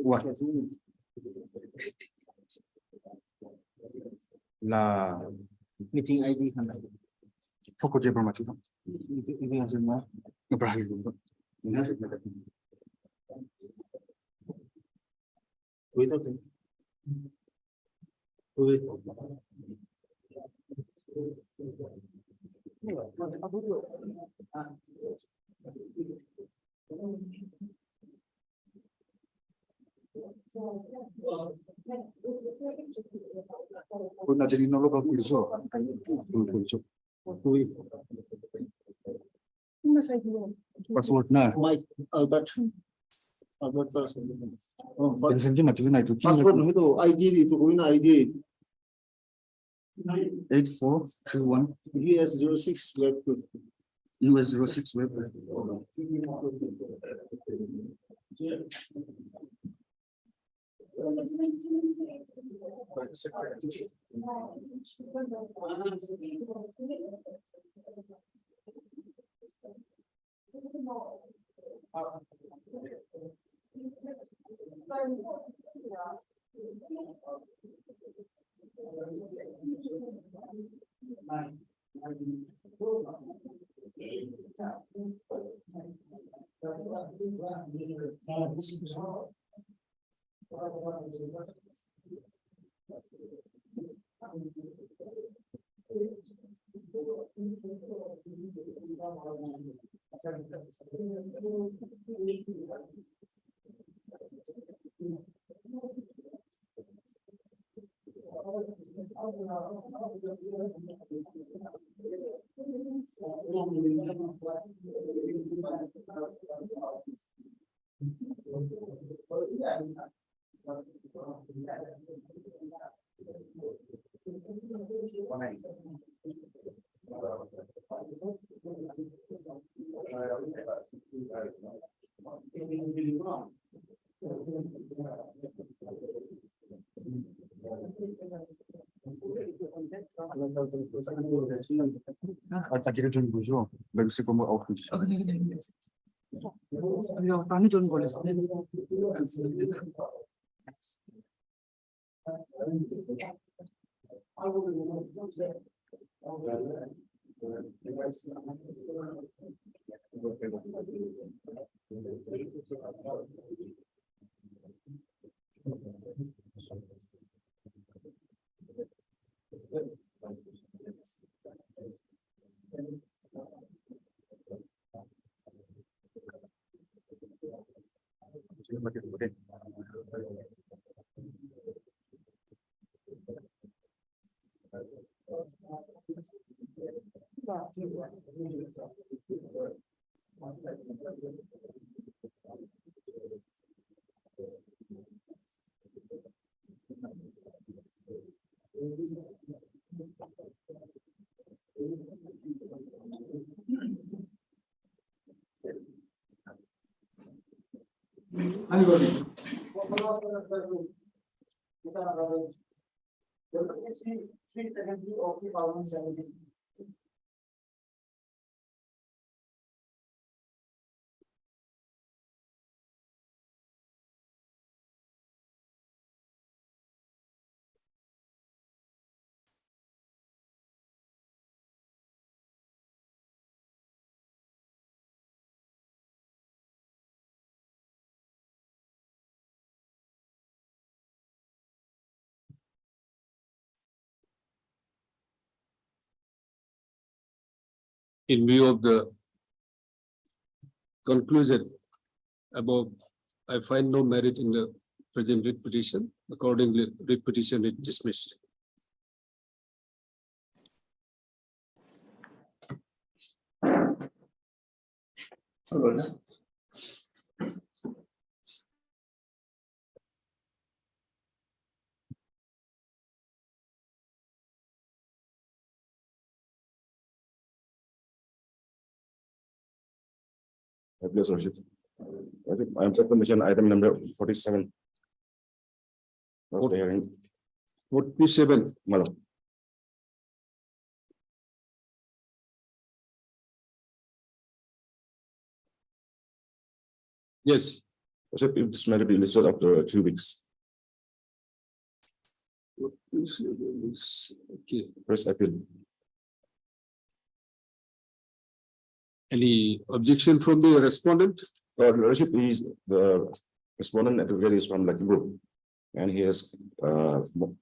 Wah, la Meeting ID kan. foco dia bermacam Itu yang semua. berhari dulu. Ini Itu tuh. Pun jadi nolo kau kurso, kurso. Password na. Mike Albert person. Oh, Pensen dia macam mana itu? password itu ID itu punya ID 8431 US06 web tuh. US 06 web. Kita kira John Bujo, baru sih kamu outreach. Tani John boleh. In view of the conclusion above, I find no merit in the present writ petition. Accordingly, writ petition is dismissed. Yes, Lordship. I am submission item number 47. Of the hearing. 47. Madam. Yes. Lordship, if this matter be listed after 2 weeks, Okay. first appeal. Any objection from the respondent? Lordship is the respondent advocate is from Lucky Group. And he has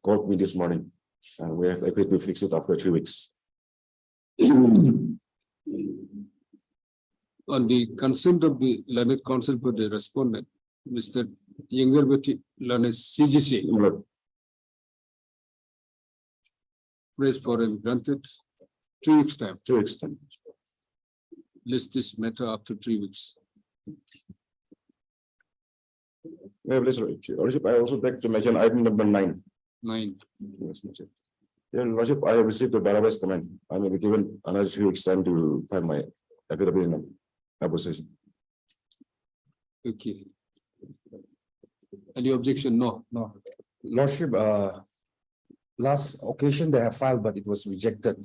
called me this morning. And we have agreed to fix it after 3 weeks. On the consent of the learned counsel for the respondent, Mr. Gauhati, learned CGC, praise for him granted 3 weeks time. 2 weeks time. List this matter after 3 weeks. Yeah, please, Lordship, I also beg to mention item number 9. 9. Yes, Lordship. Yeah, Lordship, I have received the Barabbas comment. I may be given another 3 weeks time to file my affidavit in opposition. Okay. Any objection? No. No, Lordship, last occasion they have filed, but it was rejected.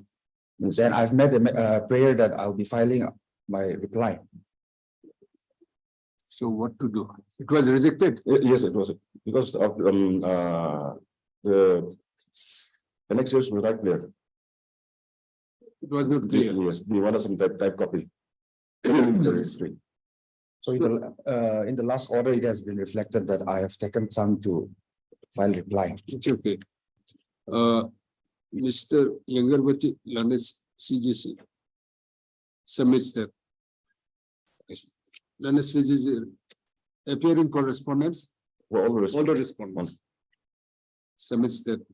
Then I've made a prayer that I'll be filing my reply. So what to do? It was rejected. Yes, it was because of the annexures were not clear. It was not clear. Yes, they wanted some type copy. The registry. So in the last order, it has been reflected that I have taken time to file reply. It's okay. Mr. Gauhati, learned CGC submits that. Learned CGC appearing correspondence, For all the all the respondents. respondents submits that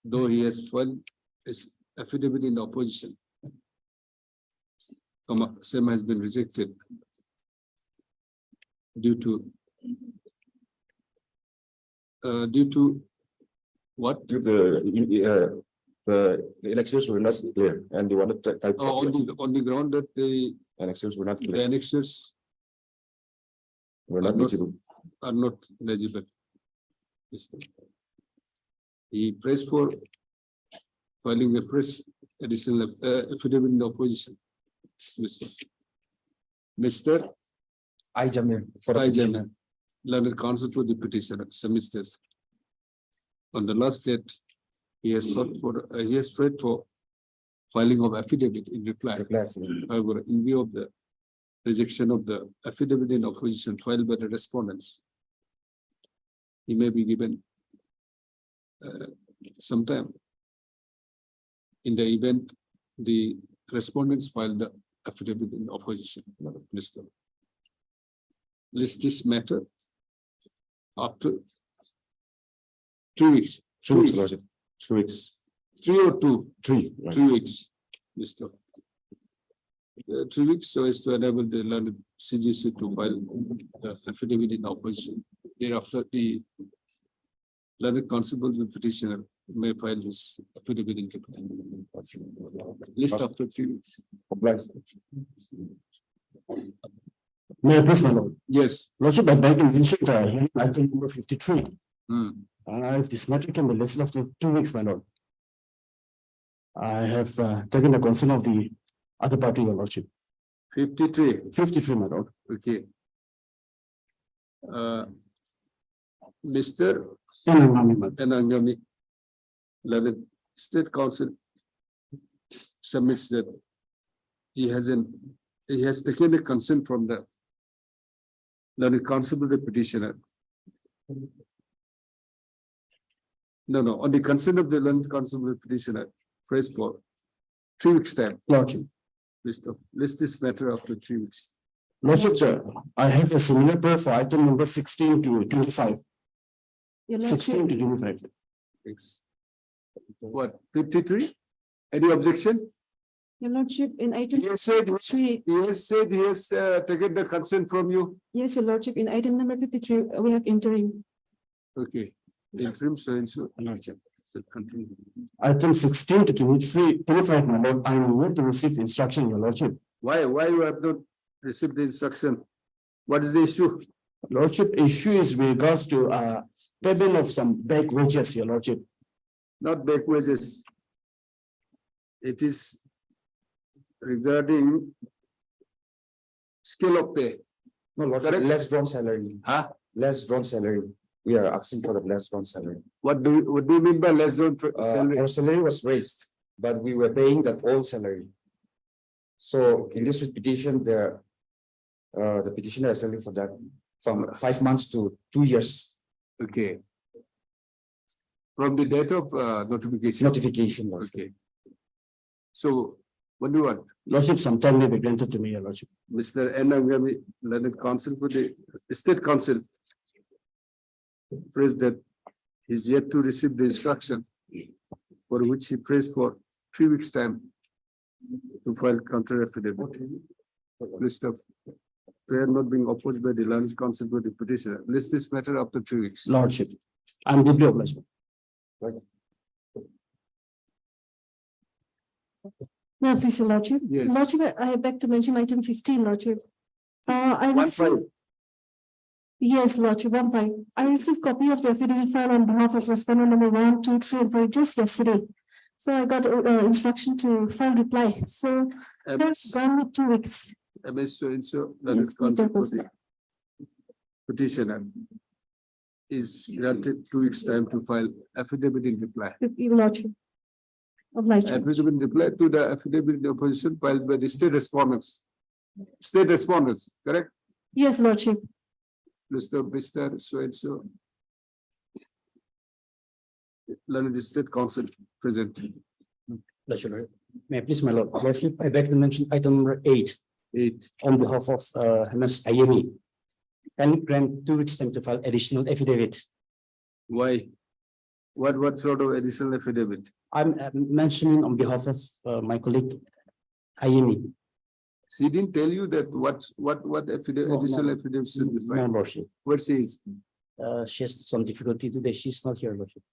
though he has filed his affidavit in opposition, same has been rejected due to what? The annexures were not clear and they wanted type copy. On the ground that the Annexures were not clear, annexures were not not- visible. are not legible. He prays for filing a fresh additional affidavit in opposition. Mr. I, Jamil, for the Rajan, learned counsel to the petitioner submits this. On the last date, he has sought for, he has prayed for filing of affidavit in reply. reply. However, in view of the rejection of the affidavit in opposition filed by the respondents, he may be given some time. In the event the respondents file the affidavit in opposition, Mr. List this matter after 3 weeks. 2 weeks, Lordship. 2 weeks. 3 or 2? 3. Right. 3 weeks, Mr. 3 weeks so as to enable the learned CGC to file the affidavit in opposition. Thereafter, the learned counsel of the petitioner may file his affidavit in reply. List after 3 weeks. May I please, my lord? Yes. Lordship, I beg to mention hearing item number 53. Hmm. If this matter can be listed after 2 weeks, my lord. I have taken the consent of the other party, your lordship. 53. 53, my lord. Okay. Mr. Anangami, learned state council submits that he has taken a consent from the learned counsel of the petitioner. No, on the consent of the learned counsel of the petitioner, prays for 3 weeks time. Lordship. List this matter after 3 weeks. Lordship, I have a similar prayer for item number 16 to 25. Your 16 lordship, to 25. Thanks. What, 53? Any objection? your lordship, in item He has said, three, he has said he has taken the consent from you. yes, your lordship, in item number 53, we have interim. Okay. Interim, so and so. Lordship. So continue. Item 16 to 23, 25, my lord, I am yet to receive instruction, your lordship. Why you have not received the instruction? What is the issue? Lordship, issue is with regards to payment of some back wages, your lordship. Not back wages. It is regarding scale of pay. No, Lordship, Correct. less drawn salary, Huh? less drawn salary. We are asking for the less drawn salary. What do you mean by less than salary? Our salary was raised, but we were paying that old salary. So in this petition, the petitioner is asking for that from 5 months to 2 years Okay. From the date of notification. notification. Lordship. Okay. So what do you want? Lordship, sometime may be granted to me, your lordship. Mr. N. Angami, learned counsel for the state council. Prays that he's yet to receive the instruction for which he prays for 3 weeks' time to file counter affidavit. List of prayer not being opposed by the learned counsel for the petitioner. List this matter after 3 weeks. Lordship, I am deeply obliged. No, please, your lordship. Yes. Lordship, I beg to mention item 15, lordship. I 1 received, 5. yes, lordship, 1 5. I received copy of the affidavit file on behalf of respondent number 1, 2, 3, and 4 just yesterday. So I got instruction to file reply. So that's gone with 2 weeks. MS so and so learned Yes, counsel for Mr. the petitioner is granted 2 weeks' time to file affidavit in reply. Your lordship. Obliged. Affidavit in reply to the affidavit in opposition filed by the state respondents. State respondents, correct? Yes, lordship. Mr. So and so. Learned the state council present. Pleasure. May I please, my lord, lordship, I beg to mention item number 8 on behalf of Ms. Ayemi. Can you grant 2 weeks time to file additional affidavit? Why? What sort of additional affidavit? I'm mentioning on behalf of my colleague Ayemi. She didn't tell you that what affidavit, No, additional no. affidavit should be No, filed. lordship. Where she is? She has some difficulty today. She's not here, lordship.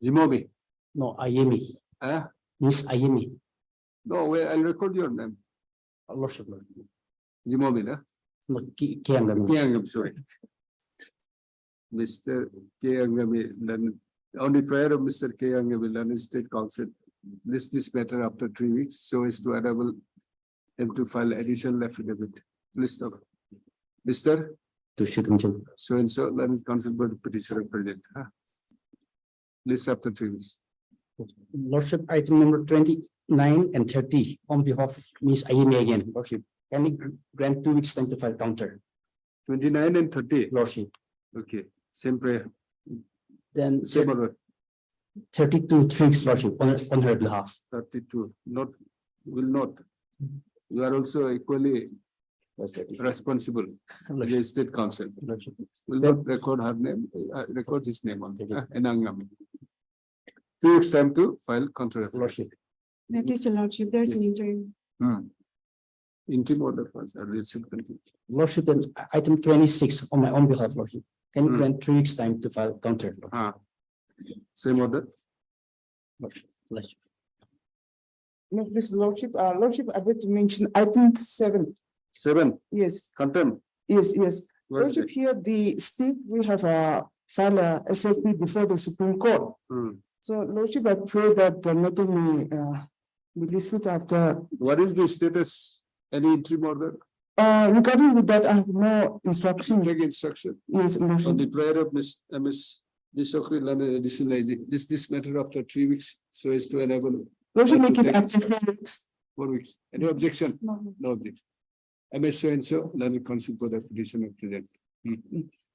Jimobi. No, Ayemi, Huh? Miss Ayemi, No, where I'll record your name. lordship. Jimobi, huh? No, Kiangam. I'm sorry. Mr. K. Angami, on the prayer of Mr. K. Angami, London State Council, list this matter after 3 weeks, so as to enable him to file additional affidavit. List of Mr. To shoot him. So and so, London Council for the petitioner present. Huh? List after 3 weeks. Lordship, item number 29 and 30 on behalf of Miss Ayemi again, lordship. Can you grant 2 weeks time to file counter, 29 and 30. lordship? Okay, same prayer, Then same order. 32 3 weeks, lordship, on her behalf. 32, not, will not. You are also equally responsible as a state council. Lordship. Will not record her name, record his name on Enangami. 2 weeks time to file counter. Lordship. May I please, your lordship, there's an interim. Interim order first, I will still continue. Lordship, and item 26 on my own behalf, lordship. Can you grant 3 weeks time to file counter? Lordship? Same order. Lordship. No, please, lordship, lordship, I want to mention item 7. 7, Yes, contempt. yes. Where is Lordship, it? here, the state, we have filed a SLP before the Supreme Court. So lordship, I pray that the matter may be listened after. What is the status? Any interim order? Regarding with that, I have no instruction. Take instruction Yes, on lordship. the prayer of Miss Okri Lana additional this matter after 3 weeks, so as to enable Lordship, make it take- after 4 weeks. 4 weeks. Any objection? No. No objection. MS so and so, London Council for the petition of present.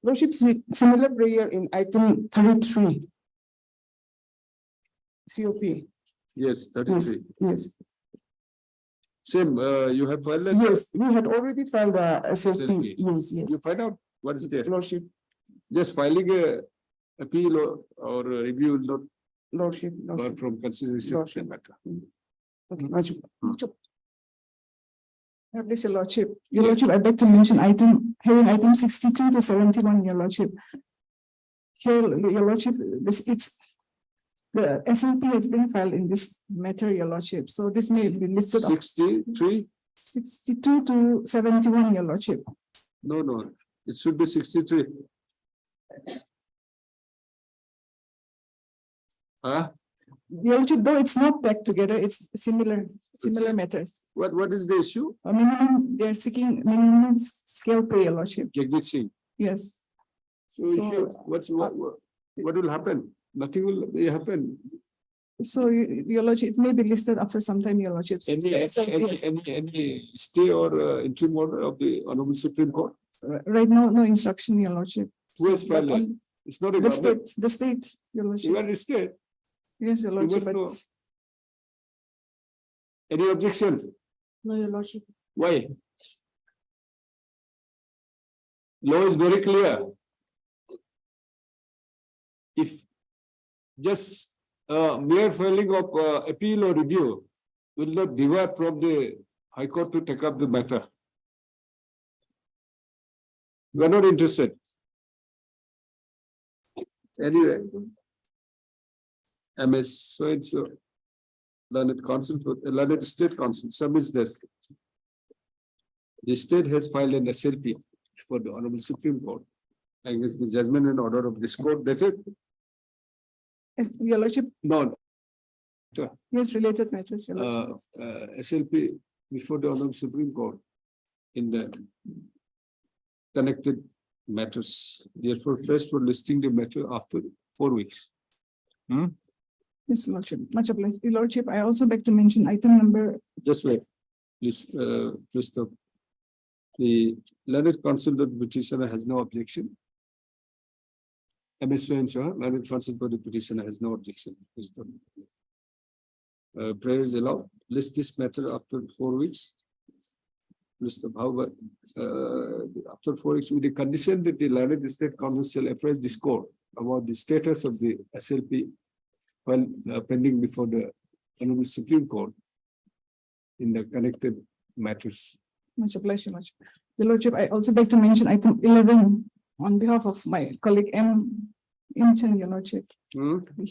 Lordship, similar prayer in item 33. COP. Yes, Yes, 33. yes, Same, you have filed that? yes, we had already filed the SLP. SLP. Yes, yes. You find out what is there. Lordship, Just filing a appeal or a review will not Lordship, bar Lordship. from consideration of the matter. Okay, Lordship. Please, Your Lordship. Your Lordship, I'd like to mention hearing item 62 to 71, Your Lordship. Here, Your Lordship, the SLP has been filed in this matter, Your Lordship. So this may be listed of 63? 62 to 71, Your Lordship. No, it should be 63. Huh? Your Lordship, though it's not packed together, it's similar matters. What is the issue? They're seeking minimum scale pay, Your Lordship. Jagdish Singh. Yes. So So, issue, what will happen? Nothing will happen. So, Your Lordship, it may be listed after some time, Your Lordship. Any stay or interim order of the Honorable Supreme Court? Right now, no instruction, Your Lordship. Who has So, filed but that? on It's not a The government. state, Your You Lordship. are the state. Yes, Your You Lordship. must but- know. Any objection? No, Your Lordship. Why? Law is very clear. If just mere filing of appeal or review will not deviate from the High Court to take up the matter. We are not interested. Anyway. MS so and so. Learned Council, Learned State Council submits this. The state has filed an SLP for the Honorable Supreme Court against the judgment and order of this court dated. Yes, Your Lordship, No, yes, related matters, Your Lordship. SLP before the Honorable Supreme Court in the connected matters. Therefore, pressed for listing the matter after 4 weeks. Yes, Lordship, much obliged. Your Lordship, I also beg to mention item number, Just wait, please, please stop. The learned counsel that petitioner has no objection. MS learned counsel for the petitioner has no objection. Please stop. Prayer is allowed. List this matter after 4 weeks. List of however, after 4 weeks, with the condition that the learned state council shall apprise this court about the status of the SLP while pending before the Honorable Supreme Court in the connected matters. much obliged, Your Lordship. Your Lordship, I also beg to mention item 11 on behalf of my colleague M. Inchan, Your Lordship.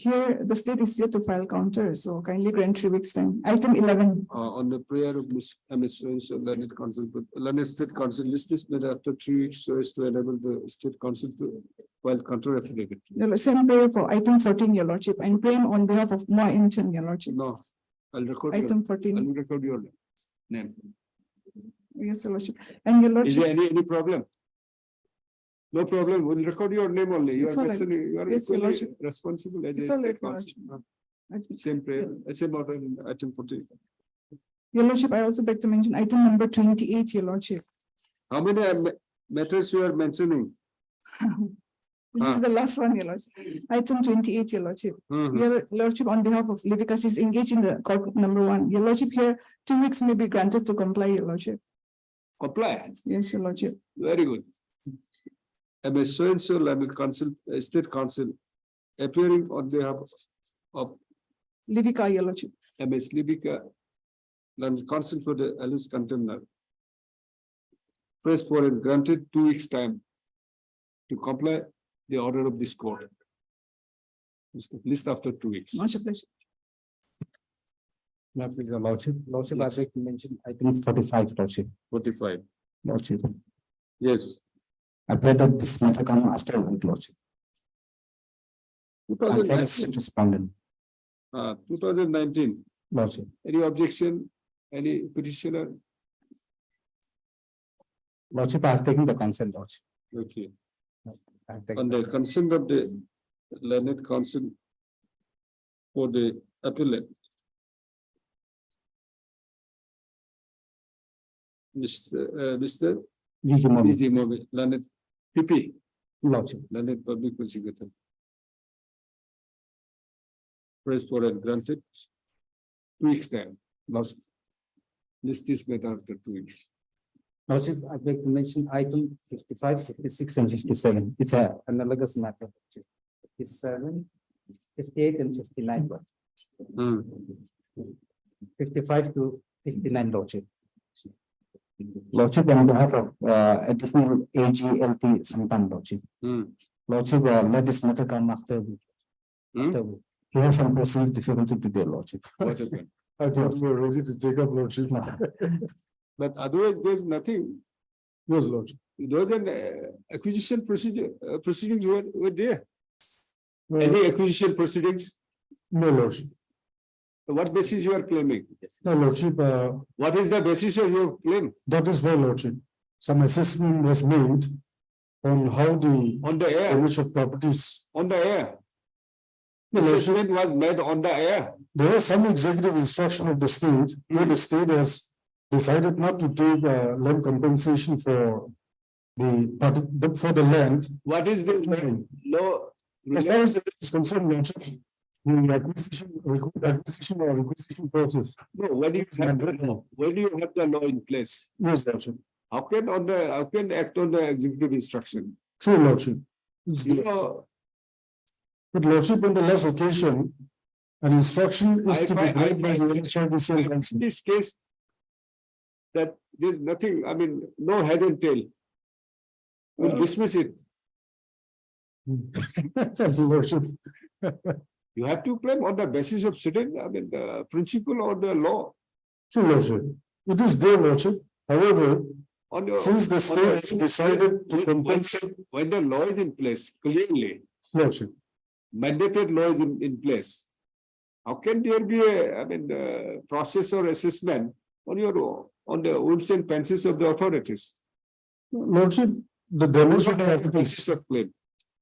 Here, the state is yet to file counter, so kindly grant 3 weeks time. Item 11. On the prayer of MS learned council, learned state council list this matter after 3 weeks so as to enable the state council to file counter affidavit. Same prayer for item 14, Your Lordship. I'm praying on behalf of Ma Inchan, Your Lordship. No, I'll record Item I'll 14. record your name. Yes, Your Lordship. And Your Is Lordship, there any problem? No problem. We'll record your name only. You It's are all right. actually, you are Yes, Your equally Lordship. responsible as a It's all right, state Your council. Lordship. Same prayer, same order in item 14. Your Lordship, I also beg to mention item number 28, Your Lordship. How many matters you are mentioning? This is the last one, Your Lordship. Item 28, Your Lordship. Mhm. Your Lordship, on behalf of Livikas is engaged in the court number 1. Your Lordship, here 2 weeks may be granted to comply, Your Lordship. Comply. Yes, Your Lordship. Very good. MS so and so learned council, state council appearing on behalf of Livika, Your Lordship. MS Libika, learned council for the Alice container. Press for and granted 2 weeks time to comply the order of this court. List after 2 weeks. Much obliged. Now, please, Your Lordship, Lordship, I beg to mention item 45, Lordship. 45. Lordship. Yes. I pray that this matter come after a week, Lordship. I'm from 2019. state respondent, 2019. Lordship. Any objection? Any petitioner? Lordship, I have taken the consent, Lordship. Okay. I have taken On the consent of the learned council for the appellate. Mr. Easy moment, Easy Mobi, learned PP, Lordship. learned public prosecutor. Praise for and granted. 2 weeks time. Lordship, List this matter after 2 weeks. Lordship, I beg to mention item 55, 56, and 57. It's a analogous matter. 57, 58, and 59. Lordship. Hmm. 55 to 59, Lordship. Lordship, on behalf of additional AGLT sometime, Lordship. Hmm. Lordship, let this matter come after. Hmm? after He has some personal difficulty today, Lordship. What happened? I thought we were ready to take up Lordship. But otherwise, there's nothing. Yes, Lordship. There was an acquisition procedure, proceedings were there. Well, Any acquisition proceedings? no, Lordship. What basis you are claiming? No, Lordship, What is the basis of your claim? that is why, Lordship, some assessment was made on how the On the air, damage of properties. on the air. No, Lordship, Assessment was made on the air. there was some executive instruction of the state where the state has decided not to take land compensation for for the land. What is the law? As far as the is concerned, Lordship, the acquisition or requisition process. No, when do you have the law in place? Yes, Lordship. How can act on the executive instruction? True, Lordship. It's You the- know, But Lordship, on the last occasion, an instruction is to be I made by the find- NHRDC in council. this case, that there's nothing, I mean, no head and tail. We'll dismiss it. Lordship, You have to claim on the basis of certain, I mean, the principle or the law. true, Lordship. It is there, Lordship. However, On the, since the state has decided to compensate, when the law is in place, clearly, Lordship, mandated law is in place. How can there be a, I mean, process or assessment on your, on the whims and fancies of the authorities? Lordship, the damage of Basis properties, of claim.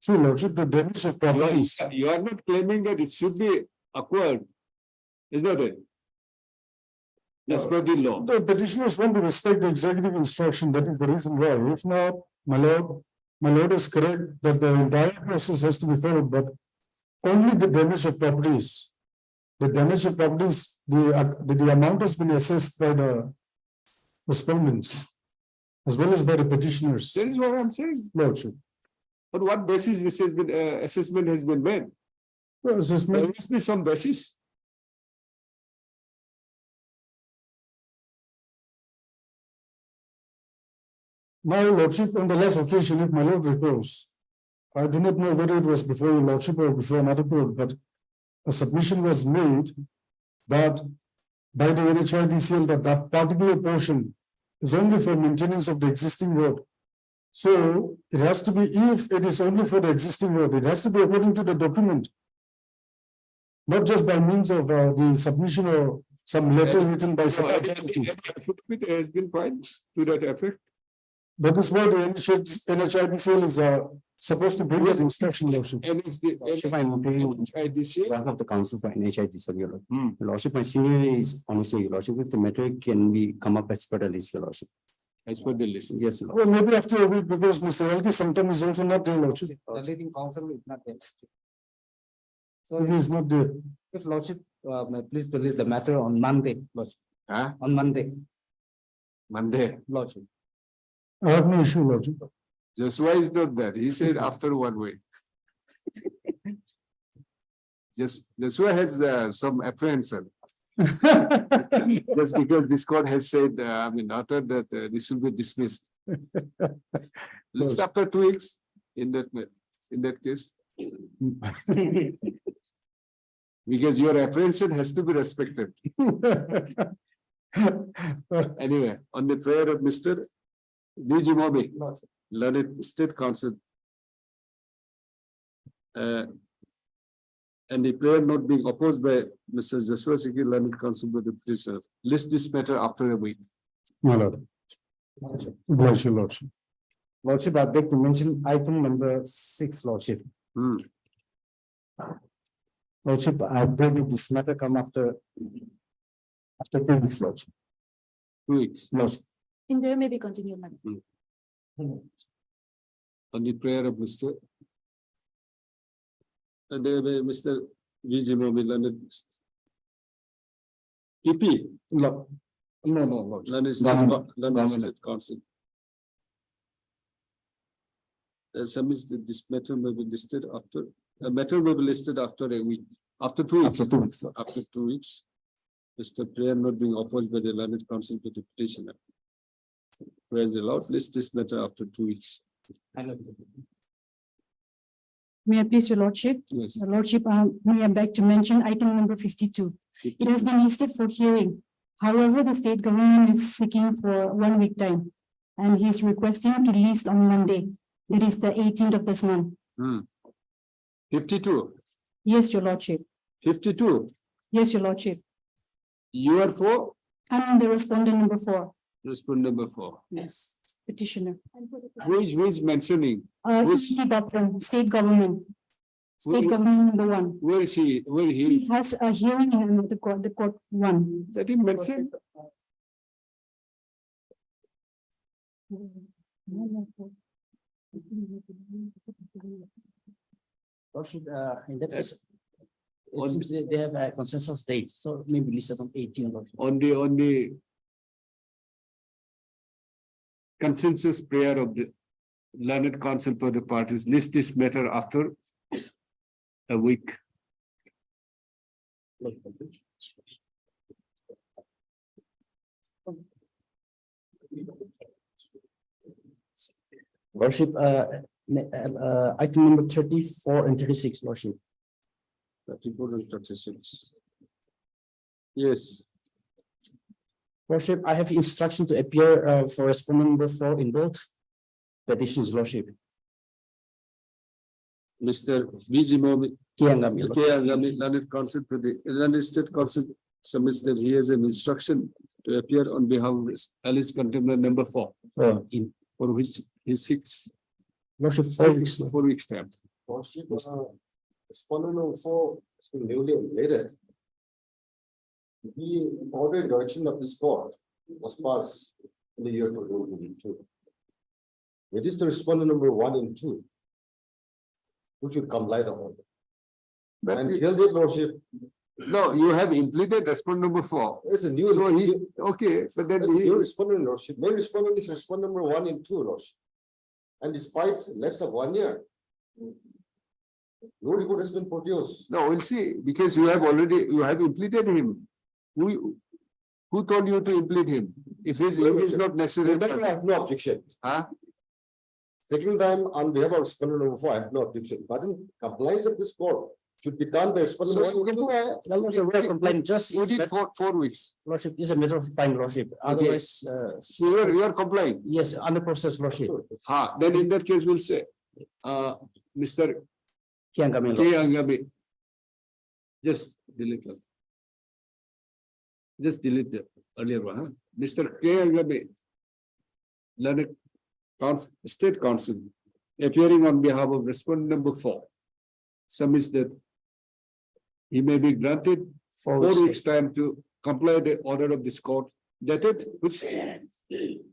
true, Lordship, the damage of properties. You are not claiming that it should be acquired, is not it? As per the law. The petitioners want to respect the executive instruction, that is the reason why. If not, my lord is correct that the entire process has to be followed, but only the damage of properties. The damage of properties, the amount has been assessed by the respondents as well as by the petitioners. That is what I'm saying. Lordship. On what basis this has been, assessment has been made? Well, There assessment, must be some basis. my lordship, on the last occasion, if my lord recalls, I do not know whether it was before your lordship or before another court, but a submission was made that by the NHRDCL that that particular portion is only for maintenance of the existing road. So it has to be, if it is only for the existing road, it has to be according to the document. Not just by means of the submission or some letter written by some authority. Affidavit has been filed to that effect. That is why the NHRDCL is supposed to bring that instruction, lordship. And is the, Lordship, I'm appealing NHIDC? behalf of the council for NHIDC, Your Lord. Hmm. Your Lordship, my senior is honestly, Your Lordship, if the matter can be come up as per the list, Your Lordship. As per the list. Yes, Lord. Well, maybe after a week, because Mr. Elki sometimes is also not there, lordship. The leading council is not there. So If he is not there. if Lordship, may please release the matter on Monday, Lordship, Huh? on Monday, Monday. Lordship. I have no issue, lordship. Joshua is not that. He said after 1 week. Joshua has some apprehension. Just because this court has said, I mean, uttered that this will be dismissed. Let's after 2 weeks in that case. Because your apprehension has to be respected. Anyway, on the prayer of Mr. V.G. Mobi, learned State Council. And the prayer not being opposed by Mr. Joshua Siki, learned counsel by the petitioner. List this matter after a week. My lord. Bless you, lordship. Lordship, I beg to mention item number 6, Lordship. Hmm. Lordship, I beg that this matter come after 2 weeks, Lordship. 2 weeks. Lordship. In there may be continued, madam. On the prayer of Mr. And Mr. V.G. Mobi, learned EP, No, no. London Government. State Council. Submits that this matter may be listed after, a matter may be listed after a week, after 2 weeks. After 2 weeks. After 2 weeks. Mr. Prayer not being opposed by the learned council to the petitioner. Prayer is allowed, list this matter after 2 weeks. May I please, your lordship? Yes. Your lordship, may I beg to mention item number 52. It has been listed for hearing. However, the state government is seeking for 1 week time. And he's requesting to list on Monday. That is the 18th of this month. 52, Yes, your lordship. 52, Yes, your lordship. you are for, I'm the respondent number 4. respond number 4. Yes, petitioner. Who is mentioning, Who's- T. Bapran, state government. State Who- government number 1. where is he, He has a hearing in another court, the court 1. that he mentioned? Lordship, in that case, it On- seems that they have a consensus date, so maybe listed on 18. Lordship. On the consensus prayer of the learned council for the parties, list this matter after a week. Lordship, item number 34 and 36, Lordship. 34 and 36. Yes, Lordship, I have instruction to appear for respondent number 4 in both petitions, Lordship. Mr. Vizimobi, Kiangami, Lordship. learned council for the learned state council submits that he has an instruction to appear on behalf of Alice contender number 4, In for which he seeks Lordship, 4 weeks. 4 weeks time. Lordship, respondent number 4 has been newly related. The order direction of this court was passed in the year 2022. It is the respondent number 1 and 2 who should comply the order. But And here the lordship, no, you have implemented respondent number 4. it's a new. So he, okay, but then It's a he, new respondent lordship. Main respondent is respondent number 1 and 2 lordship. And despite lapse of 1 year, no report has been produced. no, we'll see, because you have implemented him. Who told you to implement him? If his name is not necessary. Second time, I have no objection. Huh? Second time, on behalf of respondent number 4, I have no objection. But in compliance of this court should be done by respondent. So number you can 1 and 2. Lordship, we are complying just You did 4 weeks. Lordship, this is a matter of time, Lordship. Otherwise, So you are complying. yes, under process, Lordship. Then in that case, we'll say, Mr. Kiangami, K. Lordship. Angabe. Just delete it. Just delete the earlier one, huh? Mr. K. Angabe. Learned council, state council, appearing on behalf of respondent number 4. Submits that he may be granted 4 weeks time to comply the order of this court. Dated, which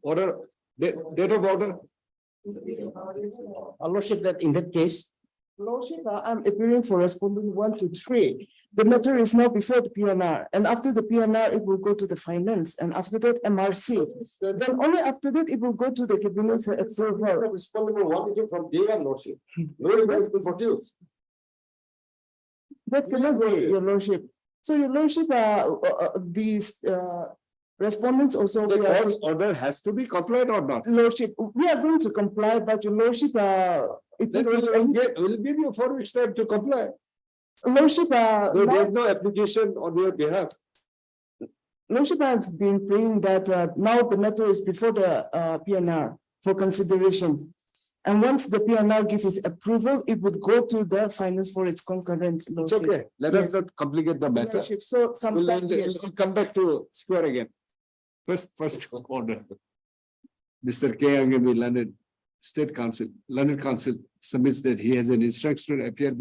order, date of order? Lordship, that in that case, Lordship, I'm appearing for respondent 1 to 3. The matter is now before the PNR, and after the PNR, it will go to the finance, and after that, MRC. Then only after that, it will go to the cabinet for approval. Respondent number 1 is from day 1 lordship. No report has been produced. That cannot be, your lordship. So your lordship, these respondents also. The we are- court's order has to be complied or not? Lordship, we are going to comply, but your lordship, it Then we'll give you 4 weeks time to comply. lordship, There is no application on your behalf. Lordship, I've been praying that now the matter is before the PNR for consideration. And once the PNR gives its approval, it would go to the finance for its concurrence. It's okay. Let us Yes. not complicate the matter. Lordship, so We'll sometimes, yes. come back to square again. First order. Mr. K. Angabe, Learned State Council, Learned Council submits that he has an instruction to appear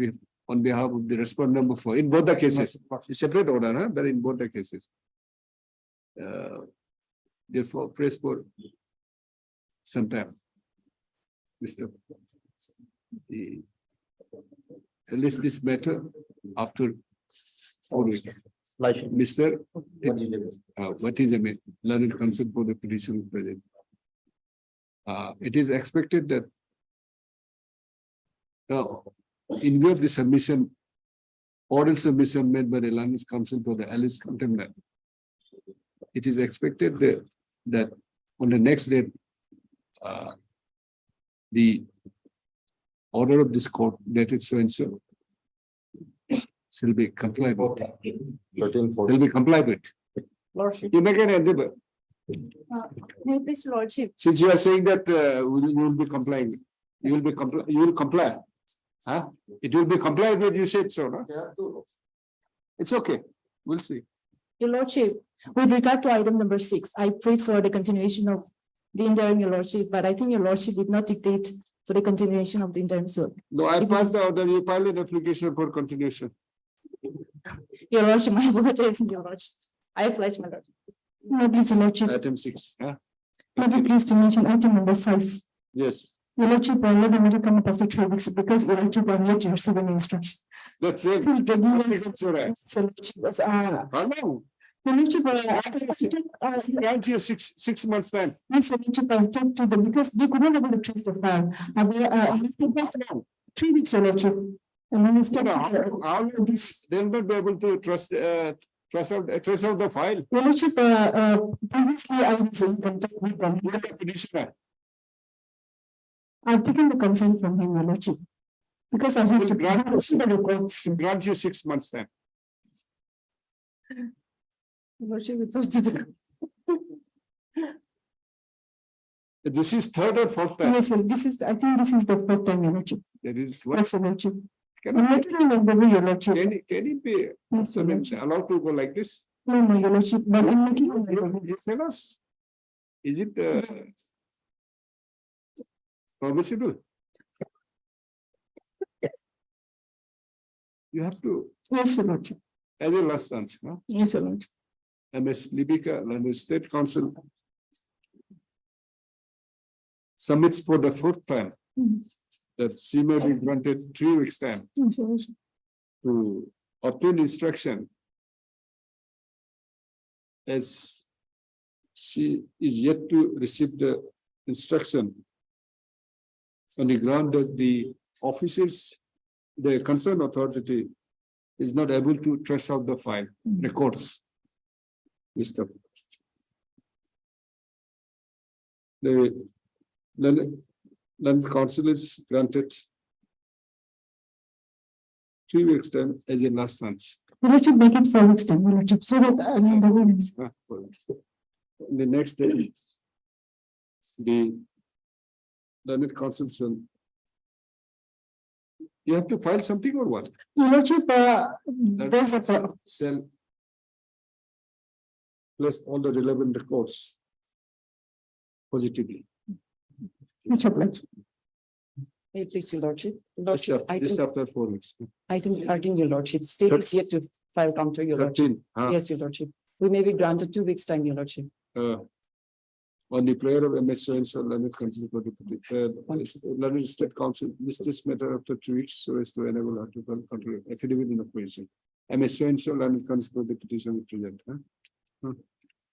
on behalf of the respondent number 4 in both the cases. It's separate order, huh? But in both the cases. Therefore, press for some time. Mr. List this matter after 4 weeks. Mr. What do you do? What is a learned counsel for the petition present? It is expected that in view of the submission, oral submission made by the learned counsel for the alleged contempt, it is expected that on the next day, the order of this court dated so and so shall be complied with. 13, 14. Shall be complied with. Lordship. You make an endeavor. This lordship, Since you are saying that you will be complying, you will comply. Huh? It will be complied with, you said so, no? They have to- It's okay. We'll see. your lordship, with regard to item number 6, I prayed for the continuation of the interim, your lordship, but I think your lordship did not dictate for the continuation of the interim, so. No, I passed the order. You filed an application for continuation. Your lordship, my apologies, your lordship. I pledge my lord. No, please, your lordship, Item 6. Huh? may I please to mention item number 5. Yes, Your lordship, I let them to come up after 3 weeks because your lordship, I yet to receive any instruction. that's it. Still, the new It's all right. so lordship was, Hello. your lordship, Grant you 6 months time. yes, your lordship, I talked to them because they could not able to trace the file. I 3 weeks, your lordship. And then instead How of this, they'll not be able to trace out the file. your lordship, previously I was in contact with them. You are a petitioner. I've taken the consent from him, your lordship. Because I have Will to grant see the records. Grant you 6 months time. Your lordship, it's just. This is third or fourth time. Yes, sir, this is, I think this is the fourth time, your lordship. That is what. Yes, your lordship. I'm Can making an endeavor, your lordship. it be Yes, your lordship. allowed to go like this? No, no, your lordship, but I'm making an endeavor. Tell us. Is it permissible? You have to, Yes, your lordship. as a last chance, no? Yes, your lordship. MS Libika, the State Council submits for the fourth time that she may be granted 3 weeks time Yes, your lordship. to obtain instruction as she is yet to receive the instruction on the ground that the officers, the concerned authority is not able to trace out the file records. Mr. The land council is granted 3 weeks time as a last chance. Your lordship, make it 4 weeks time, your lordship, so that I mean, The next day, the learned council shall. You have to file something or what? your lordship, there's a, Shall place all the relevant records positively. which applies. May it please, your lordship. Your This Lordship, after 4 weeks. item regarding your lordship, state is yet to file counter, your lordship. 13, Yes, your lordship. We may be granted 2 weeks time, your lordship. on the prayer of MS so and so learned council for the learned state council, list this matter after 2 weeks so as to enable her to control affidavit in opposition. MS so and so learned council for the petition will present.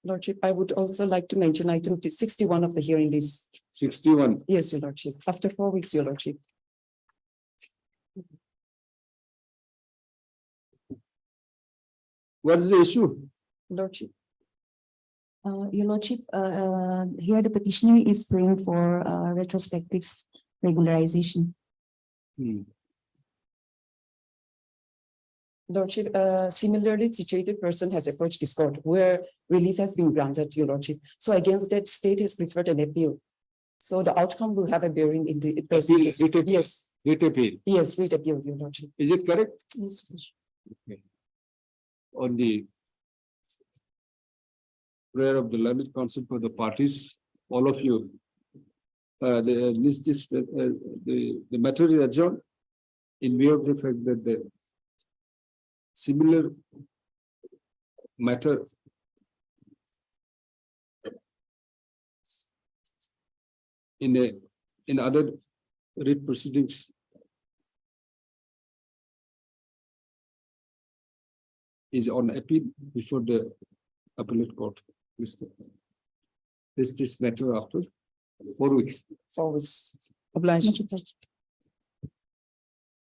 Lordship, I would also like to mention item 61 of the hearing list. 61. Yes, your lordship. After 4 weeks, your lordship. What is the issue? Lordship. Your lordship, here the petitioner is praying for retrospective regularization. Lordship, a similarly situated person has approached this court where relief has been granted, your lordship. So against that, state has preferred an appeal. So the outcome will have a bearing in the person. Appeal. Yes, Writ appeal. yes, read appeal, your lordship. Is it correct? Yes, On the prayer of the learned council for the parties, all of you. The matter is adjourned in view of the fact that the similar matter in other writ proceedings is on appeal before the appellate court. This matter after 4 weeks. 4 weeks. Obliged.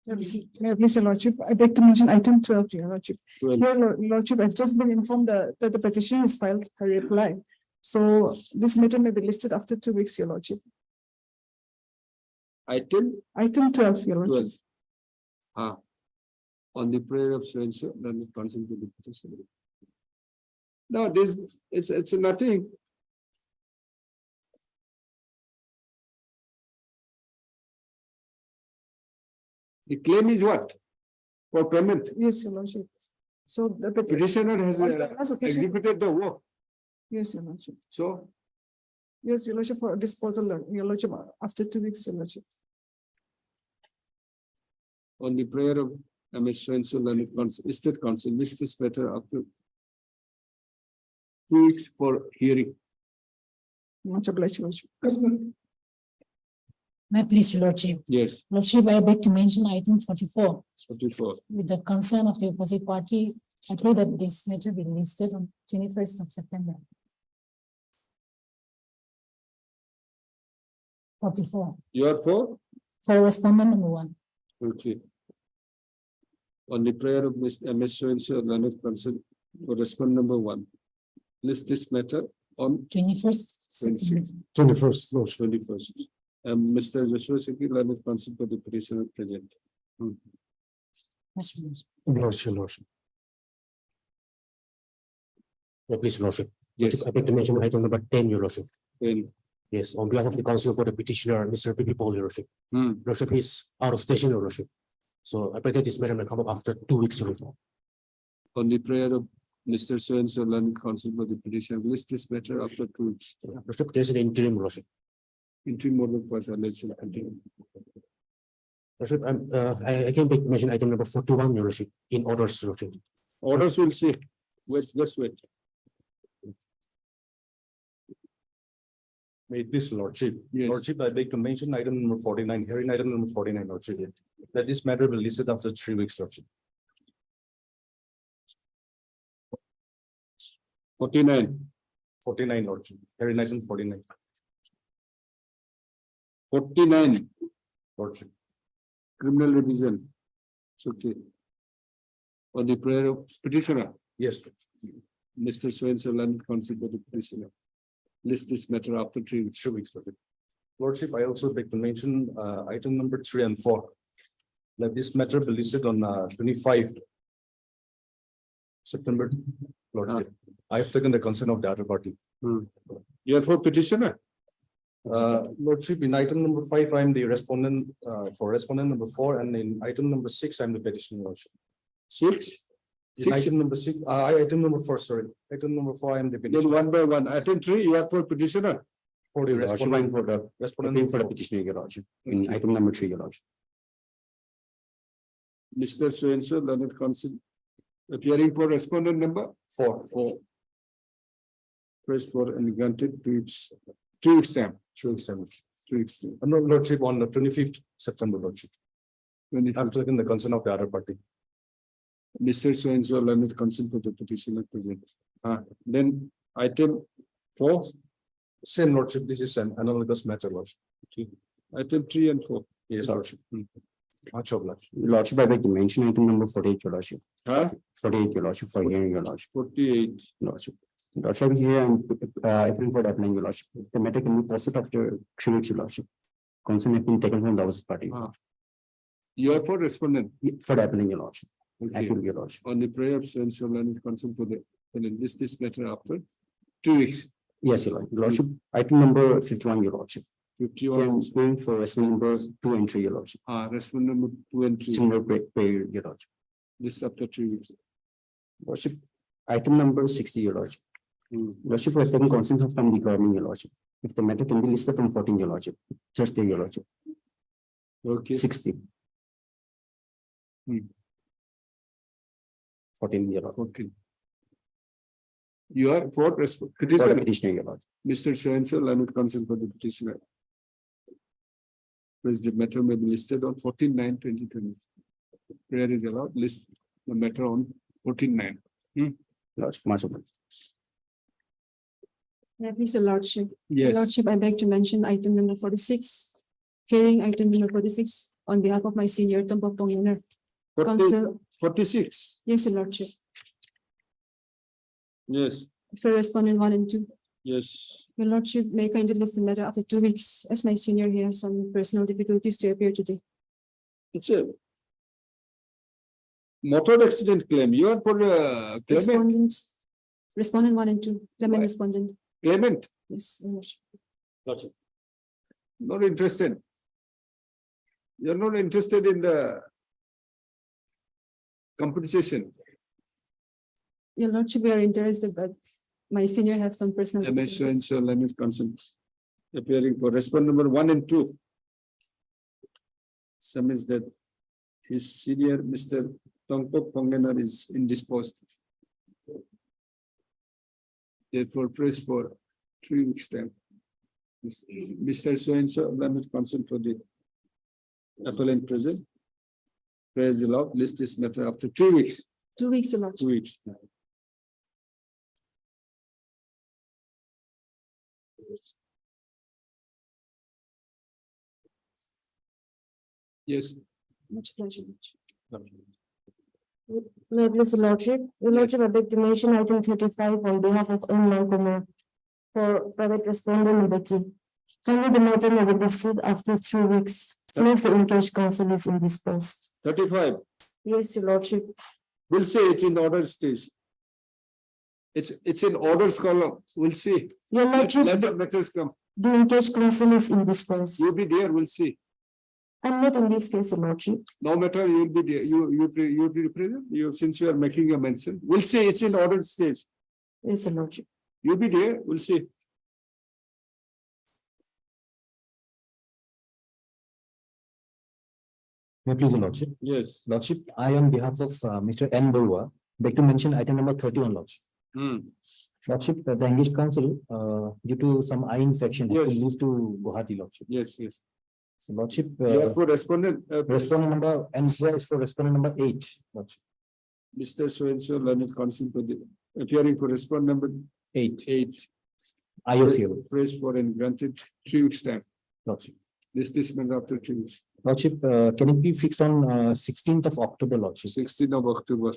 May I please, Your Lordship, I beg to mention item 12, Your Lordship. 12. Here, Lordship, I've just been informed that the petition has filed her reply. So this matter may be listed after 2 weeks, Your Lordship. Item Item 12, Your Lordship. 12. On the prayer of so-and-so, then the consent to the petition. No, this, it's nothing. The claim is what? For payment. Yes, Your Lordship. So the Petitioner has On the last occasion- executed the work. Yes, Your Lordship. So Yes, Your Lordship, for disposal, Your Lordship, after 2 weeks, Your Lordship. on the prayer of MS so-and-so learned counsel, State Council, list this matter after 2 weeks for hearing. Much obliged, Your Lordship. May I please, Your Lordship. Yes, Lordship, I beg to mention item 44. 44. With the concern of the opposite party, I pray that this matter be listed on 21st of September. 44, You are for? for respondent number 1. Okay. On the prayer of MS so-and-so learned counsel for respondent number 1. List this matter on 21st September. 21st, Lordship. 21st. Mr. Joshua Sekhi, learned counsel for the petitioner present. Much obliged. Obliged, Your Lordship. Please, Your Lordship. Yes. I beg to mention item number 10, Your Lordship. Well, Yes, on behalf of the council for the petitioner, Mr. P.P. Paul, Your Lordship. hmm. Lordship is out of station, Your Lordship. So I pray that this matter may come up after 2 weeks. Your Lordship. On the prayer of Mr. So-and-so learned counsel for the petitioner, list this matter after 2 weeks. Lordship, there is an interim, Lordship. Interim order was alleged to continue. Lordship, I again beg to mention item number 41, Your Lordship, in orders, Lordship. Orders will see. Wait, just wait. May it please Lordship. Yes. Lordship, I beg to mention item number 49, hearing item number 49, Lordship. That this matter will be listed after 3 weeks, Lordship. 49. 49, Lordship. Hearing item 49, 49. Lordship. Criminal revision. It's okay. On the prayer of petitioner, Yes, Mr. So-and-so learned counsel for the petitioner. List this matter after 3 weeks. 3 weeks, Lordship. Lordship, I also beg to mention item number 3 and 4. That this matter will be listed on 25 September, Lordship. I have taken the consent of the other party. You are for petitioner? Lordship, in item number 5, I am the respondent for respondent number 4, and in item number 6, I am the petitioner, Lordship. 6? In 6? item number 6, item number 4, sorry. Item number 4, I am the Then petitioner. one by one. Item 3, you are for petitioner? For the Lordship, respondent, for the respondent appeal for the number 4. petitioner, Your Lordship, in item number 3, Your Lordship. Mr. So-and-so learned counsel appearing for respondent number 4. 4. Press for and granted 2 weeks. 2 weeks time. 2 weeks, 7. 2 weeks time. No, Lordship, on the 25th September, Lordship. 25. I've taken the consent of the other party. Mr. So-and-so learned counsel for the petitioner present. Then item 4, Same, Lordship, this is an analogous matter, Lordship. item 3 and 4. Yes, Lordship. Much obliged. Lordship, I beg to mention item number 48, Your Lordship. Huh? 48, Your Lordship, for hearing, Your Lordship. 48. Lordship. Lordship, here I'm appealing for the applying, Your Lordship. The matter can be posted after 3 weeks, Your Lordship. Consent has been taken from the opposite party. You are for respondent. For the applying, Your Lordship. Okay. Appeal, Your Lordship. On the prayer of so-and-so learned counsel for the, list this matter after 2 weeks. Yes, Your Lordship. Lordship, item number 51, Your Lordship. 51. Going for respondent number 2 and 3, Your Lordship. Respondent number 2 and 3. Similar prayer, Your Lordship. This after 3 weeks. Lordship, item number 60, Your Lordship. Lordship was taken consent from the government, Your Lordship. If the matter can be listed on 14, Your Lordship. Thursday, Your Lordship. Okay. 60. 14, Your Lordship. 14. You are for For the petitioner. petitioner, Your Lordship. Mr. So-and-so learned counsel for the petitioner. Whereas the matter may be listed on 14/9/2020. Prayer is allowed, list the matter on 14-9. Lordship, much obliged. May I please, Your Lordship? Your Yes, Lordship, I beg to mention item number 46. Hearing item number 46 on behalf of my senior Tumpok Ponginer. 40 46. Yes, Your Lordship. Yes, For respondent 1 and 2. yes. Your Lordship may kindly list the matter after 2 weeks, as my senior here has some personal difficulties to appear today. It's a motor accident claim. You are for claimant. Respondents, respondent 1 and 2, claimant Why? respondent. Claimant, Yes, Your Lordship. not interested. You're not interested in the compensation. Your Lordship, we are interested, but my senior have some personal MS so and difficulties. so limit consent appearing for respondent number 1 and 2. Some is that his senior Mr. Tongpok Pongenar is indisposed. Therefore, press for 3 weeks time. Mr. So and so limit consent for the appellant present. Praise the Lord, list this matter after 2 weeks. 2 weeks, Your Lordship. 2 weeks. Yes. Much pleasure. May I please, Your Lordship? Your Lordship, I beg to mention item 35 on behalf of Omar Kumar for private respondent number 2. Kindly the matter may be listed after 3 weeks. If the engaged counsel is indisposed. 35. Yes, Your Lordship. We'll say it's in order stage. It's in orders column. We'll see. Your Lordship, Let the matters come. the engaged counsel is indisposed. You'll be there, we'll see. I'm not in this case, Your Lordship. No matter, you'll be there. You'll be present. Since you are making a mention, we'll say it's in order stage. Yes, Your Lordship. You'll be there, we'll see. May I please, Your Lordship? Yes. Lordship, I on behalf of Mr. N. Borua, beg to mention item number 31, Lordship. Lordship, the engaged counsel, due to some eye infection, had to Yes. move to Gauhati, Lordship. Yes, yes. So Lordship, You are for respondent, respondent number, and here is for respondent number 8, Lordship. Mr. So and so, learned consent for the appearing for respondent number 8, 8. IOCL, Praise for and granted 3 weeks time. Lordship. This matter after 3 weeks. Lordship, can it be fixed on 16th of October, Lordship? 16th of October.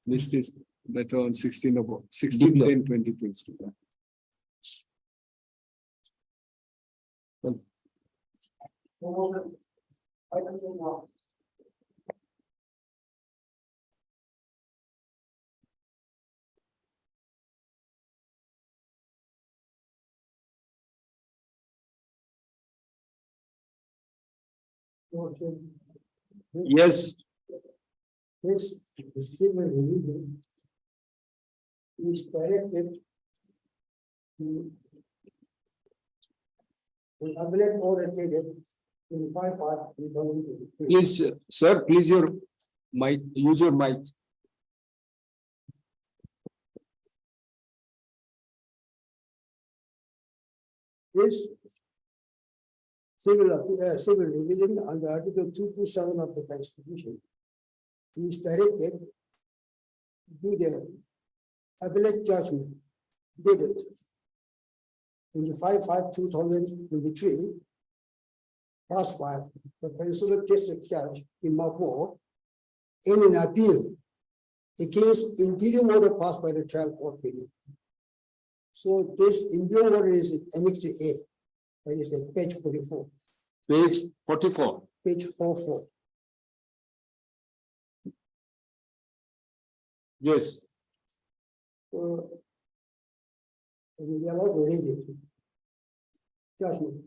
List is better on 16th of 16/10/2022. Yes. This civil religion is directed to the appellate oriented in 5 parts. Please, sir, please your mic, use your mic. This civil religion under Article 227 of the Constitution is directed to the appellate judgment dated 25/5/2023 passed by the Peninsula District Judge in Mapur in an appeal against interim order passed by the trial court meeting. So this interim order is Annex A, that is at page 44, Page 44. page 44. Yes. So we are allowed to read it. Judgment.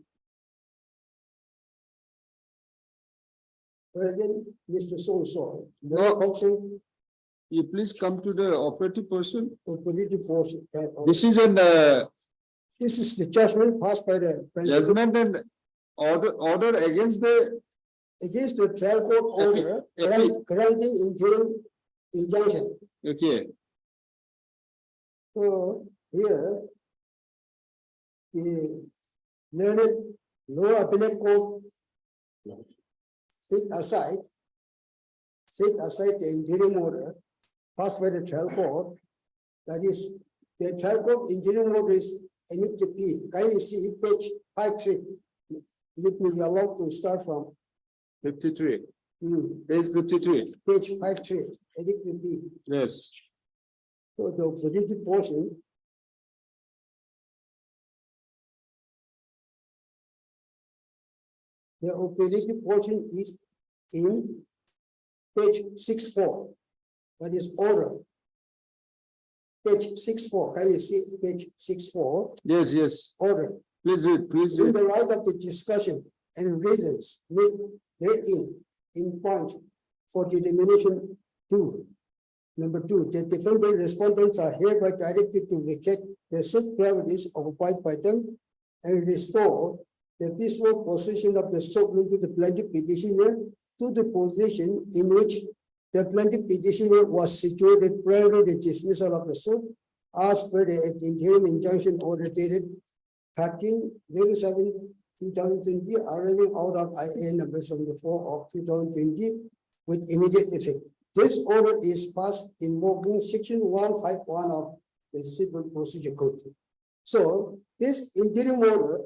President, Mr. So-and-so, No. also You please come to the operative person. for political portion. This is an This is the judgment passed by the Peninsula judgment and order against the against the trial court order granting interim injunction. okay. So here, the learned lower appellate court set aside the interim order passed by the trial court. That is, the trial court interim order is NHP. Kindly see page 53. Let me be allowed to start from 53. page 53. 53. NHP. Yes. So the operative portion. The operative portion is in page 64. That is order. Page 64. Can you see page 64? Yes, yes. Order. Please read, please In read. the light of the discussion and reasons made therein in point for the elimination 2. Number 2, the defendant respondents are hereby directed to vacate the suit privileges occupied by them and restore the peaceful possession of the suit to the plaintiff petitioner to the position in which the plaintiff petitioner was situated prior to the dismissal of the suit as per the interim injunction order dated 13/07/2020 arising out of IA number 74 of 2020 with immediate effect. This order is passed invoking section 151 of the Civil Procedure Code. So this interim order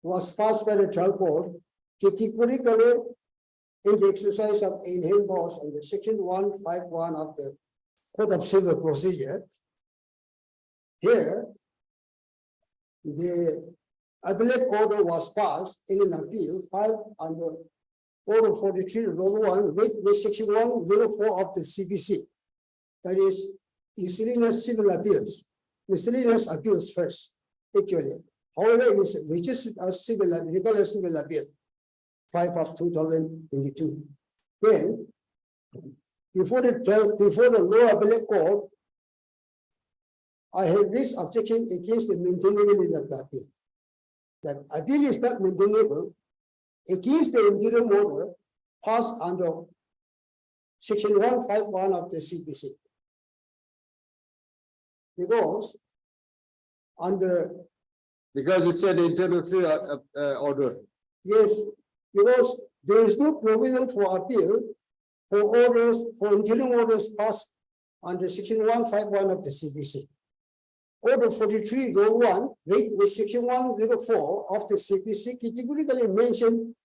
was passed by the trial court categorically in the exercise of inherent powers under section 151 of the Code of Civil Procedure. Here, the appellate order was passed in an appeal filed under Order 43/1 with section 104 of the CPC. That is miscellaneous civil appeals. Miscellaneous appeals first, actually. However, it is registered as regular civil appeal, 5 of 2022. Then, before the law appellate court, I have raised objection against the maintainability of the appeal. That appeal is not maintainable against the interim order passed under section 151 of the CPC. Because Because it's an interlocutory order. yes, because there is no provision for appeal for interim orders passed under section 151 of the CPC. Order 43/1 with section 104 of the CPC categorically mentioned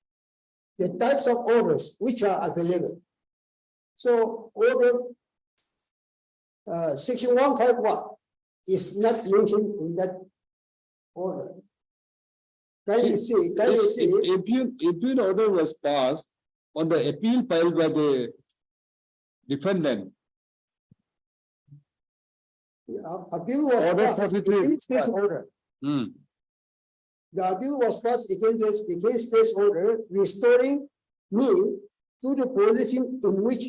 the types of orders which are available. So order section 151 is not mentioned in that order. Can you see? Appeal order was passed on the appeal filed by the defendant. Appeal was Order passed 43. against this order. The appeal was passed against this order, restoring me to the position in which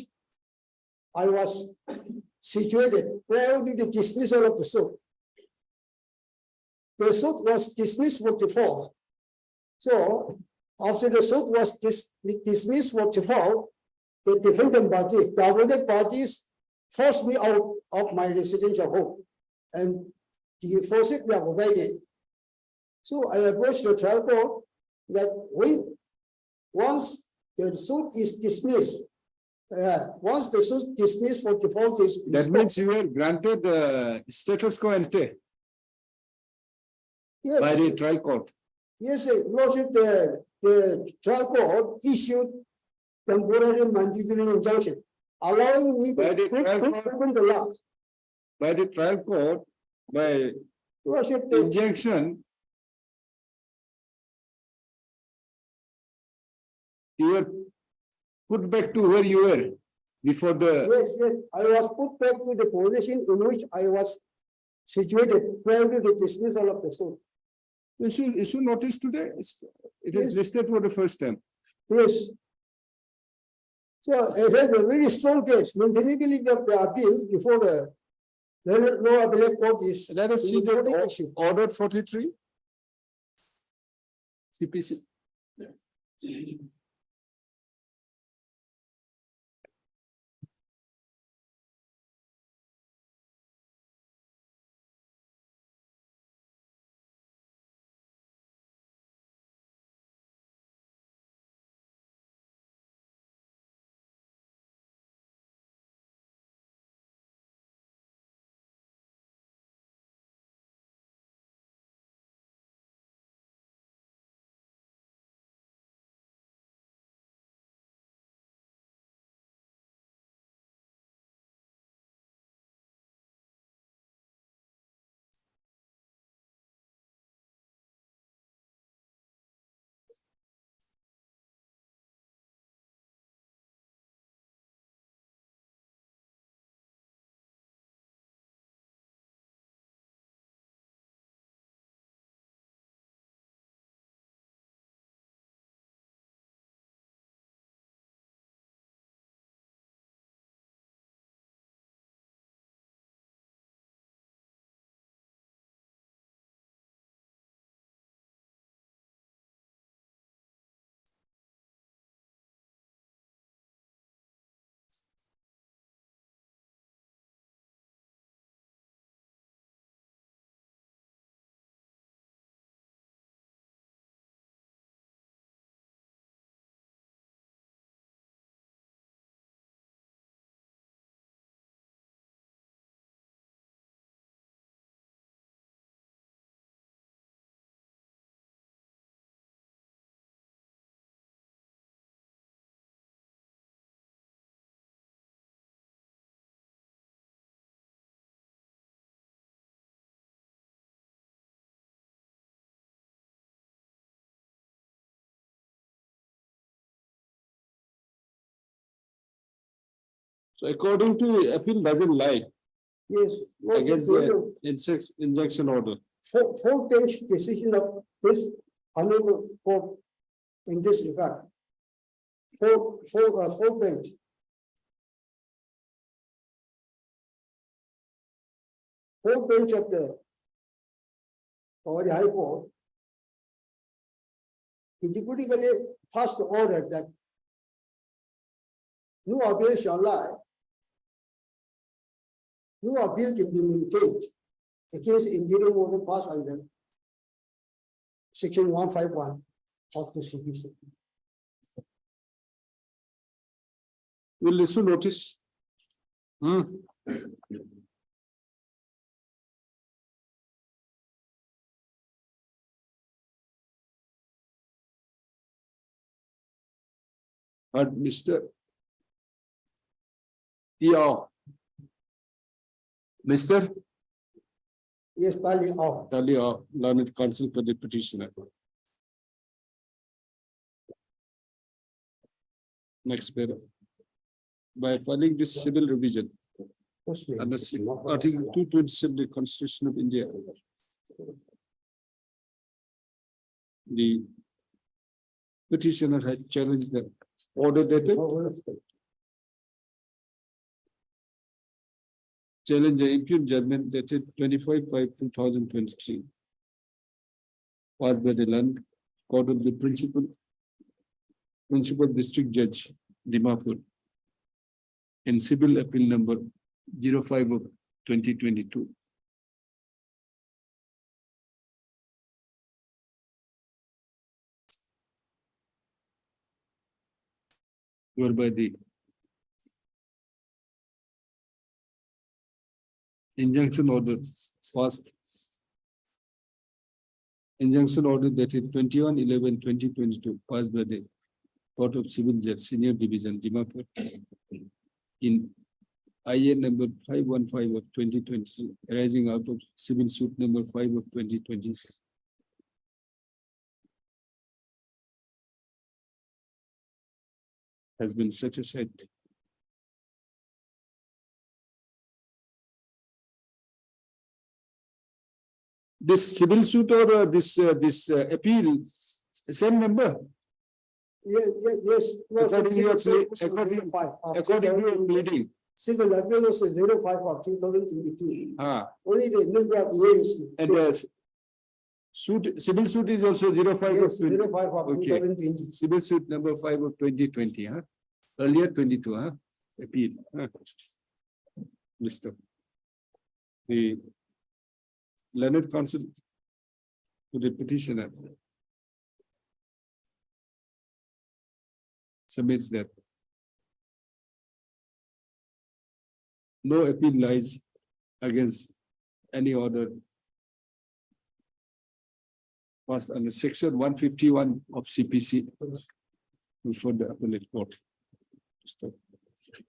I was situated prior to the dismissal of the suit. The suit was dismissed for default. So after the suit was dismissed for default, the defendant party, the opposite parties forced me out of my residential home, and the forcibly provided. So I approached the trial court that once the suit is dismissed, for default is. That means you were granted status quo ante Yes, by the trial court. yes, Lordship, the trial court issued temporary mandatory injunction, allowing me By the to trial court? open the law. By the trial court, by Lordship, injunction, you were put back to where you were before the. yes, I was put back to the position in which I was situated prior to the dismissal of the suit. Issue notice today. It is Yes. listed for the first time. Yes. So it has a very strong case, maintainability of the appeal before the law appellate court is. Let us see the important issue. order 43. CPC. So according to appeal doesn't lie Yes. no, against no, the no. injunction order. Full bench decision of this honorable court in this regard. Full bench. Full bench of the Gauhati High Court individually passed the order that no appeal shall lie. No appeal can be maintained against interim order passed under section 151 of the CPC. Will issue notice. But Mr. Mr. Yes, Pali, oh, Talia, learned counsel for the petitioner. Next paragraph. By filing this civil revision under Article 227 of the Constitution of India, the petitioner has challenged the order dated challenge the appeal judgment dated 25/5/2023 passed by the land court of the principal district judge Dimapur in civil appeal number 05 of 2022. Whereby the injunction order passed. Injunction order dated 21/11/2022 passed by the Court of Civil Judge Senior Division Dimapur in IA number 515 of 2020 arising out of civil suit number 5 of 2020. Has been set aside. This civil suit or this appeal, same number? yes. No, According to your civil plea- suit was according- 05 of According to your 2022. pleading. Civil appeal was 05 of 2022. Only the number of years. And civil suit is also 05 Yes, of 05 of Okay. 2020. Civil suit number 5 of 2020, earlier 22, appeal, Mr. The learned counsel to the petitioner submits that no appeal lies against any order passed under section 151 of CPC before the appellate court.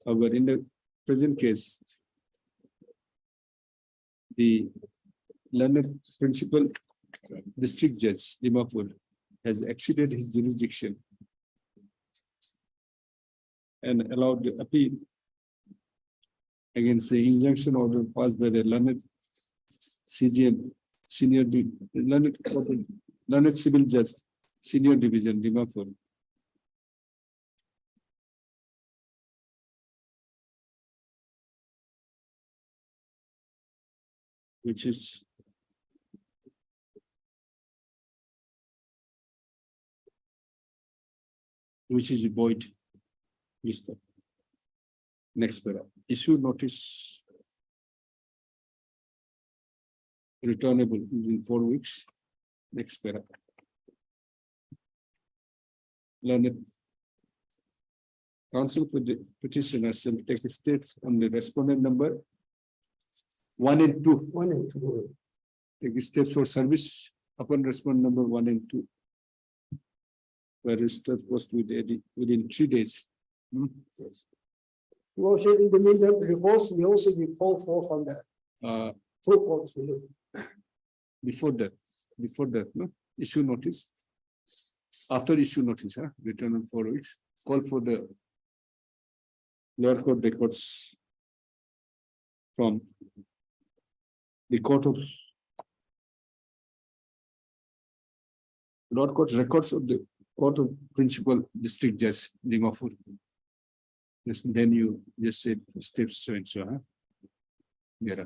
However, in the present case, the learned principal district judge Dimapur has exceeded his jurisdiction and allowed the appeal against the injunction order passed by the learned CGM learned civil judge senior division Dimapur. Which is void. Mr. Next paragraph. Issue notice returnable within 4 weeks. Next paragraph. Learned counsel for the petitioner shall take steps on the respondent number 1 and 2. 1 and 2. Take steps for service upon respondent number 1 and 2. Where registered post within 3 days. Also, in the meantime, reports will also be called for from the two courts. Before that, no issue notice. After issue notice, return on 4 weeks. Call for the lower court records from the lower court records of the Court of Principal District Judge, Dimapur. Yes, then you just said steps so and so, huh? Yeah.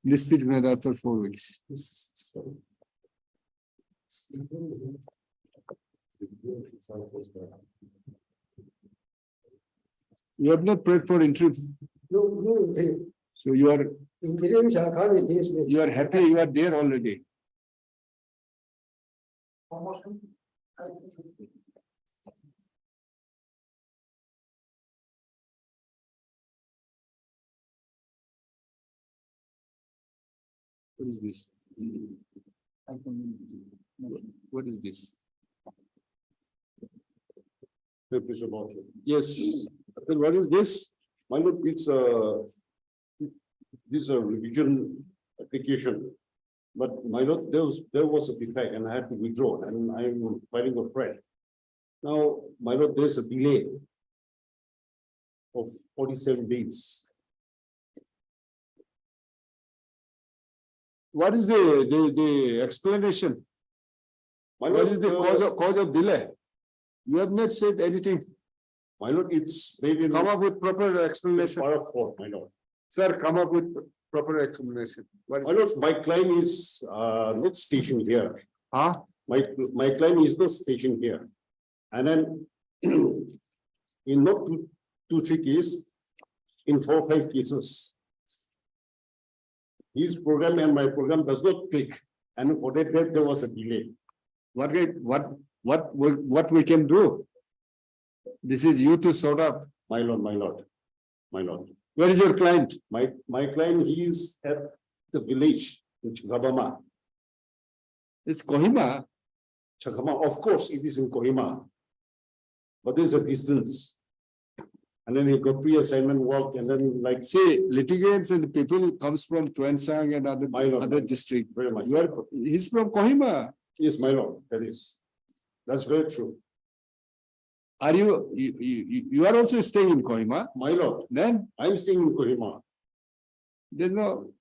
Listed after 4 weeks. You have not prayed for interim, No interim. so you are Interim shall come in this way. you are happy you are there already. What is this? What is this? Papers about it. Yes, then what is this? My lord, it's this is a revision application. But my lord, there was a defect and I had to withdraw and I'm filing a friend. Now, my lord, there's a delay of 47 days. What is the explanation? My What lord, is the cause of delay? You have not said anything. My lord, it's maybe Come up with proper explanation. paragraph, my lord. Sir, come up with proper explanation. What is My lord, my claim is not stationed here. Huh? My claim is not stationed here. And then in not two, 3 cases, in 4 or 5 cases. His program and my program does not click. And for that there was a delay. What we can do? This is you to sort out. My lord, my lord, my lord. Where is your client? My client, he is at the village in Chagabama. It's Kohima. Chagama, of course, it is in Kohima. But there's a distance. And then he got pre-assignment work and then like See, litigants and people comes from Tuensang and My lord. other district. very much. He's from Kohima. Yes, my lord, that's very true. Are you are also staying in Kohima? My lord, Then I'm staying in Kohima, there's no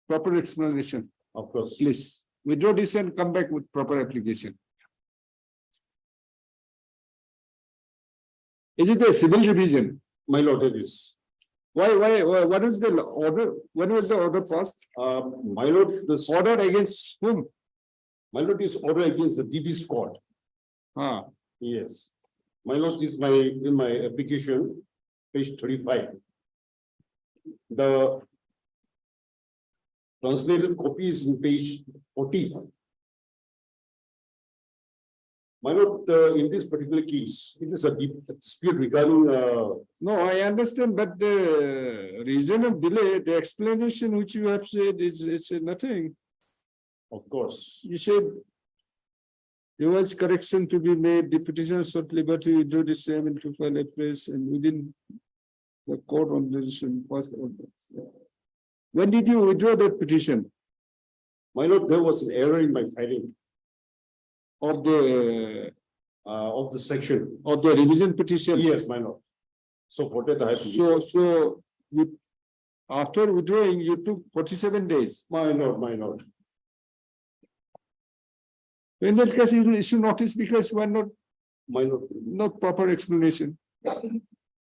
proper explanation. of course. Please withdraw this and come back with proper application. Is it a civil revision? My lord, it is. Why, what is the order? When was the order passed? My lord, this Order against whom? my lord is order against the DB squad. Ah, Yes. My lord is in my application, page 35. The translated copy is in page 40. My lord, in this particular case, it is a dispute regarding, no, I understand, but the reason of delay, the explanation which you have said is nothing. of course. You said there was correction to be made, the petitioner sought liberty to withdraw the same into file a place and within the court on decision passed. When did you withdraw that petition My lord, there was an error in my filing of the section. revision petition? Yes, my lord. So for that I have to. So you, after withdrawing, you took 47 days. My lord. In that case, you will issue notice because we are My lord, not proper explanation.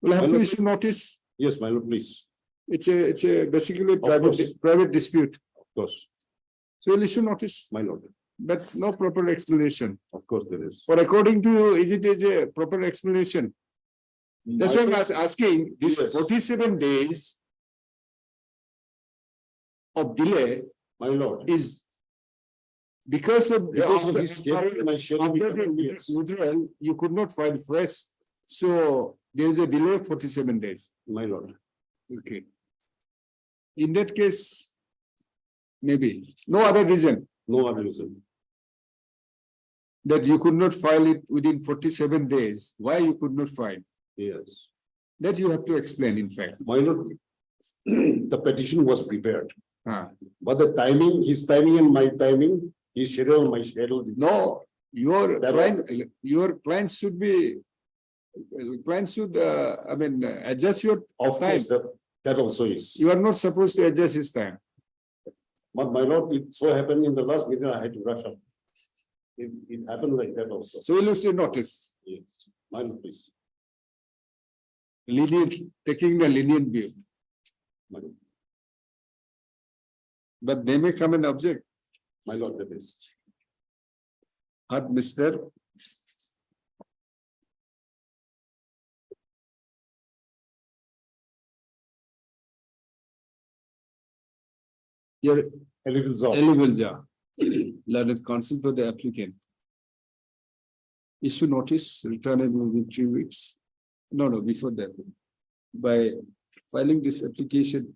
We'll have to issue notice. yes, my lord, please. It's a basically course. private dispute. Of course, So we'll issue notice, my lord. but no proper explanation. Of course there is. But according to you, is it a proper explanation? That's why I'm asking, this Yes. 47 days of delay My lord. is because of Because of after- his sharing and my sharing. after with the him, yes. withdrawal, you could not file fresh. So there is a delay of 47 days. My lord. Okay. In that case, maybe no other reason No other reason. that you could not file it within 47 days. Why you could not file? Yes. That you have to explain, in fact. My lord, the petition was prepared, Ah. but the timing, his timing and my timing, his schedule, my schedule. No, your That client should be Client should, adjust your Of time. course, that also is. You are not supposed to adjust his time. But my lord, it so happened in the last meeting, I had to rush up. It happened like that also. So will you say notice? Yes, my lord, please. Lenient, taking the lenient view. My lord, But they may come and object. my lord, that is. But Mr. Your eligible, learned counsel to the applicant. Issue notice, returnable within 3 weeks. No, before that. By filing this application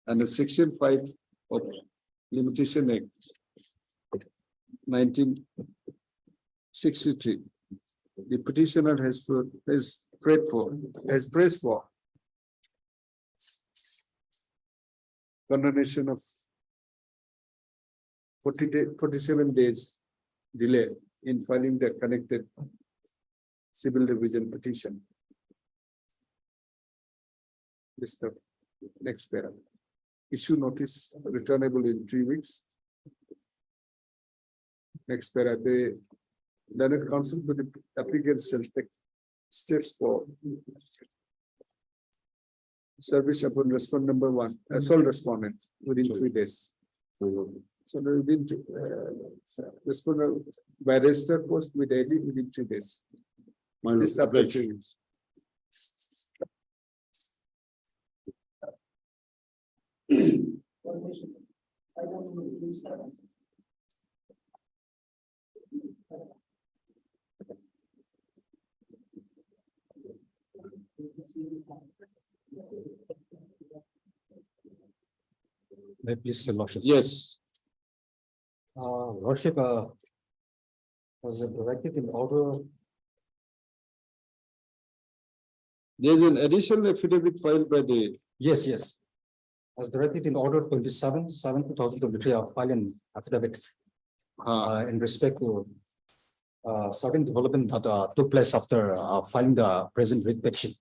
under section 5 of Limitation Act 1963, the petitioner has pressed for condemnation of 47 days delay in filing the connected civil division petition. Mr. Next para. Issue notice returnable in 3 weeks. Next para, the learned counsel to the applicant shall take steps for service upon respondent number 1, sole respondent within 3 days. So within respondent by registered post with ID within 3 days. My lord, This after 3 weeks. May I please, Your Lordship? Yes. Lordship, was directed in order. There's an additional affidavit filed by the Yes. As directed in order 27/7/2023, I filed an affidavit in respect to certain development that took place after filing the present writ petition.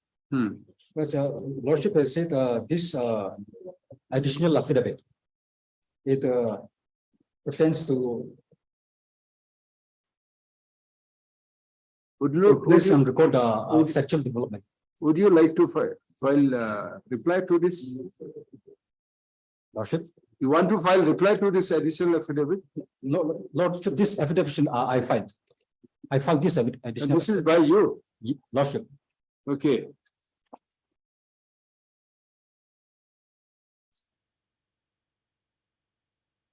But Lordship has said this additional affidavit, it pertains to place and record factual development. Would you like to file reply to this? Lordship, You want to file reply to this additional affidavit? Lordship, this affidavit I filed. I filed this And additional. this is by you. Lordship, Okay.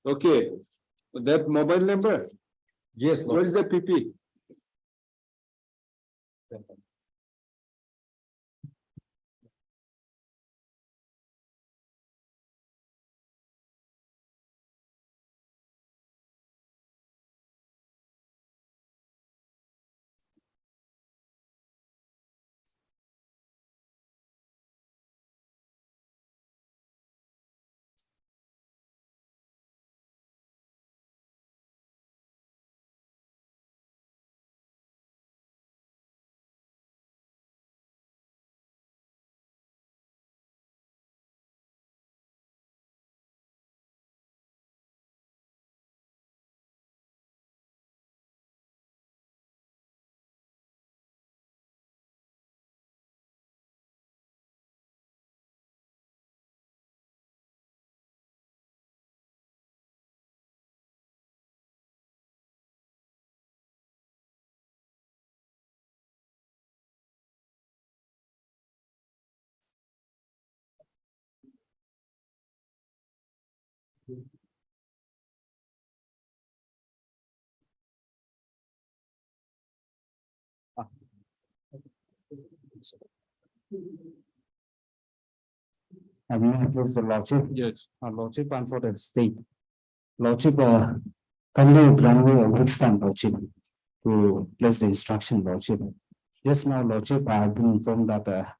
Okay. That mobile number, yes, what is Lord. the PP? I mean, the Lordship. Yes. Lordship and for the state. Lordship, kindly grant me a week's time, Lordship, to place the instruction, Lordship. Just now, Lordship, I have been informed that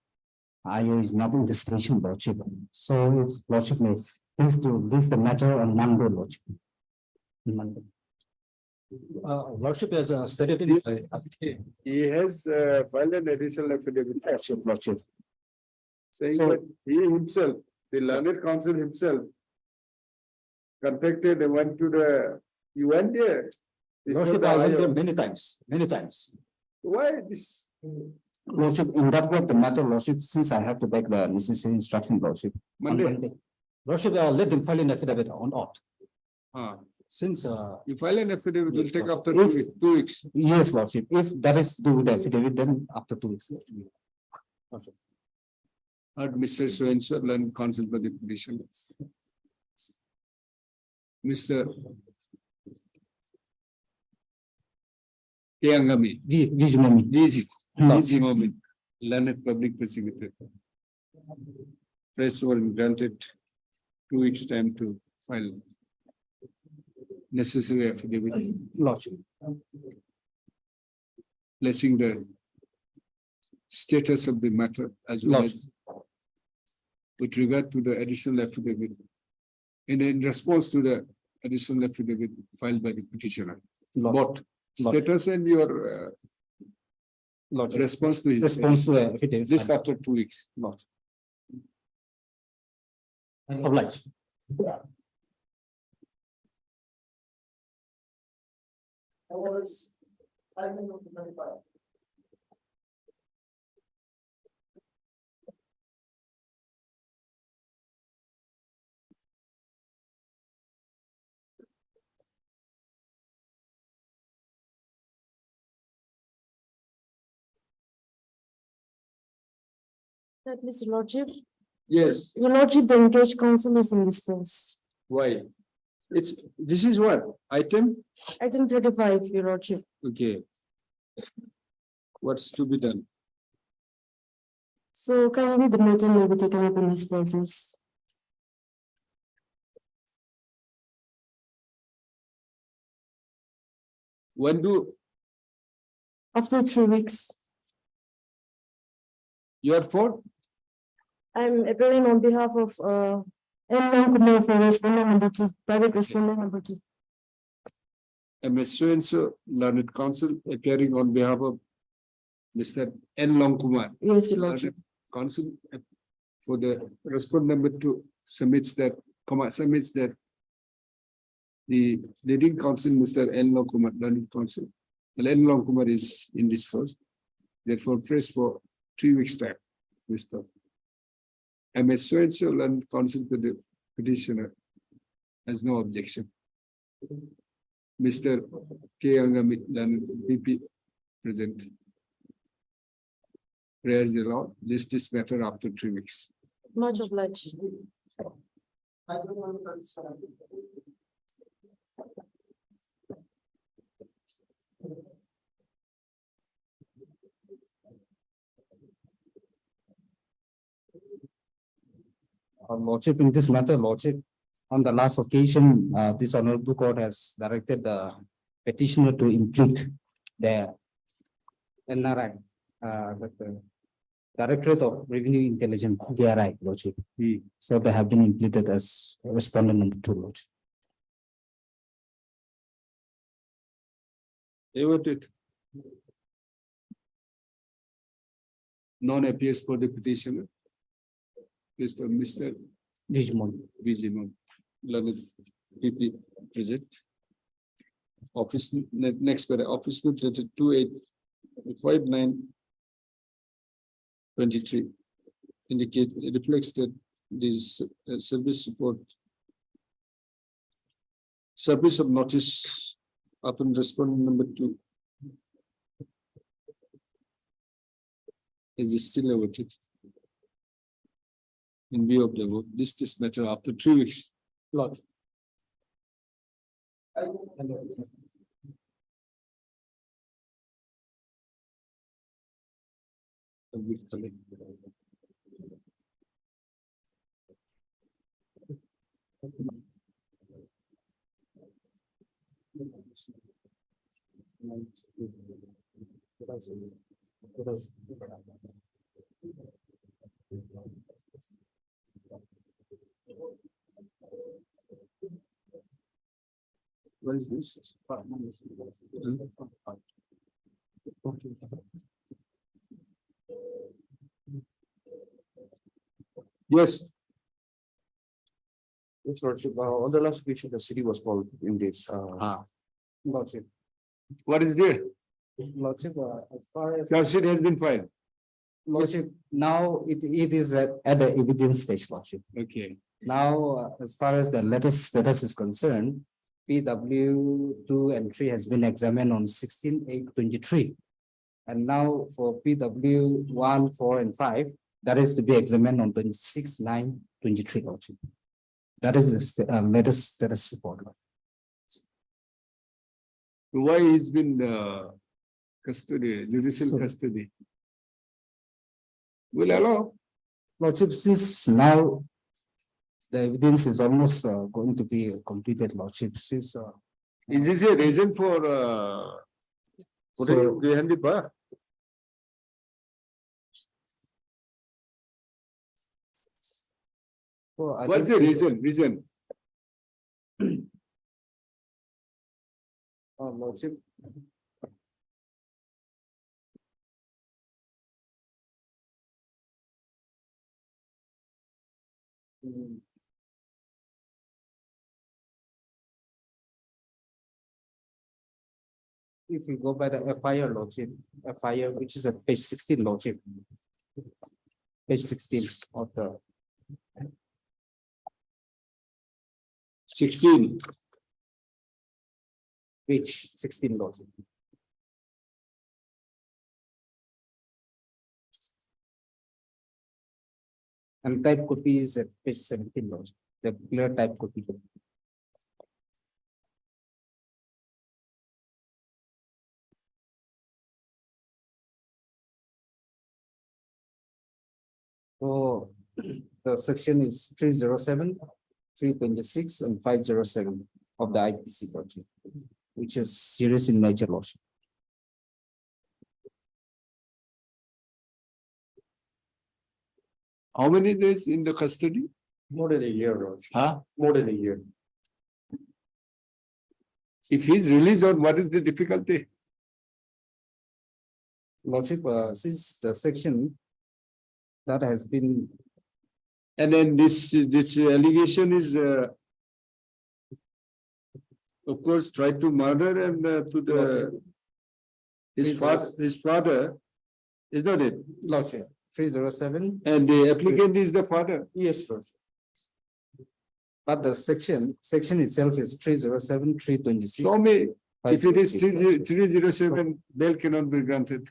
IO is not in the station, Lordship. So if Lordship may please to leave the matter on Monday, Lordship. Monday. Lordship has stated in. He has filed an additional affidavit. Lordship. Saying So- that he himself, the learned counsel himself. Contacted and went to the, you went there. This was Lordship, the I went higher- there many times, many times. Why this? Lordship, in that way, the matter, Lordship, since I have to beg the necessary instruction, Lordship. on Monday? Lordship, let them file an affidavit on opt. Since You file an affidavit, will Yes, take Lordship. after If- 2 weeks. Yes, Lordship, if that is to do with the affidavit, then after 2 weeks. Heard Mr. So-and-so learned counsel for the petition. Mr. Kiangami, Visually. Easy moment, learned public prosecutor. Press was granted 2 weeks time to file necessary affidavit. Lordship. Placing the status of the matter as well as with regard to the additional affidavit. In response to the additional affidavit filed by the petitioner. Both status and your Lordship. response to his. Response to the affidavit. This after 2 weeks. Obliged. Mr. Lordship, Yes, Your Lordship, the engaged counsel is indisposed. why? This is what, item? Item 35, Your Lordship. Okay. What's to be done? So kindly the matter may be taken up in this process. When do After 3 weeks, you are for? I'm appearing on behalf of N. Kumar for respondent number 2, private respondent number 2. Ms. So-and-so learned counsel appearing on behalf of Mr. N. Long Kumar. Yes, Your Lordship. Counsel for the respondent number 2 submits that the leading counsel, Mr. N. Long Kumar, learned counsel. N. Long Kumar is indisposed. Therefore, press for 3 weeks time. Mr. Ms. So-and-so learned counsel to the petitioner has no objection. Mr. K. Angami, learned BP present. Prayer is allowed. List this matter after 3 weeks. Much obliged. Lordship, in this matter, Lordship, on the last occasion, this honorable court has directed the petitioner to impute the NRI, the Directorate of Revenue Intelligence, DRI, Lordship. So they have been impleted as respondent number 2, Lordship. Evoted. None appears for the petitioner. Mr. Vizimon, learned PP present. Office, next para, office note dated 2859/23 indicate, it reflects that this service support. Service of notice upon respondent number 2. Is still awaited. In view of the vote, this matter after 3 weeks. Lord. What is this? Yes, Yes, Lordship, on the last occasion, the city was called in this, Lordship, what is there? Lordship, as far as. Charge sheet has been filed. Lordship, now it is at the evidence stage, Lordship. Okay. Now, as far as the latest status is concerned, PW 2 and 3 has been examined on 16/8/23. And now for PW 1, 4, and 5, that is to be examined on 26/9/23, Lordship. That is the latest status report. Why he's been custody, judicial So- custody? Will allow. Lordship, since now the evidence is almost going to be completed, Lordship, since Is this a reason for putting So- behind the bar? so I What's think the reason? Lordship. If you go by the FIR, Lordship, FIR, which is at page 16, Lordship. Page 16 of the 16. page 16, Lordship. And type copy is at page 17, Lordship. The clear type copy. So the section is 307, 326, and 507 of the IPC Lordship, which is serious in nature, Lordship. How many days in the custody? more than a year, Lordship. Huh? More than a year. If he's released on, what is the difficulty? Lordship, since the section that has been, And then this allegation is of course, tried to murder and to the his father, is not it? Lordship, 307, And the applicant is the father. yes, Lordship. But the section itself is 307, 326. Show me, if it is 556. 307, bail cannot be granted.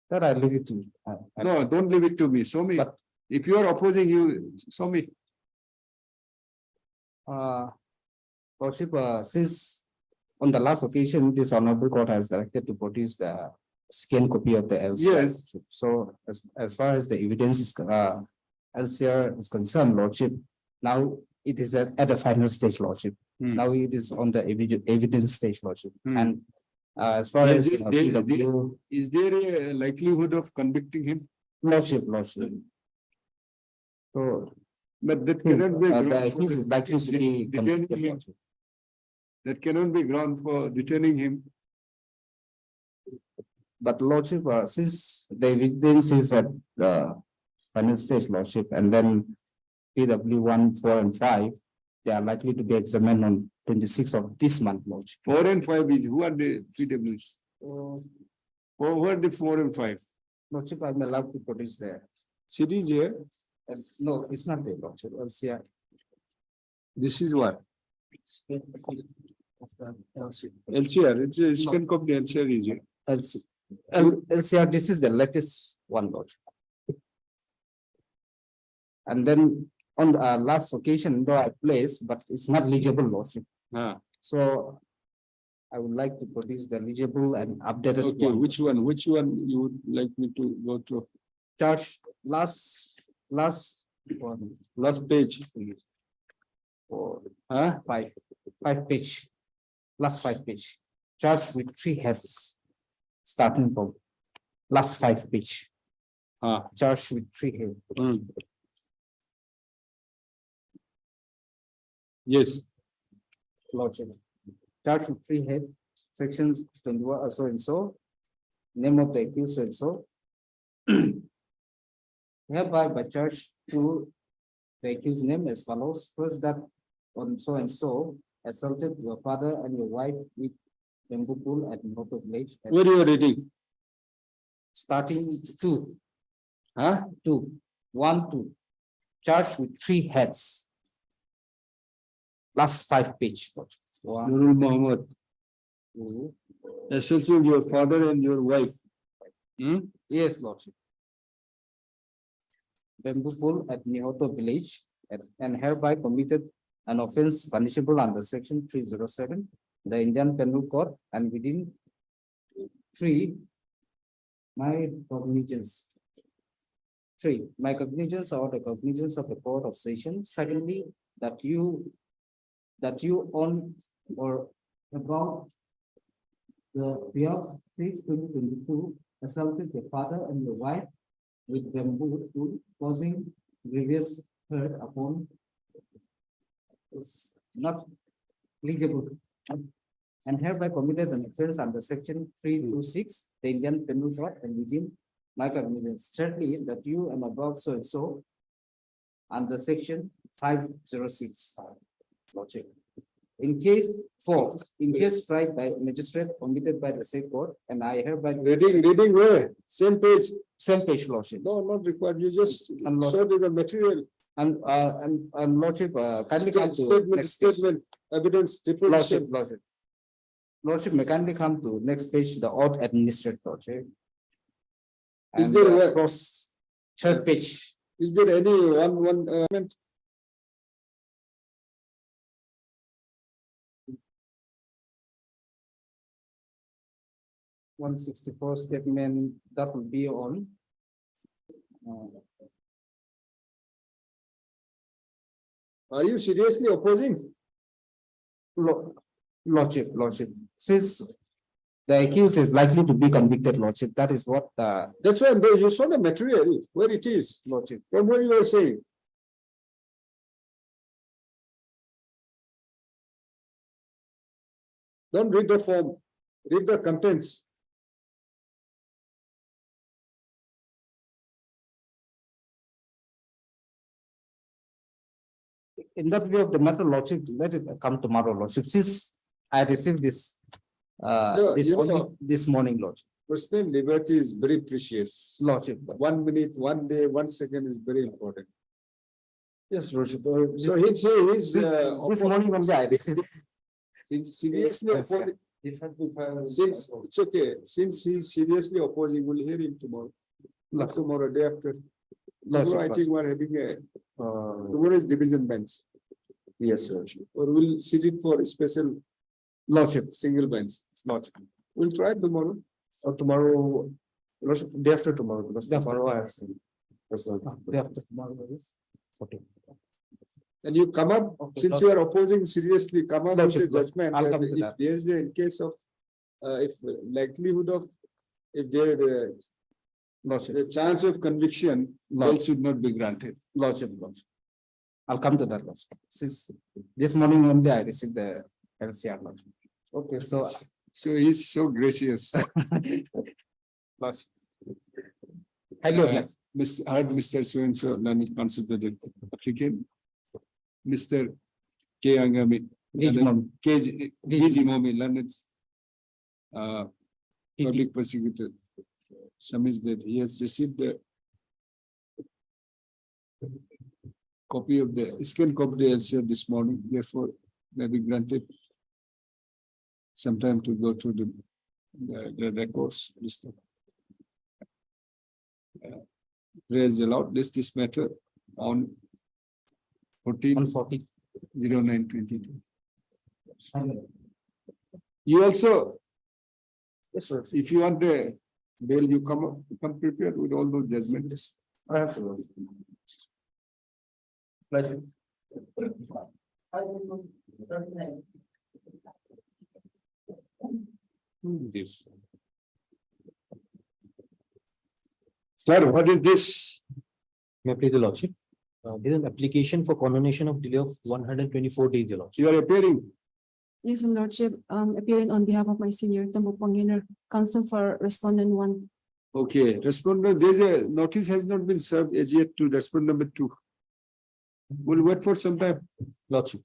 That I leave it to. No, don't leave it to me, show me. But- If you are opposing, you, show me. Lordship, since on the last occasion, this honorable court has directed to produce the scanned copy of the LCR. Yes. So as far as the evidence is, LCR is concerned, Lordship, now it is at the final stage, Lordship. Hmm. Now it is on the evidence stage, Lordship. Hmm. And as far as Is PW, there a likelihood of convicting him? Lordship. So But that cannot be. the ground for accused is likely to be detaining convicted, him. Lordship. That cannot be ground for detaining him. But Lordship, since the evidence is at the final stage, Lordship, and then PW 1, 4, and 5, they are likely to be examined on 26th of this month, Lordship. 4 and 5 is, who are the PWs? Who are the 4 and 5? Lordship, I'm allowed to produce the, Cities here, no, it's not there, Lordship, LCR. this is what? LCR, it's a scan copy, LCR is here. LCR, this is the latest one, Lordship. And then on the last occasion, though I placed, but it's not legible, Lordship. Ah, So I would like to produce the legible and updated okay, one. which one you would like me to go through? Charge last one, Last page. or five page, last 5 page. Charge with 3 heads, starting from last 5 page. Charge with 3 heads. Hmm. Yes, Lordship. Charged with three head, sections 21, so and so. Name of the accused so and so. Hereby by charge to the accused name as follows. First, that on so and so assaulted your father and your wife with bamboo pole at Moto Village. Where you are reading? Starting two. Huh? Two. 1, 2. Charged with three heads. Last 5 page. One, Nurul Muhammad, 2. assaulting your father and your wife. Yes, Lordship. Bamboo pole at Nihoto village and hereby committed an offence punishable under section 307, the Indian Penal Code, and within 3, my cognizance. 3, my cognizance or the cognizance of the Court of Session. Secondly, that you on or about the year 6/2022 assaulted your father and your wife with bamboo tool, causing grievous hurt upon is not pleasurable, and hereby committed an offence under section 326, the Indian Penal Code, and within my cognizance. Thirdly, that you and above so and so under section 506. Lordship. In case 4, in case tried by magistrate committed by the said court, and I hereby Reading where? Same page. same page, Lordship. No, not required. You just And Lord- showed the material. And Lordship, kindly come to Statement, next page. statement, evidence, Lordship, deposition. Lordship. Lordship, may kindly come to next page, the odd administrative, Lordship. Is And, there a- cross, third page, Is there any one, 164 statement, that will be on. are you seriously opposing? Lordship, since the accused is likely to be convicted, Lordship, that is what the That's why you saw the material, where it is, Lordship. from what you are saying. Don't read the form, read the contents. In that view of the matter, Lordship, let it come tomorrow, Lordship, since I received this Sir, you know- this morning, Lordship. Personal liberty is very precious. Lordship. 1 minute, 1 day, 1 second is very important. Yes, Lordship. So he's This morning only I received. seriously Yes, sir. opposing. This has been filed. Since it's okay, since he's seriously opposing, we'll hear him tomorrow. Not tomorrow, day after. Tomorrow, I think we're having a, tomorrow is division bench. Yes, Lordship. Or we'll sit it for a special Lordship, single bench. Lordship. We'll try it tomorrow. Tomorrow, Lordship, day after tomorrow, because tomorrow I have some. Day after tomorrow is 14. And you come up, Okay, since you are opposing seriously, come up with a Lordship, judgment. I'll that come to if that. there's a, in case of, if likelihood of, if there, Lordship, the chance of conviction, bail should not be granted. Lordship. I'll come to that, Lordship. Since this morning only I received the LCR, Lordship. Okay, so So he's so gracious. Lordship. Hello, yes. Heard Mr. So-and-so, non-consulted applicant. Mr. K. Angami. Rijmond. KG Momi, learned public prosecutor. Submits that he has received the copy of the scan copy of the LCR this morning, therefore may be granted some time to go through the records. Mr. Praise the Lord, this matter on 14/09/22. You also, Yes, Lordship. if you want the bail, you come prepared with all those judgments. I have to. Lordship. Pleasure. This. Sir, what is this? May I please the Lordship? This is an application for condonation of delay of 124 days, your Lordship. You are appearing. Yes, Your Lordship, appearing on behalf of my senior, Tambo Panginer, counsel for respondent one. Okay, respondent, there's a notice has not been served as yet to respondent number 2. We'll wait for some time. Lordship.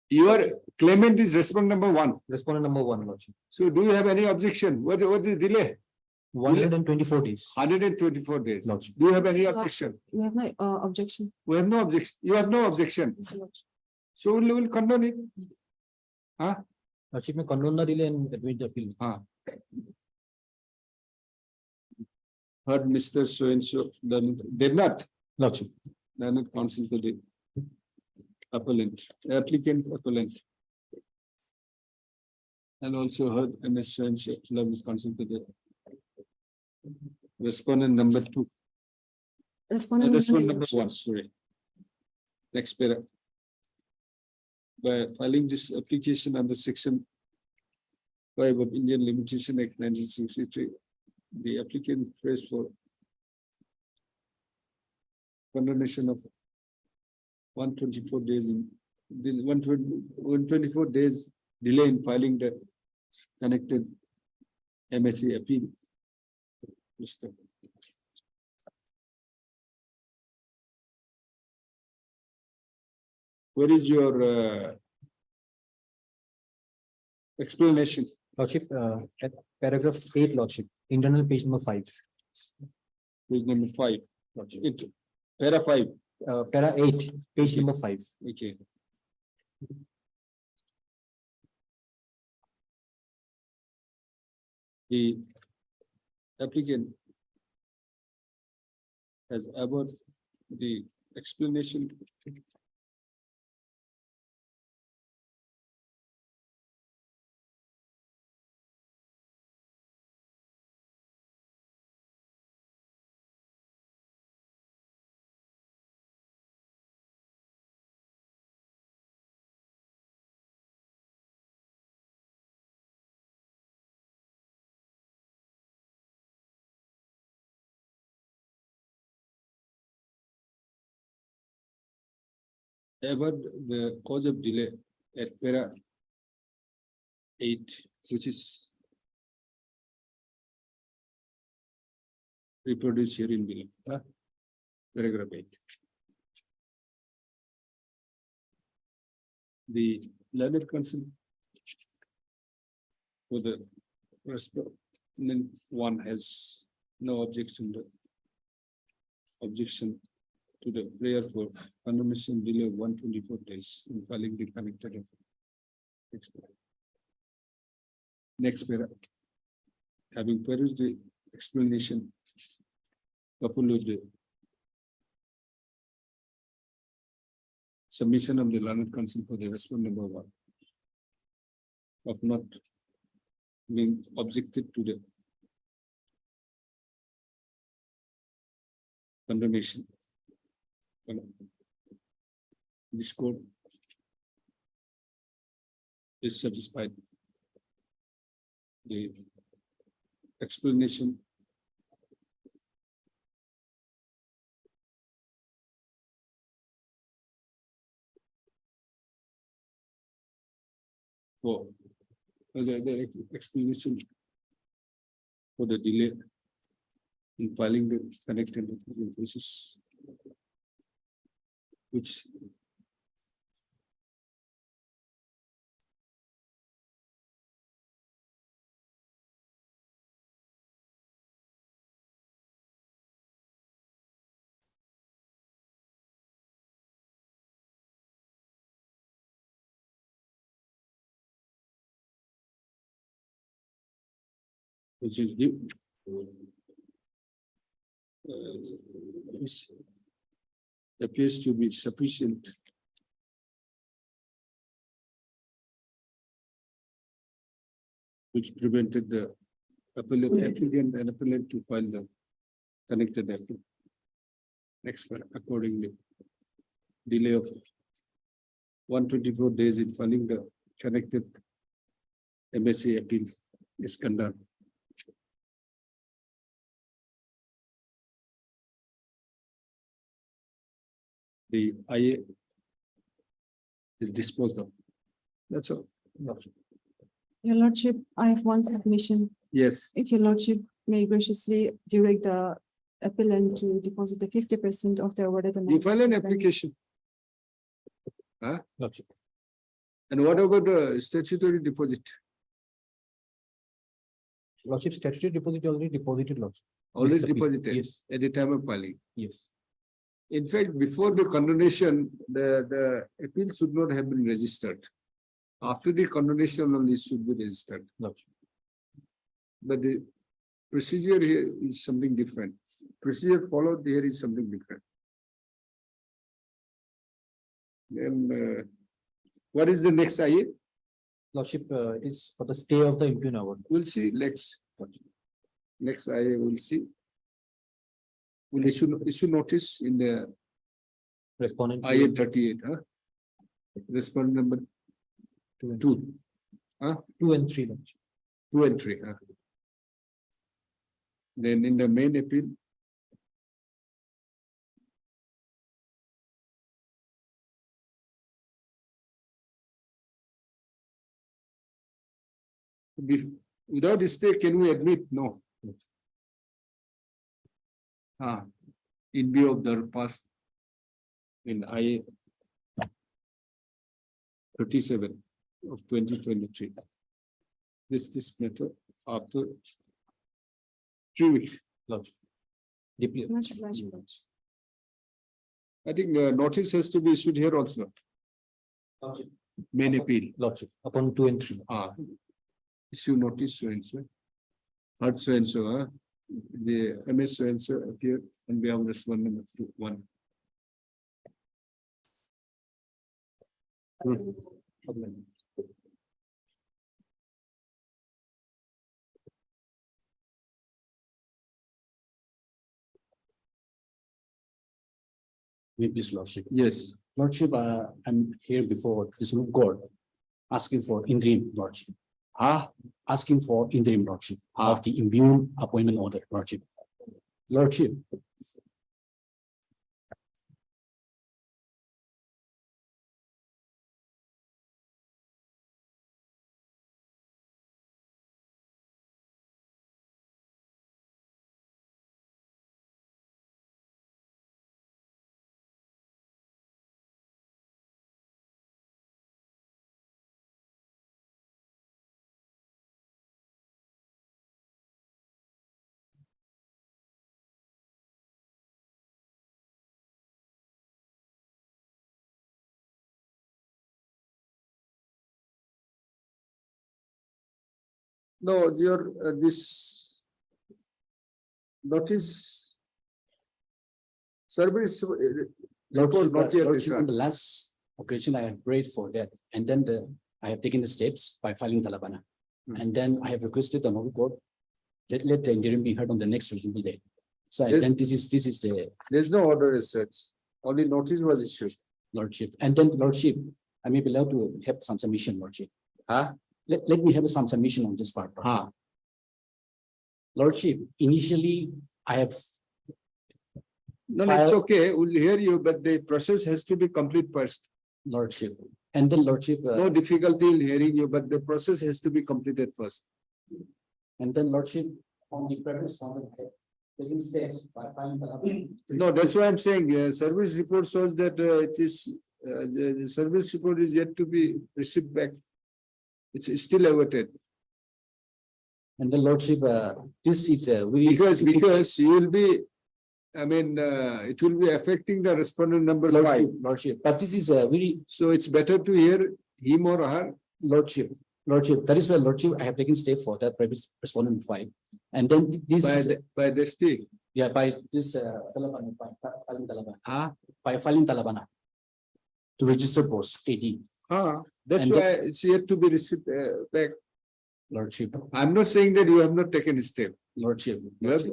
Your claimant is respondent number 1. Respondent number 1, Lordship. So do you have any objection? What is the delay? 124 days. 124 days. Lordship. Do you have any objection? We have no objection. We have no objection. You have no objection. Yes, Your Lordship. So we'll condone it. Lordship may condone the delay and admit the appeal. Heard Mr. So and so, did not. Lordship. Learned counsel to the appellant, applicant appellant. And also heard MS so and so, learned counsel to the respondent number 2. Respondent. Respondent number 1, sorry. Next para. By filing this application under section 5 of Indian Limitation Act 1963, the applicant prays for condemnation of 124 days in the 124 days delay in filing the connected MSA appeal. Mr. Where is your explanation? Lordship, at paragraph 8, Lordship, internal page number 5. Page number 5. It para 5. Para 8, page number 5. Okay. The applicant has about the explanation. About the cause of delay at para 8, which is reproduced here in below. Paragraph 8. The learned counsel for the respondent 1 has no objection to the prayer for condemnation delay of 124 days in filing the connected affair. Next para. Having perused the explanation coupled with the submission of the learned counsel for the respondent number 1 of not being objected to the condemnation. This court is satisfied. The explanation for the explanation for the delay in filing the connected cases, which is due. This appears to be sufficient which prevented the applicant and appellant to file the connected appeal. Next one, accordingly, delay of 124 days in filing the connected MSA appeal is condemned. The IA is disposed of. That's all. Your lordship, I have one submission. Yes. If your lordship may graciously direct the appellant to deposit the 50% of the awarded amount. You file an application. Huh? And what about the statutory deposit? Lordship statutory deposit already deposited, Lordship. Always Yes, deposited yes. at the time of filing. Yes. In fact, before the condemnation, the appeal should not have been registered. After the condemnation only it should be registered. Lordship. But the procedure here is something different. Procedure followed here is something different. Then what is the next IA? Lordship is for the stay of the impugned award. We'll see next. Next IA we'll see. We'll issue notice in the Respondent. IA 38, huh? Respondent number two. Huh? 2 and 3, Lordship. 2 and 3. Huh? Then in the main appeal. Without stay, can we admit? No. In view of the past in IA 37 of 2023. This matter after 3 weeks. Lordship. Deeply. I think notice has to be issued here also. Lordship. Main appeal. Lordship, upon 2 and 3. Issue notice so and so. Not so and so, the MS so and so appear on behalf of respondent number 1. With this Lordship. Yes. Lordship, I'm here before this court asking for interim Lordship. Asking for interim Lordship of the impugned appointment order, Lordship. Lordship. No, your this notice service report not yet Lordship, on returned. the last occasion I had prayed for that, and then I have taken the steps by filing Talabana. And then I have requested the Noble Court, let the interim be heard on the next reasonable day. So then this is the There's no order as such. Only notice was issued. Lordship. And then Lordship, I may be allowed to have some submission, Lordship. Let me have some submission on this part. Lordship, initially I have. No, it's okay. We'll hear you, but the process has to be complete first. Lordship. And then Lordship. No difficulty in hearing you, but the process has to be completed first. And then Lordship, on the premise on the taking steps by filing the. No, that's why I'm saying, service report shows that it is, the service report is yet to be received back. It's still awaited. And the Lordship, this is Because you will be, I mean, it will be affecting the respondent number 5. Lordship, but this is a very. So it's better to hear him or her. Lordship, that is why Lordship, I have taken step for that previous respondent 5. And then this by this thing. Yeah, by this Talabana, by filing Talabana. By filing Talabana to register post AD. That's And why it's yet to be received back. Lordship. I'm not saying that you have not taken a step. Lordship. You have,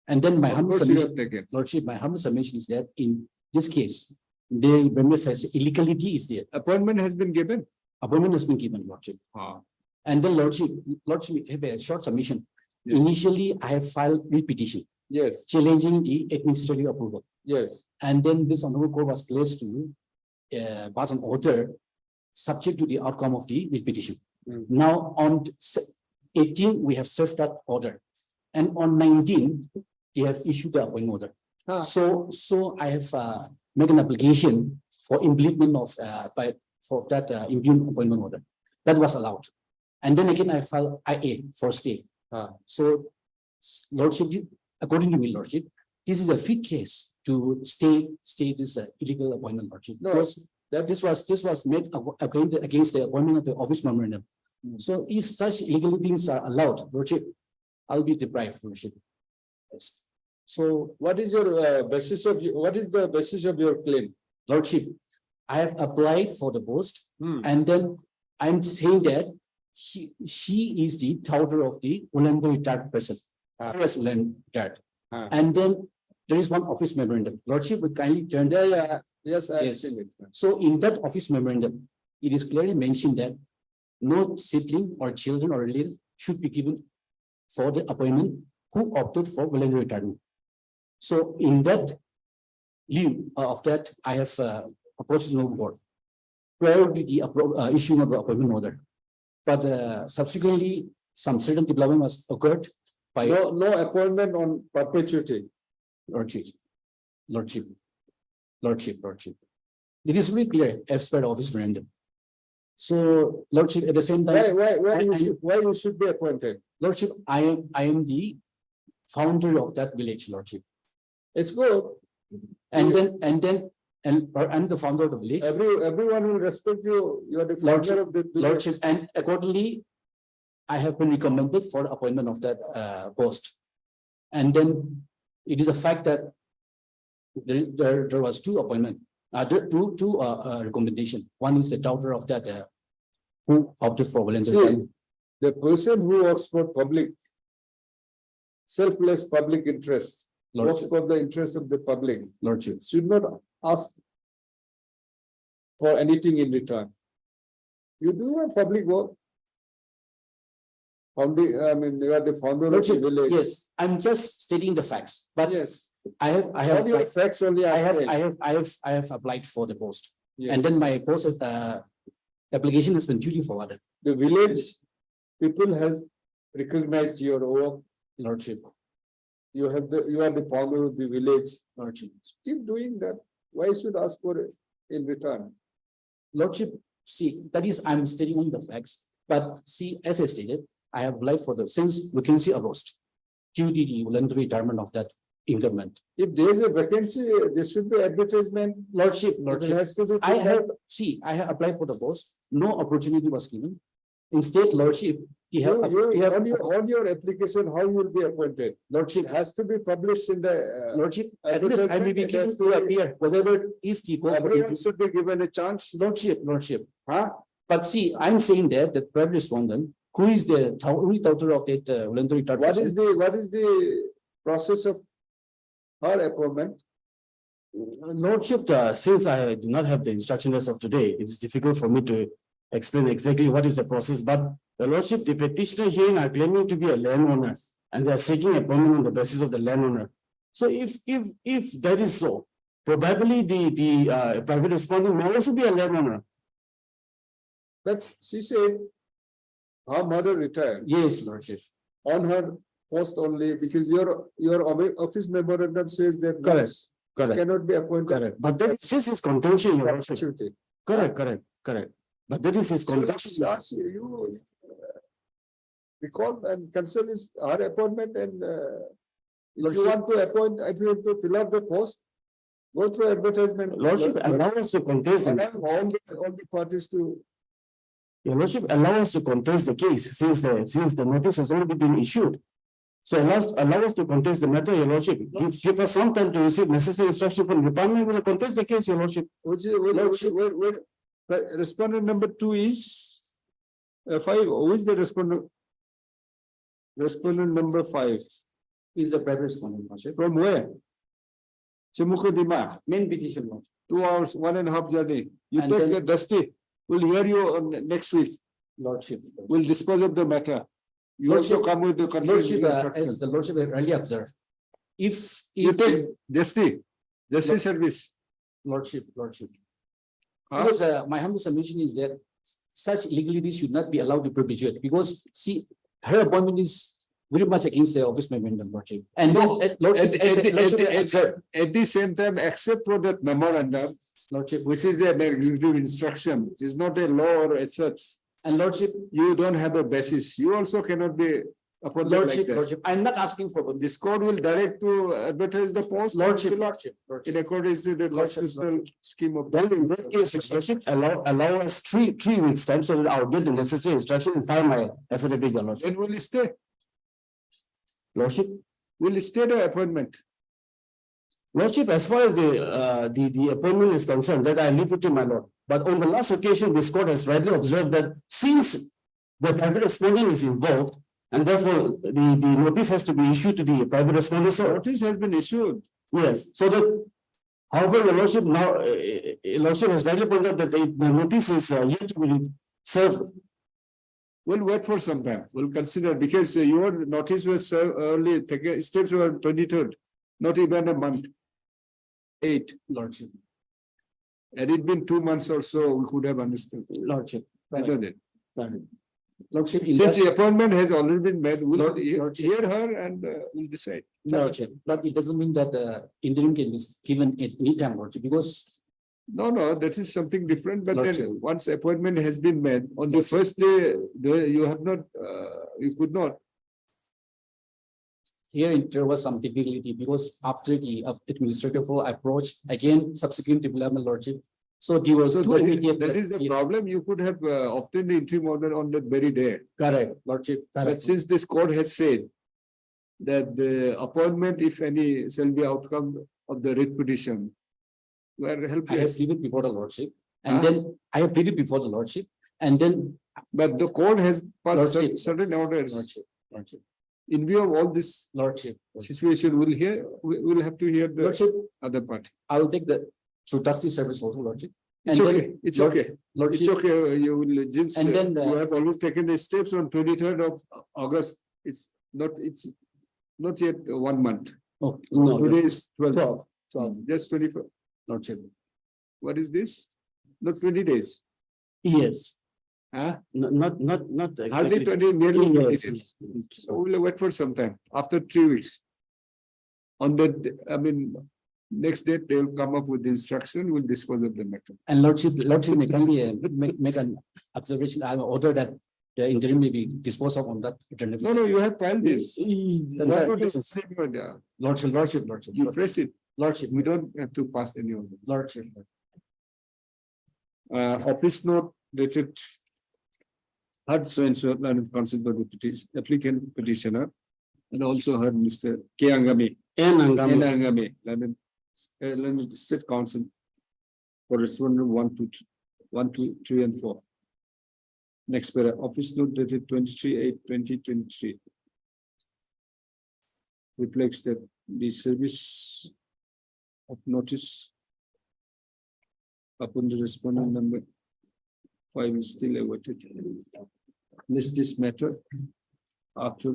And then my of humble course you have submission, taken. Lordship, my humble submission is that in this case, the manifest illegality is there. Appointment has been given. Appointment has been given, Lordship. And then Lordship, have a short submission. Yes. Initially, I have filed petition Yes, challenging the administrative approval. yes. And then this honorable court was placed to pass an order subject to the outcome of the petition. Now, on 18, we have served that order. And on 19, they have issued the appointment order. So I have made an application for implement of for that implement appointment order. That was allowed. And then again, I filed IA for stay. So, Lordship, according to me, Lordship, this is a fit case to stay this illegal appointment, Lordship. No. Because this was made against the appointment of the office memorandum. So if such illegal things are allowed, Lordship, I'll be deprived, Lordship. Yes. So What is your basis of, what is the basis of your claim? Lordship, I have applied for the post and then I'm saying that she is the daughter of the voluntary retired person. Yes, retired. And then there is one office memorandum. Lordship would kindly turn there. Yes, I have Yes. seen it. So in that office memorandum, it is clearly mentioned that no sibling or children or relative should be given for the appointment who opted for voluntary retirement. So in that lieu of that, I have approached the board prior to the issuing of the appointment order. But subsequently, some certain development was occurred by No appointment on perpetuity. Lordship. It is very clear as per the office memorandum. So Lordship, at the same time, Why you should be appointed? Lordship, I am the founder of that village, Lordship. It's good. And I'm the founder of the village. Everyone will respect you. You are the founder of the village. Lordship, and accordingly, I have been recommended for the appointment of that post. And then it is a fact that there was two appointment, two recommendation. One is the daughter of that who opted for voluntary. See, the person who works for public, selfless public interest, works Lordship, for the interest of the public, Lordship. should not ask for anything in return. You do a public work. I mean, you are the founder of the Lordship, village. yes, I'm just stating the facts, but Yes. I have All your facts only I are saying. have applied for the post. Yeah. And then my post application has been duly forwarded. The village people have recognized your work. Lordship, You are the founder of the village. Lordship. Keep doing that. Why should ask for it in return? Lordship, see, that is, I'm stating on the facts, but see, as I stated, I have applied for the, since vacancy arose due to the voluntary retirement of that incumbent. If there is a vacancy, there should be advertisement. Lordship, It has to be. I have applied for the post, no opportunity was given. Instead, Lordship, On your application, how you will be appointed? Lordship, It has to be published in the. Lordship, at least I may be given to appear, whatever, if people. Everyone should be given a chance. Lordship, huh? But see, I'm saying that the private respondent, who is the daughter of that voluntary retirement. What is the process of her appointment? Lordship, since I do not have the instruction as of today, it's difficult for me to explain exactly what is the process, but the Lordship, the petitioner hearing are claiming to be a landowner and they are seeking appointment on the basis of the landowner. So if that is so, probably the private respondent may also be a landowner. But she said her mother retired Yes, Lordship. on her post only because your office memorandum says that. Correct, this correct. Cannot be appointed. Correct, but that is just his contention, Your Worship. Perpetuity. Correct. But that is his So contention. yes, you recall and cancel is her appointment and if you want to appoint, if you want to fill up the post, go through advertisement. Lordship, allow us to contest, Allow all the parties to. Your Lordship, allow us to contest the case since the notice has already been issued. So allow us to contest the matter, Your Lordship. Give us some time to receive necessary instruction from the department. We will contest the case, Your Lordship. Respondent number 2 is 5. Who is the respondent? Respondent number 5 Is the private respondent, Lordship. from where? Chimukudima, Main petition, Lordship. 2 hours, 1.5 journey. You And take then- a dusty. We'll hear you on next week. Lordship. We'll dispose of the matter. You also Lordship- come with the Lordship, as instructions. the Lordship earlier observed, if You take justice service. Lordship, Because my humble submission is that such illegalities should not be allowed to perpetuate because see, her appointment is very much against the office memorandum, Lordship. And then, Lordship, At the same time, except for that memorandum, Lordship, which is an executive instruction, is not a law or as such. and Lordship, You don't have a basis. You also cannot be appointed like Lordship, that. Lordship, I'm not asking for This code will direct to advertise the post. Lordship, in Lordship. accordance to the constitutional scheme of. Then in that case, Lordship, allow us three weeks time so that I'll get the necessary instruction and file my affidavit, Your Lordship. When will it stay? Lordship, Will it stay the appointment? Lordship, as far as the appointment is concerned, that I leave it to my lord. But on the last occasion, this court has rightly observed that since the private respondent is involved, and therefore the notice has to be issued to the private respondent. So Notice has been issued. yes, so that however, Your Lordship now, Lordship has rightly pointed out that the notice is yet to be served. We'll wait for some time. We'll consider because your notice was early, steps were 23rd, not even a month. 8, Lordship, had it been 2 months or so, we could have understood. Lordship, Better than. Lordship, in Since that, the appointment has already been made, we'll Lordship. hear her and we'll decide. Lordship, but it doesn't mean that interim can be given at any time, Lordship, because No, that is something different, but Lordship. then once appointment has been made, on the first day, you have not, you could not. here there was some difficulty because after the administrative approach, again, subsequent development, Lordship. So there was So two immediate. that is the problem. You could have obtained the interim order on that very day. Correct, Lordship, But correct. since this court has said that the appointment, if any, shall be outcome of the writ petition, we are I have helpless. pleaded before the Lordship, and Huh? then I have pleaded before the Lordship, and then But the court has passed Lordship. certain orders. Lordship, Lordship, In view of all this Lordship. situation, we'll have to hear the Lordship, other party. I will take the through trustee service also, Lordship. It's And then okay, it's okay. It's Lordship, okay, you will, since And then, you have already taken the steps on 23rd of August, it's not yet 1 month. oh, no, Today is 12, 12, just 24. Lordship. What is this? Not 20 days, Yes, huh? not Hardly exactly. 20, nearly 20 Yes, days. yes. So we'll wait for some time, after 3 weeks. On that, I mean, next date, they will come up with the instruction, we'll dispose of the matter. And Lordship, may kindly make an observation, I will order that the interim may be disposed of on that. No, you have filed this. Lordship, You phrase it, Lordship, we don't have to pass any of them. Lordship. Office note dated. Heard so and so, and considered by the applicant petitioner. And also heard Mr. K. Angami. And N. Angami. Angami, London State Council. For respondent 1, 2, 3, and 4. Next para, office note dated 23/8/2023. Reflects that the service of notice upon the respondent number 5 is still awaited. List this matter after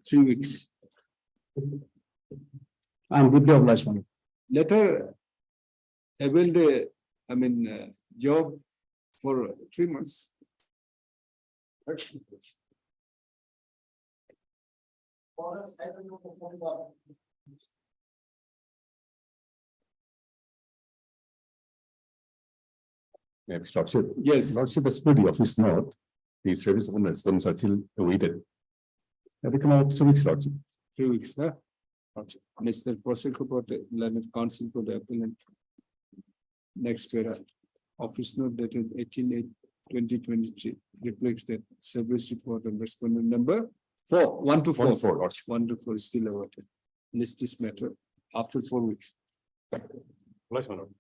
3 weeks. I'm deeply obliged, man. Letter avail the, job for 3 months. Lordship, Yes, Lordship, as per the office note, the service of response are still awaited. They come out 2 weeks, Lordship. 3 weeks, huh? Mr. Prosecutor, Leonard Council for the appellant. Next para, office note dated 18/8/2023 reflects that service report and respondent number 4, 1 to 4. 1 to 4, Lordship. 1 to 4 is still awaited. List this matter after 4 weeks. Obliged, my lord.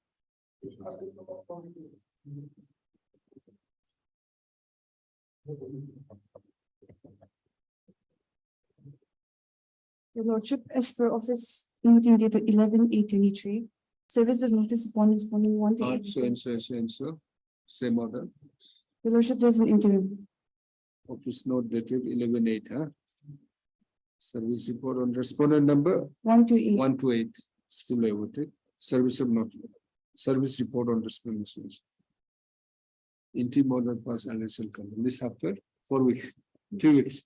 Your Lordship, as per office noting dated 11/8/23, service of notice upon responding 1 to 8. So and so, same order. Your Lordship, there's an interim. Office note dated 11/8, huh? Service report on respondent number 1 to 8. 1 to 8, still awaited. Service of note, service report on respondent. interim order pass and it shall come. This after 4 weeks, 3 weeks.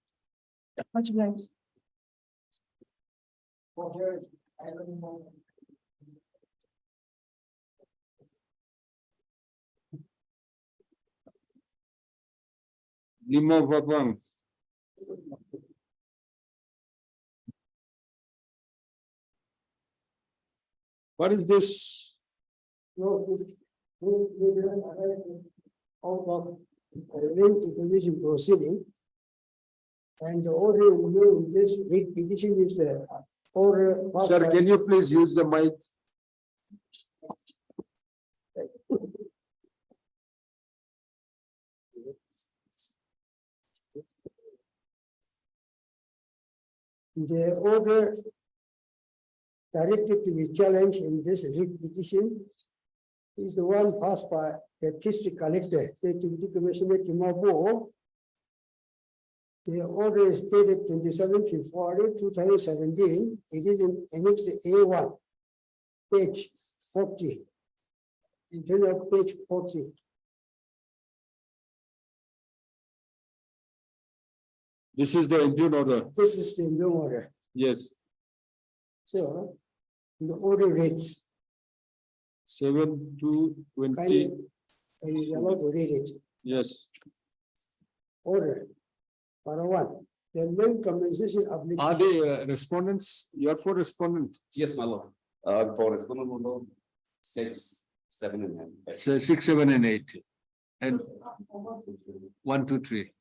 Much obliged. Lima Vapang. What is this? Out of rent acquisition proceeding. And the order in this rate petition is the order. passed Sir, by- can you please use the mic? The order directed to be challenged in this writ petition is the one passed by the district collector, the Deputy Commissioner Timabo. The order is dated 27/4/2017. It is in annex A1, page 40. Internal page 40. This is the Indian order. This is the new order. Yes, So the order reads, 7/2/20. kindly, I is allowed to read it. Yes. Order. Para one, the land compensation Are application. they respondents? You are for respondent? Yes, my lord. For respondent number 6, 7 and 9. So 6, 7 and 8. And 1, 2, 3.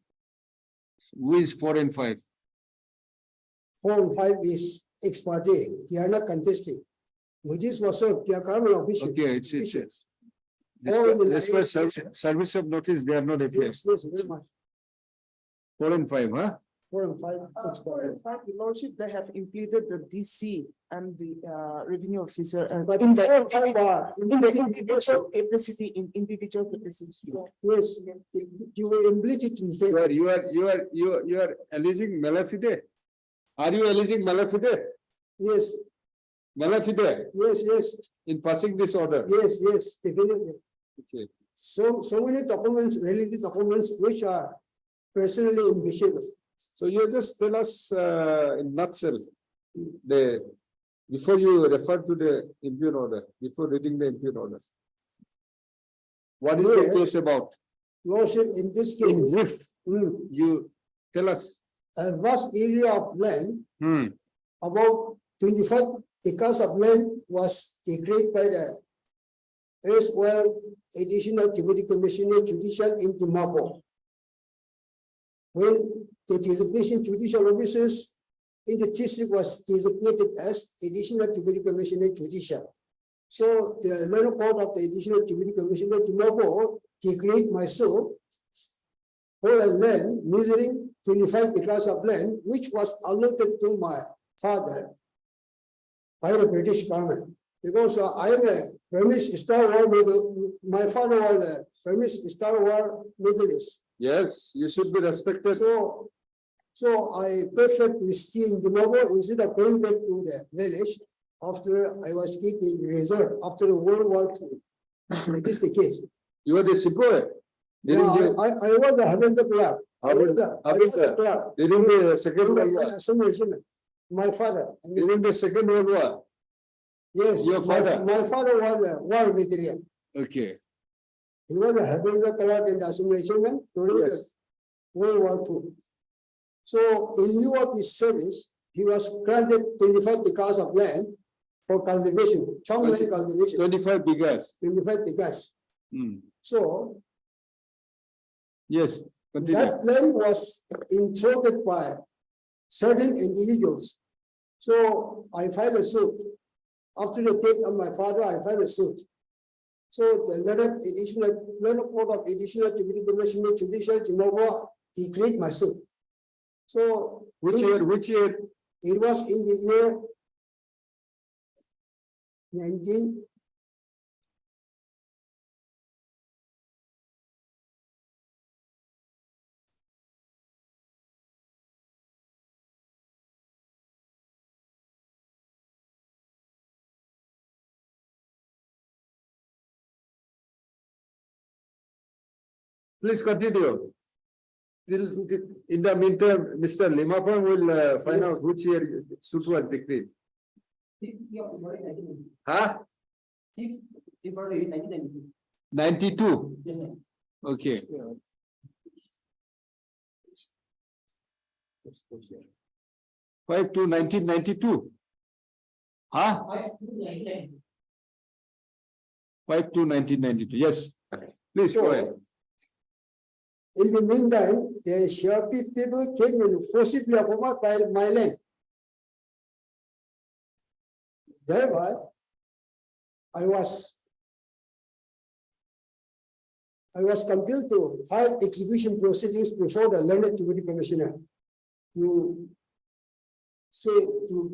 Who is 4 and 5? 4 and 5 is ex parte, they are not contesting. With this was served, they are government officials. Okay, it's. Officials. This All the was lines- service of notice, they are not appears. Yes, very much. 4 and 5, huh? 4 and 5 ex parte. In fact, Your Lordship, they have implemented the DC and the revenue officer But in the 4 and 5 are in the individual capacity, in individual capacity. yes, you were implicit in You that. you are alleging malafide. Are you alleging malafide? Yes, Malafide yes, in passing this order? yes, definitely. Okay. So many documents, related documents, which are personally impeachable. So you just tell us in nutshell, before you refer to the impugn order, before reading the impugn order. What is the Yes. case about? Lordship, in this In case, brief, mm, you tell us. a vast area of land, Hmm. about 25 acres of land was declared by the erstwhile Additional Deputy Commissioner Judicial in Timabo. When the designation judicial officers in the district was designated as Additional Deputy Commissioner Judicial. So the lower court of the Additional Deputy Commissioner Timabo declared myself for a land measuring 25 acres of land, which was allotted to my father by the British government. Because I am a Burmese Star War medal, my father was a Burmese Star War medalist. Yes, you should be respected. So I preferred to stay in the mobile instead of going back to the village after I was getting reserved after the World War II. It is the case. You are the Sipoy. Yeah, I was the Havenda Club. During the Second World War. My father. During the Second World War. Yes, Your father? My father was a war veteran. Okay. He was a Havenda Club in the assimilation during the Yes. World War II. So in lieu of his service, he was granted 25 acres of land for cultivation, land cultivation, 25 bigas. 25 acres. Hmm. So Yes, continue. that land was intruded by certain individuals. So I filed a suit. After the death of my father, I filed a suit. So the letter court of additional Deputy Commissioner Judicial Timabo declared my suit. So Which year? it was in the year 19 Please continue. In the meantime, Mr. Limapong will find out which year suit was decreed. Huh? 92. Okay. 5 to 1992. Huh? 5 to 1992. Yes. Please go ahead. In the meantime, the Sharpie people came and forcibly occupied my land. Thereby, I was compelled to file execution proceedings before the Land Activity Commissioner to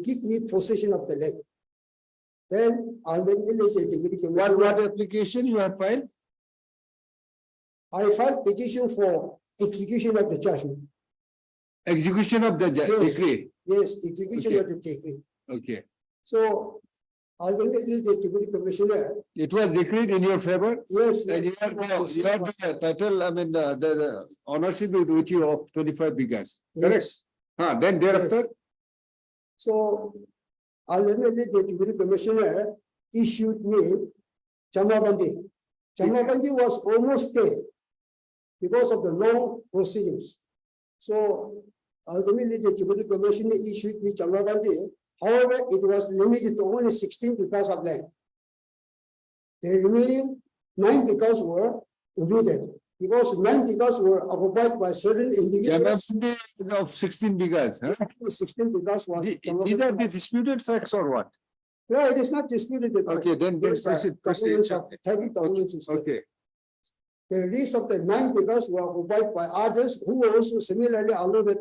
give me possession of the land. Then What application you have filed? I filed petition for execution of the judgment. Execution of the decree. Yes, execution Okay. of the decree. Okay. So ultimately, the Deputy Commissioner, It was decreed in your favor? yes, And you have the title, I mean, the ownership with you of 25 bigas. Correct? yes. Then thereafter, So ultimately, the Deputy Commissioner issued me Chamabandi. Chamabandi was almost dead because of the long proceedings. So ultimately, the Deputy Commissioner issued me Chamabandi. However, it was limited to only 16 acres of land. The remaining 9 acres were omitted because 9 acres were occupied by certain individuals. Jamapandi is of 16 bigas. Huh? 16 acres was. These are the disputed facts or what? No, it is not disputed. Okay, then proceed. Documents of 30 documents is there. Okay. The rest of the 9 acres were occupied by others who were also similarly allotted.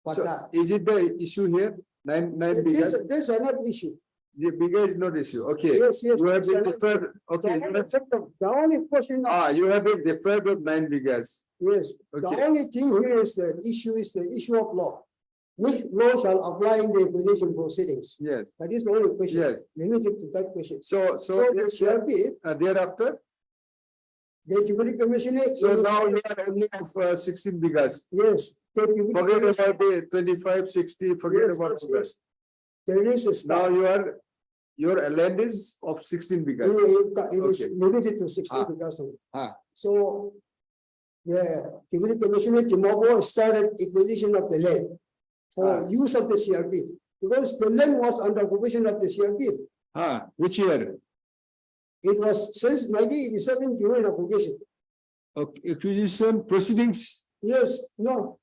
But So is it the issue here? Nine bigas? this is not issue. The bigger is not issue. Okay. Yes, yes. You have it's been not- deferred. Okay. The only question, You have been deferred of 9 bigas. yes, the Okay. only thing here is the issue of law. Which law shall apply in the acquisition proceedings? Yes. That is the only question. Yes. Limited to that question. So So the Sharpie, thereafter, the Deputy Commissioner. so now you are only of 16 bigas. Yes. the Deputy Forget Commissioner- about the 25, 60, forget Yes, about yes, bigas. yes. There is a Now start. your land is of 16 bigas. It is Okay. limited to 16 Ah. acres only. Ah. So the Deputy Commissioner Timabo started acquisition of the land for Ah. use of the CRP because the land was under occupation of the CRP. Which year? It was since 1987 during occupation. Okay. Acquisition proceedings Yes, no.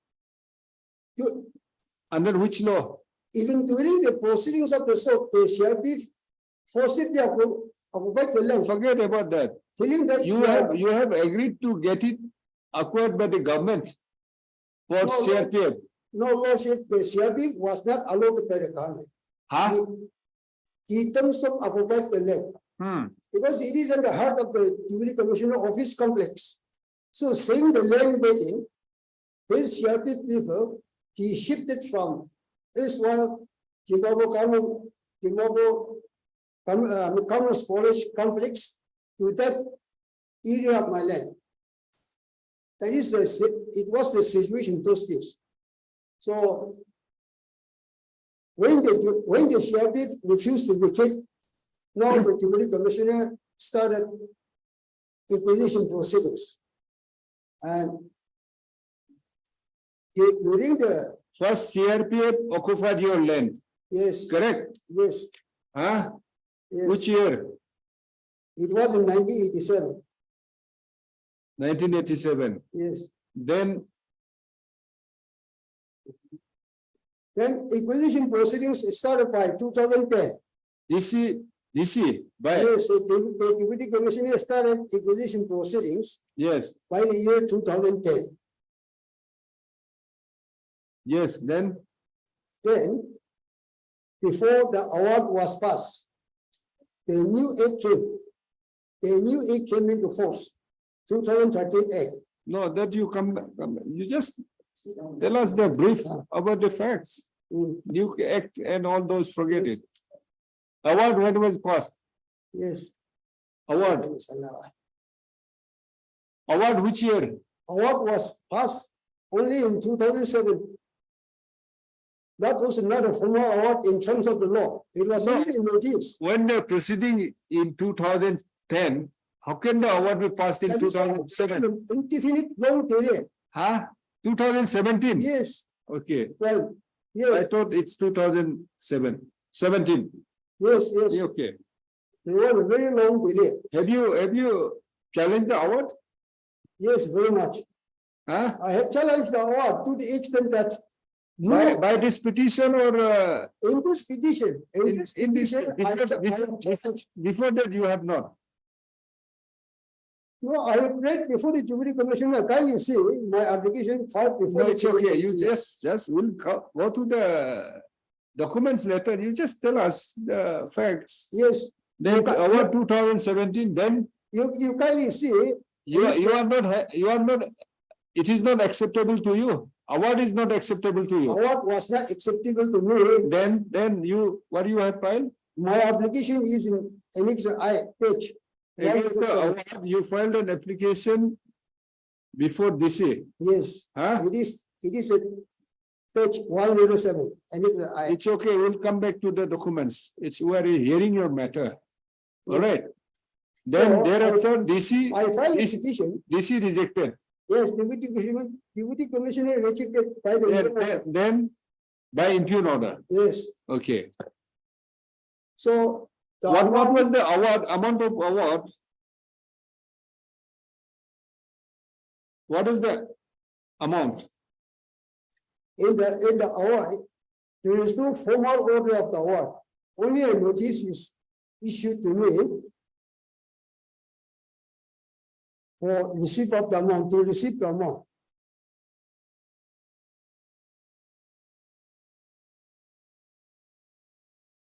under which law? Even during the proceedings of the CRP forcibly occupied the land, Forget about that. telling that You have agreed to get it acquired by the government for No, no. CRPF. no lordship, the CRP was not allowed by the government. Huh? In terms of occupied the land. Because it is in the heart of the Deputy Commissioner Office complex. So saying the land bidding, this CRP people, he shifted from Israel, Commerce College complex to that area of my land. That is it was the situation those days. So when the CRP refused to vacate, now the Deputy Commissioner started acquisition proceedings. And during the, First CRPF occupied your land, yes, correct? yes, Huh? yes, Which year? it was in 1987, 1987. yes. Then Then acquisition proceedings started by 2010. DC, by, Yes, so the Deputy Commissioner started acquisition proceedings yes, by the year 2010. yes, then, Then, before the award was passed, the new act came. The new act came into force, 2013 act. no, that you you just tell us the brief about the facts. New Act and all those, forget it. Award, what was passed? Yes. Award, which year? award was passed only in 2007. That was not a formal award in terms of the law. It was No. only in notice. When the proceeding in 2010, how can the award be passed in That is 2007? an indefinite long period. Huh? 2017? Yes, Okay, well, I yes, thought it's 2017. yes. Okay. It was a very long period. Have you challenged the award? Yes, very much. Huh? I have challenged the award to the extent that By this petition or in this petition, in this, petition, before that you have not? no, I have read before the Jubilee Commissioner. Can you see my application filed before? No, the it's Jubilee okay. You Commissioner? just will go to the documents later. You just tell us the facts. Yes, Then Okay, award 2017, then you kindly see, you are not, it is not acceptable to you. Award is not acceptable to you. award was not acceptable to me. Then you, what you have filed? My application is in Annex I page. Against the 107. award, you filed an application before this year. Yes, Huh? it is a page 107. Annex I. It's okay, we'll come back to the documents. We are hearing your matter. All right. Then So, thereafter, DC I filed a This- petition. DC rejected. Yes, Deputy Commissioner rejected by the. Then by impugn order. Yes, Okay. so. the What amount- was the amount of award? What is the amount? In the award, there is no formal order of the award. Only a notice is issued to me for receipt of the amount, to receive the amount.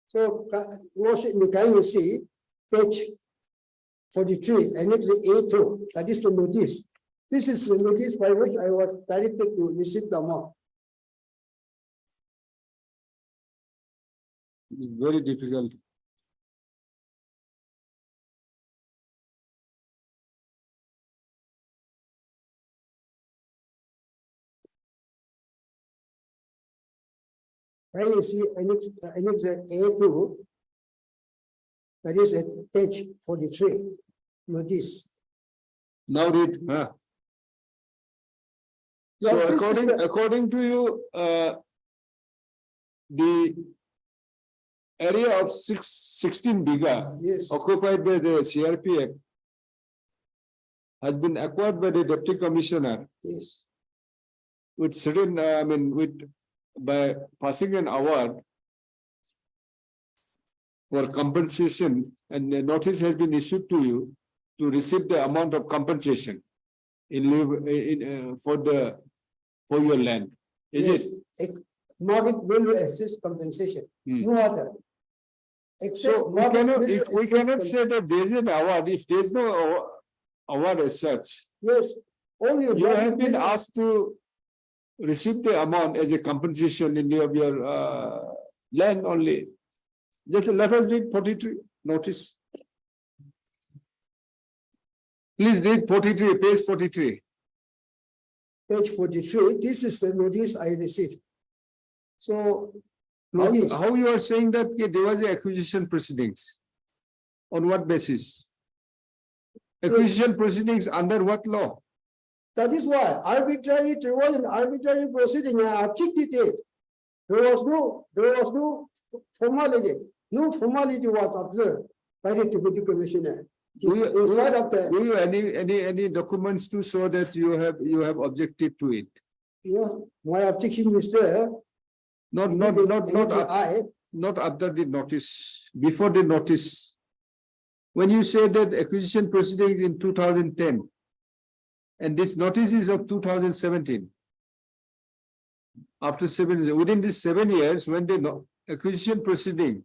So, Worship, can you see page 43, Annex A2, that is the notice. This is the notice by which I was directed to receive the amount. It's very difficult. When you see Annex A2, that is at page 43, notice. Now read, huh? So Yeah, this is the- according to you, the area of 16 biga Yes, occupied by the CRPF has been acquired by the Deputy Commissioner yes, with certain, by passing an award for compensation, and the notice has been issued to you to receive the amount of compensation in lieu for your land. Is it? yes. Market value assist compensation, Hmm. no other. So Except we market cannot, value we assist cannot say that there is an award if there is no award as such. Yes, only. You market have been value- asked to receive the amount as a compensation in lieu of your land only. Just let us read 43 notice. Please read 43, page 43. Page 43, this is the notice I received. So, How notice, you are saying that there was a acquisition proceedings? On what basis? Acquisition proceedings under what law? that is why there was an arbitrary proceeding, I objected it. There was no formality, no formality was observed by the Deputy Commissioner. In spite of the, Do you any documents to show that you have objected to it? my objection is there. Not after the notice, before the notice. When you say that acquisition proceedings in 2010, and this notice is of 2017. After within these 7 years, when the acquisition proceeding,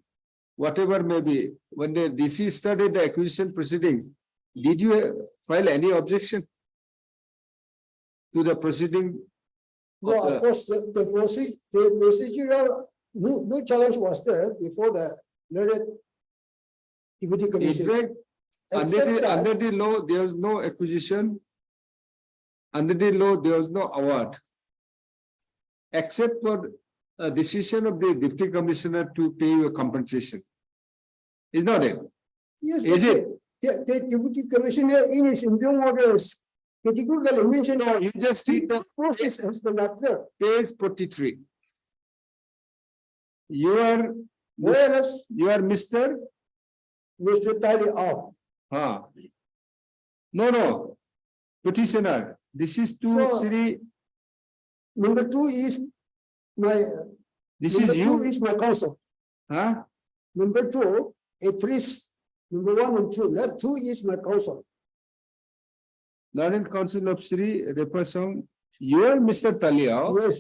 whatever may be, when the DC started the acquisition proceedings, did you file any objection to the proceeding? No, of course, the procedural, no challenge was there before the learned Deputy In Commissioner. fact, Except that- under the law, there is no acquisition under the law, there was no award. Except for a decision of the deputy commissioner to pay you a compensation. Is not it? Yes. Is it? The deputy commissioner in his interim orders, particularly mentioned. No, you just read the process has been observed. page 43. You are, Whereas you are Mr. Mr. Tali off. No. Petitioner, this is to So- Sri, Number two is my. this number is two you, is my counsel. huh? Number two, at least, number one and two, that two is my counsel. Learned Council of Sri Repasong, you are Mr. Talia, Yes.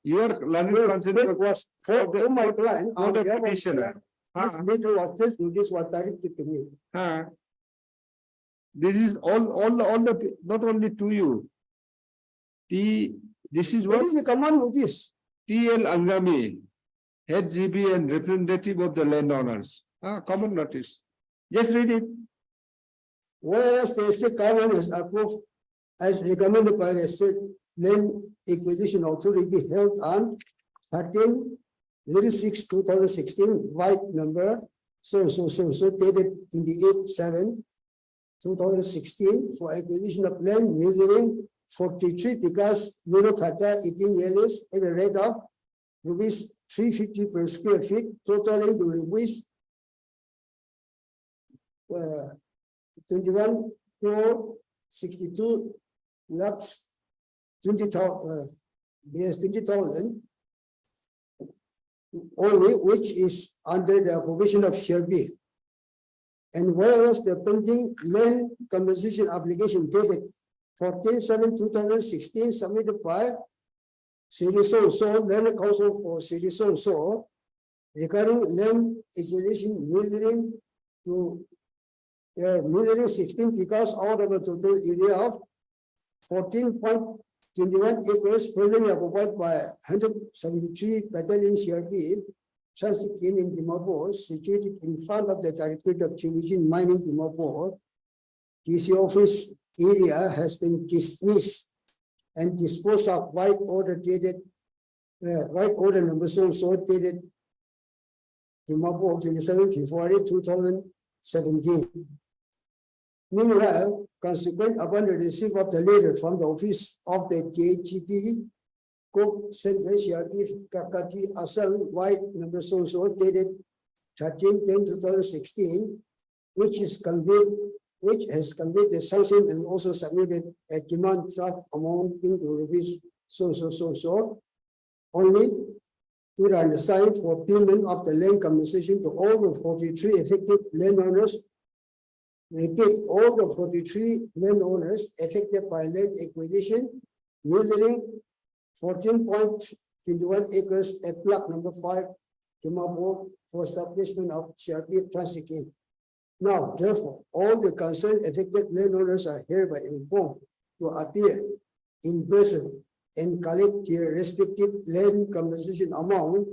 you are Learned Council That of was for my client. not on a behalf of my petitioner. client. This matter was just, this was directed to me. This is all the, not only to you. This is What what is the command notice? TL Angami, head GB and representative of the landowners. Common notice. Just read it. Whereas the state government has approved as recommended by the state land acquisition authority held on 13/06/2016, white number, so dated 28/7/2016 for acquisition of land measuring 43 because Kata 18 years at a rate of rupees 350 per square feet, totaling to rupees 21 crore 62 lakhs 20,000 only, which is under the provision of Share B. And whereas the pending land compensation application dated 14/7/2016 submitted by City So Land Council for City So regarding land acquisition measuring to measuring 16 because out of a total area of 14.21 acres presently occupied by 173 battalion CRP Transikin in Dimapur, situated in front of the Directorate of Tourism Mining Dimapur. DC office area has been dismissed and disposed of white order dated white order number so dated Dimapur 27 February 2017. Meanwhile, consequent upon the receipt of the letter from the office of the JGP, Cook Central CRP Kakati Asal white number so dated 13/10/2016, which has conveyed the sanction and also submitted a demand draft amounting to rupees so only to understand for payment of the land compensation to all the 43 affected landowners. Repeat, all the 43 landowners affected by land acquisition measuring 14.21 acres at block number 5, Dimapur, for establishment of CRP Transikin. Now, therefore, all the concerned affected landowners are hereby informed to appear in person and collect their respective land compensation amount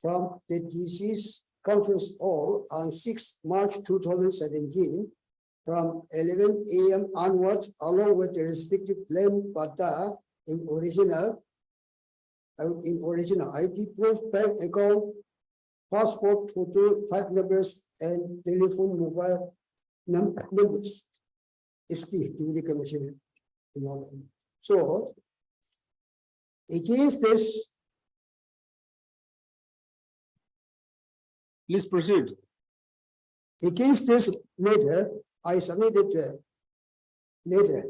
from the DC's conference hall on 6 March 2017 from 11 a.m. onwards, along with the respective land bata in original ID proof, bank account, passport photo, 5 numbers, and telephone mobile numbers. It's the commission. So, against this, Please proceed. against this matter, I submitted a letter.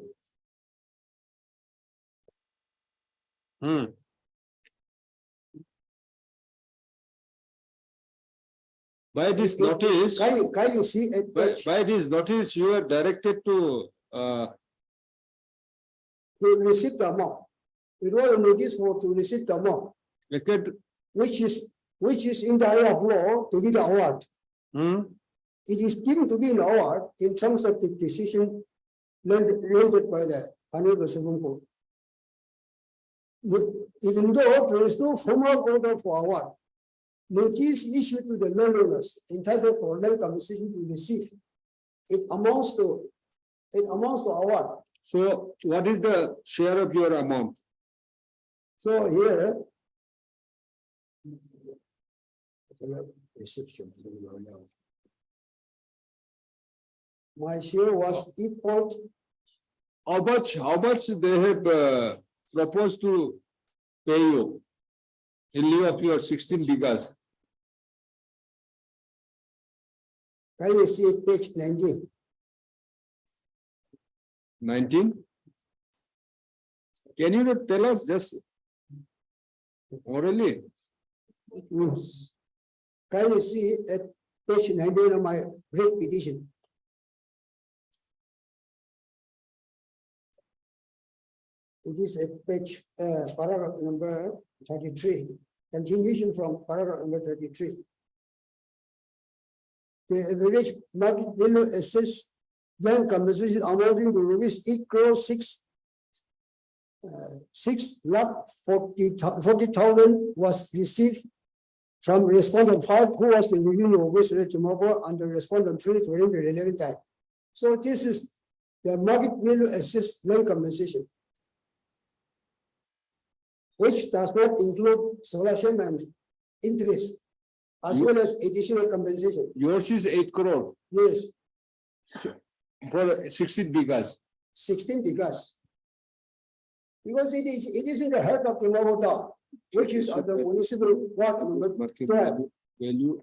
By this notice, Can you see it? by this notice, you are directed to Receive the amount. It was a notice for to receive the amount, record. which is in the eye of law to be the award. It is deemed to be an award in terms of the decision rendered by the Honorable Supreme Court. Even though there is no formal order for award, notice issued to the landowners entitled for land compensation to receive. It amounts to award. So what is the share of your amount? So here. My share was equal. How much they have proposed to pay you in lieu of your 16 bigas? Can you see page 19? 19? Can you not tell us just orally? Yes. Can you see at page 19 of my writ petition? It is at page, paragraph number 33, continuation from paragraph number 33. The average market value assessed land compensation amounting to rupees 8 crore 6,40,000 was received from respondent 5, who was the review of which tomorrow under respondent 3 during the relevant time. So this is the market value assessed land compensation, which does not include solution and interest, as well as additional compensation. Yours is 8 crore Yes, for 16 bigas. 16 bigas. Because it is in the heart of the Novo town, which is on the municipal ward number Market 12. value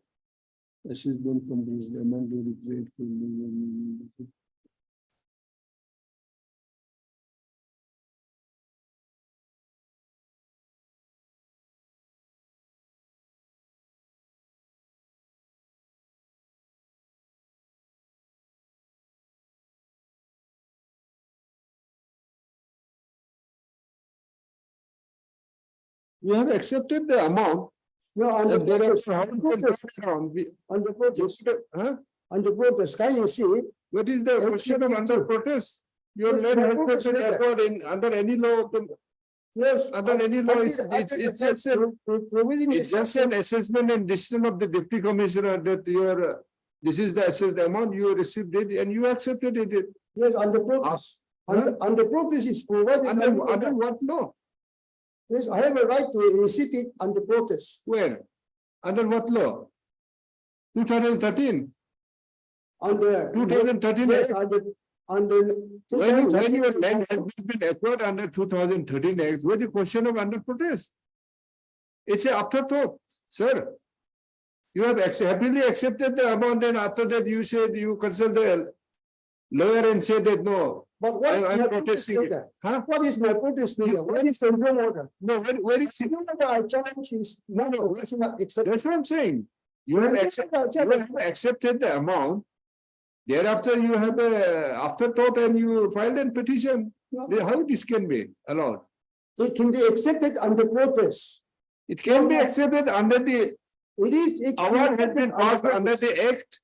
assessment from this amount to the You have accepted the amount. No, on the And protest, thereafter, how you can turn it around? on the protest, Huh? on the protest, can you see? What is the question of under protest? Your Yes, land my has protest not been letter. acquired in under any law of the, Yes. under any law, it's just it's just an assessment and decision of the deputy commissioner that your this is the assessed amount, you received it and you accepted it. Yes, on the protest. On the protest is provided. Under what law? Yes, I have a right to receive it on the protest. Where? Under what law? 2013. Under. 2013. Yes, under. When your land has been acquired under 2013 Act, what is the question of under protest? It's an afterthought, sir. You have happily accepted the amount, and after that you said you consult the lawyer and say that no. But what is I'm my protesting protest it. letter? Huh? What is my protest letter? What is the no order? No, where is it? I challenge is no, it's not accepted. That's what I'm saying. You have accepted the amount. Thereafter, you have a afterthought and you filed a petition. No. How this can be allowed? It can be accepted under protest. It can be accepted under the It is. award has been passed under the Act.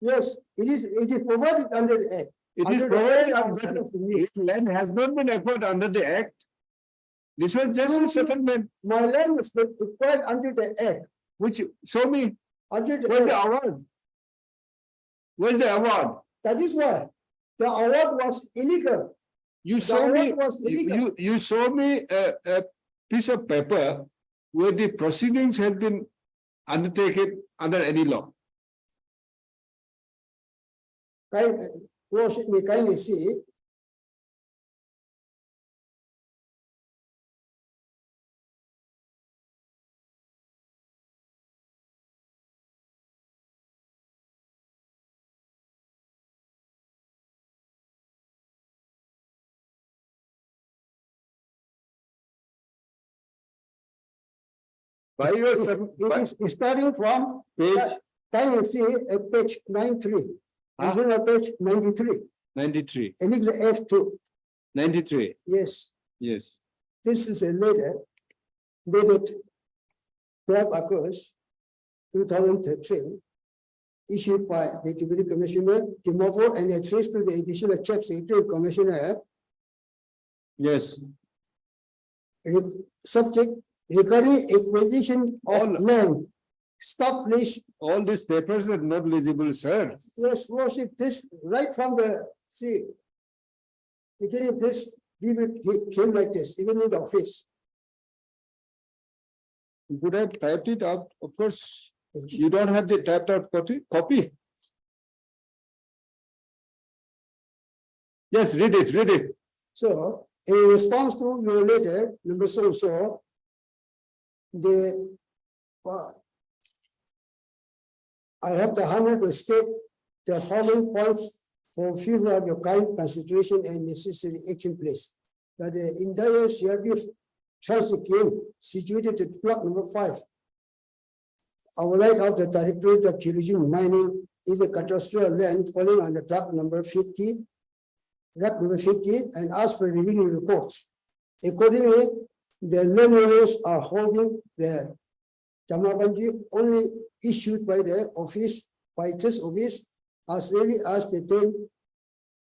Yes, it is provided under the Act. It is Under the provided Act, under under the the land has not been acquired under the Act. This was just a settlement, My land was acquired under the Act. which show me Under the where's the Act. award? Where's the award? That is why the award was illegal. You The show me, award was illegal. you show me a piece of paper where the proceedings have been undertaken under any law. Worship me kindly see. By your It is starting from, page can you see at page 93? Until page 93, 93, and it's the F2, 93, yes, yes. this is a letter dated 12 August 2013, issued by the Deputy Commissioner Timofo and addressed to the additional Chief Secretary Commissioner, Yes, subject regarding acquisition of land. Stop, please. all these papers are not legible, sir. Yes, worship this right from the, see. Again, if this, we will came like this, even in the office. You could have typed it out, of course. You don't have the typed out copy? Yes, read it. So, in response to your letter, number so, the, I have the honor to state the following points for future of your kind consideration and necessary action place. That the entire CRPF transit game situated at block number 5. Our right of the territory of tourism mining is a cadastral land falling under track number 50, and as per revenue reports. Accordingly, the landowners are holding the Jamabanji only issued by the office, by this office, as early as the 10th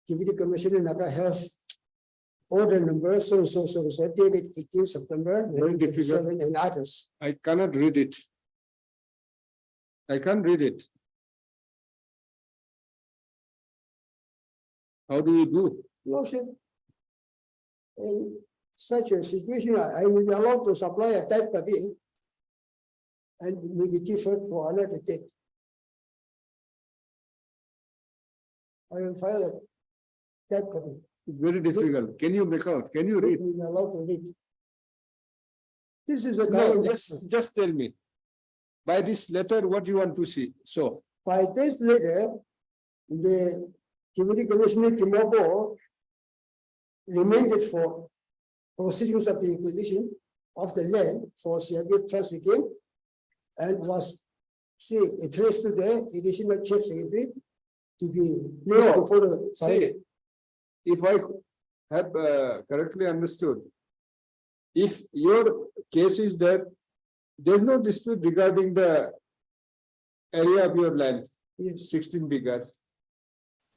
Deputy Commissioner Naga has order number so dated 18 September Very difficult. 1957 and others. I cannot read it. I can't read it. How do you do? Lordship, in such a situation, I will be allowed to supply a type copy and will be deferred for another date. I will file a type copy. It's very difficult. Can you make out? Can you read? We are allowed to read. This is a No, government. just tell me. By this letter, what you want to see? So, By this letter, the Deputy Commissioner Timoko remanded for proceedings of the acquisition of the land for CRB Trust again and was addressed to the additional chief secretary to be placed No. before the. see, if I have correctly understood, if your case is that there's no dispute regarding the area of your land, Yes. 16 bighas.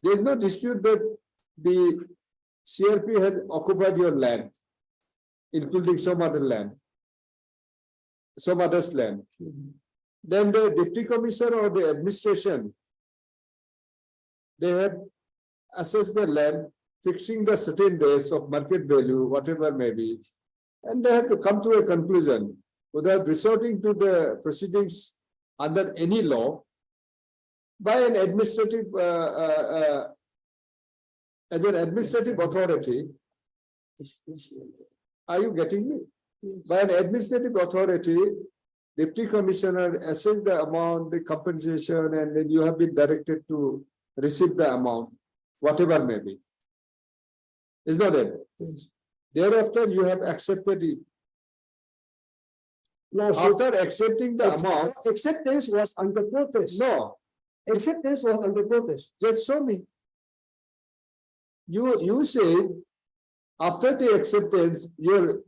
There's no dispute that the CRP has occupied your land, including some other land, some others' land. Then the deputy commissioner or the administration, they have assessed the land, fixing the certain days of market value, whatever may be, and they have to come to a conclusion without resorting to the proceedings under any law by an administrative, as an administrative authority. Are you getting me? By an administrative authority, deputy commissioner assess the amount, the compensation, and then you have been directed to receive the amount, whatever may be. Is not it? Yes. Thereafter, you have accepted it. Now, so After accepting the amount, acceptance was under protest. no, Acceptance was under protest. just show me. You say after the acceptance, your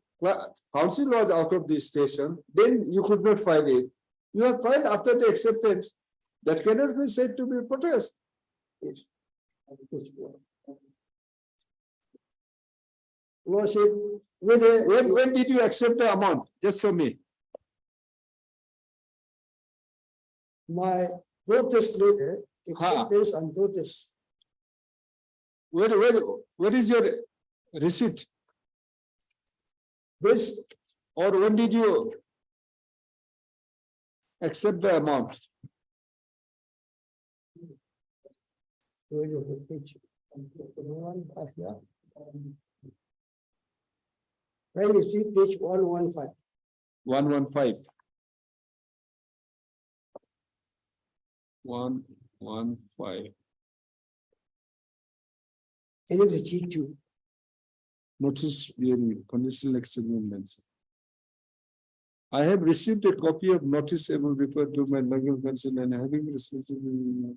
council was out of the station, then you could not file it. You have filed after the acceptance. That cannot be said to be protest. Yes. Lordship, When did you accept the amount? Just show me. my protest letter, acceptance and protest. Where is your receipt? This, Or when did you accept the amount? where is the page? When you see page 115. 115. 115. And it's a G2. Notice bearing conditional acceptance. I have received a copy of notice able referred to my legal counsel and having responsibility.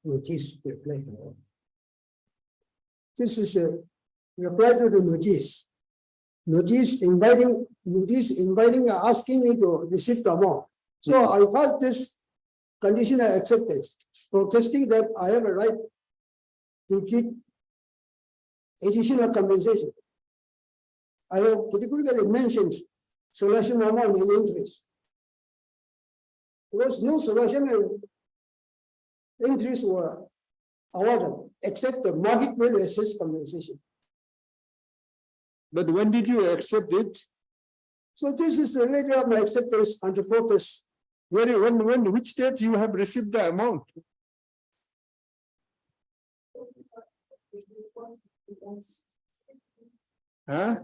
Notice reply. this is a reply to the notice. Notice inviting, asking me to receive the amount. So I filed this conditional acceptance, protesting that I have a right to get additional compensation. I have particularly mentioned solution amount and interest. There was no solution and interest were awarded except the market value assessed compensation. But when did you accept it? So this is the letter of my acceptance under protest. Which date you have received the amount? Huh?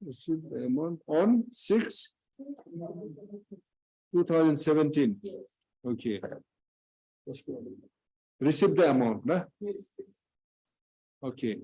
Received the amount on 6/2017. Okay. Received the amount, nah? Okay.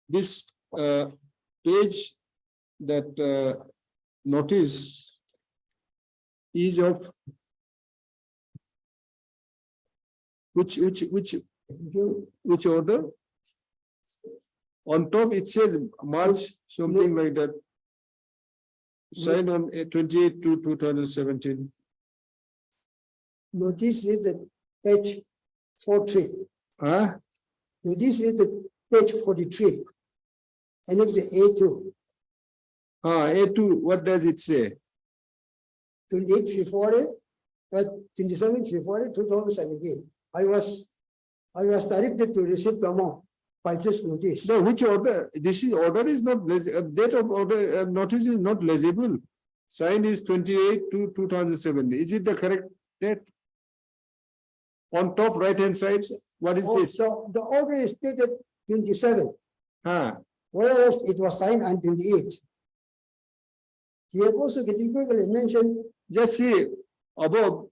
This page that notice is of which order? On top it says March, something like that. Signed on 28/2/2017. Notice is the page 43. Huh? Notice is the page 43. And it's the A2. A2, what does it say? 28 February, 27 February 2017. I was directed to receive the amount by this notice. No, which order? This is order is not date of order notice is not legible. Signed is 28/2/2017. Is it the correct date? On top right hand side, what is this? The order is stated 27. Whereas it was signed on 28. You have also categorically mentioned. Just see above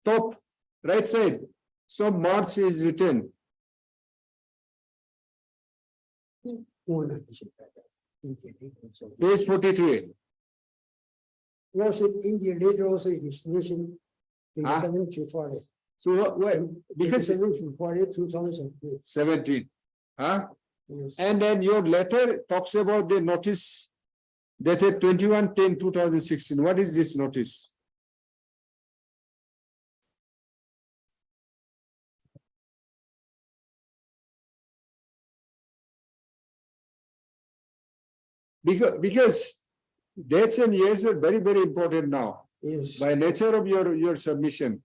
top right side. So March is written. Page 43. Also in the later also it is mentioned 27 February. So what because 27 February 2017. Huh? Yes. And then your letter talks about the notice dated 21/10/2016. What is this notice? Because dates and years are very, very important now. Yes. By nature of your submission.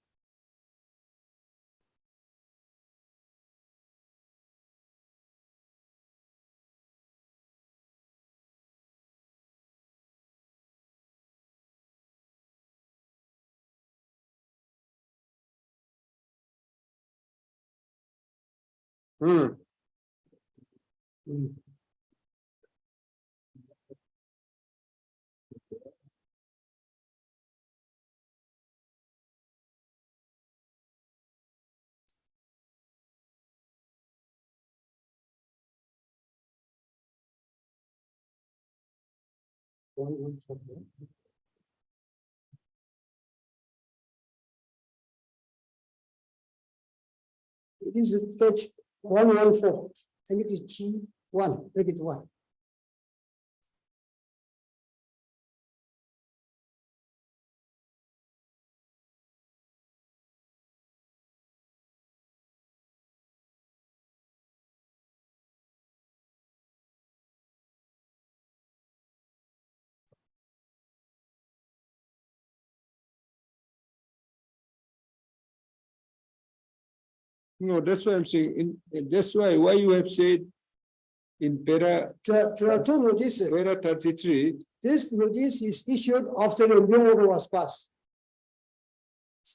It is page 114, and it is G1, bracket 1. No, that's why I'm saying. That's why you have said In para, There are two notices. para 33, This notice is issued after the new order was passed.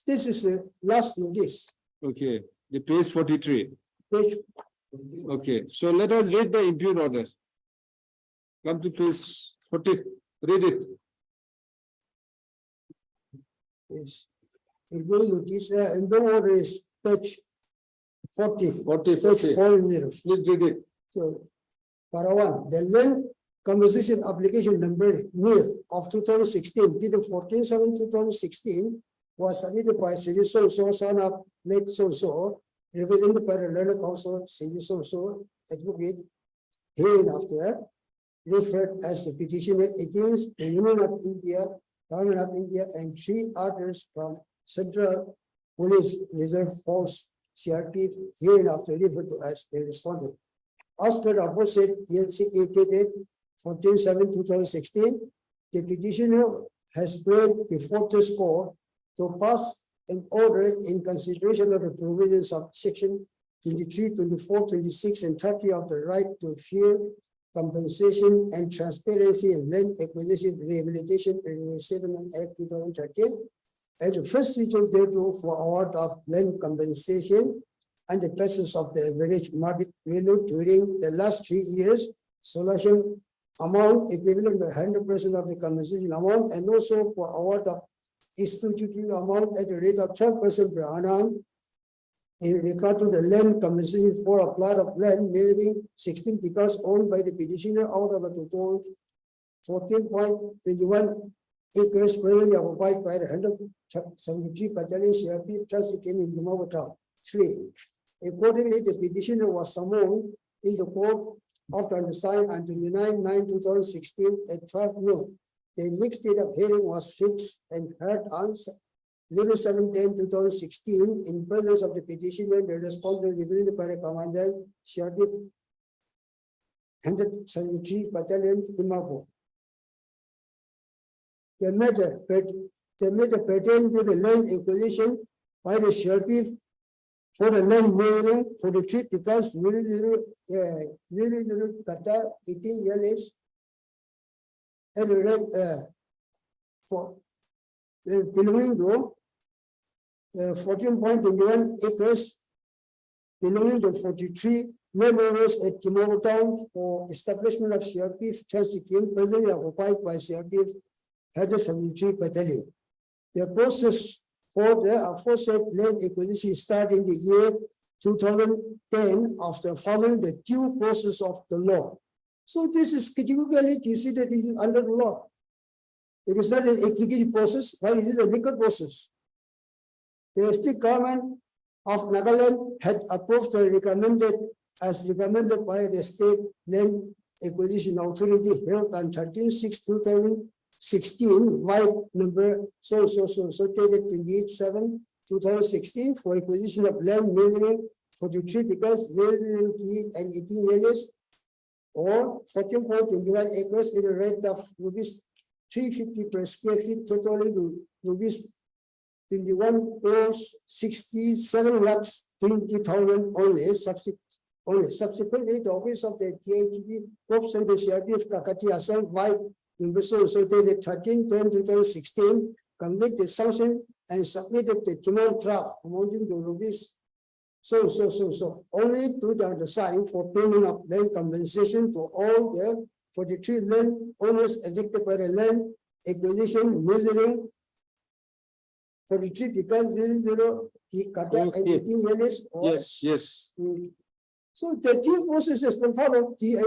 This is the last notice, okay, the page 43. page, Okay, so let us read the impute order. Come to page 40, read it. is. The new notice, and the order is page 40, 40, page 40. 40. Please read it. So, para one, the land conversation application number nil of 2016, dated 14/7/2016, was submitted by City So, son of late So, represented by the Learned Council, City So, advocate, hereinafter referred as the petitioner against the Union of India, Government of India, and three others from Central Police Reserve Force, CRP, hereinafter referred to as the respondent. As per the aforesaid ELCA dated 14/7/2016, the petitioner has brought before this court to pass an order in consideration of the provisions of section 23, 24, 26, and 30 of the right to fair compensation and transparency in land acquisition, rehabilitation, and resettlement act 2013, and the first schedule thereto for award of land compensation and the basis of the average market value during the last 3 years, solution amount equivalent to 100% of the compensation amount, and also for award of statutory amount at a rate of 12% per annum in regard to the land compensation for a plot of land measuring 16 acres owned by the petitioner out of a total 14.21 acres presently occupied by the 173 Battalion CRP trust came in Gauhati. 3. Accordingly, the petitioner was summoned in the court after undersigned on 29/9/2016 at 12 noon. The next date of hearing was fixed and heard on 07/10/2016 in presence of the petitioner, the respondent represented by the commandant, CRP 173 Battalion, Dimapur. The matter pertained to the land acquisition by the CRP for the land measuring for the trip because 00 kata 18 years at the rate for belonging to 14.21 acres belonging to 43 landowners at Kimoro Town for establishment of CRP transit scheme presently occupied by CRP 173 Battalion. The process for the aforesaid land acquisition started in the year 2010 after following the due process of the law. So this is categorically you see that it is under the law. It is not an executive process, but it is a legal process. The state government of Nagaland had approved and recommended as recommended by the State Land Acquisition Authority held on 13/6/2016, white number so dated 28/7/2016 for acquisition of land measuring 43 because and 18 years or 14.21 acres in a rate of rupees 350 per square feet, totaling to rupees 21,67,20,000 only. Subsequently, the office of the THB Corps and the CRP of Gauhati Assam white number so dated 13/10/2016 complete the sanction and submitted the demand draft amounting to rupees only to the undersigned for payment of land compensation to all the 43 land owners affected by the land acquisition measuring 43 because 00 kata and 18 years. Yes. So the due process has been followed. The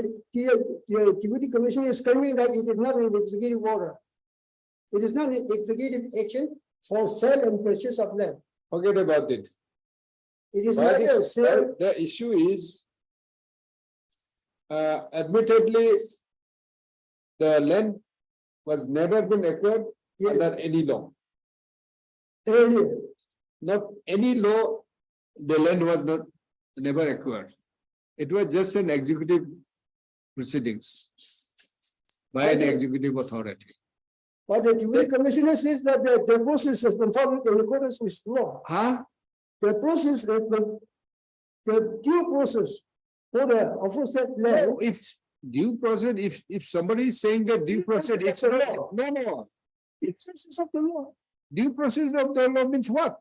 Deputy Commissioner is claiming that it is not an executive order. It is not an executive action for sale and purchase of land. Forget about it. It is not a sale. The issue is admittedly the land was never been acquired under any law. Earlier. Not any law, the land was never acquired. It was just an executive proceedings by an executive authority. But the Deputy Commissioner says that the process has been followed in accordance with law. Huh? The process has been, the due process for the aforesaid land. No, if due process, if somebody is saying that due process, it's a law. No. It's of the law. Due process of the law means what?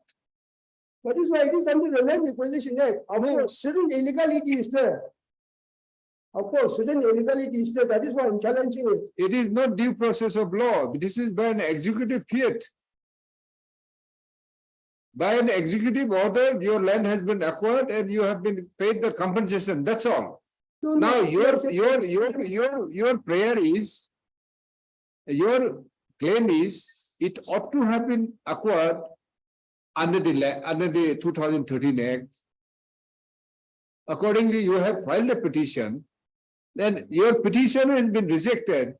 That is why it is under the Land Acquisition Act. Of course, certain illegality is there. Of course, certain illegality is there. That is why I'm challenging it. It is not due process of law. This is by an executive fiat. By an executive order, your land has been acquired and you have been paid the compensation. That's all. No, Now, no, your prayer is, your claim is, it ought to have been acquired under the 2013 Act. Accordingly, you have filed a petition. Then your petition has been rejected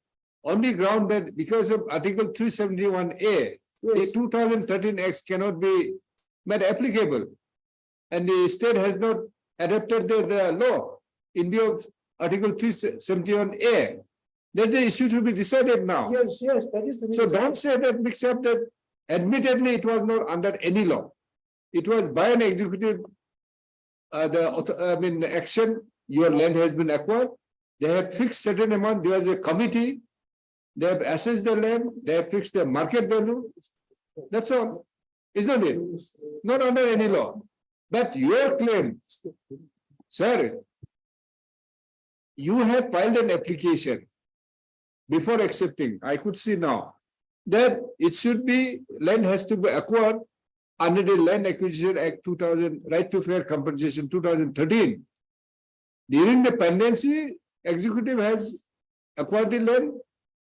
on the ground that because of Article 371A, the 2013 Act cannot be made applicable. And the state has not adopted the law in view of Article 371A. Then the issue to be decided now. Yes, that is the. So don't say that, mix up that admittedly it was not under any law. It was by an executive, action, your land has been acquired. They have fixed certain amount, there was a committee, they have assessed the land, they have fixed the market value. That's all, isn't it? Not under any law. But your claim, sir, you have filed an application before accepting, I could see now, that it should be, land has to be acquired under the Land Acquisition Act 2000, Right to Fair Compensation 2013. During the pendency, executive has acquired the land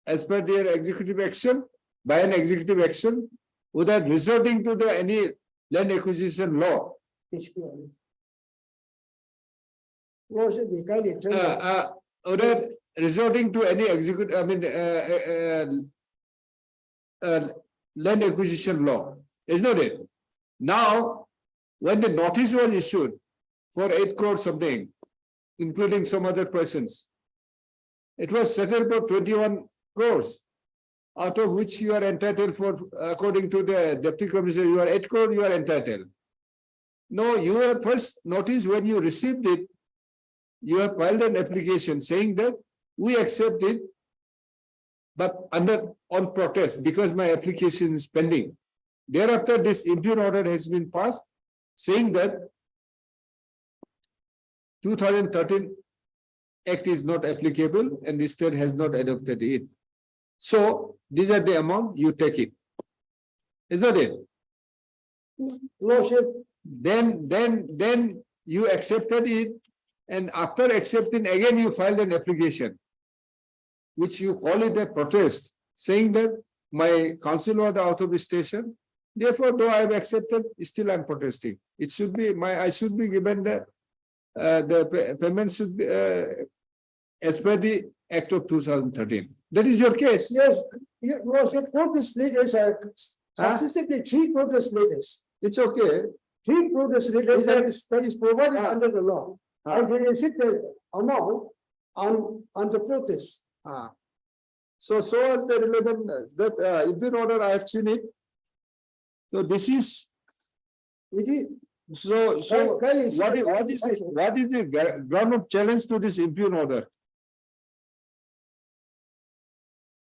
as per their executive action, by an executive action, without resorting to the any land acquisition law. Without resorting to any land acquisition law, is not it? Now, when the notice was issued for 8 crore something, including some other persons, it was settled for 21 crores, out of which you are entitled for, according to the Deputy Commissioner, you are 8 crore, you are entitled. No, you have first notice when you received it, you have filed an application saying that we accept it, but on protest because my application is pending. Thereafter, this impugn order has been passed saying that 2013 Act is not applicable and the state has not adopted it. So these are the amount, you take it. Is that it? No, sir. Then you accepted it, and after accepting again you filed an application, which you call it a protest, saying that my council was out of the station. Therefore, though I have accepted, still I am protesting. It should be I should be given the payment should be as per the Act of 2013. That is your case. Yes, no, sir, protest leaders are successively 3 protest leaders. It's okay. 3 protest leaders that is provided under the law. And they receive the amount on the protest. So as the relevant that impugn order, I have seen it. So this is It is. so what is the ground of challenge to this impugn order?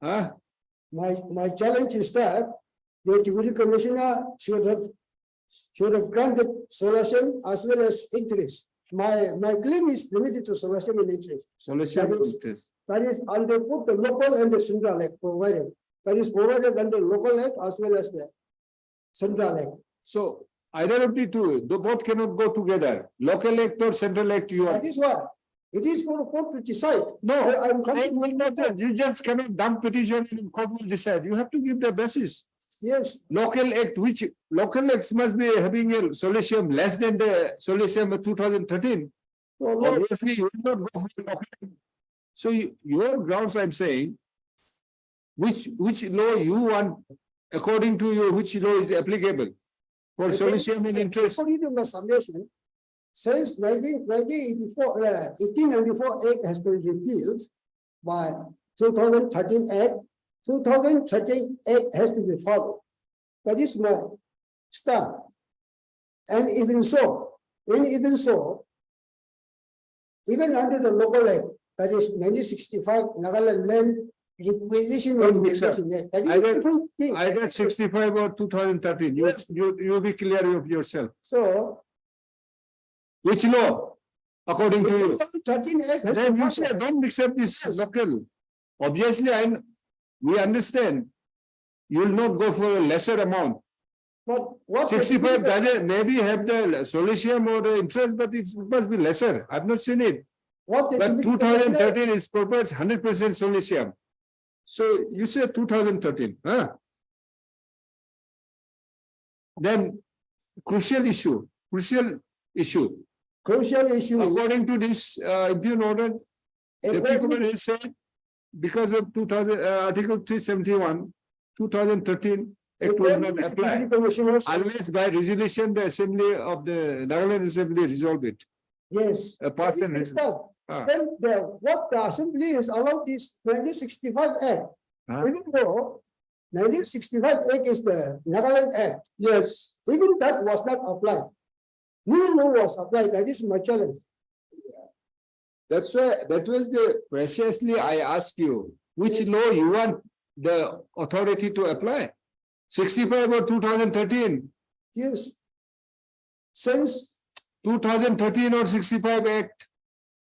My challenge is that the Deputy Commissioner should have granted solution as well as interest. My claim is limited to solution and interest. Solution That is- interest. That is under both the local and the central act provided. That is provided under local act as well as the central act. So either of the two, the both cannot go together. Local act or central act you are. That is what, it is for the court to decide. No, I'm I will not, you just cannot dump petition and court will decide. You have to give the basis. Yes, Local act, which local acts must be having a solution less than the solution of 2013. so Lord, Obviously, you will not go for the local act. So your grounds, I'm saying, which law you want, according to you, which law is applicable for solution in interest? according to my submission, since 1894 Act has been repealed by 2013 Act, 2013 Act has to be followed. That is my stand. And even so, Even under the local act, that is 1965 Nagaland Land Requisition Don't and mix up. Acquisition Act. That is I got- different thing. Either 65 or 2013. You be clear of yourself. So. Which law? According to you? 13 Act. has Then to you follow. say, don't mix up this local. Obviously, we understand. You will not go for a lesser amount. But what? 65 doesn't maybe have the solicium or the interest, but it must be lesser. I've not seen it. What? But 2013 is proposed 100% solicium. So you say 2013, huh? Then crucial issue. Crucial issue. According to this impugn order, the people is said because of 2000 Article 371, 2013 it will not apply unless by resolution the assembly of the Nagaland Assembly resolve it. Yes. A person has. Then what the assembly is allowed is 1965 Act. Huh? Even though 1965 Act is the Nagaland Act, Yes. even that was not applied. New law was applied, that is my challenge. That's why that was the preciously I asked you, which law you want the authority to apply? 65 or 2013? Yes. Since 2013 or 65 Act?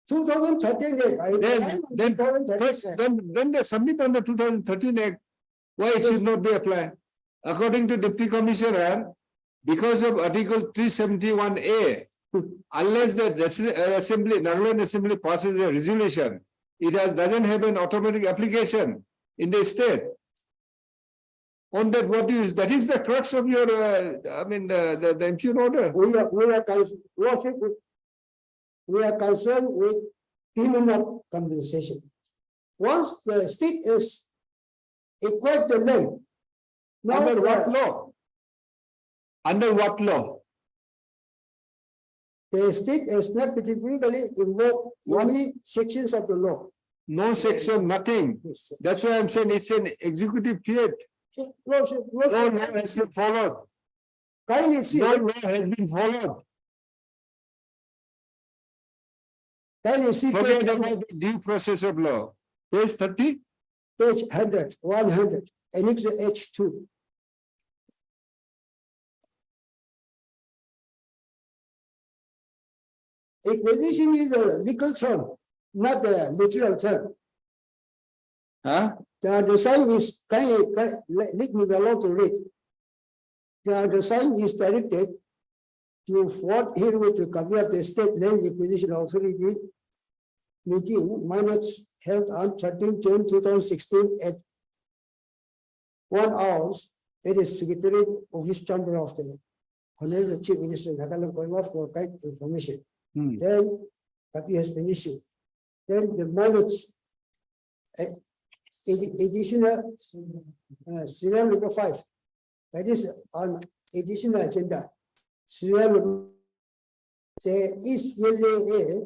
2013 Act. Then they submit on the 2013 Act. Why it should not be applied? According to Deputy Commissioner, because of Article 371A, unless the Assembly, Nagaland Assembly passes a resolution, it doesn't have an automatic application in the state. On that, that is the crux of your, the impugn order. We are concerned with payment of compensation. Once the state is equate the land. now Under what the- law? Under what law? The state has not particularly invoked only sections of the law. No section, nothing. Yes. That's why I'm saying it's an executive fiat. No law has been followed. Kindly see, No law has been followed. kindly see Forget about the due process of law. Page 30. page 100, Annex H2. Acquisition is a legal term, not a literal term. Huh? The sign is let me allow to read. The sign is directed to forward herewith a copy of the State Land Acquisition Authority meeting minutes held on 13 June 2016 at 1 hour. It is Secretary Office Chamber of the Honorable Chief Minister Nagaland Kohima for kind information. Then copy has been issued. Then the minutes additional serial number 5. That is on additional agenda. Serial number there is LAA.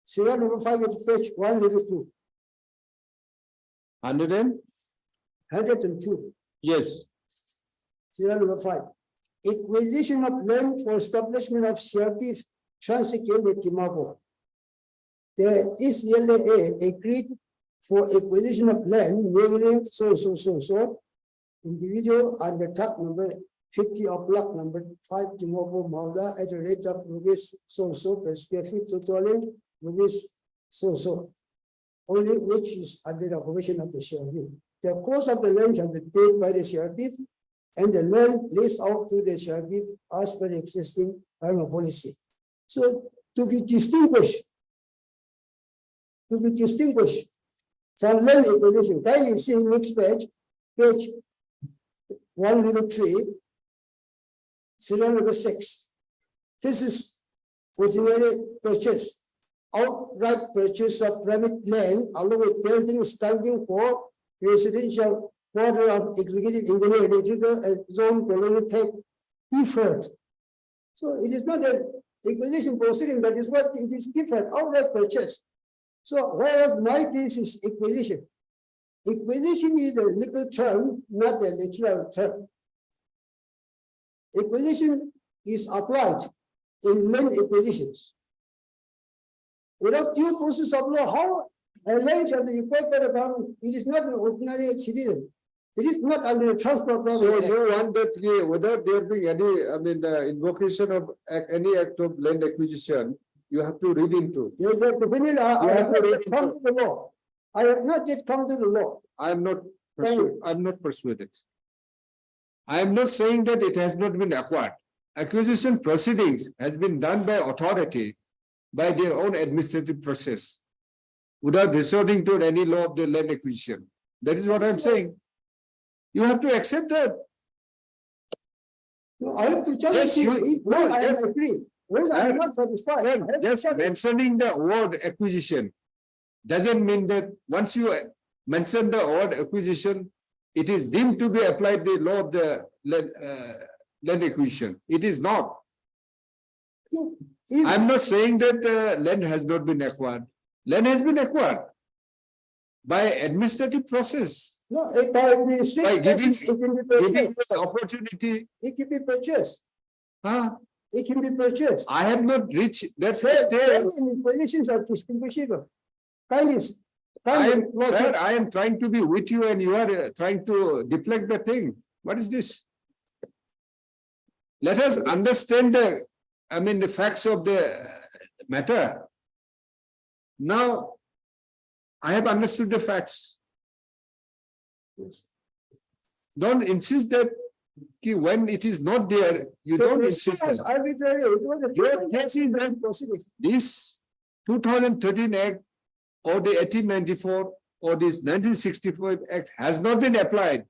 Serial number 5 is page 102. 102. Yes. Serial number 5. Acquisition of land for establishment of CRP Transical at Timabo. There is LAA agreed for acquisition of land neighboring so. Individual on the top number 50 of block number 5 Timabo Malda at a rate of rupees so per square feet totaling rupees so. Only which is under the operation of the CRP. The cost of the land shall be paid by the CRP and the land leased out to the CRP as per the existing final policy. So to be distinguished from land acquisition, kindly see next page 103, serial number 6. This is ordinary purchase, outright purchase of private land along with building standing for residential quarter of executive engineer electrical and zone colony type deferred. So it is not a acquisition proceeding, that is what it is different, outright purchase. So whereas my case is acquisition. Acquisition is a legal term, not a literal term. Acquisition is applied in land acquisitions. Without due process of law, how a land shall be required by the government? It is not an ordinary citizen. It is not under the transport. So Law. you want that, yeah, without there being any, invocation of any act of land acquisition, you have to read into. Yes, but the thing is, I have not yet come to the law. I have not yet come to the law. I am not persuaded. I am not saying that it has not been acquired. Acquisition proceedings has been done by authority by their own administrative process without resorting to any law of the land acquisition. That is what I am saying. You have to accept that. No, I have to challenge Yes, you. No, I agree. When I am not satisfied. Just mentioning the word acquisition doesn't mean that once you mention the word acquisition, it is deemed to be applied the law of the land acquisition. It is not. I am not saying that land has not been acquired. Land has been acquired by administrative process. No, by giving the opportunity. It can be purchased. Huh? It can be purchased. I have not reached that Sir, stage. positions are distinguishable. Sir, I am trying to be with you and you are trying to deflect the thing. What is this? Let us understand the facts of the matter. Now, I have understood the facts. Don't insist that when it is not there, you don't insist. Arbitrary. Your case is that this 2013 Act or the 1894 or this 1965 Act has not been applied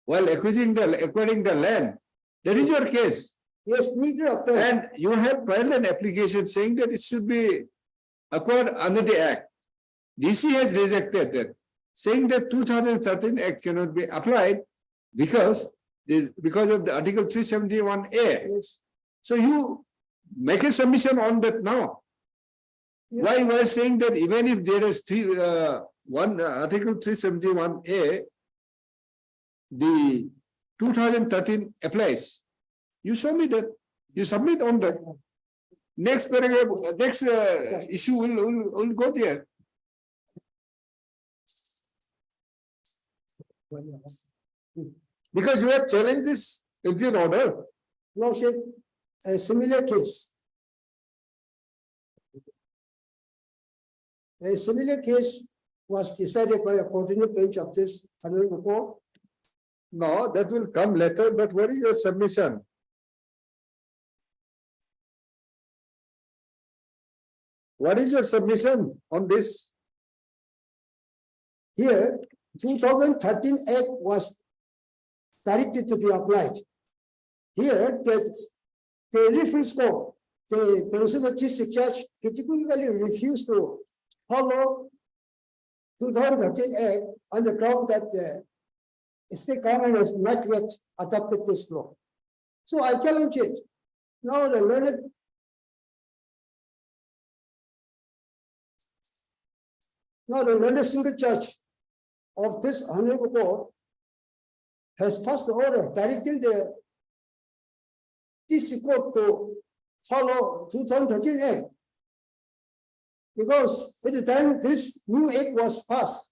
while acquiring the land. That is your case. Yes, neither of them. And you have filed an application saying that it should be acquired under the Act. DC has rejected that, saying that 2013 Act cannot be applied because of the Article 371A. Yes. So you make a submission on that now. Yes. Why you are saying that even if there is Article 371A, the 2013 applies. You show me that. You submit on that. Next paragraph, next issue will go there. Because you have challenged this imperial order. No, sir, a similar case. A similar case was decided by a coordinate bench of this honorable court. No, that will come later, but what is your submission? What is your submission on this? Here, 2013 Act was directed to be applied. Here, the reference court, the Principal Chief Judge categorically refused to follow 2013 Act on the ground that the state government has not yet adopted this law. So I challenge it. Now the learned single judge of this honorable court has passed the order directing the district court to follow 2013 Act. Because at the time this new act was passed,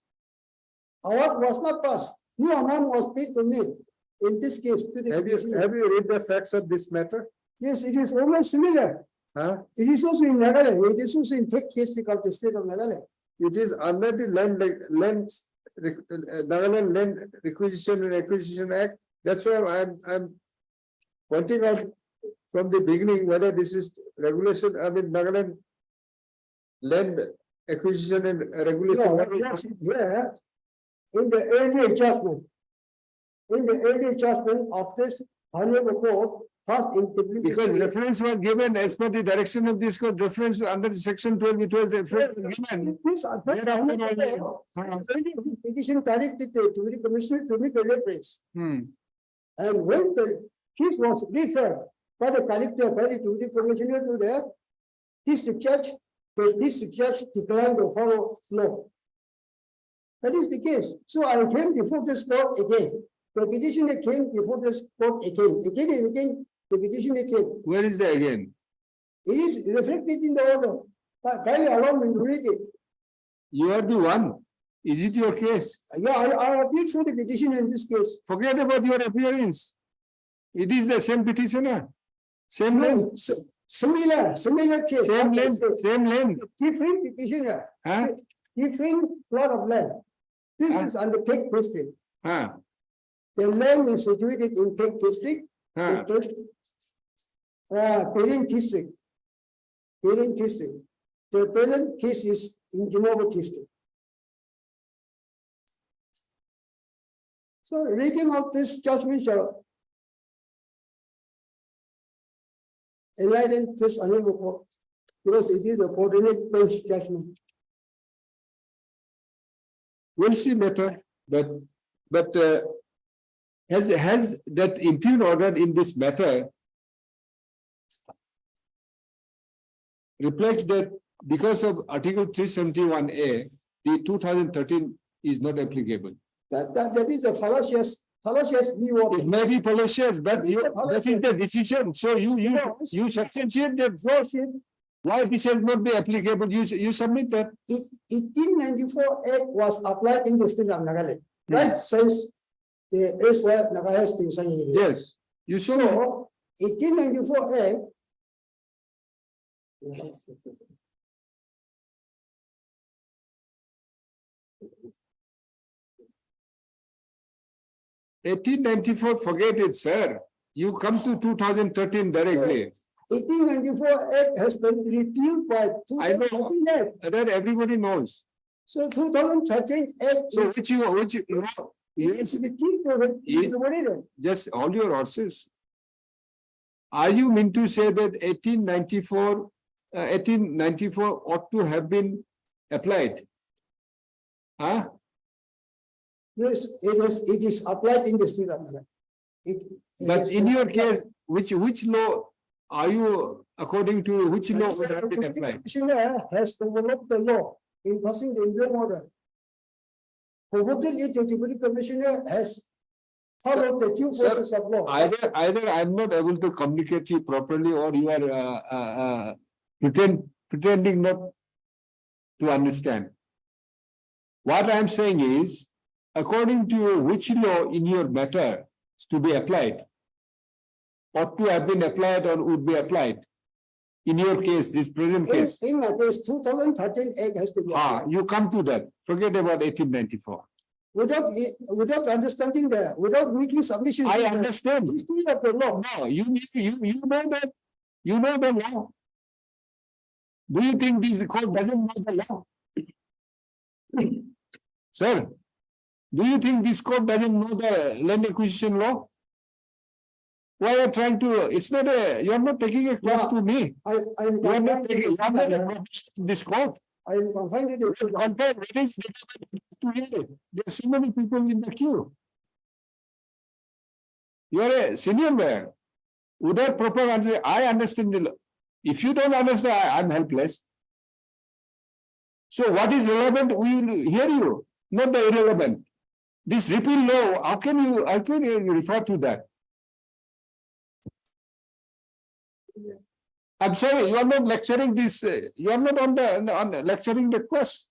award was not passed. No amount was paid to me. In this case, to the Have you read the facts of this matter? Yes, it is almost similar. Huh? It is also in Nagaland. It is also in Tech district of the state of Nagaland. It is under the Nagaland Land Requisition and Acquisition Act. That's why I'm pointing out from the beginning whether this is regulation, Nagaland Land Acquisition and Regulation. Yeah, in the early judgment of this honorable court, first in because reference was given as per the direction of this court, reference under the section 12, it was reference given. Petition directed to the commissioner to make a reference. And when the case was referred by the collector, by the commissioner to the district judge, the district judge declined to follow law. That is the case. So I came before this court again. The petitioner came before this court again. Again and again, the petitioner came. Where is the again? It is reflected in the order. Kindly allow me to read it. You are the one. Is it your case? Yeah, I appealed for the petition in this case. Forget about your appearance. It is the same petitioner. Same name, No, similar case. same name, same name. Different petitioner. Huh? Different plot of land. This Huh? is under Tech District. Huh? The land is situated in Tech District. Huh? Parent District. Parent District. The present case is in Genova District. So reading of this judgment shall enlighten this honorable court, because it is a coordinate bench judgment. We'll see later, but has that impugned order in this matter reflects that because of Article 371A, the 2013 is not applicable. That is a fallacious view of It it. may be fallacious, but that is the decision. So you substantiate that why this has not be applicable. You submit that. 1894 Act was applied in the state of Nagaland, right since the erstwhile Naga extinction area. Yes, you show. So 1894 Act. 1894, forget it, sir. You come to 2013 directly. 1894 Act has been repealed by I know. 2013 Act. That everybody knows. So 2013 Act. So which you know, Yes, repealed. just all your horses. Are you mean to say that 1894 ought to have been applied? Huh? Yes, it is applied in the state of Nagaland. But in your case, which law are you, according to which law would have been applied? Commissioner has developed the law in passing the Indian order. Provoking it, the Deputy Commissioner has followed the due process of law. Either I'm not able to communicate you properly, or you are pretending not to understand. What I'm saying is, according to which law in your matter is to be applied, ought to have been applied or would be applied. In your case, this present case. In my case, 2013 Act has to be applied. You come to that. Forget about 1894. Without understanding without making submission. I understand. History of the law. No, you know that. You know the law. Do you think this court doesn't know the law? Sir, do you think this court doesn't know the land acquisition law? Why are you trying to, it's not you are not taking a class to me. You are not taking this court. I am confined to There are so many people in the queue. You are a senior lawyer. Without proper answer, I understand the law. If you don't understand, I am helpless. So what is relevant, we will hear you, not the irrelevant. This repeal law, how can you refer to that? I'm sorry, you are not lecturing this, you are not on lecturing the course.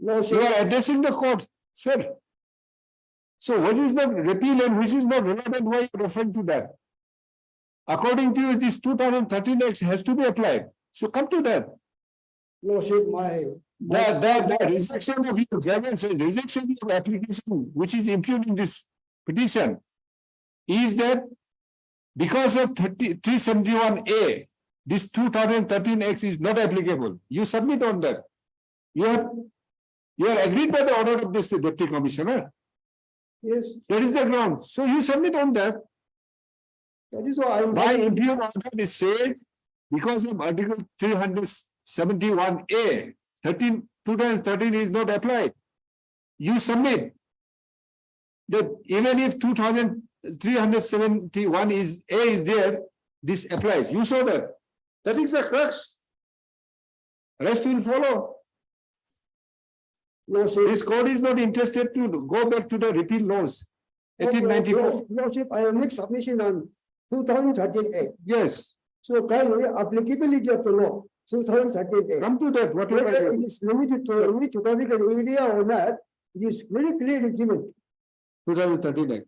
No, You are addressing the court, sir. So what is the repeal and which is not relevant, why you referring to that? According to you, this 2013 Act has to be applied. So come to that. No, sir, The rejection of your grievance, rejection of application, which is impugned in this petition, is that because of 371A, this 2013 Act is not applicable. You submit on that. You are agreed by the order of this Deputy Commissioner. yes, That is the ground. So you submit on that. that is why I am. By impugned order is said because of Article 371A, 2013 is not applied. You submit that even if 2371 is there, this applies. You saw that. That is the crux. Rest will follow. No, sir. This court is not interested to go back to the repeal laws. 1894. No, sir, I will make submission on 2013 Act. Yes. So kindly applicability of the law. 2013. Come to that, whatever. Whether it is limited to any geographical area or not, it is very clearly given. 2013 Act.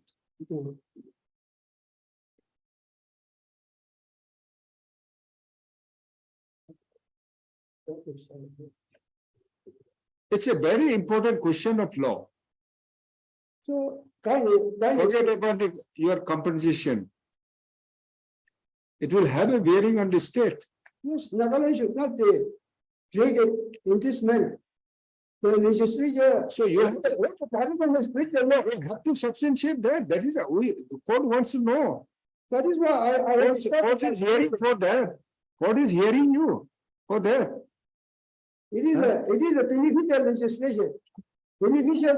It's a very important question of law. So kindly, Forget about your compensation. It will have a bearing on the state. yes, Nagaland should not be treated in this manner. The legislature. So you have What the parliament has split the law. you have to substantiate that. That is, the court wants to know. That is why Court is hearing for that. Court is hearing you for that. it is a beneficial legislation. Beneficial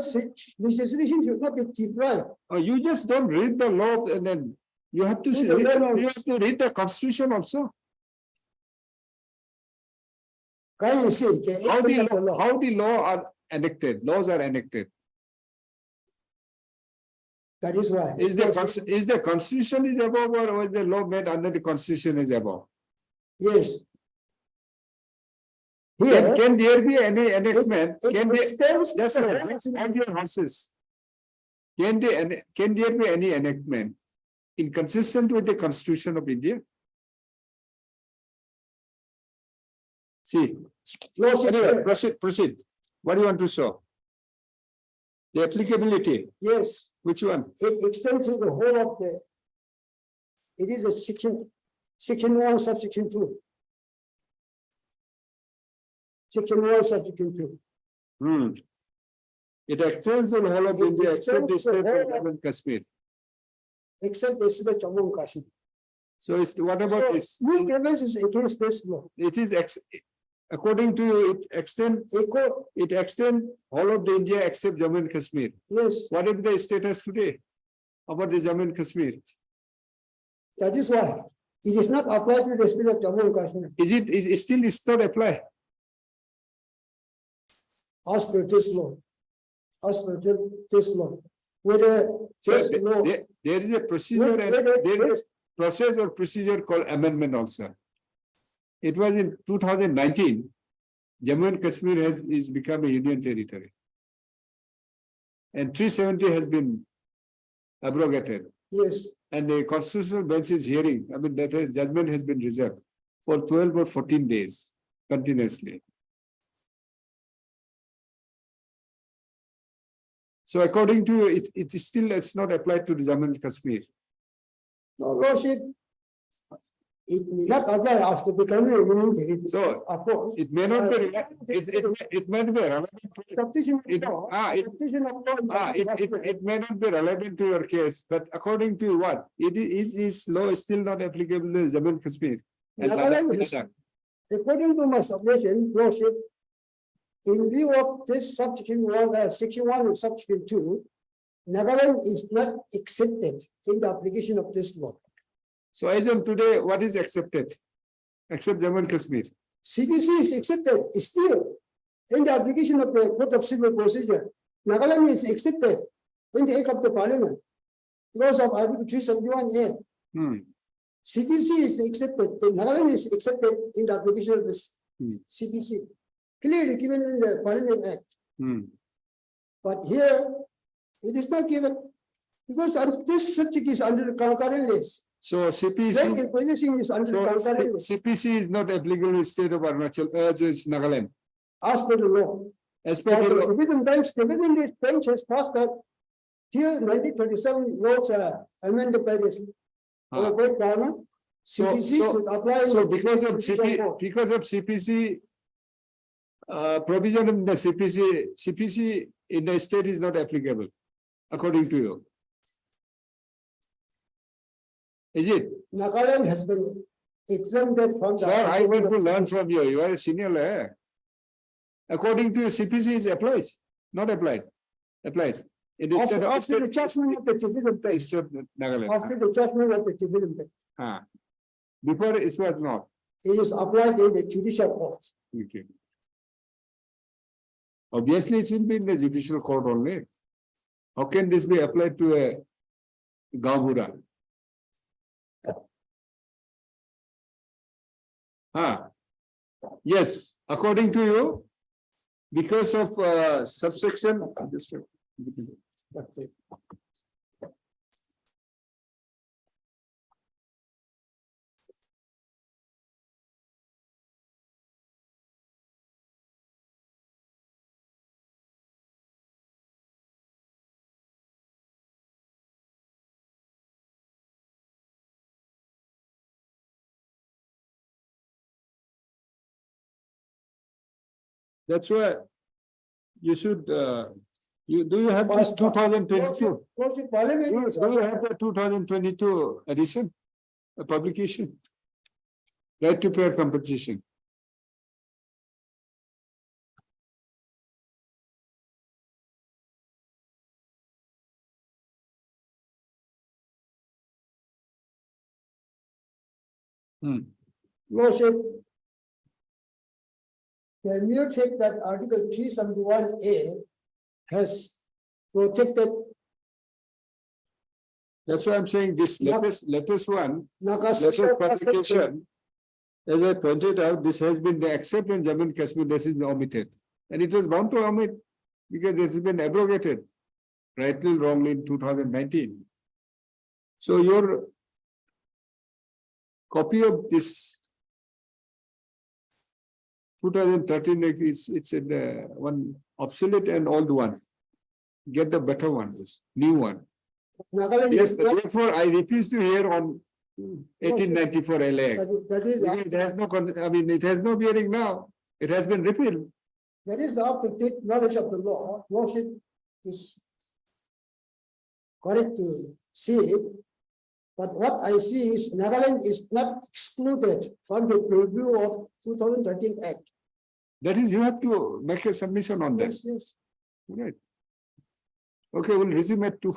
legislation should not be deprived. You just don't read the law and then you have to Read the law. you have to read the constitution also. Kindly see, the extent of the law. How the law are enacted, laws are enacted. That is why. Is the constitution is above or is the law made under the constitution is above? Yes. Here. Can there be any enactment? it Can there, extends just the hold your horses. Can there be any enactment inconsistent with the Constitution of India? See, anyway, proceed. What do you want to show? The applicability, Yes, which one? it extends to the whole of the. It is a section 1, subsection 2. Section 1, subsection 2. It extends the whole of It India except the extends the state of whole of- Jammu and Kashmir. Except the state of Jammu and Kashmir. So it's what about So, this? no grievance is against this law. It is according to it extends whole of the India except Jammu and Kashmir. Yes, What is the status today about the Jammu and Kashmir? that is why it is not applied to the state of Jammu and Kashmir. Is it still not apply? As per this law. As per this law. Whether So this law. there is a procedure and there is a process or procedure called amendment also. It was in 2019, Jammu and Kashmir is become a union territory. And 370 has been abrogated. Yes, And the constitutional bench is hearing, that judgment has been reserved for 12 or 14 days continuously. So according to it, it's not applied to the Jammu and Kashmir. no lordship. It may not apply after becoming a union territory. So Of course. it may not be, it may be relevant. Substitution of It, law. ah, it, Substitution of law. it may not be relevant to your case, but according to what? Is law is still not applicable to Jammu and Kashmir? And Nagaland is- Ladakh. According to my submission, lordship, in view of this section 1, section 1 and section 2, Nagaland is not accepted in the application of this law. So as on today, what is accepted? Except Jammu and Kashmir. CDC is accepted still in the application of the Code of Civil Procedure. Nagaland is accepted in the Act of the Parliament because of Article 371A. CDC is accepted, the Nagaland is accepted in the application of this CDC, clearly given in the Parliament Act. But here, it is not given because this subject is under the concurrent list. So Land CPC, acquisition is under the so concurrent list CPC is not applicable in state of Arunachal, it's Nagaland. as per the law. As per But the the law. dividend bench has passed that till 1937 laws are amended by this. Our great government, So- CPC so- should apply. So in the because of constitutional court. because of CPC, provision in the CPC in the state is not applicable, according to you. Is it? Nagaland has been exempted from the. Sir, I want to learn from you. You are a senior lawyer. According to you, CPC is applies, not applied. Applies. In the state of After the judgment of the dividend bench, state of Nagaland. after the judgment of the dividend bench, Before it was not. it is applied in the judicial court. Okay. Obviously, it will be in the judicial court only. How can this be applied to a Gauhati? Yes, according to you, because of subsection. That's why you should, do you have this 2022? Lordship, Parliament. Do you have the 2022 edition, a publication? Right to fair compensation. Lordship. The mere fact that Article 371A has protected That's why I'm saying this latest one, latest Naga publication. As I pointed out, this has been the except in Jammu and Kashmir, this is omitted. And it was bound to omit because this has been abrogated, rightly or wrongly in 2019. So your copy of this 2013 it's in the one obsolete and old one. Get the better one, this new one. Nagaland. Yes, therefore I refuse to hear on 1894 LA. That is, It has no, I mean, it has no bearing now. It has been repealed. that is the up-to-date knowledge of the law. Lordship is correct to say it. But what I see is Nagaland is not excluded from the review of 2013 Act. That is, you have to make a submission on that. Yes, yes. Right. Okay, we'll resume at 2.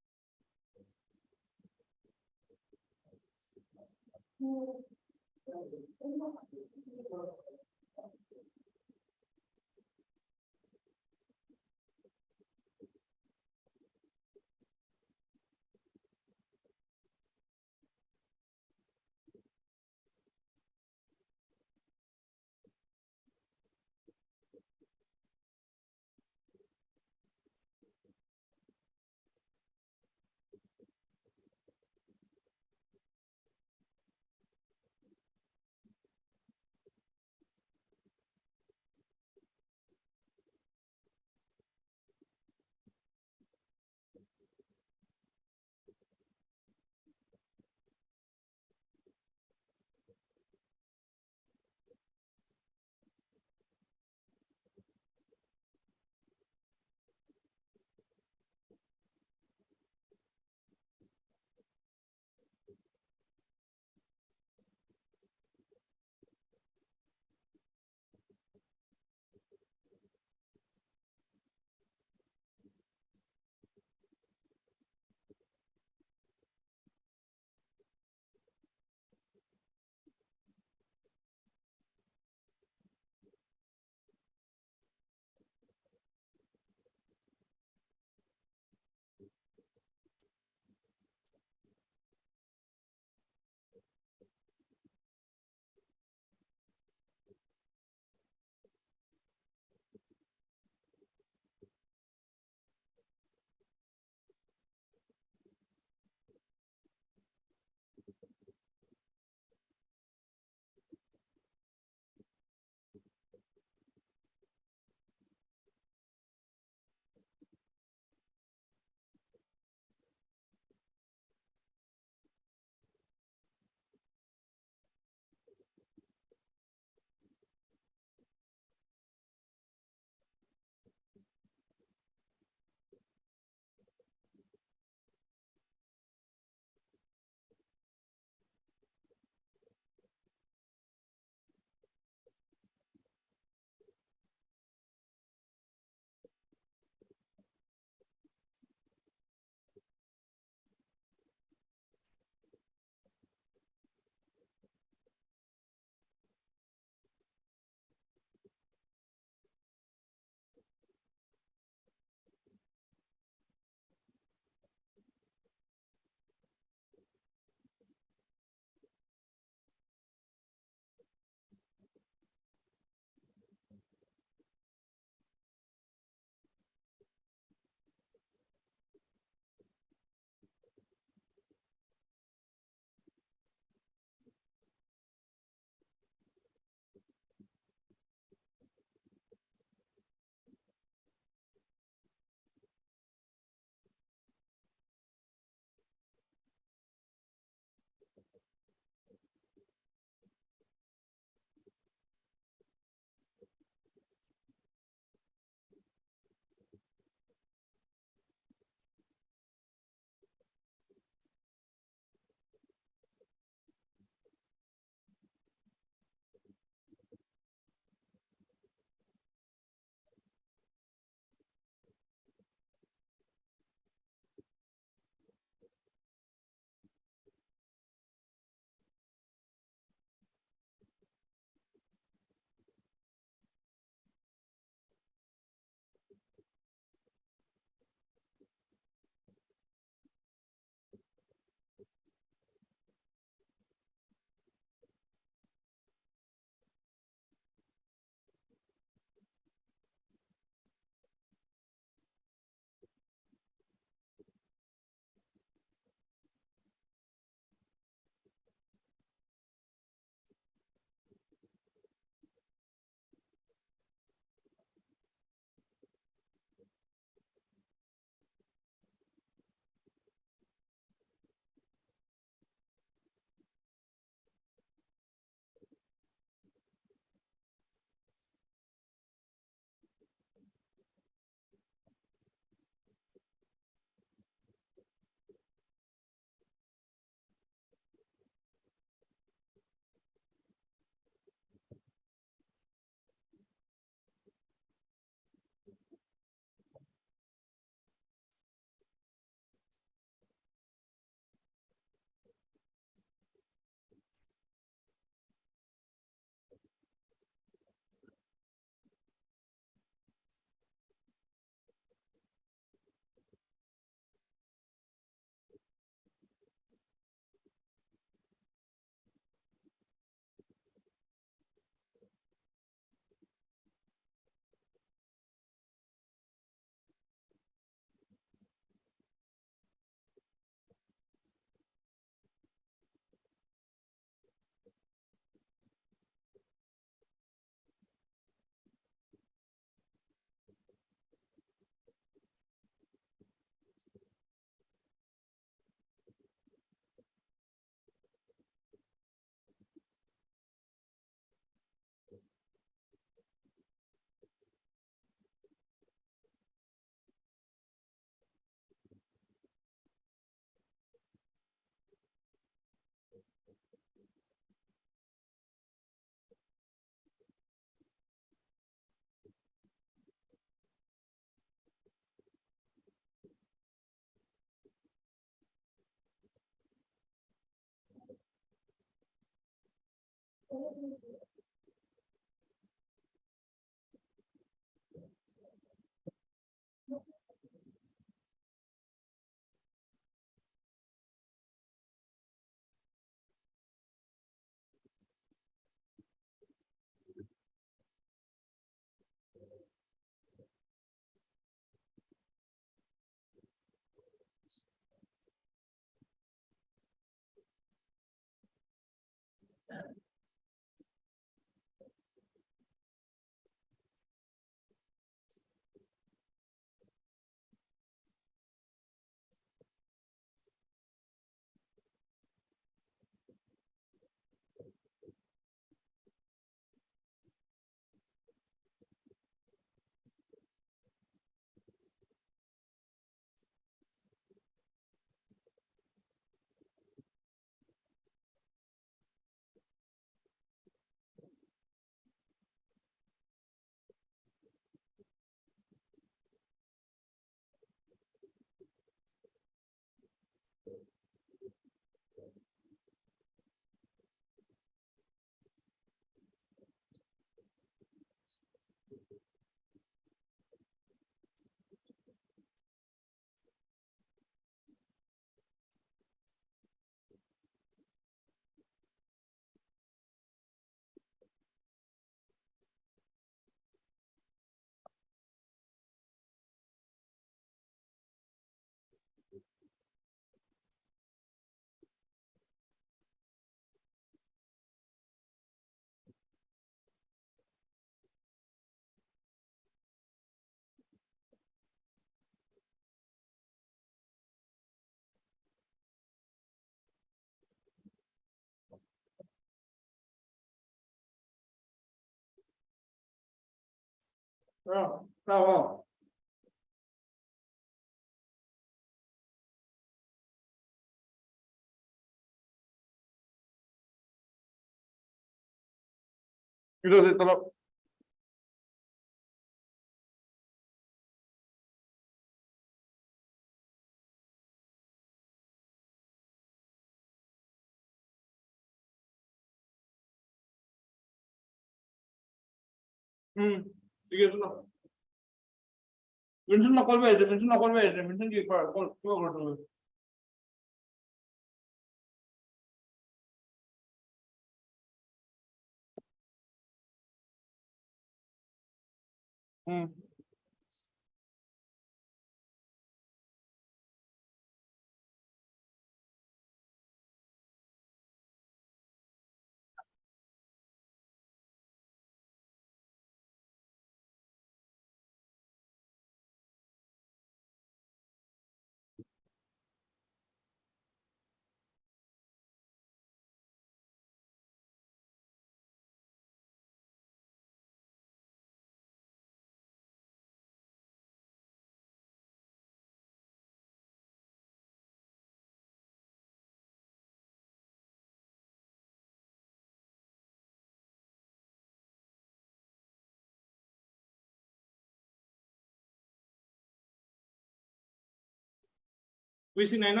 VC nine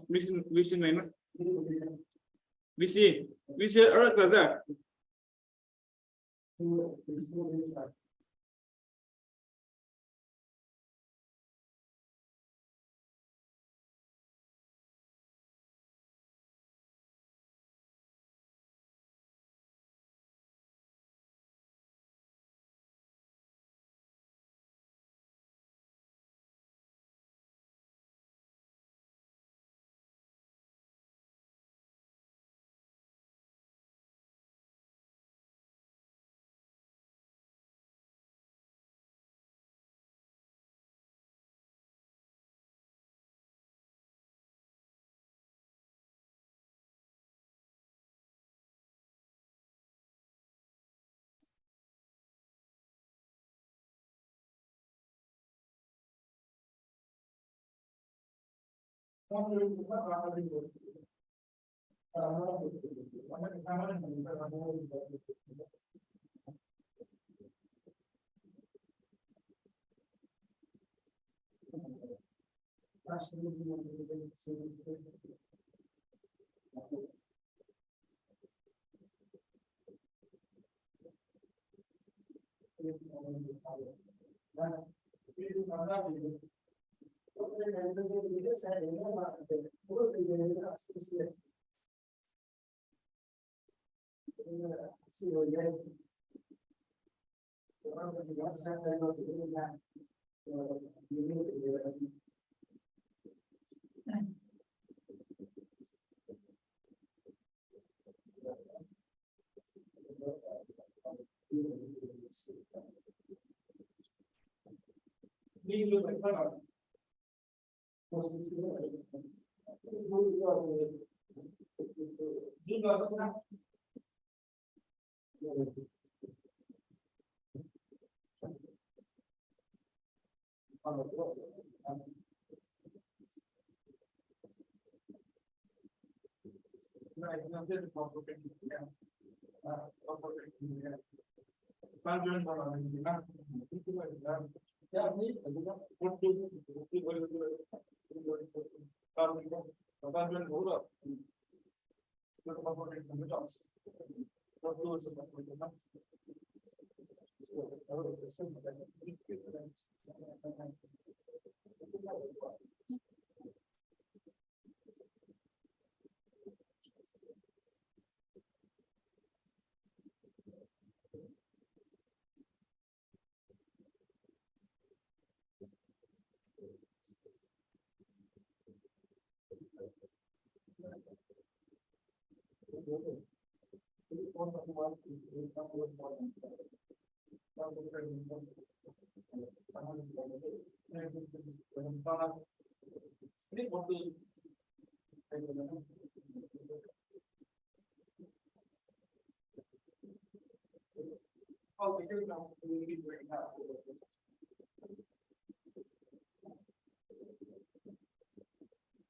VC nine VC there.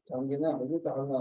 Trong cái nào cũng tạo là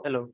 Hello.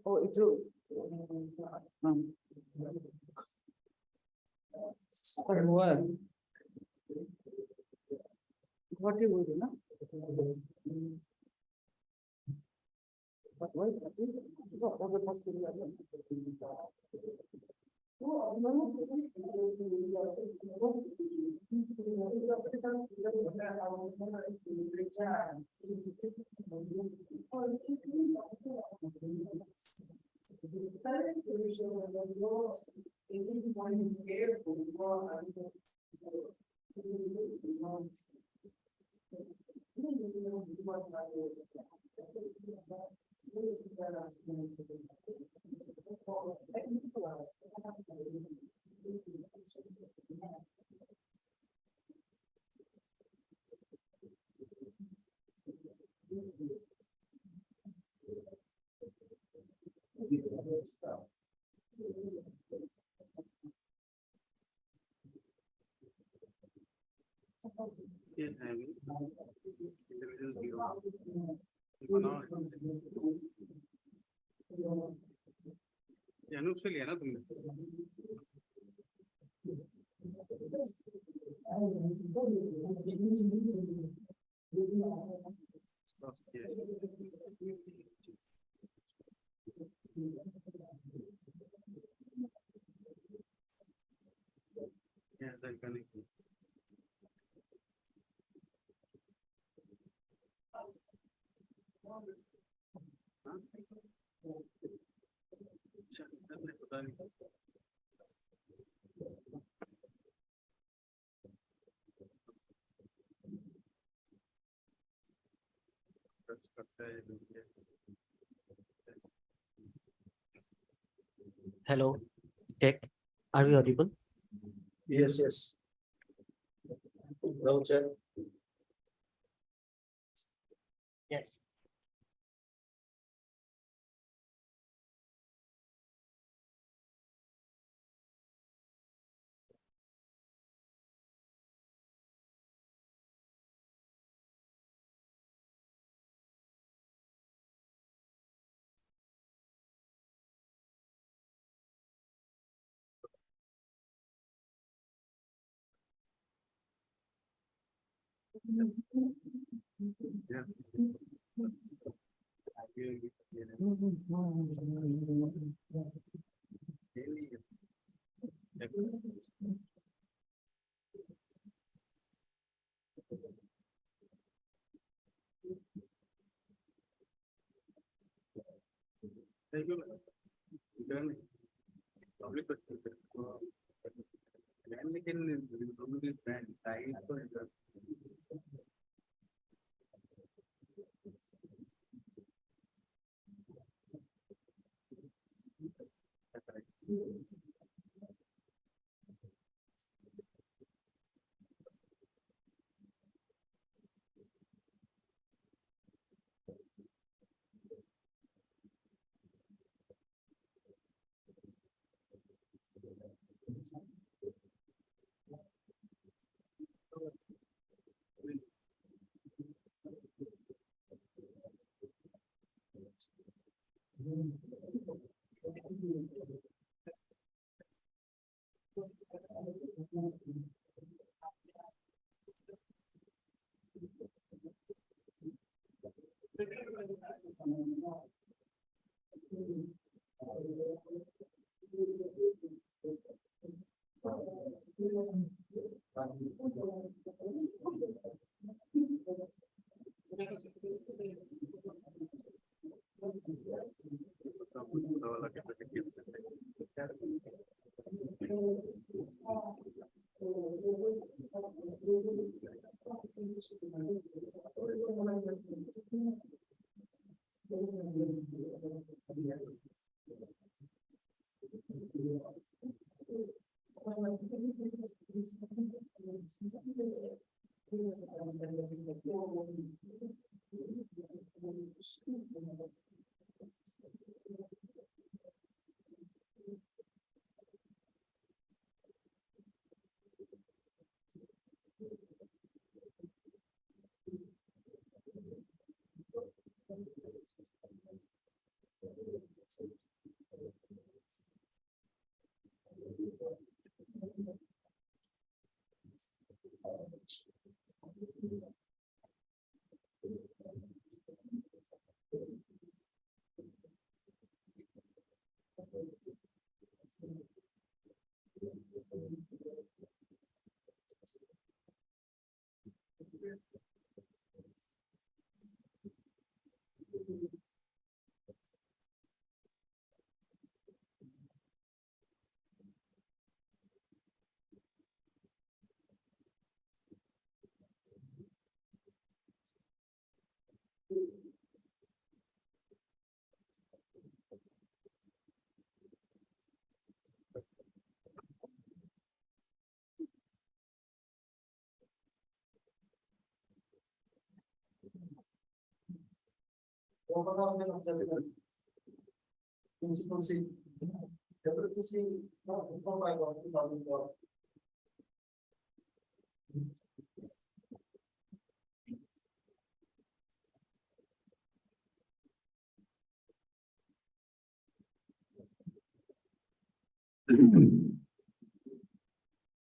Oh, itu. What? What you would, no? But why? What the possibility? Hello, Tech. Are we audible? Yes, yes. No check. Yes.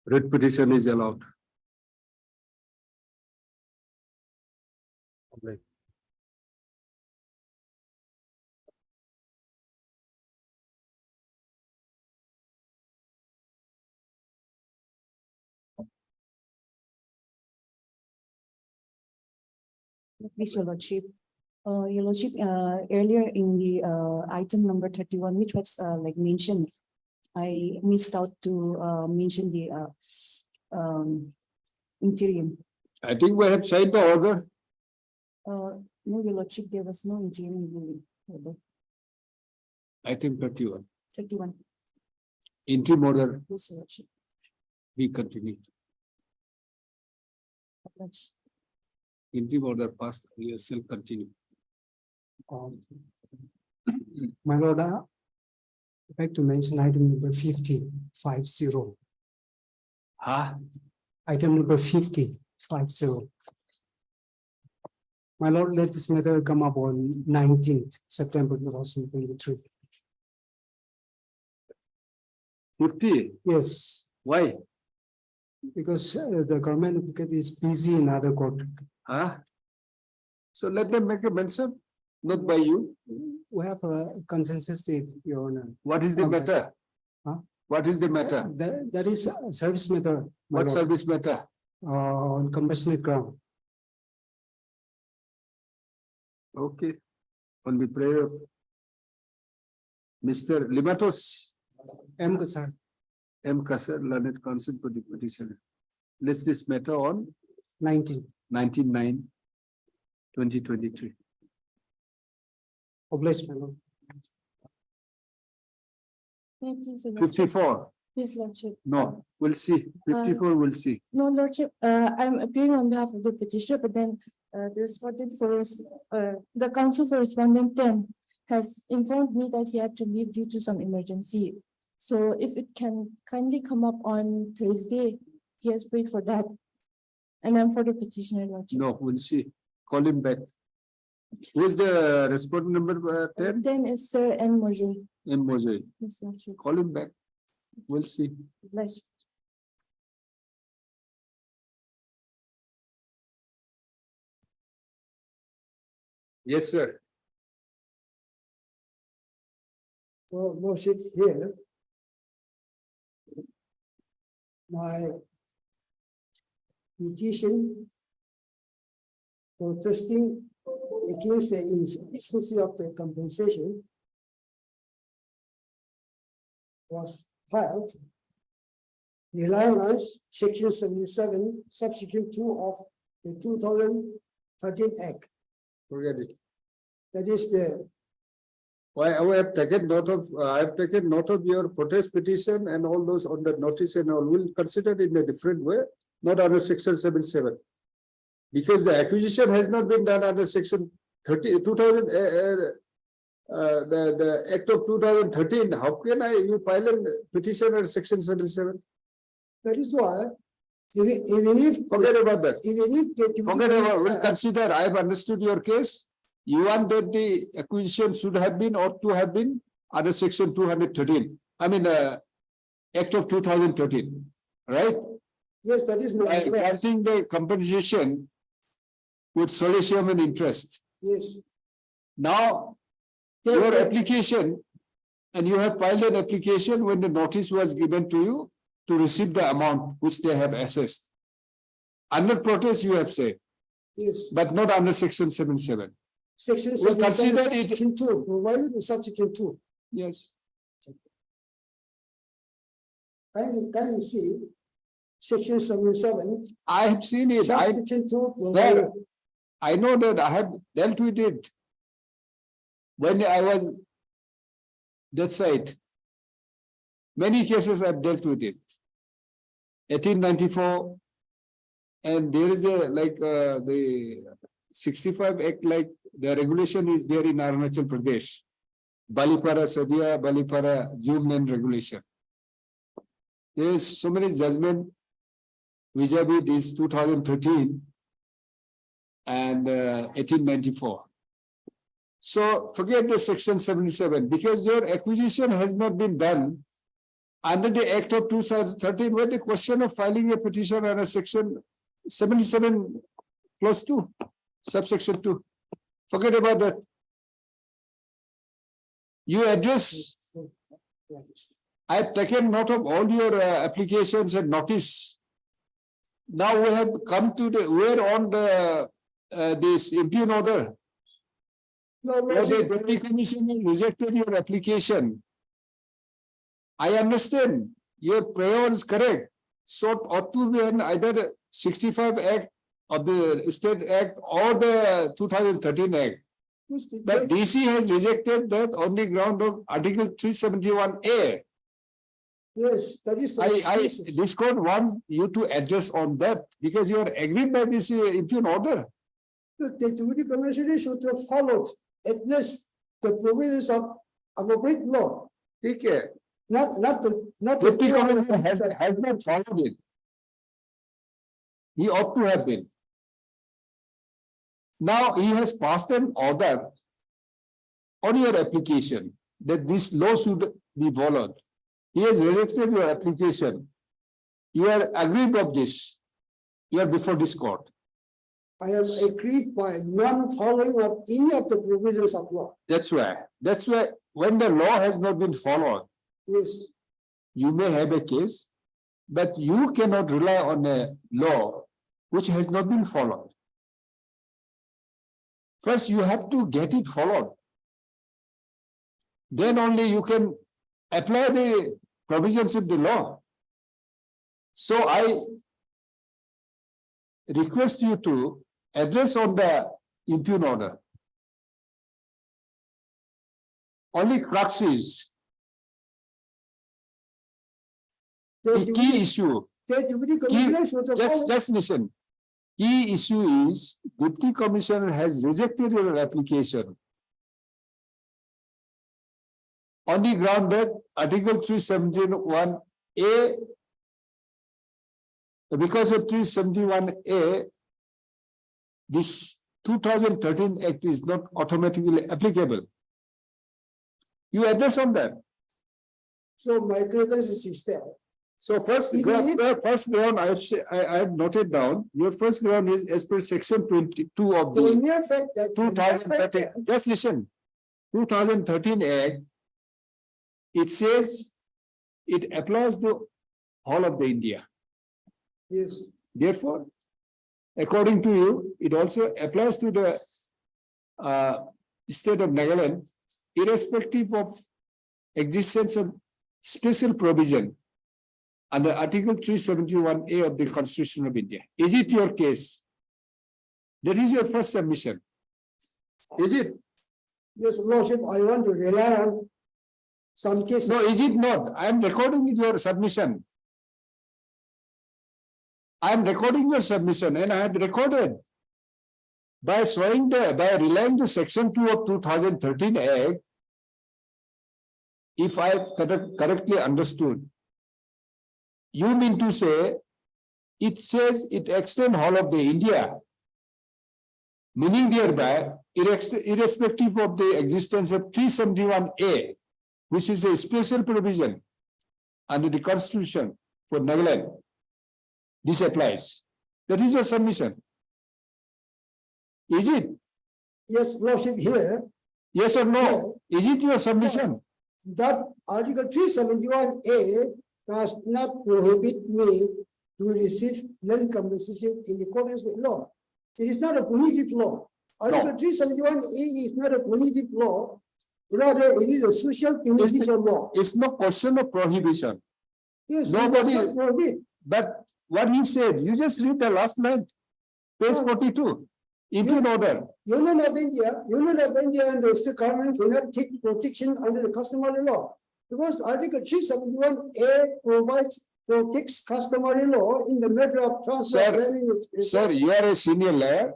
Writ petition is allowed. Please, Your Lordship. Your Lordship, earlier in the item number 31, which was like mentioned, I missed out to mention the interim. I think we have signed the order. No, Your Lordship, there was no interim ruling. Item 31. 31. Interim order. Yes, Your Lordship. be continued. Interim order passed, we shall continue. My lord, I'd like to mention item number 50. Huh? Item number 50. My lord, let this matter come up on 19th September 2023. 50, Yes, why? because the government advocate is busy in other court. Huh? So let them make a mention, not by you. We have a consensus state, Your Honor. What is the matter? Huh? What is the matter? That is a service matter. my What lord, service matter? On compassionate ground. Okay. On the prayer of Mr. Limatos M. Kasar. M. Kasar, learned counsel for the petitioner. List this matter on 19/9/2023. Obliged, my lord. 54, Yes, Lordship. no, we'll see. 54, we'll see. No, Lordship, I'm appearing on behalf of the petitioner, but then the respondent the counsel for respondent 10 has informed me that he had to leave due to some emergency. So if it can kindly come up on Thursday, he has prayed for that. And I'm for the petitioner, Lordship. No, we'll see. Call him back. Who is the respondent number 10? 10 is Sir N. Mojoy. M. Mojay. Yes, Lordship. Call him back. We'll see. Lordship. Yes, sir. Well, Lordship, here. My petition protesting against the insufficiency of the compensation was filed relying on section 77, subsection 2 of the 2013 Act. Forget it. That is the Why, I have taken note of, your protest petition and all those on the notice and all. We'll consider it in a different way, not under section 77. Because the acquisition has not been done under section 30, 2000, the Act of 2013. How can you file a petition under section 77? that is why even if Forget about that. even if Forget about, we'll consider, I have understood your case. You want that the acquisition should have been or to have been under section 213. I mean, Act of 2013, right? yes, that is my Granting the compensation with solicitation and interest. yes. Now, your application, and you have filed an application when the notice was given to you to receive the amount which they have assessed. Under protest, you have said, Yes. but not under section 77. Section We'll 77, consider it- subsection 2, provided in subsection 2. Yes. Kindly see section 77. I have seen it. Subsection 2. Sir, I know that I have dealt with it. When I was that side, many cases I've dealt with it. 1894, and there is a the 65 Act, like the regulation is there in Arunachal Pradesh. Balipara Sadia, Balipara Zoom Lane regulation. There is so many judgment vis-a-vis this 2013 and 1894. So forget the section 77 because your acquisition has not been done under the Act of 2013, where the question of filing a petition under section 77 clause 2, subsection 2. Forget about that. You address, I've taken note of all your applications and notice. Now we have come to the, we're on the this impugn order. Where the Deputy Commissioner rejected your application. I understand your prayer is correct. So ought to be an either 65 Act of the State Act or the 2013 Act. But DC has rejected that on the ground of Article 371A. Yes, that is. the I, basis. this court wants you to address on that because you are agreed by this impugn order. The Deputy Commissioner should have followed at least the provisions of appropriate law, Okay. not the. Deputy Commissioner has not followed it. He ought to have been. Now he has passed an order on your application that this law should be followed. He has rejected your application. You are agreed of this. You are before this court. I am agreed by non-following of any of the provisions of law. That's why when the law has not been followed, Yes, you may have a case, but you cannot rely on a law which has not been followed. First, you have to get it followed. Then only you can apply the provisions of the law. So I request you to address on the impugn order. Only crux is the key issue. the Deputy Commissioner should have followed. Just listen. Key issue is Deputy Commissioner has rejected your application on the ground that Article 371A, because of 371A, this 2013 Act is not automatically applicable. You address on that. So my grievance is there. So first ground I have noted down, your first ground is as per section 22 of The the mere fact that. 2013, just listen, 2013 Act, it says it applies to all of the India. Yes, Therefore, according to you, it also applies to the state of Nagaland, irrespective of existence of special provision under Article 371A of the Constitution of India. Is it your case? That is your first submission. Is it? yes, Lordship, I want to rely on some cases. No, is it not? I am recording your submission. I am recording your submission and I have recorded by relying to section 2 of 2013 Act. If I have correctly understood, you mean to say it says it extends all of the India, meaning thereby irrespective of the existence of 371A, which is a special provision under the Constitution for Nagaland. This applies. That is your submission. Is it? Yes, Lordship, here, Yes or no? Is it your submission? that Article 371A does not prohibit me to receive land compensation in accordance with law. It is not a punitive law. Article 371A is not a punitive law. Rather, it is a social beneficial law. It's no question of prohibition. Yes, it Nobody- does not prohibit. But what he said, you just read the last line, page 42, impugn order. Union of India and the state government cannot take protection under the customary law. Because Article 371A protects customary law in the matter of transfer of revenue. Sir, you are a senior lawyer.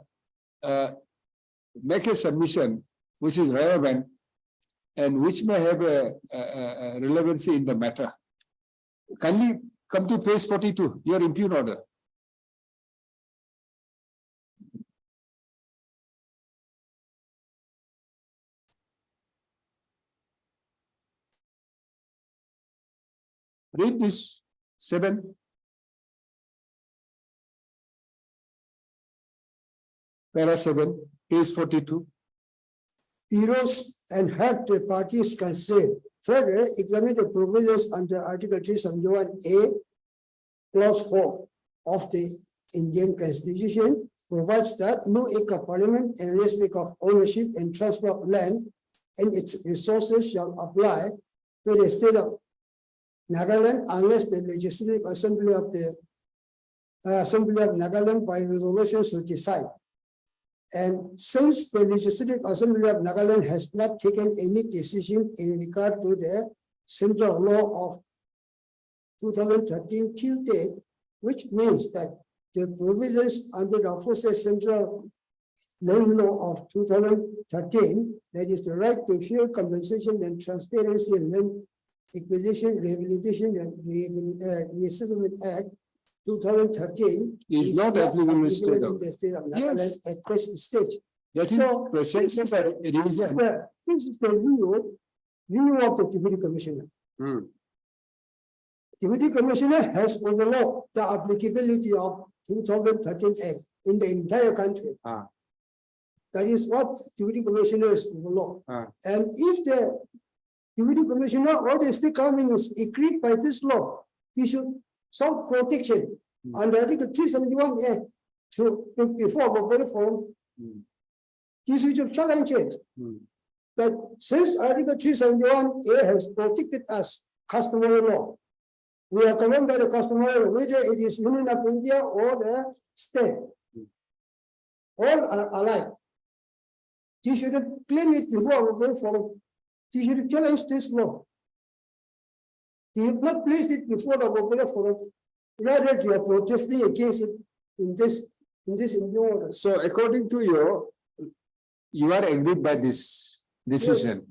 Make a submission which is relevant and which may have a relevancy in the matter. Kindly come to page 42, your impugn order. Read this 7. Para 7, page 42. Heroes and have the parties concerned further examine the provisions under Article 371A clause 4 of the Indian Constitution provides that no act of parliament in respect of ownership and transfer of land and its resources shall apply to the state of Nagaland unless the legislative assembly of Nagaland by resolution so decide. And since the Legislative Assembly of Nagaland has not taken any decision in regard to the central law of 2013 till date, which means that the provisions under the aforesaid central land law of 2013, that is the right to fair compensation and transparency in land acquisition, rehabilitation and resettlement act 2013 Is not applicable in the state in the state of Nagaland at present stage. That is So- precisely the reason. This is the view of the deputy commissioner. Hmm. Deputy commissioner has overlooked the applicability of 2013 act in the entire country. Ah. That is what deputy commissioner has overlooked. Ah. And if the deputy commissioner or the state government is equipped by this law, he should sought protection under Article 371 act to before appropriate form. This is a challenge it. But since Article 371A has protected us, customary law, we are governed by the customary law, whether it is Union of India or the state. All are alike. You should claim it before we go for. You should challenge this law. You have not placed it before the appropriate forum. Rather, you are protesting against it in this order. So according to you are agreed by this decision.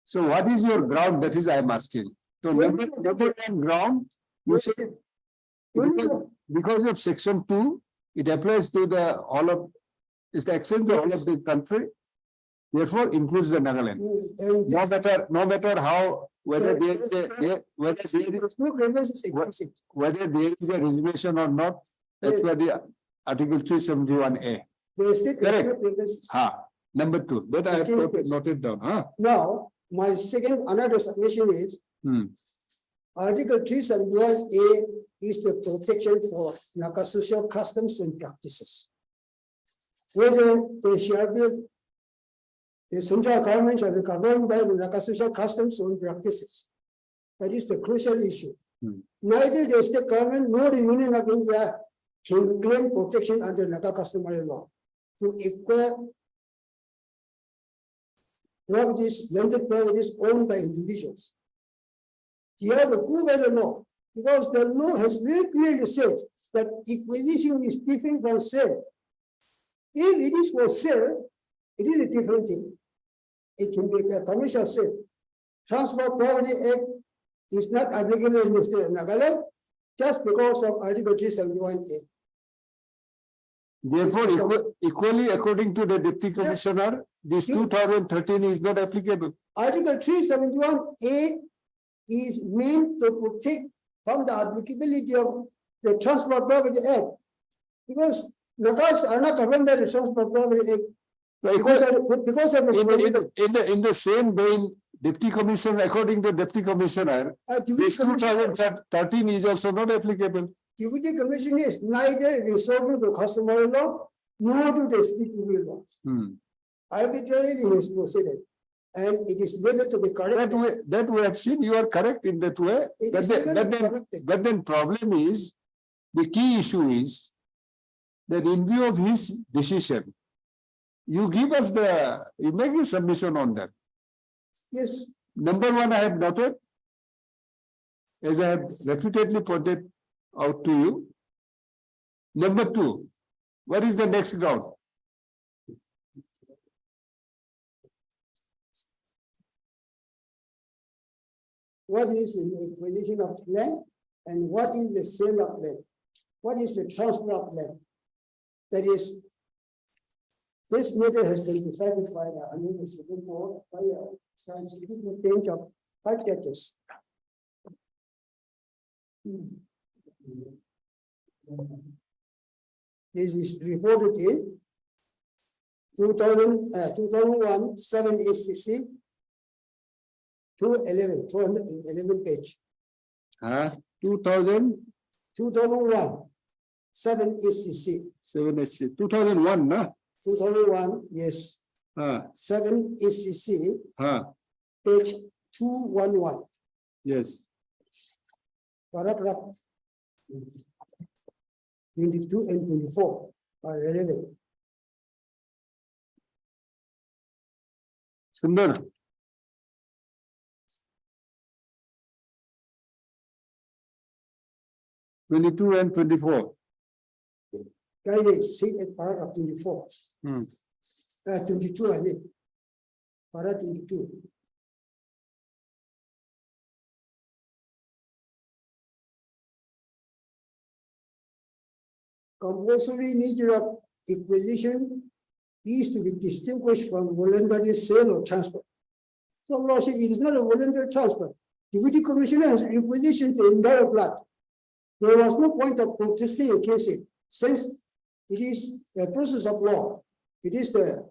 So what is your ground? That is I am asking. So number one ground, you say because of section 2, it applies to the all of, is the extent to all of the country. Therefore, includes the Nagaland. No matter how, whether there is whether there is a reservation or not, as per the Article 371A. Correct. Number 2, that I have noted down. Now, my another submission is Article 371A is the protection for Naga social customs and practices. Whether they shall be the central government shall be governed by the Naga social customs and practices. That is the crucial issue. Neither the state government nor the Union of India can claim protection under Naga customary law to acquire properties, landed properties owned by individuals. You have to prove by the law, because the law has very clearly said that acquisition is different from sale. If it is for sale, it is a different thing. It can be a commercial sale. Transport Property Act is not applicable in the state of Nagaland just because of Article 371A. Therefore, equally according to the Deputy Commissioner, this 2013 is not applicable. Article 371A is meant to protect from the applicability of the Transport Property Act. Because Nagas are not governed by the Transport Property Act. Because of in the same vein, Deputy Commissioner, according to Deputy Commissioner, this 2013 is also not applicable. Deputy Commissioner is neither resorting to customary law nor to the speakable laws. Arbitrarily he has proceeded, and it is better to be corrected. That we have seen, you are correct in that way. But then problem is, the key issue is that in view of his decision, you give us you make a submission on that. Yes. Number 1, I have noted, as I have repeatedly pointed out to you. Number 2, what is the next ground? What is the acquisition of land and what is the sale of land? What is the transfer of land? That is, this matter has been decided by the Supreme Court by a significant bench of 5 judges. This is reported in 2001 7 ACC 211 page. 2001 7 ACC 7 ACC 2001, no? 2001, yes. 7 ACC page 211. Yes. Paragraph 22 and 24 are relevant. Sundar. 22 and 24. Guidance, see at paragraph 24. Hmm. 22, I think. Paragraph 22. Compulsory nature of acquisition is to be distinguished from voluntary sale or transfer. So law says it is not a voluntary transfer. Deputy Commissioner has requisitioned the entire plot. There was no point of protesting against it, since it is a process of law. It is the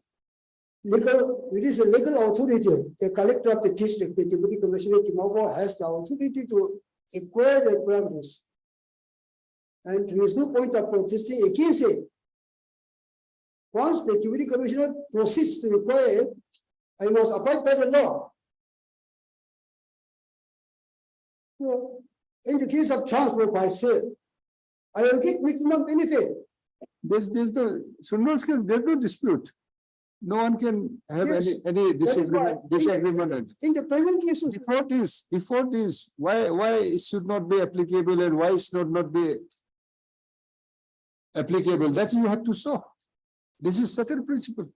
legal authority, the collector of the district, the Deputy Commissioner Timoko has the authority to acquire the properties. And there is no point of protesting against it. Once the Deputy Commissioner proceeds to acquire it, I must abide by the law. So, in the case of transfer by sale, I will get maximum benefit. There's the Sundar's case, there's no dispute. No one can have Yes, any that is why disagreement. In the present case, Before this, why it should not be applicable and why it should not be applicable, that you have to show. This is certain principle,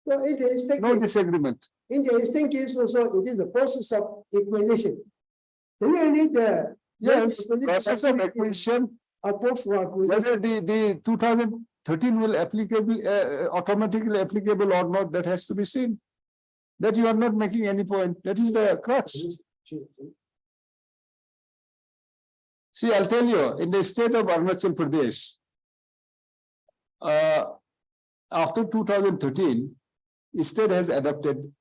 so in the instant no case, disagreement. in the instant case also, it is the process of acquisition. Then you need the. Yes, process of acquisition, Approved for acquisition. whether the 2013 will applicable, automatically applicable or not, that has to be seen. That you are not making any point, that is the crux. See, I'll tell you, in the state of Arunachal Pradesh, after 2013, the state has adopted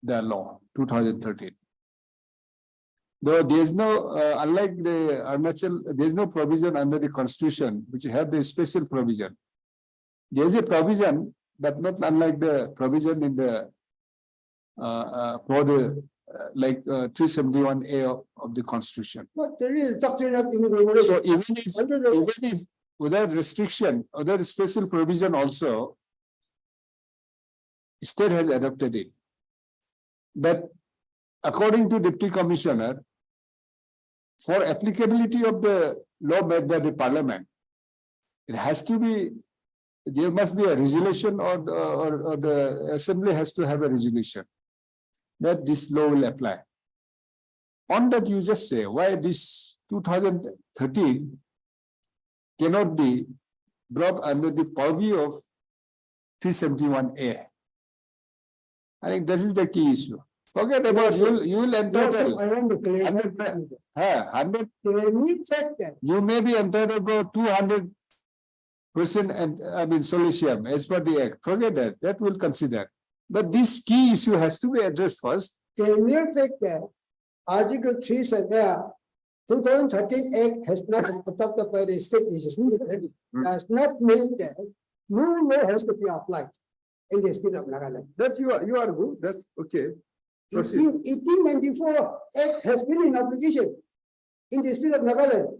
the law, 2013. Though there is no, unlike the Arunachal, there is no provision under the constitution, which have the special provision. There is a provision, but not unlike the provision in the, for the, like 371A of the constitution. But there is doctrine of incorporation. So even if without restriction, without special provision also, state has adopted it. But according to Deputy Commissioner, for applicability of the law made by the Parliament, it has to be, there must be a resolution or the Assembly has to have a resolution that this law will apply. On that you just say, why this 2013 cannot be brought under the purview of 371A. I think that is the key issue. Forget about you will entitle. I want to clarify. 100, that. you may be entitled to 200% and I mean solicium as per the act. Forget that. That will consider. But this key issue has to be addressed first. The mere fact that Article 3 said that 2013 Act has not been adopted by the state legislature does not mean that no law has to be applied in the state of Nagaland. That you are good. That's okay. 1894 Act has been in application in the state of Nagaland.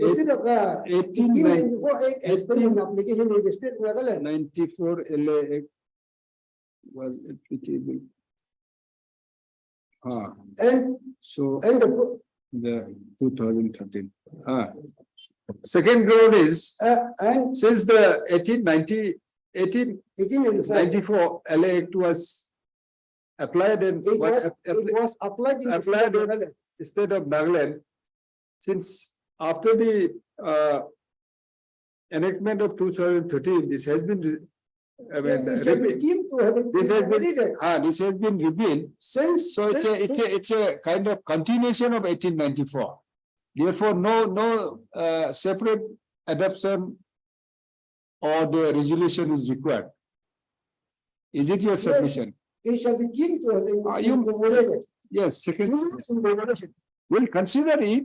Instead of 1894 Act has been in application in the state of Nagaland. 94 LA Act was applicable. And so the 2013. Second ground is and since the 1894 LA Act was applied and it was applied in the state of Nagaland. State of Nagaland, since after the enactment of 2013, this has been this has been repealed since. So it's a kind of continuation of 1894. Therefore, no separate adoption or the resolution is required. Is it your submission? It shall be deemed to have been incorporated. Yes, we'll consider it.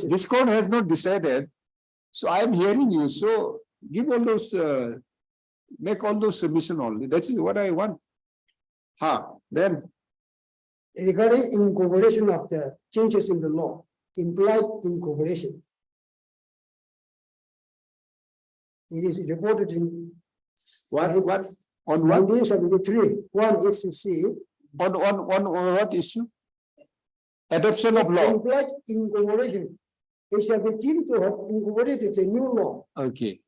This court has not decided. So I am hearing you. So give all those, make all those submission only. That is what I want. Then. Regarding incorporation of the changes in the law, implied incorporation. It is reported in what on what 1973, one SCC. On what issue? Adoption of It law. implies incorporation. It shall be deemed to have incorporated the new law. Okay.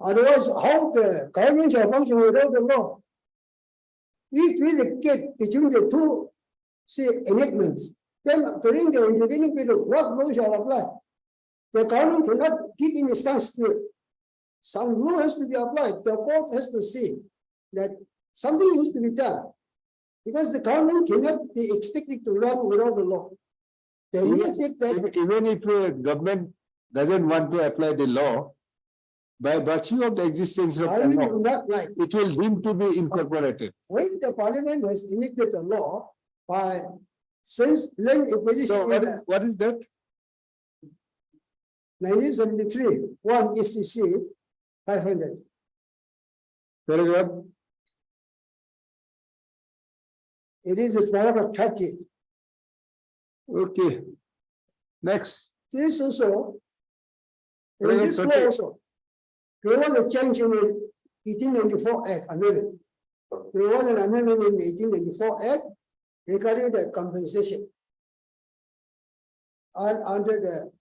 Otherwise, how the government shall function without the law? If we get between the two, say, enactments, then during the intervening period, what law shall apply? The government cannot give in a stance to it. Some law has to be applied. The court has to see that something needs to be done. Because the government cannot be expected to run without the law. The mere fact that Even if the government doesn't want to apply the law, by virtue of the existence of the Parliament law, will not like. it will deem to be incorporated. When the parliament has enacted a law by since then it was So what is that? 1973, one ECC 500. Paragraph. It is a paragraph 30. Okay. Next. This also, in Paragraph this law 30. also, there was a change in the 1894 Act amendment. There was an amendment in the 1894 Act regarding the compensation. And under the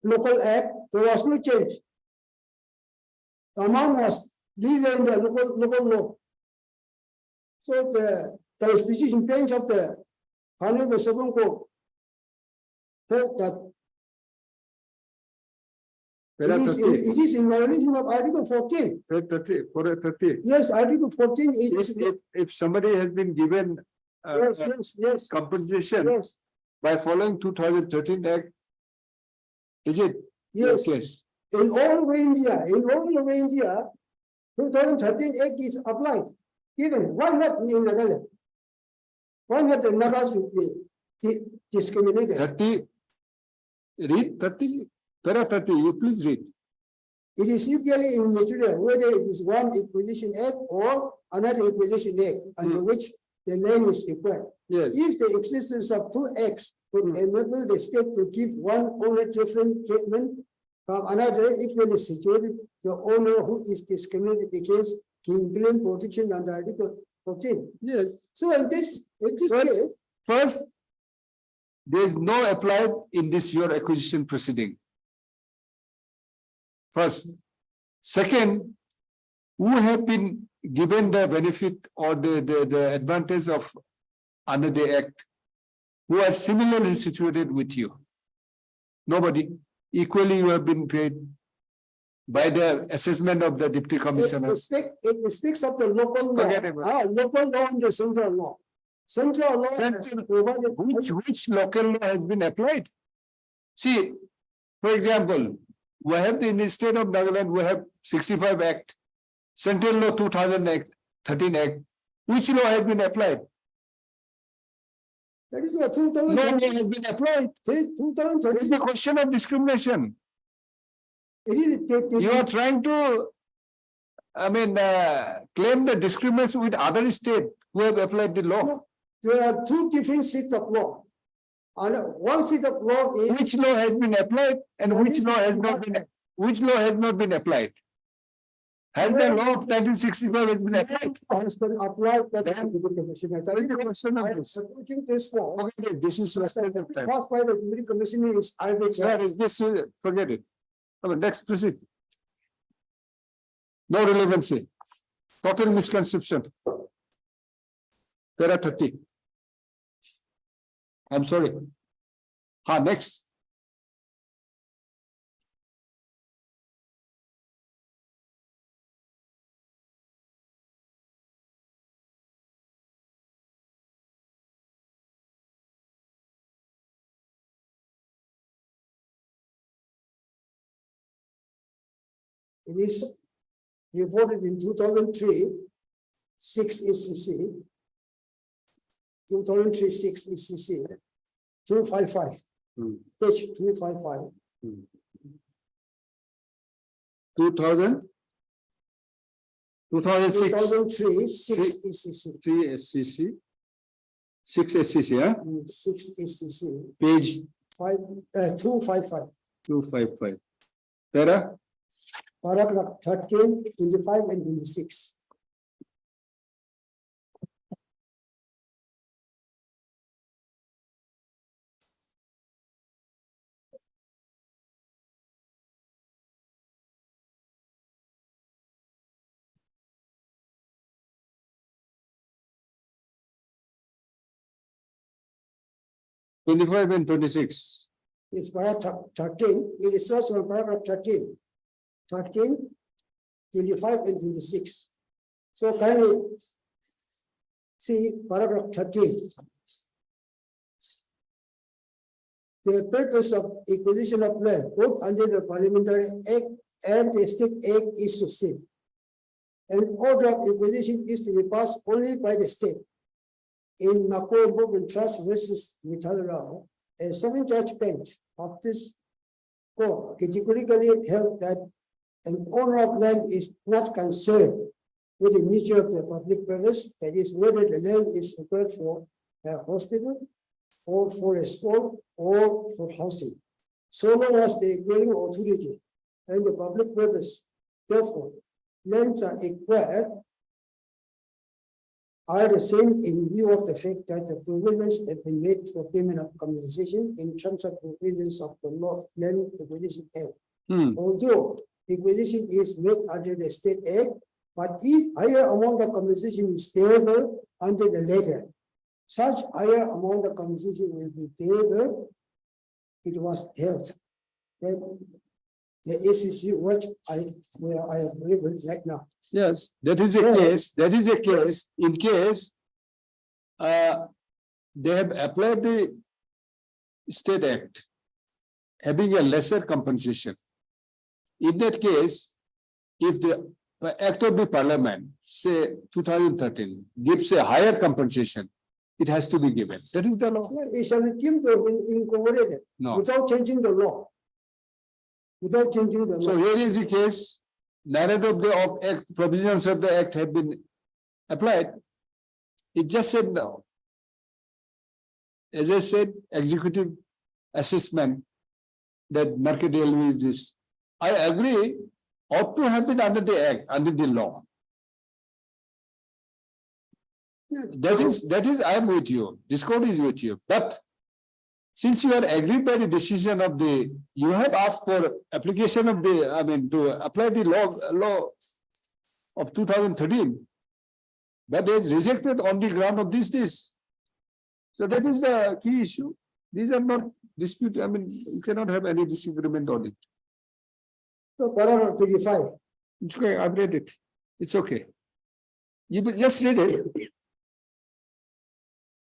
local act, there was no change. The amount was legal in the local law. So the constitution bench of the Honorable Supreme Court felt that it is in violation of Article 14. 30. Yes, Article 14 is. If somebody has been given Yes. compensation Yes, by following 2013 Act, is it? yes. Yes. In all of India, 2013 Act is applied. Even why not in Nagaland? Why not the Nagas should be discriminated? 30. Read 30. Para 30. You please read. It is equally immaterial whether it is one acquisition act or another acquisition act under which the land is acquired. Yes. If the existence of two acts would enable the state to give one owner different treatment from another equally situated, the owner who is discriminated against can claim protection under Article 14. Yes. So in this case, First, there is no applied in this your acquisition proceeding. First. Second, who have been given the benefit or the advantage of under the act, who are similarly situated with you? Nobody. Equally, you have been paid by the assessment of the deputy commissioner. it speaks of the local law. Forget about it. Local law and the central law. Central law has provided Which local law has been applied? See, for example, we have in the state of Nagaland, we have 65 Act, Central Law 2013 Act. Which law has been applied? that is what No law 2013. has been applied. It 2013. is a question of discrimination. It is You are trying to, claim the discrimination with other state who have applied the law. No, there are two different sets of law. And one set of law is Which law has been applied and which law has not been applied? Has the law of 1965 has been applied? has been applied that commissioner. What is the question of I am this? approaching this law. Okay, this is wasted of time. Passed by the Deputy Commissioner is arbitrary. Sir, is this, forget it. Next, proceed. No relevancy. Total misconception. Para 30. I'm sorry. Next. It is reported in 2003, 6 ECC. 2003, 6 ECC. 255. Page 255. 2000? 2006. 2003, 6 ECC. 3 SCC. 6 SCC, yeah? 6 ECC. Page 255. 255. Para? Paragraph 13, 25 and 26. 25 and 26. It's paragraph 13, it is also on paragraph 13. 13, 25 and 26. So kindly see paragraph 13. The purpose of acquisition of land, both under the Parliamentary Act and the State Act, is to state. An order of acquisition is to be passed only by the state. In Mako Book and Trust versus Mithalrao, a seven-judge bench of this court categorically held that an owner of land is not concerned with the nature of the public purpose, that is, whether the land is required for a hospital, or for a school, or for housing. So long as the acquiring authority and the public purpose, therefore, lands are acquired are the same in view of the fact that the provisions have been made for payment of compensation in terms of provisions of the law land acquisition act. Although acquisition is made under the state act, but if higher amount of compensation is payable under the latter, such higher amount of compensation will be payable. It was held. Then the ACC, where I am living right now. Yes, that is a case, that is a case, in case they have applied the state act, having a lesser compensation. In that case, if the act of the parliament, say 2013, gives a higher compensation, it has to be given. That is the law. It shall be deemed to have been incorporated No. without changing the law. Without changing the law. So here is the case, neither of the act, provisions of the act have been applied. It just said now. As I said, executive assessment that market value is this. I agree, ought to have been under the act, under the law. That is, I am with you. This code is with you. But since you are agreed by the decision of the, you have asked for application of the, I mean, to apply the law of 2013, but it is rejected on the ground of this. So that is the key issue. These are not dispute. I mean, you cannot have any disagreement on it. So paragraph 35. It's okay, I've read it. It's okay. You just read it.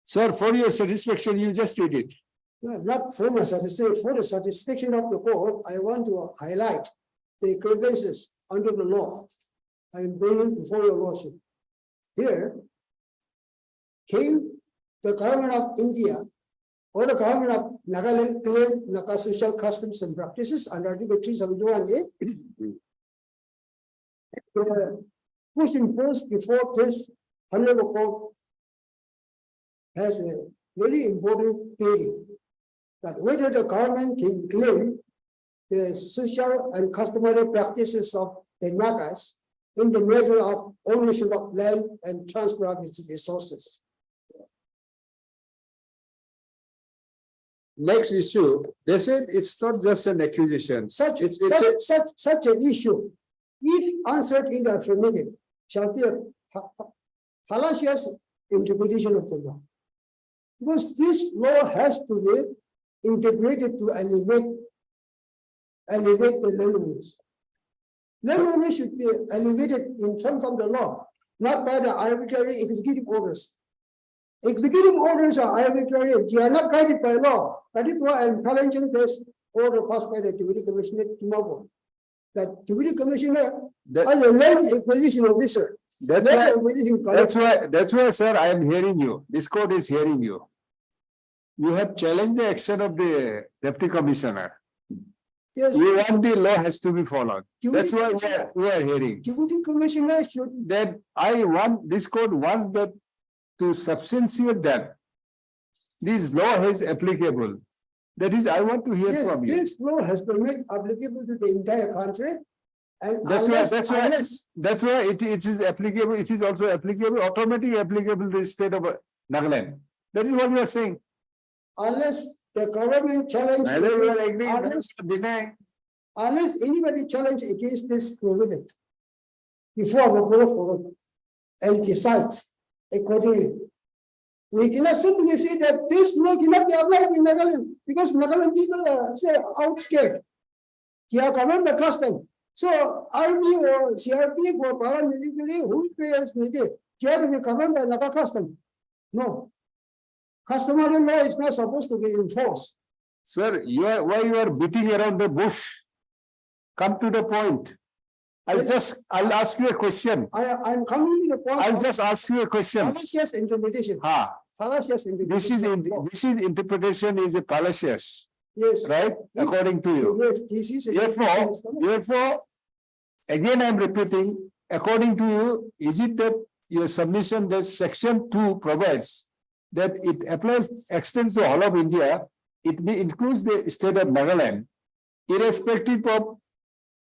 Sir, for your satisfaction, you just read it. No, not for my satisfaction, for the satisfaction of the court, I want to highlight the grievances under the law. I am bringing before your lordship. Here came the government of India or the government of Nagaland claimed Naga social customs and practices under Article 371A. Push imposed before this honorable court has a very important theory that whether the government can claim the social and customary practices of the Nagas in the matter of ownership of land and transfer of its resources. Next issue, they said it's not just an accusation. Such an issue, if answered in the affirmative, shall be a fallacious interpretation of the law. Because this law has to be integrated to elevate the landowners. Landowners should be elevated in terms of the law, not by the arbitrary executive orders. Executive orders are arbitrary, they are not guided by law. That is why I'm challenging this order passed by the Deputy Commissioner tomorrow. That Deputy Commissioner as a land acquisition officer. That's why, sir, I am hearing you. This court is hearing you. You have challenged the action of the Deputy Commissioner. Yes. You want the law has to be followed. That's why we are hearing. Deputy Commissioner should. That I want, this court wants that to substantiate that this law is applicable. That is, I want to hear from you. This law has been made applicable to the entire country. And that's why it is applicable. It is also applicable, automatically applicable to the state of Nagaland. That is what you are saying. Unless the government challenge, unless anybody challenge against this provision before the court and decides accordingly. We cannot simply say that this law cannot be applied in Nagaland because Nagaland people are say outskirt. They are covered by custom. So RD or CRP for paramilitary who players needed, they have to be covered by Naga custom. No. Customary law is not supposed to be enforced. Sir, why you are beating around the bush? Come to the point. I'll ask you a question. I'm coming to the point. I'll just ask you a question. Fallacious interpretation. Fallacious interpretation. This is interpretation is a fallacious, Yes. right? According to you. Yes, this is. Therefore, again I'm repeating, according to you, is it that your submission that section 2 provides that it applies, extends to all of India, it includes the state of Nagaland, irrespective of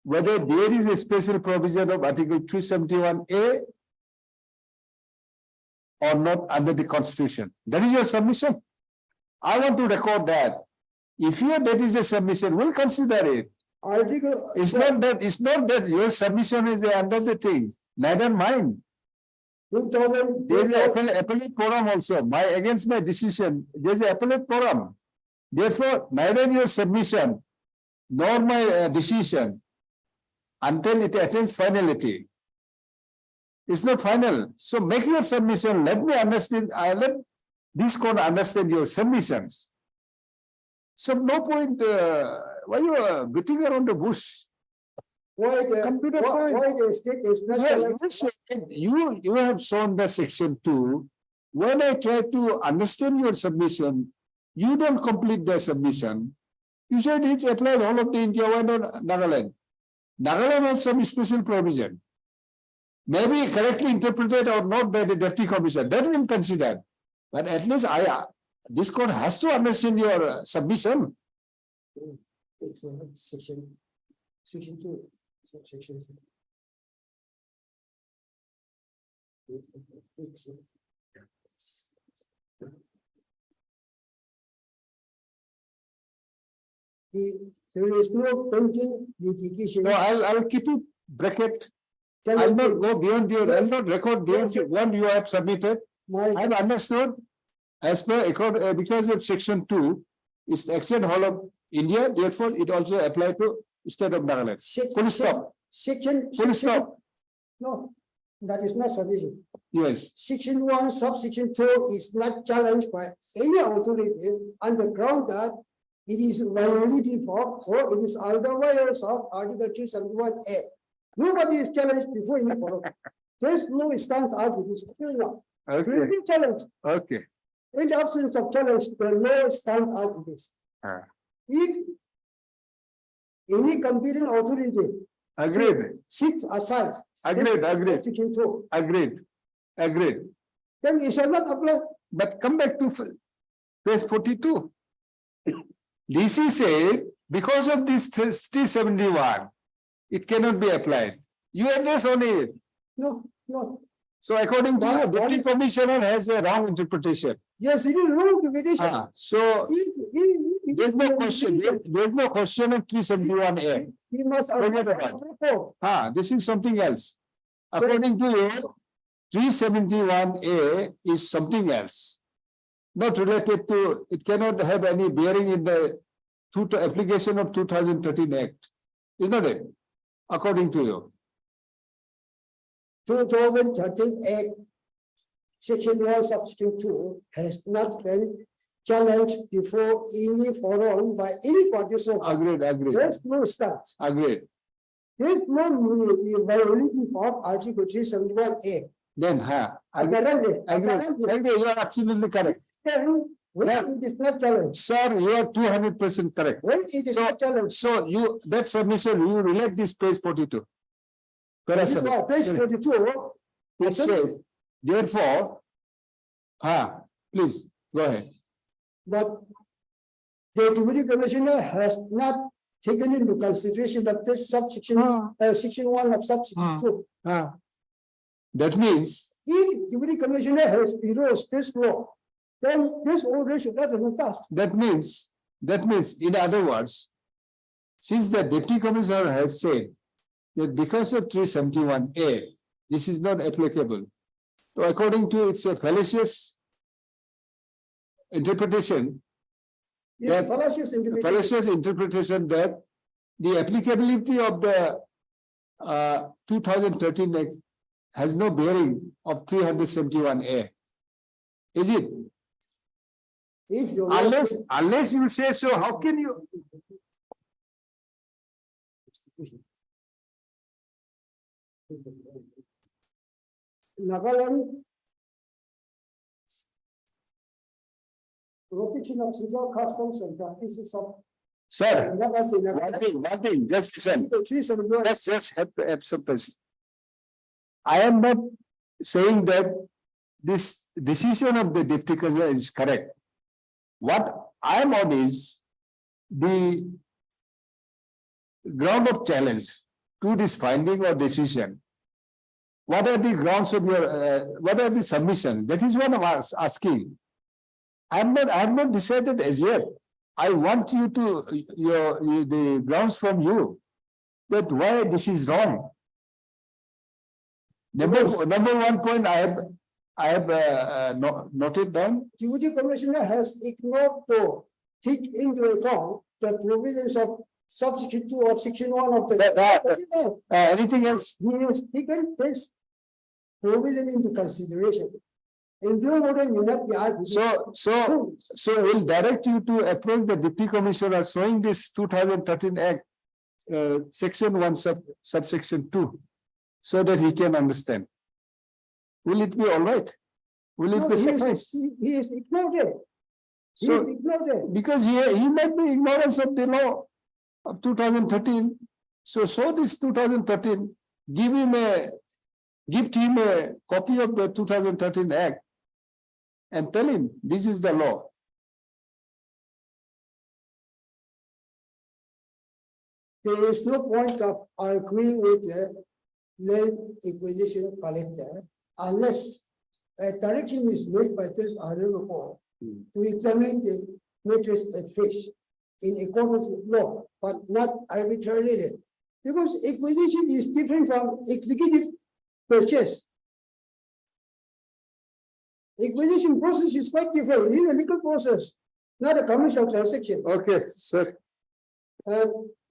whether there is a special provision of Article 371A or not under the Constitution. That is your submission. I want to record that. If that is a submission, we'll consider it. Article. It's not that your submission is under the thing, neither mine. There is an appellate forum also. Against my decision, there is an appellate forum. Therefore, neither your submission nor my decision, until it attains finality, it's not final. So make your submission. Let me understand. Let this court understand your submissions. So no point. Why you are beating around the bush? Why the state is not. You have shown the section 2. When I try to understand your submission, you don't complete the submission. You said it applies all of the India, why not Nagaland? Nagaland has some special provision. Maybe correctly interpreted or not by the Deputy Commissioner. That will consider. But at least this court has to understand your submission. It's section 2. Section 2. There is no pending litigation. No, I'll keep it bracket. I'll not go beyond your, I'll not record beyond one you have submitted. I've understood as per because of section 2 is extend whole of India, therefore it also applies to state of Nagaland. Full stop. Full stop. No, that is not sufficient. Yes. Section 1, subsection 2 is not challenged by any authority on the ground that it is validity for or it is otherwise of Article 371A. Nobody is challenged before any forum. There is no stance out with this till now. Okay. Challenged. Okay. In the absence of challenge, the law stands out with this. If any competent authority sits aside. Agreed. Section 2. Agreed. Then it shall not apply. But come back to page 42. DC said because of this 371, it cannot be applied. You address on it. No. So according to you, Deputy Commissioner has a wrong interpretation. Yes, it is wrong interpretation. So there's no question. There's no question of 371A. He must this is something else. According to you, 371A is something else. Not related to, it cannot have any bearing in the application of 2013 Act. Is not it? According to you. 2013 Act, Section 1, Subsection 2 has not been challenged before any forum by any party so far. Agreed. There's no stance. Agreed. There's no violation of Article 371A. Then, agree. You are absolutely correct. When it is not challenged. Sir, you are 200% correct. When it is not challenged. So that submission, you relate this page 42. Page 42. It says, therefore, please go ahead. But the Deputy Commissioner has not taken into consideration of this subsection, section 1 of subsection 2. That means, if Deputy Commissioner has erased this law, then this order should not have been passed. That means, in other words, since the Deputy Commissioner has said that because of 371A, this is not applicable. So according to it's a fallacious interpretation, Yes, that- fallacious interpretation. fallacious interpretation that the applicability of the 2013 Act has no bearing of 371A. Is it? If you. Unless you say so, how can you? Nagaland. Protection of civil customs and practices of. Sir, Nagaland. one thing, just listen. 371. Let's just have some patience. I am not saying that this decision of the deputy commissioner is correct. What I am on is the ground of challenge to this finding or decision. What are the grounds of your, what are the submissions? That is what I was asking. I have not decided as yet. I want you to, the grounds from you, that why this is wrong. Number 1 point I have noted down. Deputy Commissioner has ignored to take into account the provisions of subsection 2 of section 1 of the. Anything else? He has taken this provision into consideration. In your order, may not be argued. So we'll direct you to approach the deputy commissioner showing this 2013 Act, section 1 subsection 2, so that he can understand. Will it be all right? Will it be suffice? He is ignored it. He is ignored it. Because he might be ignorance of the law of 2013. So this 2013, give him a copy of the 2013 Act and tell him this is the law. There is no point of arguing with the land acquisition collector unless a direction is made by this honorable court to examine the matters at fish in accordance with law, but not arbitrarily. Because acquisition is different from executive purchase. Acquisition process is quite different. It is a legal process, not a commercial transaction. Okay, sir.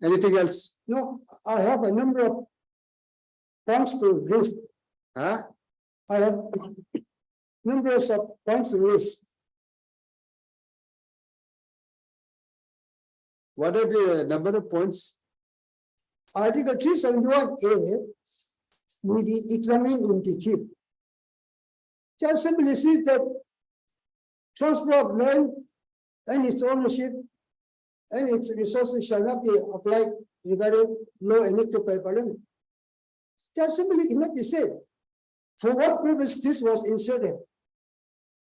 Anything else? No, I have a number of points to raise. Huh? I have numbers of points to raise. What are the number of points? Article 371A will be examined in detail. Just simply says that transfer of land and its ownership and its resources shall not be applied regarding law enacted by Parliament. Just simply cannot be said. For what purpose this was inserted?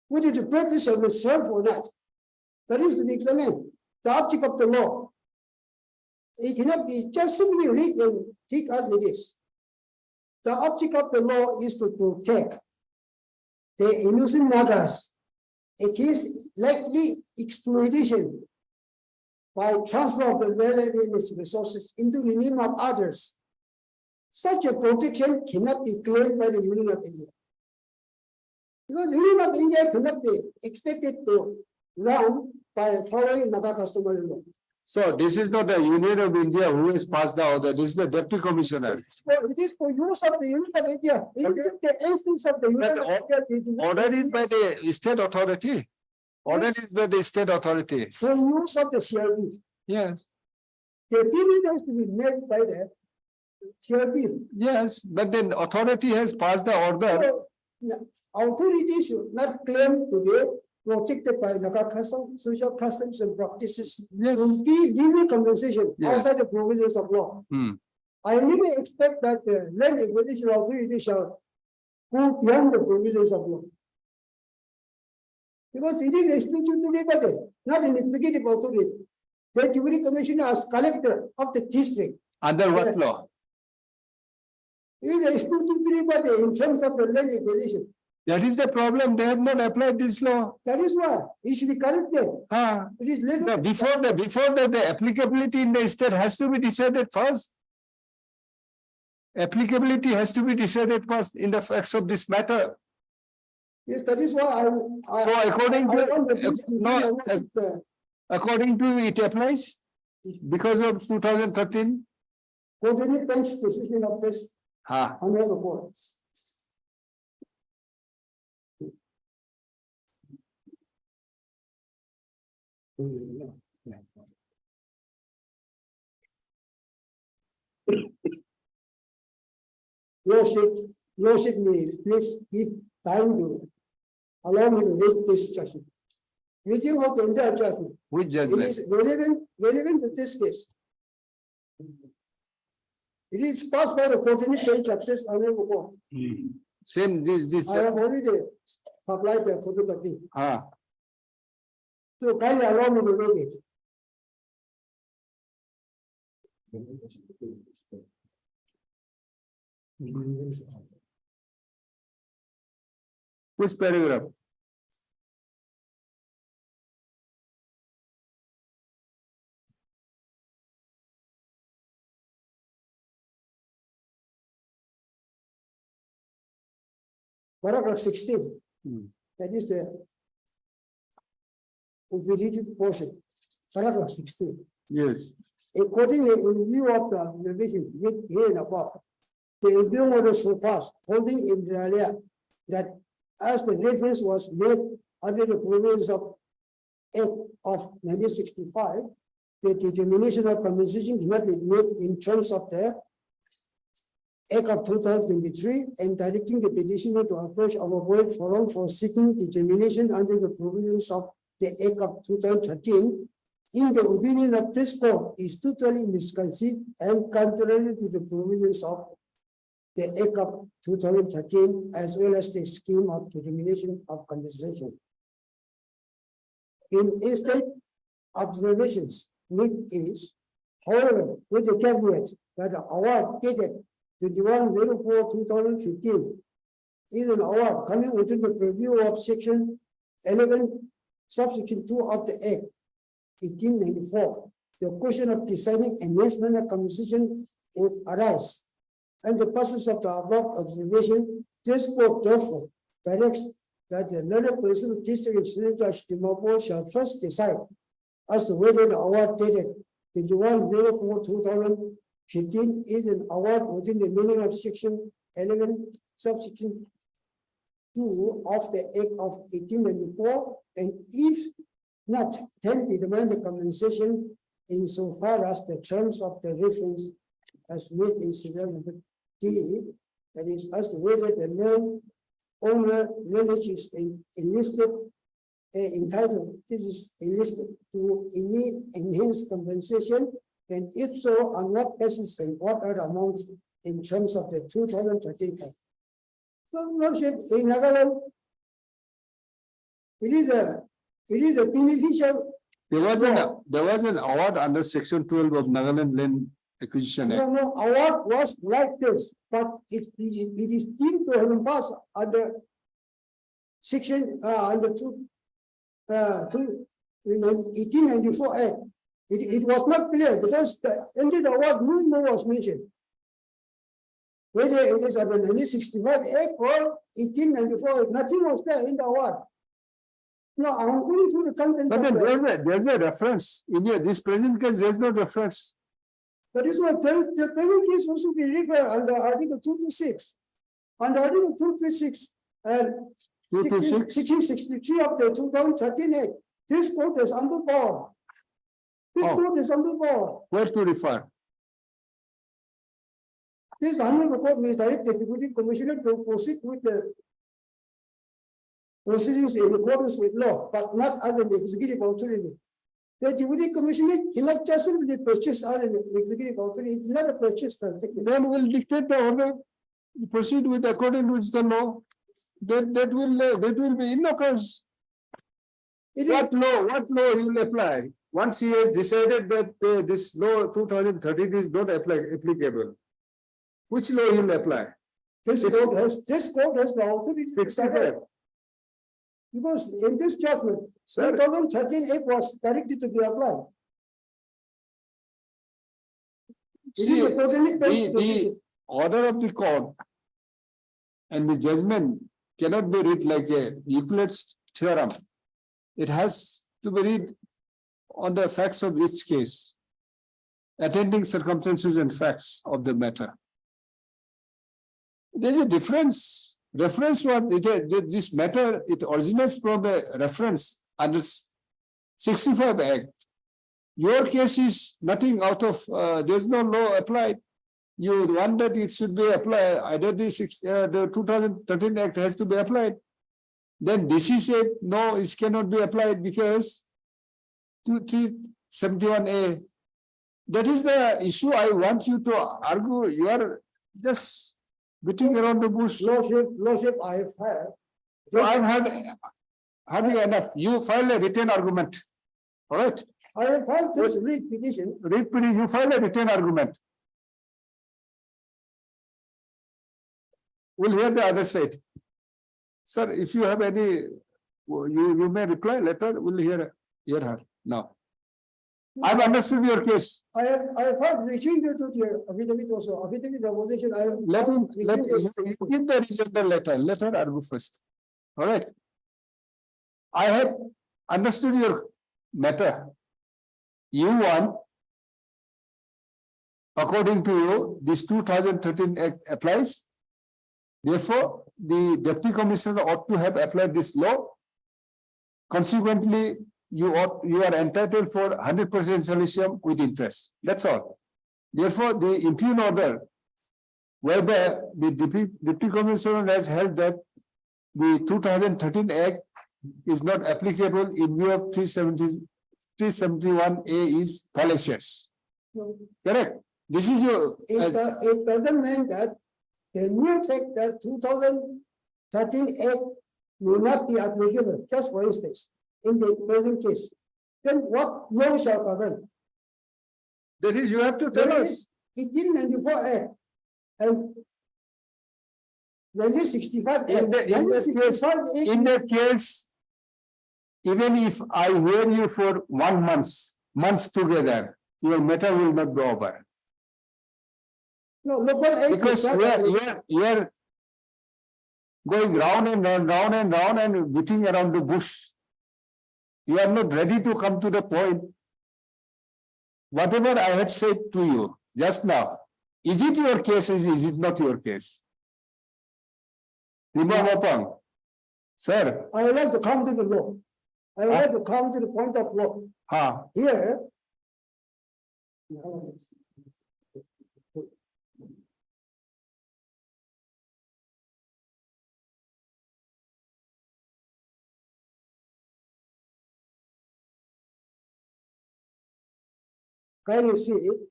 Whether the purpose of it serve or not? That is to be examined. The object of the law. It cannot be just simply read and take as it is. The object of the law is to protect the innocent Nagas against likely exploitation by transfer of the land and its resources into the name of others. Such a protection cannot be claimed by the Union of India. Because the Union of India cannot be expected to run by following Naga customary law. So this is not the Union of India who has passed the order. This is the deputy commissioner. It is for use of the Union of India. It is the instance of the Union of India. Ordered by the state authority. Ordered is by the state authority. For use of the CRB. Yes. The opinion has to be made by the CRB. Yes, but then authority has passed the order. Authority should not claim to be protected by Naga customs, social customs and practices. Yes. To be legal compensation Yeah. outside the provisions of law. Hmm. I really expect that the land acquisition authority shall go beyond the provisions of law. Because it is a statutory body, not an executive authority. The deputy commissioner as collector of the district. Under what law? It is a statutory body in terms of the land acquisition. That is the problem. They have not applied this law. That is why it should be corrected. It is legal. No, before the applicability in the state has to be decided first. Applicability has to be decided first in the facts of this matter. Yes, that is why So according I want the to, things to be no, aware that, according to it applies because of 2013. coordinate bench decision of this Ha. honorable board. Lordship may please give time to allow me to read this judgment. Reading of the entire judgment. Which It judgment? is relevant to this case. It is passed by the coordinate bench of this honorable board. Same this. I have already supplied the photocopy. Ah. So kindly allow me to read it. Which paragraph? Paragraph 16. That is the operative portion. Paragraph 16. Yes. Accordingly, in view of the revision with here and above, the review order so fast, holding in realia that as the reference was made under the provisions of Act of 1965, the determination of compensation cannot be made in terms of the Act of 2023 and directing the petitioner to approach our board forum for seeking determination under the provisions of the Act of 2013. In the opinion of this court, is totally misconceived and contrary to the provisions of the Act of 2013 as well as the scheme of determination of compensation. In instant observations, which is, however, with the caveat that the award dated 21/04/2015 is an award coming within the purview of section 11, subsection 2 of the Act 1894. The question of deciding enhancement of compensation would arise. And the purpose of the above observation, this court therefore directs that the learned person of district and judge Dimapur shall first decide as to whether the award dated 21/04/2015 is an award within the meaning of section 11, subsection 2 of the Act of 1894, and if not, then determine the compensation insofar as the terms of the reference as made in serial number D, that is, as to whether the land owner relatives enlisted entitled, this is enlisted to any enhanced compensation, and if so, on what basis and what are the amounts in terms of the 2013 Act. So, Lordship, in Nagaland, it is a beneficial. There was an award under section 12 of Nagaland Land Acquisition Act. No, award was like this, but it is deemed to have been passed under section under 1894 Act. It was not clear because the entry award no was mentioned. Whether it is under 1965 Act or 1894, nothing was there in the award. No, I'm going through the content. But then there's a reference. In this present case, there's no reference. That is what the present case also be referred under Article 226. Under Article 226 and 1663 of the 2013 Act, this court is under power. This court is under power. Where to refer? This honorable court may direct the deputy commissioner to proceed with the proceedings in accordance with law, but not as an executive authority. The deputy commissioner cannot just simply purchase as an executive authority, it's not a purchase transaction. Then we'll dictate the order, proceed with according to the law. That will be in occurrence. What law he will apply? Once he has decided that this law 2013 is not applicable, which law he will apply? This court has the authority to decide. Because in this judgment, 2013 Act was directed to be applied. See, the order of the court and the judgment cannot be read like a Euclid's theorem. It has to be read on the facts of each case, attending circumstances and facts of the matter. There's a difference. Reference this matter, it originates from a reference under 65 Act. Your case is nothing out of, there's no law applied. You want that it should be applied, either the 2013 Act has to be applied. Then DC said, no, it cannot be applied because 2371A. That is the issue I want you to argue. You are just beating around the bush. Lordship, I have heard. So I've having enough. You file a written argument. All right. I have filed this read petition. Read petition, you file a written argument. We'll hear the other side. Sir, if you have any, you may reply later. We'll hear her now. I've understood your case. I have heard reaching to your affidavit also, affidavit opposition. I have. Let him give the reason the letter. Let her argue first. All right. I have understood your matter. You want, according to you, this 2013 Act applies. Therefore, the Deputy Commissioner ought to have applied this law. Consequently, you are entitled for 100% salicium with interest. That's all. Therefore, the impugn order, whereby the Deputy Commissioner has held that the 2013 Act is not applicable in view of 371A is fallacious. Correct? This is your. It doesn't mean that the new fact that 2013 Act will not be applicable, just for instance, in the present case. Then what law shall govern? That is, you have to tell us. 1894 Act and 1965 Act. In that case, even if I hear you for 1 month, months together, your matter will not go over. No, local act. Because you are going round and round and beating around the bush. You are not ready to come to the point. Whatever I have said to you just now, is it your case or is it not your case? Sir. I would like to come to the law. I would like to come to the point of law. Here. Can you see it?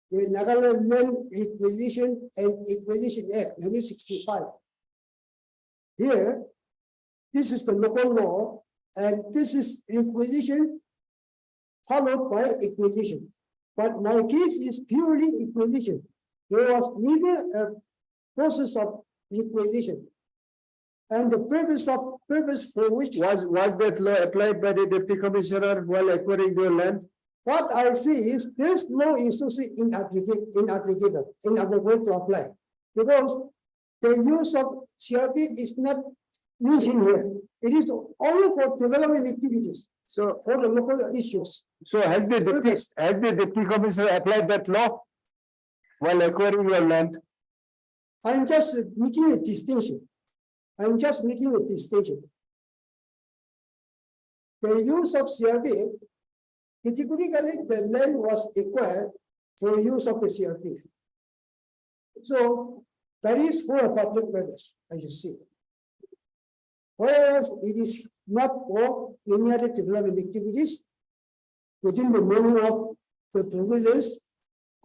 The Nagaland Land Requisition and Acquisition Act 1965. Here, this is the local law, and this is requisition followed by acquisition. But my case is purely acquisition. There was neither a process of requisition. And the purpose for which was that law applied by the Deputy Commissioner while acquiring your land? What I see is this law is to see inapplicable to apply, because the use of CRP is not mentioned here. It is only for development activities. So for the local issues. So has the Deputy Commissioner applied that law while acquiring your land? I'm just making a distinction. The use of CRP, categorically the land was acquired for use of the CRP. So that is for a public purpose, as you see. Whereas it is not for any other development activities within the meaning of the provisions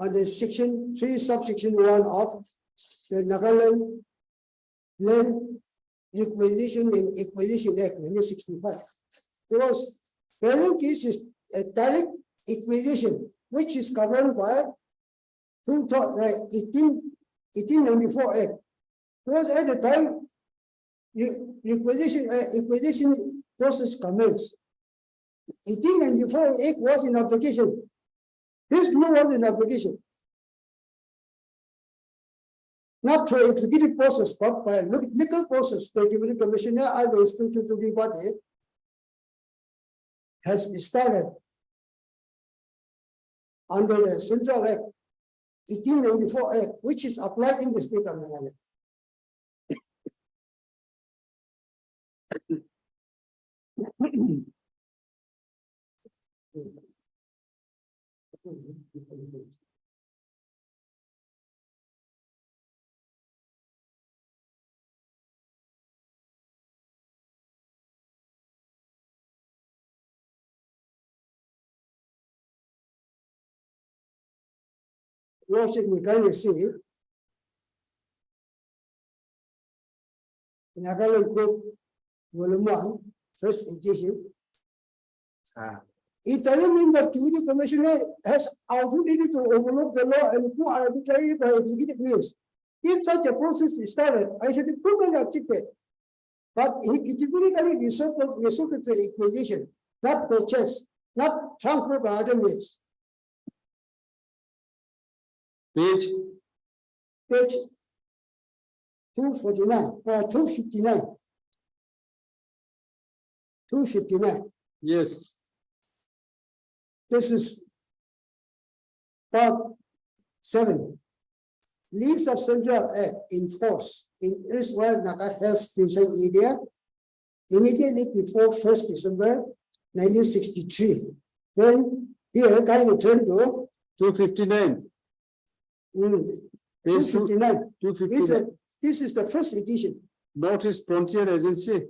under section 3, subsection 1 of the Nagaland Land Requisition and Acquisition Act 1965. Because present case is a direct acquisition, which is governed by 1894 Act. Because at the time, acquisition process commenced. 1894 Act was in application. This law was in application. not through executive process, but by legal process, the Deputy Commissioner and the statutory body has started under the Central Act 1894 Act, which is applied in the state of Nagaland. Worship we can see Nagaland Group Volume 1, first edition. It doesn't mean that the Commissioner has authority to overlook the law and to arbitrary by executive means. If such a process is started, I should be properly objected. But he categorically resorted to acquisition, not purchase, not transfer by other means. Page, Page 249 or 259. 259. yes, This is part 7. Lease of Central Act in force in Israel Naga Health Station area immediately before 1st December 1963. Then here can you turn to 259, page 259. 259. This is the first edition. Notice Frontier Agency,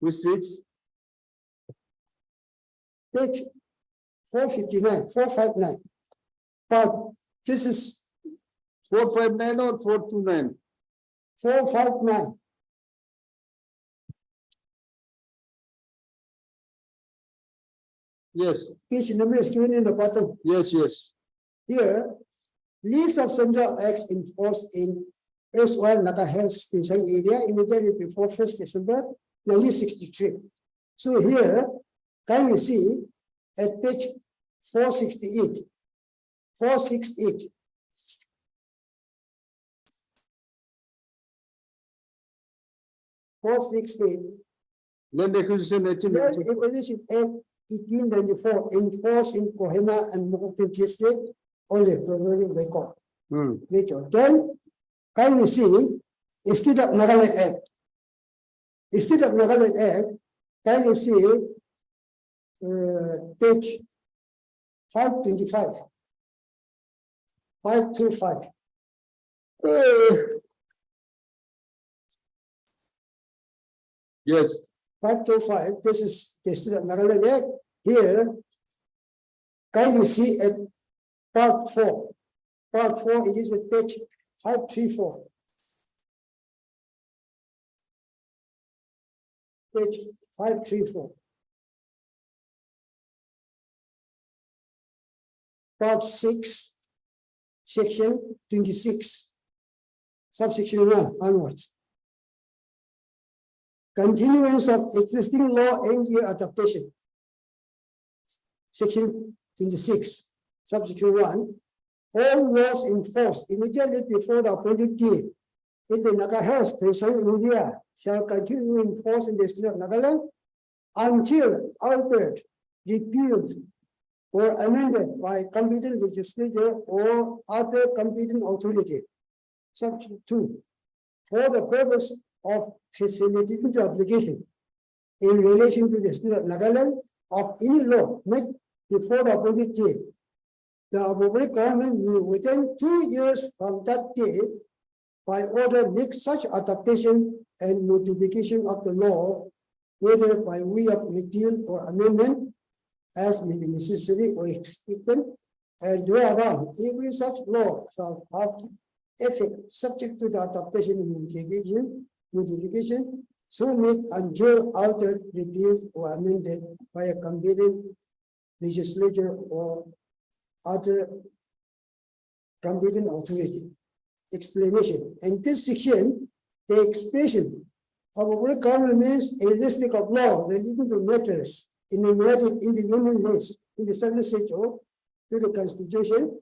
which reads Page 459, 459. But this is 459 or 429. 459. Yes, Each number is given in the bottom. yes, yes. Here, lease of Central Acts in force in Israel Naga Health Station area immediately before 1st December 1963. So here, can you see at page 468? 468. Land acquisition Land 1890. Acquisition Act 1894 enforced in Kohima and Mokokpin district only February record. Later, then can you see instead of Nagaland Act? Instead of Nagaland Act, can you see page 525, 525. Yes, 525, this is the student Nagaland Act. Here, can you see at part 4? Part 4, it is at page 534. Page 534. Part 6, section 26, subsection 1 onwards. Continuance of existing law and year adaptation. Section 26, subsection 1. All laws in force immediately before the appointed date in the Naga Health Station area shall continue in force in the state of Nagaland until altered, repealed, or amended by competent legislature or other competent authority. Section 2. For the purpose of facilitating the application in relation to the state of Nagaland of any law made before the appointed date, the appropriate government will within 2 years from that date by order make such adaptation and modification of the law, whether by way of repeal or amendment, as may be necessary or expected, and thereupon every such law shall have effect subject to the adaptation and modification so made until altered, repealed, or amended by a competent legislature or other competent authority. Explanation. In this section, the expression of a government means a list of law relating to matters enumerated in the Union list in the 7th schedule to the Constitution,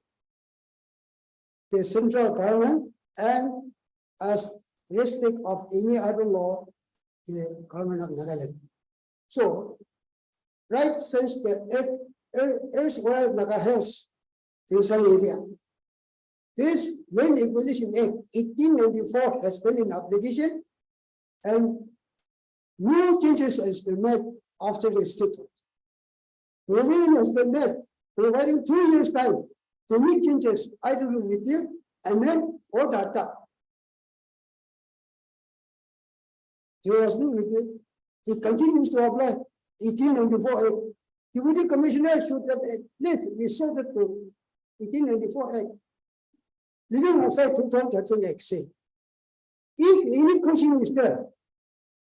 the central government, and as respect of any other law in the government of Nagaland. So, right since the erstwhile Naga Hills in some area, this Land Acquisition Act 1894 has been in application and no changes has been made after the statute. Provision has been made, providing 2 years' time to make changes, either to repeal, amend, or data. There was no repeal. It continues to apply. 1894 Act. Deputy Commissioner should have at least resorted to 1894 Act. Leaving aside 2013 Act, say, if any question is there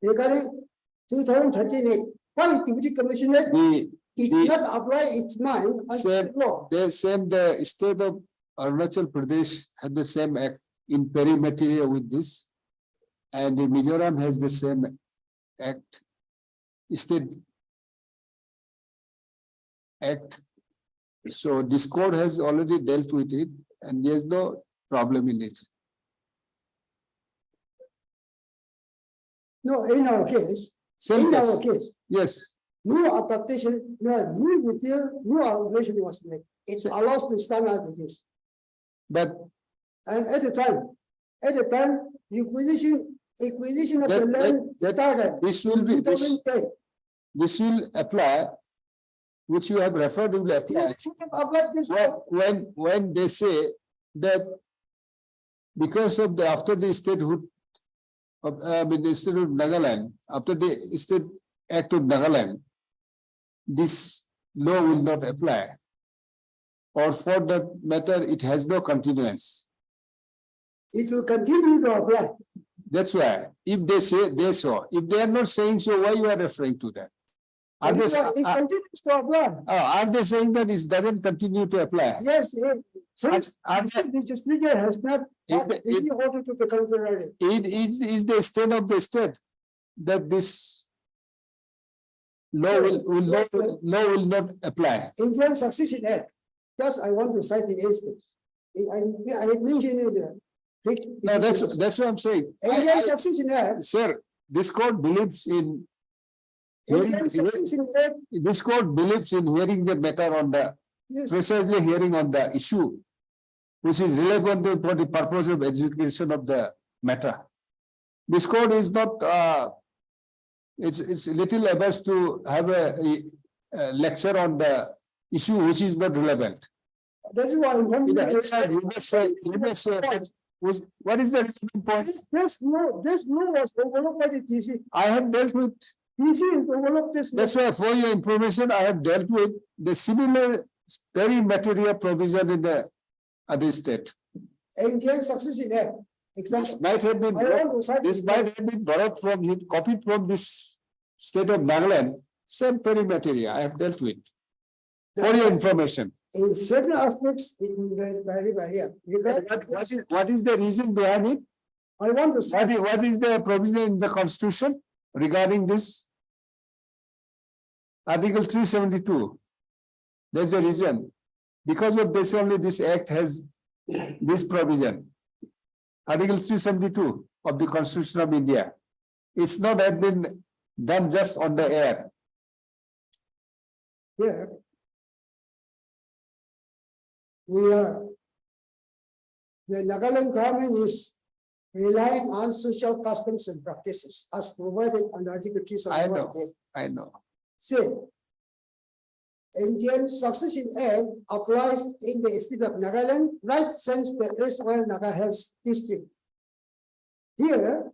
regarding 2013 Act, why Deputy Commissioner did not apply its mind under the law? The same, the state of Arunachal Pradesh had the same act in perimeter with this. And the Mizoram has the same act, state act. So this code has already dealt with it and there's no problem in it. No, in our case, Same in case. our case, Yes, no adaptation, no repeal, no alteration was made. It allows to stand as it is. but And at the time, acquisition of the land started. this will be, in 2010. this will apply, which you have referred will apply. Yes, should have applied this. When they say that because of the, after the statehood of, the state of Nagaland, after the state act of Nagaland, this law will not apply. Or for that matter, it has no continuance. It will continue to apply. That's why, if they say they so, if they are not saying so, why you are referring to that? Are they, It continues to apply. are they saying that it doesn't continue to apply? Yes, since the legislature has not had any order to the contrary. It is the state of the state that this law will not apply. Indian Succession Act, just I want to cite the instance. I mentioned it there. No, that's what I'm saying. Indian Succession Act. Sir, this court believes in Indian Succession Act. this court believes in hearing the matter on the Yes. precisely hearing on the issue, which is relevant for the purpose of execution of the matter. This court is not it's little averse to have a lecture on the issue which is not relevant. That is why I'm coming to You must say, what is the relevant point? this law was overlooked by the TC. I have dealt with. TC is overlooked this. That's why, for your information, I have dealt with the similar very material provision in the other state. Indian Succession Act. This might have been borrowed from, copied from this state of Nagaland, same perimeter I have dealt with. For your information. In certain aspects, it will be very. What is the reason behind it? I want to say. What is the provision in the constitution regarding this? Article 372. There's a reason. Because of this only this act has this provision. Article 372 of the Constitution of India. It's not have been done just on the air. Here. The Nagaland government is relying on social customs and practices as provided under Article 371. I know. Say, Indian Succession Act applies in the state of Nagaland right since the erstwhile Naga Hills district. Here,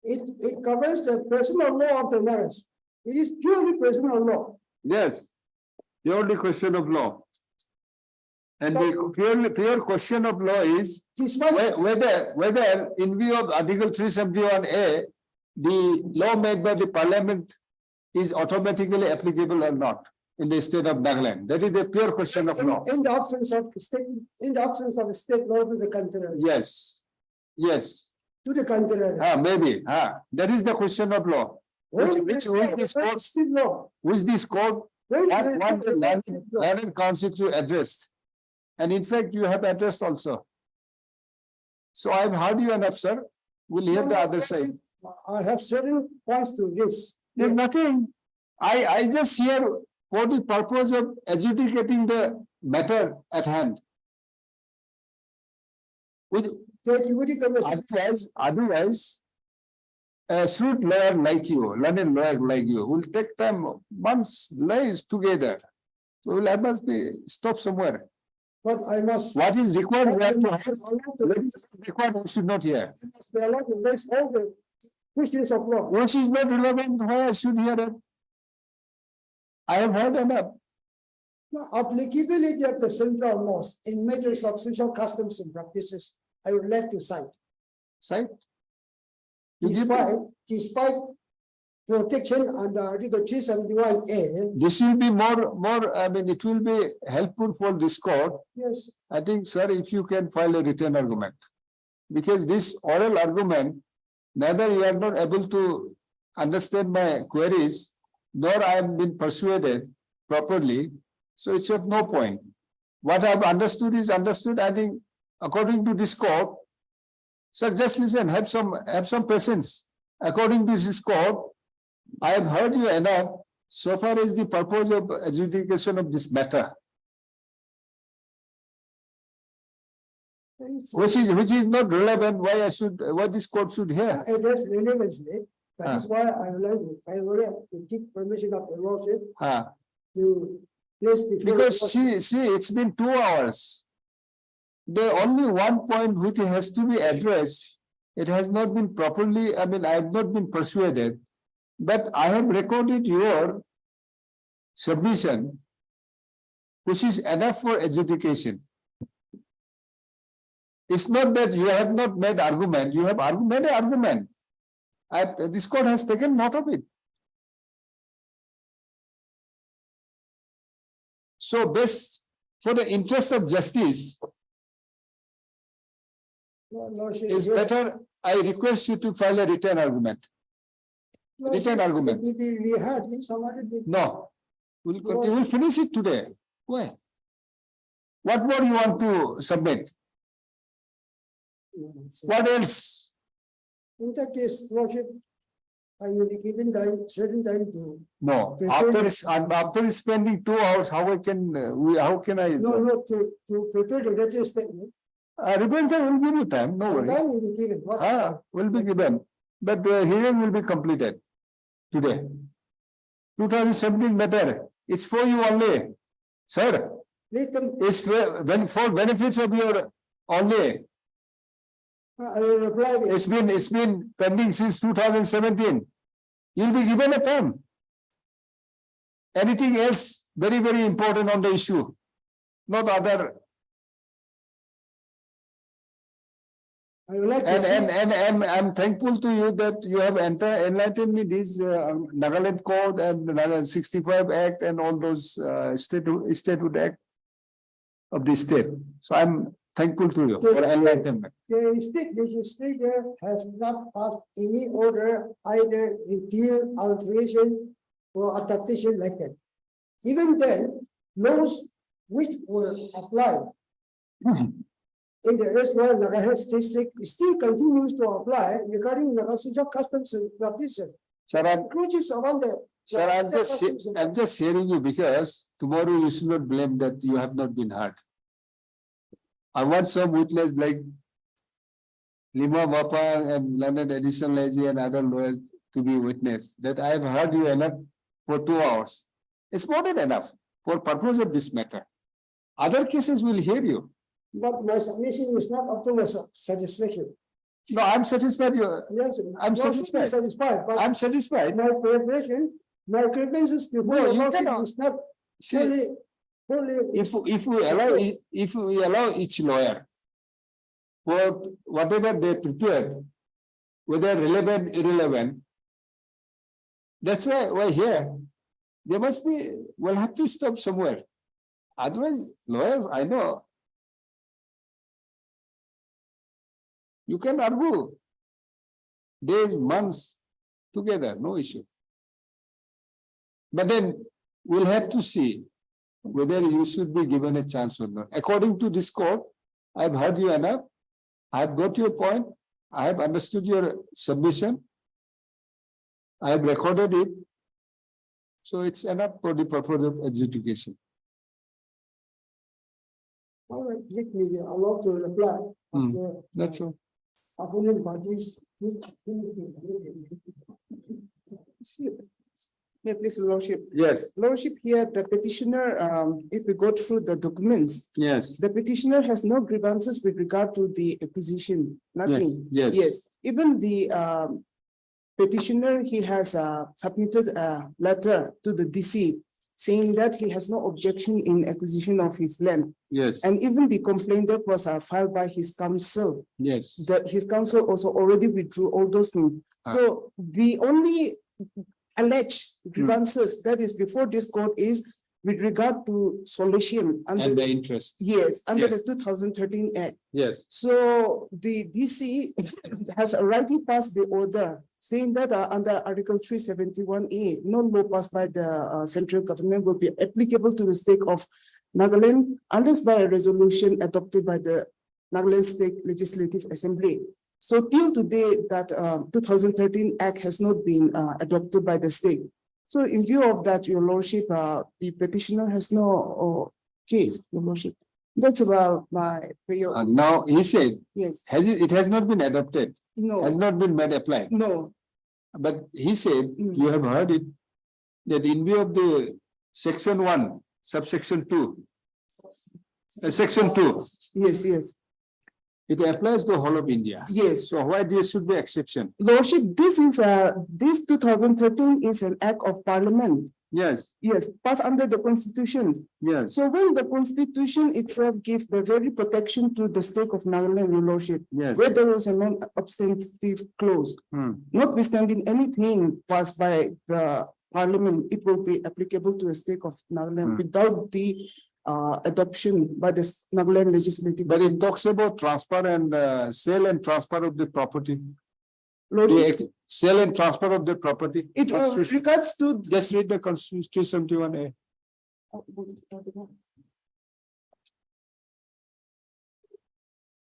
it covers the personal law of the Nagas. It is purely personal law. Yes, purely question of law. And the pure question of law is whether in view of Article 371A, the law made by the Parliament is automatically applicable or not in the state of Nagaland. That is the pure question of law. In the absence of state law to the contrary. Yes. To the contrary. Maybe. That is the question of law. Which this court want the learned council to address. And in fact, you have addressed also. So I've heard you enough, sir. We'll hear the other side. I have certain points to raise. There's nothing. I just hear for the purpose of adjudicating the matter at hand. With The activity commission, otherwise, a shrewd lawyer like you, learned lawyer like you, will take time, months, lies together. So we'll must be stop somewhere. but I must. What is required, we have to have. Allowed to- What is required, we should not hear. must be allowed to raise all the questions of law. What is not relevant, why I should hear it? I have heard enough. The applicability of the central laws in matters of social customs and practices, I would like to cite. Right? Despite protection under Article 371A, This will be more, I mean, it will be helpful for this court. yes, I think, sir, if you can file a written argument. Because this oral argument, neither you are not able to understand my queries, nor I have been persuaded properly. So it's of no point. What I've understood is understood, I think, according to this court. Sir, just listen, have some patience. According to this court, I have heard you enough so far as the purpose of adjudication of this matter. Which is not relevant, why this court should hear. it has relevance. That Ah. is why I would like to take permission of the lordship Ah, to place before. because see, it's been 2 hours. The only one point which has to be addressed, it has not been properly, I mean, I have not been persuaded. But I have recorded your submission, which is enough for adjudication. It's not that you have not made argument, you have made an argument. This court has taken note of it. So best for the interest of justice, Lordship, it's better, I request you to file a written argument. Written argument. We had in some other. No, you will finish it today. Why? What more you want to submit? What else? In that case, lordship, I will be given time, certain time to. No, after spending 2 hours, how can I? No, to prepare the written statement. Representative will give you time, no worry. Time will be given. What- Will be given, but hearing will be completed today. 2017 matter, it's for you only, sir. Let them, It's for benefits of your only. I will reply. with- It's been pending since 2017. You'll be given a term. Anything else very, very important on the issue, not other. I would like to see. And I'm thankful to you that you have enlightened me this Nagaland Code and Nagaland 65 Act and all those statute act of the state. So I'm thankful to you for enlightenment. The state legislature has not passed any order, either repeal, alteration, or adaptation like that. Even then, laws which were applied in the erstwhile Nagaland district still continues to apply regarding Nagasuja customs and practices. Sir, Encroaches around the. Sir, I'm just hearing you because tomorrow you should not blame that you have not been heard. I want some witness like Lima Bapa and Leonard Edison Lazy and other lawyers to be witness that I have heard you enough for 2 hours. It's more than enough for purpose of this matter. Other cases will hear you. But my submission is not up to my satisfaction. No, I'm satisfied. Yes, I'm not satisfied. Satisfied, but I'm satisfied. my preparation, my grievances before No, the you lordship cannot. is not See, fully. if we allow each lawyer for whatever they prepare, whether relevant, irrelevant, that's why here they must be, will have to stop somewhere. Otherwise, lawyers, I know. You can argue days, months together, no issue. But then we'll have to see whether you should be given a chance or not. According to this court, I've heard you enough. I have got your point. I have understood your submission. I have recorded it. So it's enough for the purpose of adjudication. All right, let me allow to reply. after, That's all. Opponent parties. May I please, Lordship. Yes, Lordship, here, the petitioner, if we go through the documents, yes, the petitioner has no grievances with regard to the acquisition, nothing. yes. Yes, even the petitioner, he has submitted a letter to the DC saying that he has no objection in acquisition of his land. Yes, And even the complaint that was filed by his counsel, yes. that his counsel also already withdrew all those things. So the only alleged grievances that is before this court is with regard to solution under And the interest. yes, under Yes. the 2013 Act. Yes, So the DC has rightly passed the order saying that under Article 371A, no law passed by the central government will be applicable to the state of Nagaland unless by a resolution adopted by the Nagaland State Legislative Assembly. So till today, that 2013 Act has not been adopted by the state. So in view of that, Your Lordship, the petitioner has no case, Your Lordship. That's about my prayer. now he said, Yes, it has not been adopted, has no, not been made applied. no, But he said, you have heard it, that in view of the section 1, subsection 2, section 2, yes, yes, it applies to whole of India. yes. So why there should be exception? Lordship, this is this 2013 is an act of parliament. Yes, Yes, passed under the constitution. yes, So when the constitution itself gives the very protection to the state of Nagaland, Your Lordship, yes. where there was a non-obstructive clause, notwithstanding anything passed by the parliament, it will be applicable to the state of Nagaland without the adoption by the Nagaland legislative. But it talks about transfer and sale and transfer of the property. Lordship, The sale and transfer of the property. it regards to. Just read the Constitution 371A.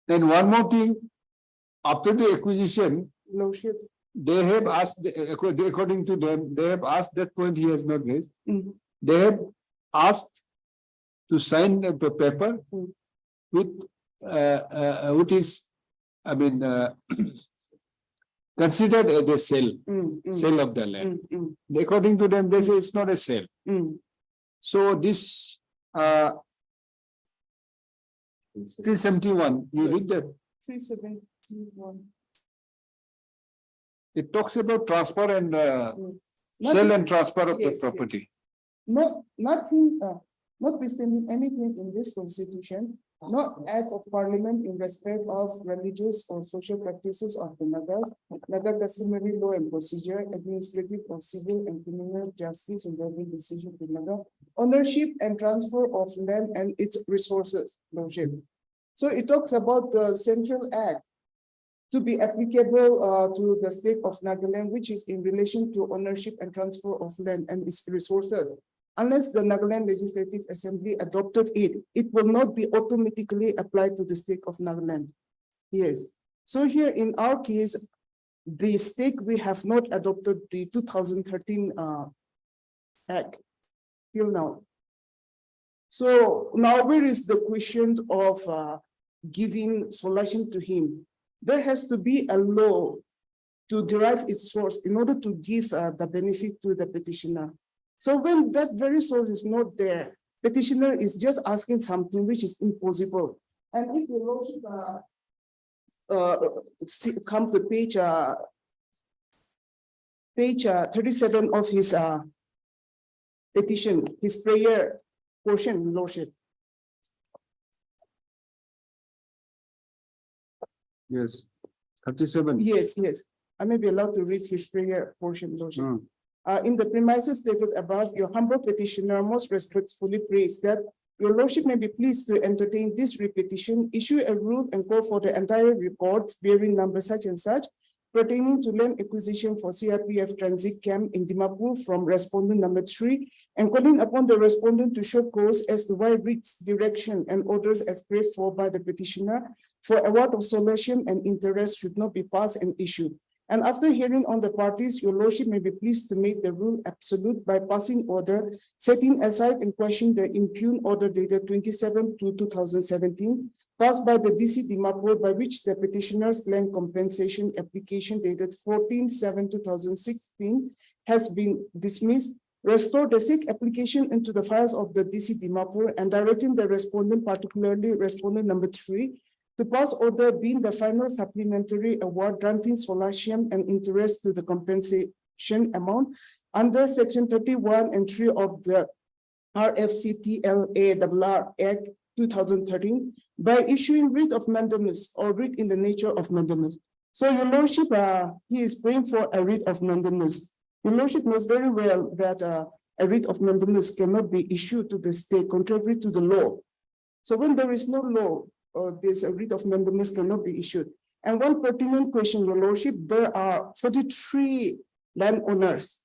Then one more thing, after the acquisition, Lordship, they have asked, according to them, they have asked, that point he has not raised. Mhm. They have asked to sign a paper with, which is, I mean, considered as a sale of the land. According to them, they say it's not a sale. So this, 371, you read that, 371. it talks about transfer and Not- sale and transfer of the Yes, yes. property. Nothing, notwithstanding anything in this constitution, no act of parliament in respect of religious or social practices of the Naga customary law and procedure, administrative or civil and criminal justice involving decision to Naga, ownership and transfer of land and its resources, Lordship. So it talks about the central act to be applicable to the state of Nagaland, which is in relation to ownership and transfer of land and its resources. Unless the Nagaland Legislative Assembly adopted it, it will not be automatically applied to the state of Nagaland. Yes, so here in our case, the state, we have not adopted the 2013 Act till now. So now where is the question of giving solution to him? There has to be a law to derive its source in order to give the benefit to the petitioner. So when that very source is not there, petitioner is just asking something which is impossible. And if the Lordship come to page 37 of his petition, his prayer portion, Lordship. Yes, 37. Yes, yes. I may be allowed to read his prayer portion, Lordship. In the premises stated above, your humble petitioner most respectfully prays that your Lordship may be pleased to entertain this repetition, issue a rule and call for the entire reports bearing number such and such pertaining to land acquisition for CRPF transit camp in Dimapur from respondent number 3 and calling upon the respondent to show cause as to why writs, direction and orders as prayed for by the petitioner for award of solation and interest should not be passed and issued. And after hearing on the parties, your lordship may be pleased to make the rule absolute by passing order, setting aside and quashing the impugned order dated 27/2/2017, passed by the DC Dimapur, by which the petitioner's land compensation application dated 14/7/2016 has been dismissed, restore the said application into the files of the DC Dimapur and directing the respondent, particularly respondent number 3, to pass order being the final supplementary award granting solatium and interest to the compensation amount under section 31 and 3 of the RFCTLA Act 2013 by issuing writ of mandamus or writ in the nature of mandamus. So your lordship, he is praying for a writ of mandamus. Your lordship knows very well that a writ of mandamus cannot be issued to the state contrary to the law. So when there is no law, this writ of mandamus cannot be issued. And one pertinent question, your lordship, there are 43 landowners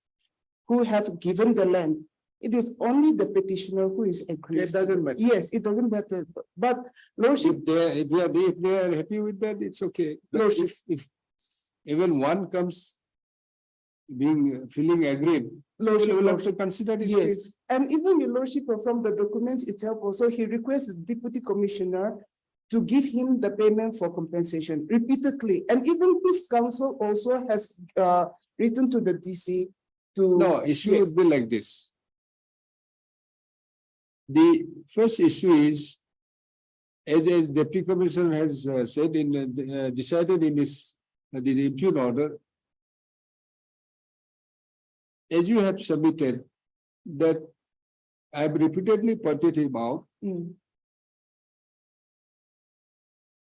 who have given the land. It is only the petitioner who is aggrieved. It doesn't matter. Yes, it doesn't matter, but lordship, If they are happy with that, it's okay. But Lordship. if even one comes feeling aggrieved, lordship, we will have to consider this yes, case. and even your lordship, from the documents itself also, he requests the deputy commissioner to give him the payment for compensation repeatedly. And even his counsel also has written to the DC to. No, issue Yes. would be like this. The first issue is, as Deputy Commissioner has said decided in his the impugned order, as you have submitted, that I have repeatedly pointed him out.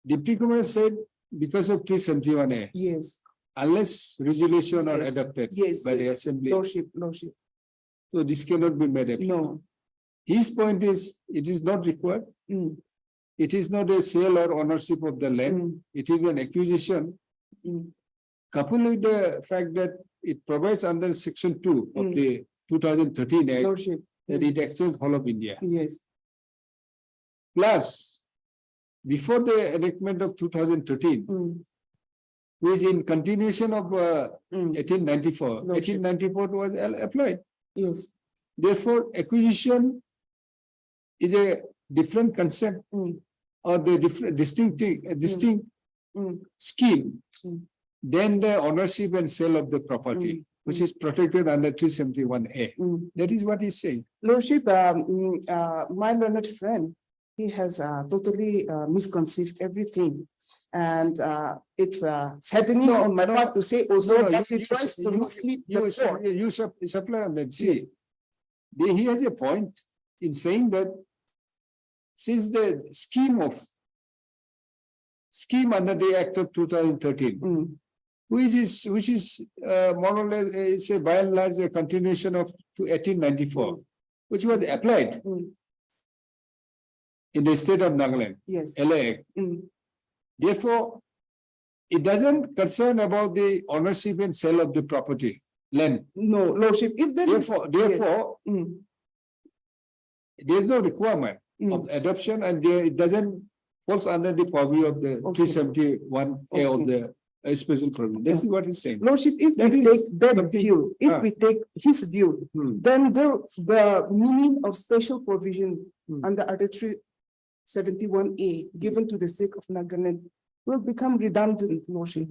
Deputy Commissioner said because of 371A, Yes, unless resolution are Yes. adopted yes, by the yes. assembly, lordship, so this cannot be made applicable. no. His point is, it is not required. Mm. It is not a sale or ownership of the land. Mm. It is an acquisition. Mm. Coupled with the fact that it provides under section 2 of Mm. the 2013 Act Lordship, that it extends whole of India. yes, Plus, before the enactment of 2013, which is in continuation of 1894, Lordship. 1894 was applied. yes, Therefore, acquisition is a different concept or the different distinct scheme than the ownership and sale of the property, which is protected under 371A. That is what he's saying. lordship, my learned friend, he has totally misconceived everything. And it's saddening on my part to say also that he tries to mislead the court. You supply on that. See, he has a point in saying that since the scheme under the Act of 2013, which is more or less is a by and large a continuation of 1894, which was applied in the state of Nagaland, Yes. LA Act. Therefore, it doesn't concern about the ownership and sale of the property, land. No, lordship, if there is. Therefore, there is no requirement of adoption, and it doesn't falls under the purview of the 371A of the special provision. This is what he's saying. Lordship, if That we is take that something- view, if we take his view, then the meaning of special provision under Article 371A given to the sake of Nagaland will become redundant, lordship.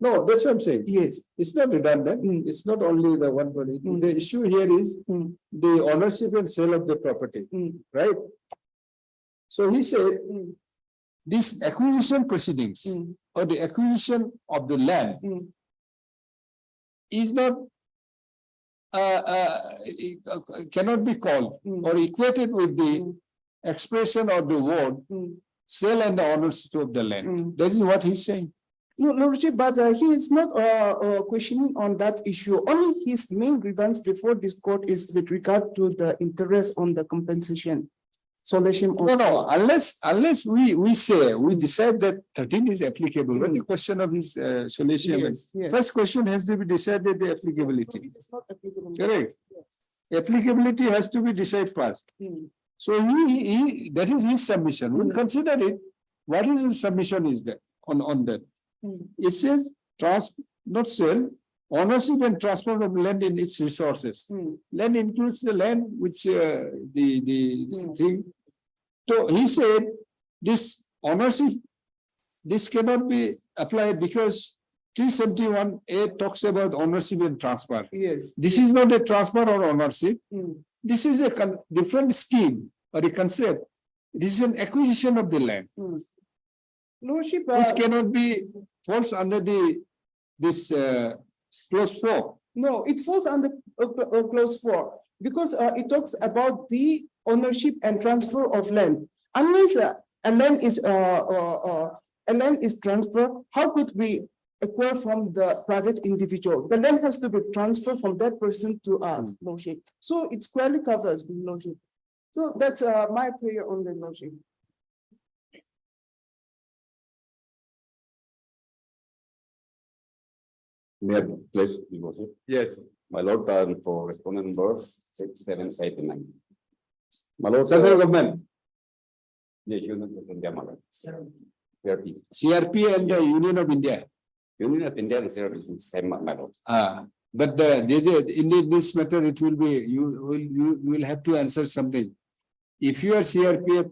No, that's what I'm saying. Yes. It's not redundant. It's not only the one body. The issue here is the ownership and sale of the property, right? So he said, these acquisition proceedings or the acquisition of the land is not cannot be called or equated with the expression or the word sale and the ownership of the land. That is what he's saying. No, lordship, but he is not questioning on that issue. Only his main grievance before this court is with regard to the interest on the compensation. Solation. No, unless we decide that 13 is applicable, when the question of his solution, Yes, yes. first question has to be decided the applicability. It is not applicable. Correct. Applicability has to be decided first. So he that is his submission. We'll consider it. What is the submission is there on that? It says not sale, ownership and transfer of land in its resources. Land includes the land which the thing. So he said this ownership, this cannot be applied because 371A talks about ownership and transfer. Yes. This is not a transfer or ownership. This is a different scheme or a concept. This is an acquisition of the land. Lordship, This cannot be falls under this clause 4. no, it falls under clause 4 because it talks about the ownership and transfer of land. Unless a land is transferred, how could we acquire from the private individual? The land has to be transferred from that person to us, Lordship. So it squarely covers, Lordship. So that's my prayer on the Lordship. May I please, Your Worship? Yes. My lord, for respondent number 6, 7, 8, and 9. My lord, Central government, yeah, Union of India, my lord. CRP. CRP and the Union of India. Union of India and CRP, same, my lord. But there's in this matter, it will be, you will have to answer something. If you are CRPF,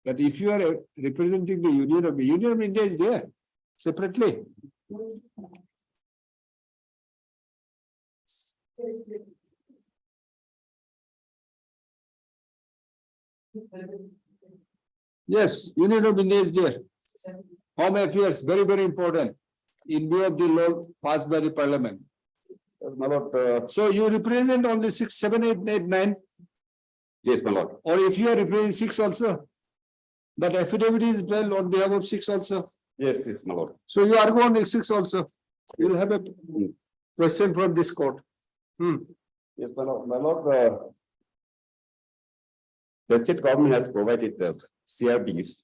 but if you are representing the Union of India is there separately. Yes, Union of India is there. Home Affairs, very, very important in view of the law passed by the Parliament. My lord, So you represent only 6, 7, 8, 8, 9, yes, my lord. or if you are representing 6 also, that affidavit is well on behalf of 6 also. Yes, yes, my lord. So you are going to 6 also. You will have a question from this court. Yes, my lord. My lord, the state government has provided the CRBs.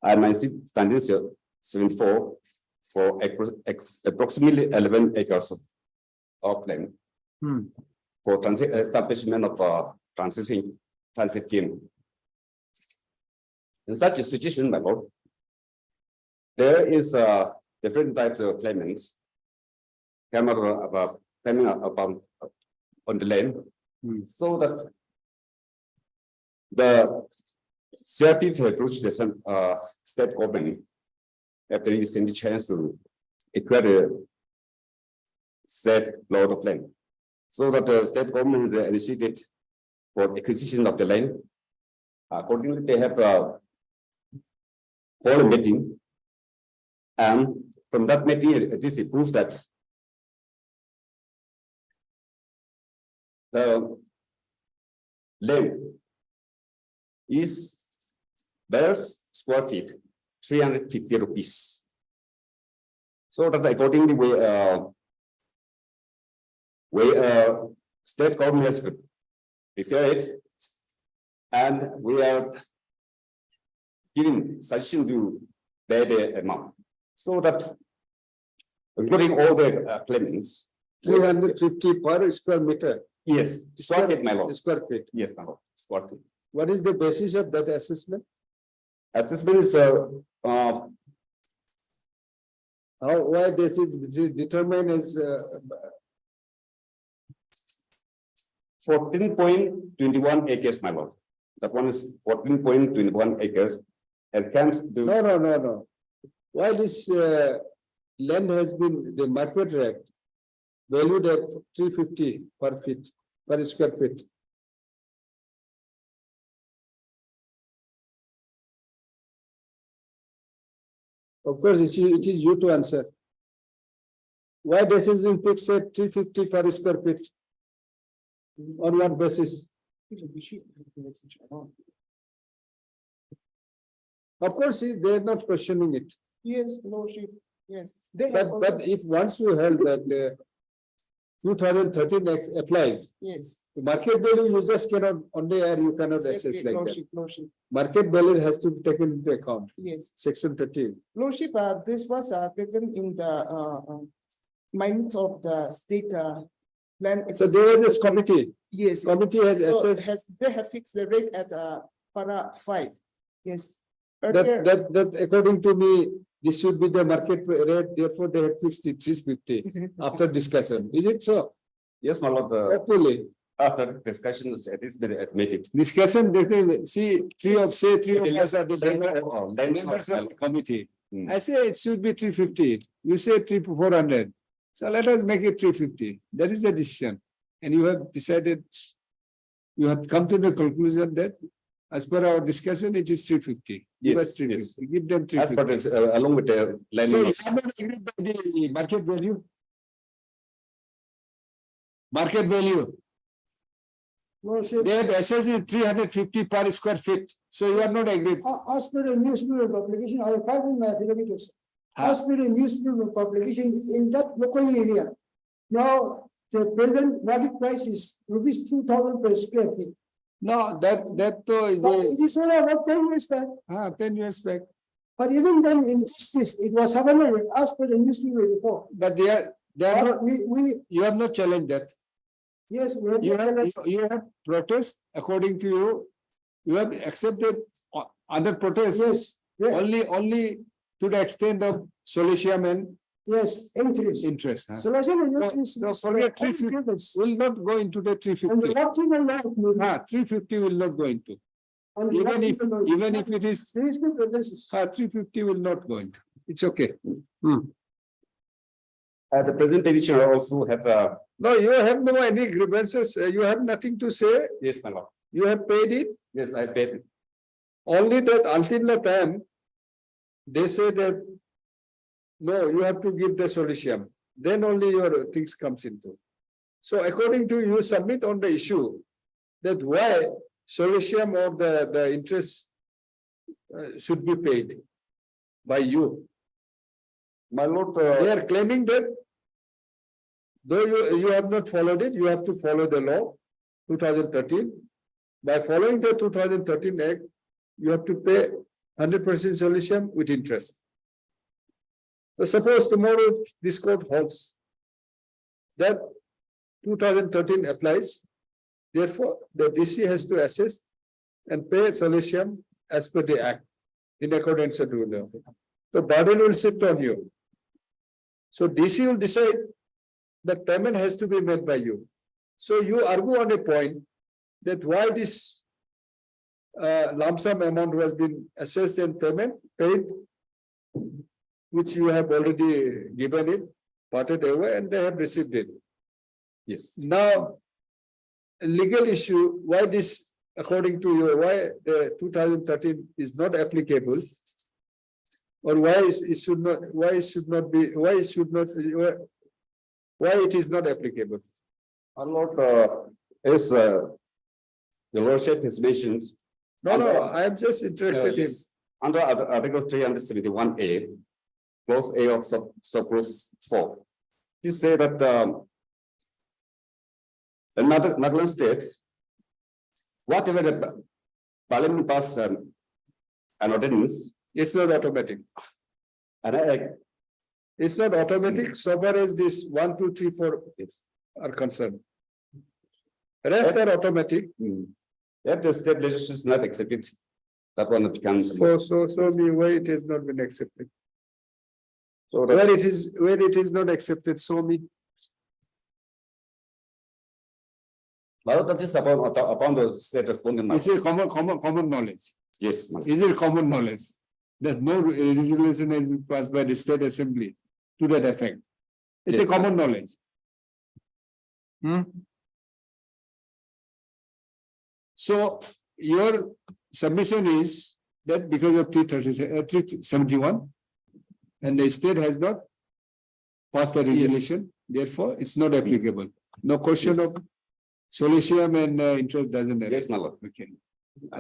And my standing 74 for approximately 11 acres of land for establishment of transit game. In such a situation, my lord, there is different types of claimants coming up on the land, so that the CRP have approached the state government after it's any chance to acquire the said plot of land, so that the state government has initiated for acquisition of the land. Accordingly, they have called a meeting, and from that meeting, it is proves that the land is per square feet 350 rupees. So that accordingly we state government has prepared it, and we are giving suggestion to pay the amount, so that including all the claimants. 350 per square meter. Yes, square feet, my lord. Square feet. Yes, my lord, square feet. What is the basis of that assessment? Assessment is Why this is determined as 14.21 acres, my lord. That one is 14.21 acres. And comes to no. Why this land has been the market rate valued at 350 per feet per square feet? Of course, it is you to answer. Why this is in fixed at 350 per square feet? On what basis? Of course, they are not questioning it. Yes, Lordship, yes. They But have also, if once you held that 2013 applies, yes. the market value you just cannot, only you cannot assess like that. Lordship, Market value has to be taken into account. yes. Section 13. Lordship, this was taken in the minutes of the state land. So there is this committee. Yes. Committee has So assessed. they have fixed the rate at para 5. Yes. That, Earlier, that according to me, this should be the market rate, therefore they have fixed it 350 after discussion. Is it so? Yes, my lord, Hopefully, after discussions, it is been admitted. discussion, they think, see, three of us are the Then members of the committee. Hmm. I say it should be 350. You say 400. So let us make it 350. That is the decision. And you have decided, you have come to the conclusion that as per our discussion, it is 350. Give us Yes, 350. Give them As per 350. this, along with the So landing. you have not agreed by the market value? Market value. Lordship, They have assessed is 350 per square feet. So you are not agreed. as per the newspaper publication, I have filed in my affidavit also. As per the newspaper publication in that local area. Now, the present market price is rupees 2,000 per square feet. No, that is But it is only about 10 years back. 10 years back. But even then, in this, it was 700 as per the newspaper report. But they are But not, we, you have not challenged that. yes, we have. You have protest according to you. You have accepted other protests. Yes, yes, Only to the extent of solicium and yes, interest. interest. Huh? Solution is So forget 350. Will not go into the And the 350. working will not. 350 will not go into. And the Even if, working will not. even if it is, There is no preferences. 350 will not go into. It's okay. The present petitioner also have, No, you have no any grievances. You have nothing to say. yes, my lord. You have paid it. Yes, I paid. Only that until the time they say that no, you have to give the solution. Then only your things comes into. So according to you, submit on the issue that why solution of the interest should be paid by you. My lord, They are claiming that though you have not followed it, you have to follow the law 2013. By following the 2013 Act, you have to pay 100% solution with interest. So suppose tomorrow this court holds that 2013 applies, therefore the DC has to assess and pay solution as per the Act in accordance with the law. The burden will sit on you. So DC will decide that payment has to be made by you. So you argue on a point that why this lump sum amount was been assessed and paid, which you have already given it, parted away, and they have received it. yes. Now, a legal issue, why this, according to you, why the 2013 is not applicable? Or why it should not, why it should not be, why it should not, why it is not applicable? Our lord, is, the lordship has mentioned. No, I am just interested in. Yes. Under Article 371A, clause A of subclause 4. You say that another Nagaland state, whatever the parliament passed an ordinance, It's not automatic. and I, It's not automatic so far as this 1, 2, 3, 4 are concerned. Rest are automatic. if the state legislation is not accepted, that one becomes. So me why it has not been accepted. So that, Where it is not accepted, so me. lot of this upon the state respondent. It's a common knowledge. Yes, ma'am. Is it common knowledge? That no regulation has been passed by the state assembly to that effect. It's a Yes. common knowledge. So your submission is that because of 371 and the state has not passed the regulation, therefore it's not applicable. No question Yes. of solution and interest doesn't. Yes, my lord. Okay.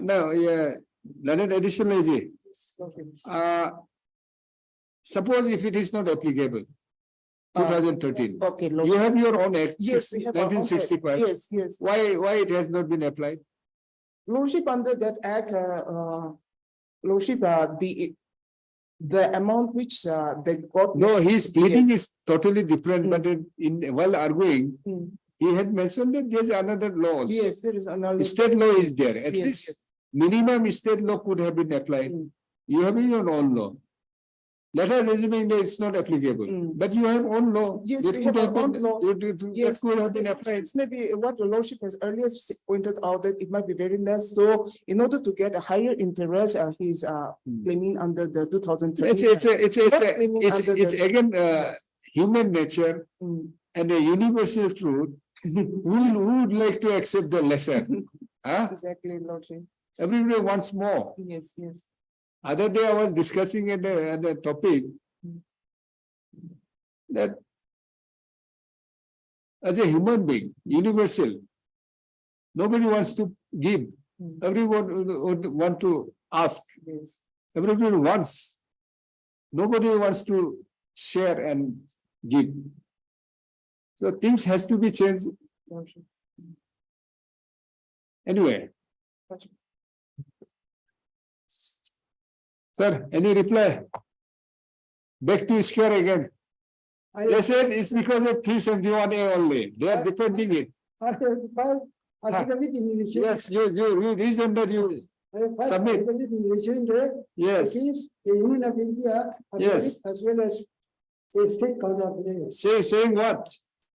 Now, yeah, learned additional is it? Suppose if it is not applicable, 2013, Okay, you Lordship. have your own act, Yes, we have our own act. 1965. Yes, yes. Why it has not been applied? Lordship, under that act, Lordship, the amount which they got. No, his pleading Yes. is totally different, but while arguing, Mm. he had mentioned that there's another law also. Yes, there is another. State law is there, at Yes, least yes. minimum state law could have been applied. You have your own law. Let us assuming that it's not applicable, but you have own law. Yes, That we could have our been- own law. that Yes, could have been applied. maybe what the lordship has earlier pointed out that it might be very less. So in order to get a higher interest, he's claiming under the 2013. It's again, human nature and a universal truth. Who would like to accept the lesser? Huh? Exactly, lordship. Everybody wants more. Yes, yes. Other day I was discussing at the topic that as a human being, universal, nobody wants to give. Everyone would want to ask. Yes. Everybody wants. Nobody wants to share and give. So things has to be changed. Lordship. Anyway. Lordship. Sir, any reply? Back to square again. They said it's because of 371A only. They are defending it. I have filed affidavit in relation. Yes, you reason that you I have filed submit. affidavit in relation to Yes. against the Union of India Yes. as well as the state counter affidavit. saying what?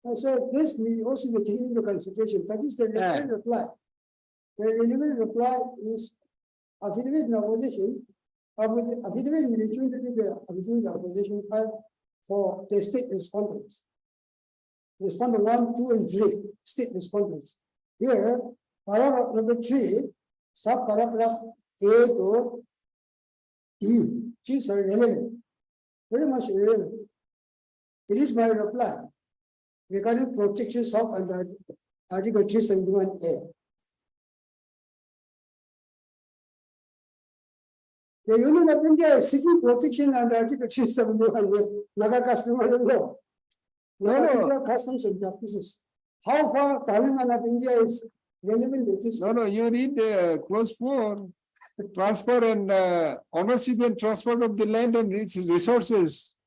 And so this we also be taken into consideration. That is the relevant reply. The relevant reply is affidavit in opposition. Affidavit in relation to the affidavit in opposition filed for the state respondents. Respondent 1, 2, and 3, state respondents. Here, paragraph number 3, sub-paragraph A to D, these are relevant, very much relevant. It is my reply regarding protections of under Article 371A. The Union of India is seeking protection under Article 371A, Naga customary law. No. Customs and practices. How far Parliament of India is relevant with this? No, you read clause 4. Transfer and ownership and transfer of the land and its resources.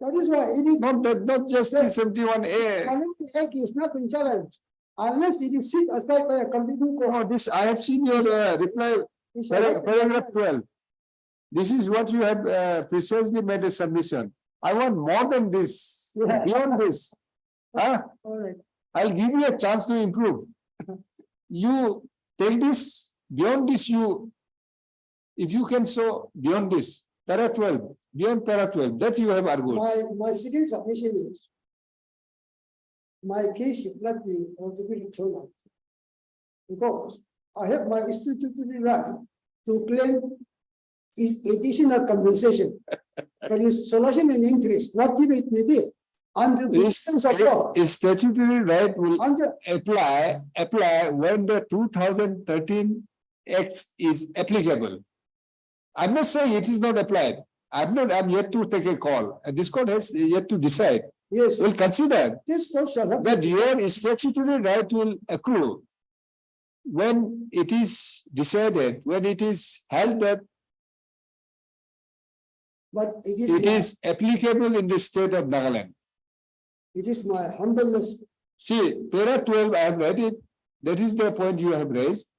That is why it is. Not just 371A. Parliament Act is not in challenge unless it is set aside by a competent court. No, this, I have seen your reply, paragraph 12. This is what you have precisely made a submission. I want more than this, beyond this. Huh? All right. I'll give you a chance to improve. You take this, beyond this if you can show beyond this, para 12, beyond para 12, that you have argued. My second submission is my case should not be ultimately thrown out because I have my statutory right to claim additional compensation. That is solution and interest, what give it may be. Under the instance of law. Statutory right will apply when the 2013 Act is applicable. I'm not saying it is not applied. I'm yet to take a call. And this court has yet to decide. Yes. We'll consider this court shall have that your statutory right will accrue when it is decided, when it is held that but it is applicable in the state of Nagaland. It is my humbleness. See, para 12, I have read it. That is the point you have raised.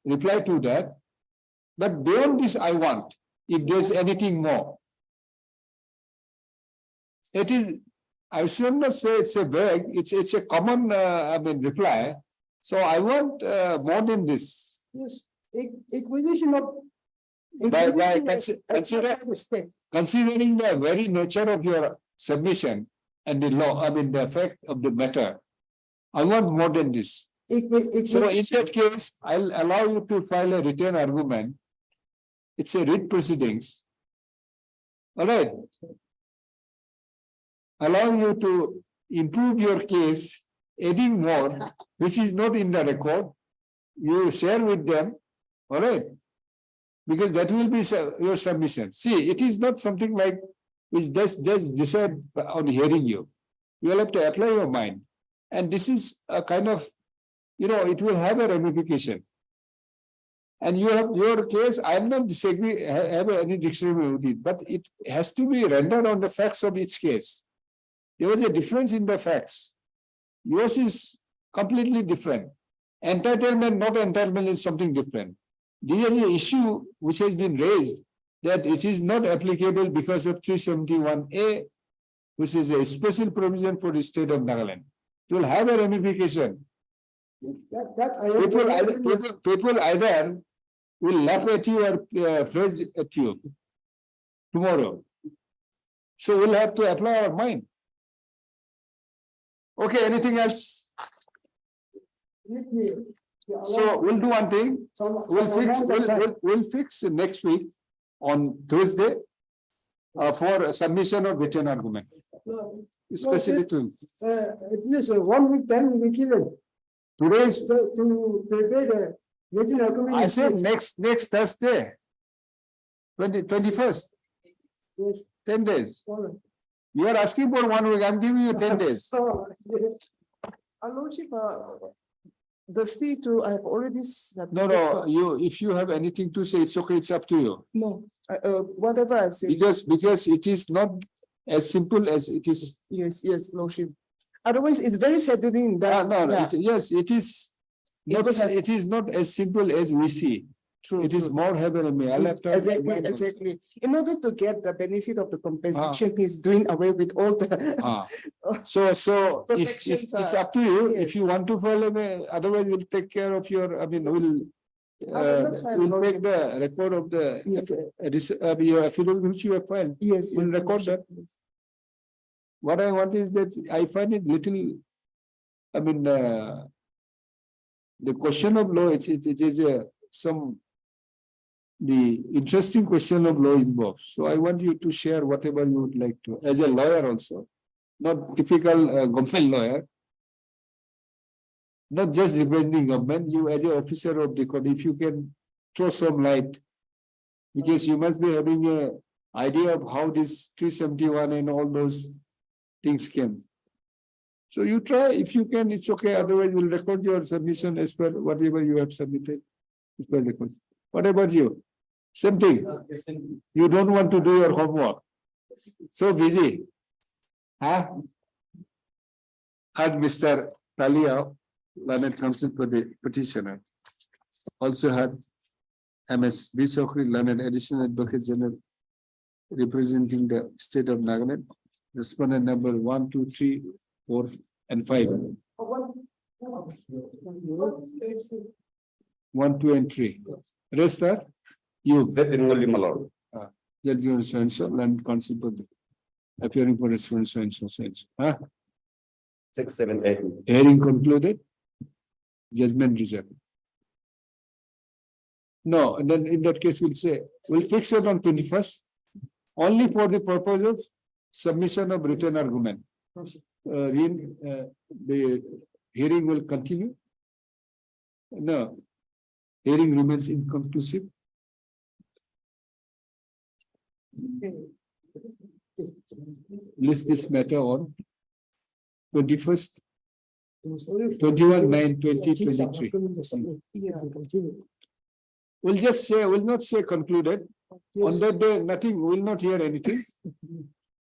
Reply to that. But beyond this, I want, if there's anything more. It is, I should not say it's a vague, it's a common, reply. So I want more than this. Yes, acquisition of. Considering the very nature of your submission and the law, the effect of the matter, I want more than this. So in that case, I'll allow you to file a written argument. It's a writ proceedings. All right. Allow you to improve your case, adding more, which is not in the record. You share with them. All right. Because that will be your submission. See, it is not something like which just decide on hearing you. You will have to apply your mind. And this is a kind of, it will have a ramification. And you have your case, I am not disagree, have any disagreement with it, but it has to be rendered on the facts of each case. There was a difference in the facts. Yours is completely different. Entitlement, not entitlement is something different. There is an issue which has been raised that it is not applicable because of 371A, which is a special provision for the state of Nagaland. It will have a ramification. That I have. People either will laugh at you or praise at you tomorrow. So we'll have to apply our mind. Okay, anything else? Let me. So we'll do one thing. We'll fix next week on Tuesday for submission of written argument. Especially to At least 1 week then we give it. today's, To prepare the written argument. I said next Thursday. 21st, Yes, 10 days. sorry. You are asking for 1 week, I'm giving you 10 days. So, yes. Lordship, the state too, I have already. No, if you have anything to say, it's okay, it's up to you. No, whatever I've said. Because it is not as simple as it is. Yes, Lordship. Otherwise, it's very saddening that. Yes, it is. It is not as simple as we see. True. It is more heaven and me. I'll have to. Exactly. In order to get the benefit of the compensation, he's doing away with all the. So if Protections it's are- up to you, yes. if you want to file, otherwise we'll take care of your, we'll not file, we'll Lord. make the record of the, Yes. your affidavit which you have filed. Yes. We'll record that. What I want is that I find it little, the question of law, it is the interesting question of law is involved. So I want you to share whatever you would like to, as a lawyer also, not typical government lawyer, not just representing government, you as an officer of the court, if you can throw some light, because you must be having an idea of how this 371 and all those things came. So you try, if you can, it's okay, otherwise we'll record your submission as per whatever you have submitted. As per record. What about you? Same thing. You don't want to do your homework. So busy. Huh? Had Mr. Talia, learned counsel for the petitioner. Also had MS B. Sokri, learned additional advocate general representing the state of Nagaland. Respondent number 1, 2, 3, 4, and 5. 1, 2, and 3. Rest are you. That is only Malone. Judge your so land counsel for the appearing for response so. 6, 7, 8. Hearing concluded. Judgment reserved. No, and then in that case, we'll say, we'll fix it on 21st, only for the purpose of submission of written argument. The hearing will continue. No, hearing remains inconclusive. List this matter on 21st, 21/9/2023. We'll just say, we'll not say concluded. On that day, nothing, we'll not hear anything.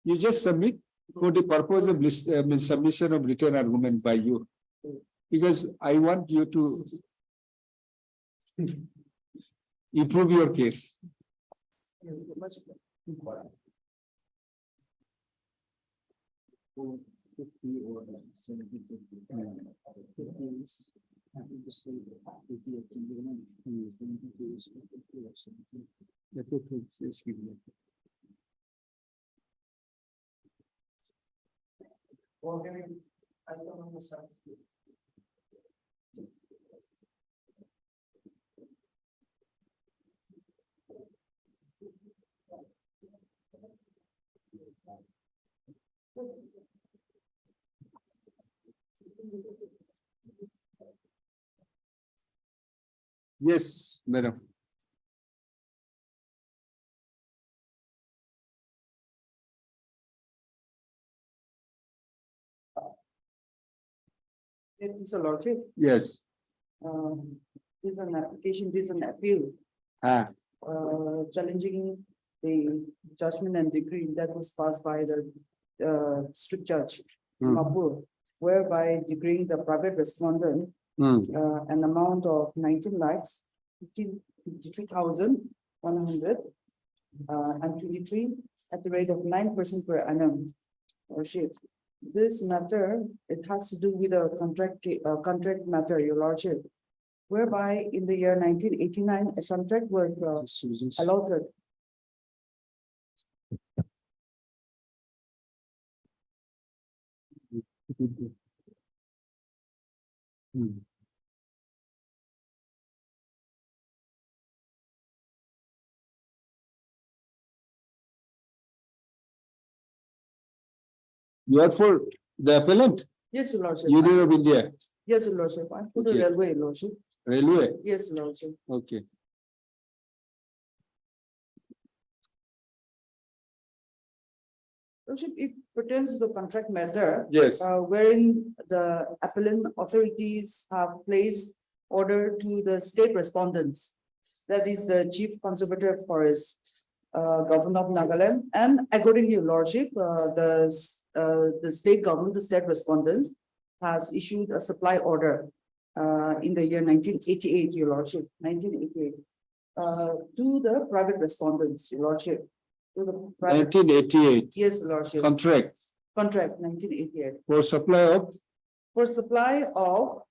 You just submit for the purpose of list, submission of written argument by you. Because I want you to improve your case. Yes, madam. Mr. Lordship, Yes. this is an application, this is an appeal, challenging the judgment and decree that was passed by the strict judge, Mapur, whereby decreeing the private respondent an amount of 19 lakhs 53,100 and 23 at the rate of 9% per annum. Lordship, this matter, it has to do with a contract matter, your lordship, whereby in the year 1989, a contract was allotted. You are for the appellant, Yes, your lordship. Union of India, Yes, your lordship. I put the Okay. railway, your lordship. railway, Yes, your lordship. okay. Lordship, it pertains to the contract matter. Yes. Wherein the appellant authorities have placed order to the state respondents. That is the Chief Conservator of Forest, Governor of Nagaland, and according to your lordship, the state government, the state respondents has issued a supply order in the year 1988, your lordship, 1988, to the private respondents, your lordship. To the private, 1988, yes, your lordship, contract contract 1988 for supply of for supply of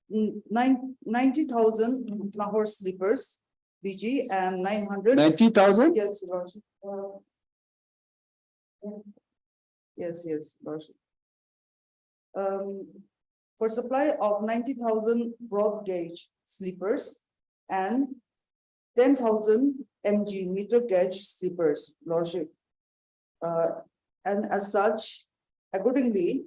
90,000 Lahore sleepers, BG, and 900. 90,000? Yes, your lordship. Yes, yes, lordship. For supply of 90,000 broad gauge sleepers and 10,000 mg meter gauge sleepers, lordship. And as such, accordingly,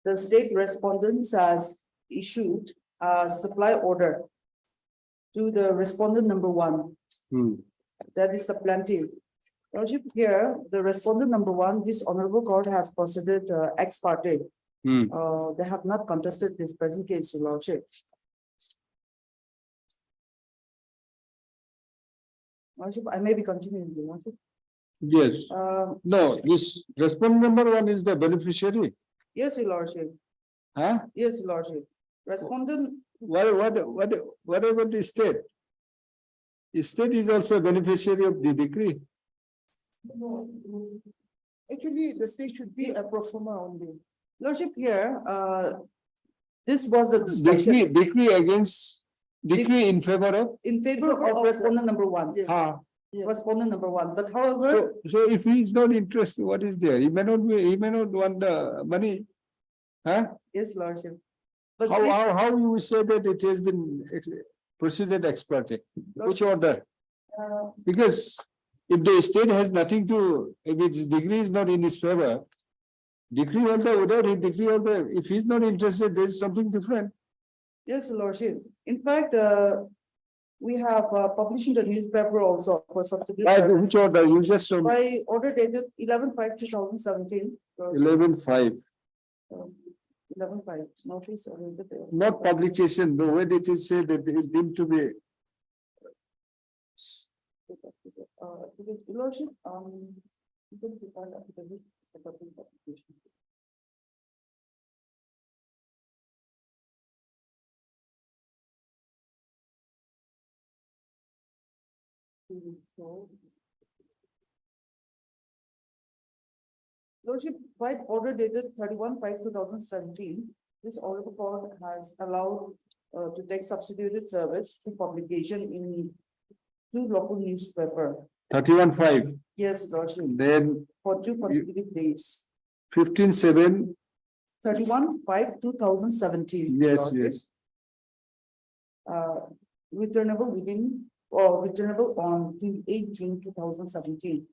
the state respondents has issued a supply order to the respondent number 1. That is substantive. Lordship, here, the respondent number 1, this honorable court has proceeded ex parte. They have not contested this present case, your lordship. Lordship, I may be continuing, your lordship. Yes. No, this respondent number 1 is the beneficiary. Yes, your lordship. Huh? Yes, your lordship. Respondent, What about the state? The state is also a beneficiary of the decree. no, actually, the state should be a pro forma only. Lordship, here, this was the discussion Decree in favor of. in favor of respondent number 1. Yes. Respondent number 1, but however, So if he is not interested, what is there? He may not want the money. Huh? yes, lordship. But How you say that it has been proceeded ex parte? Which order? Because if the state has nothing to, if its degree is not in his favor, decree holder, without his decree holder, if he's not interested, there is something different. yes, lordship. In fact, we have published in the newspaper also for substitute. By which order? You just show me. By order dated 11/5/2017. 11/5. 11/5, notice. Not publication, the way it is said that it deemed to be. Lordship, you can define affidavit supporting publication. Lordship, by order dated 31/5/2017, this honorable court has allowed to take substituted service through publication in 2 local newspaper. 31/5. Yes, lordship, Then for 2 consecutive days. 15/7. 31/5/2017. Yes, lordship. yes. Returnable within or returnable on 28 June 2017.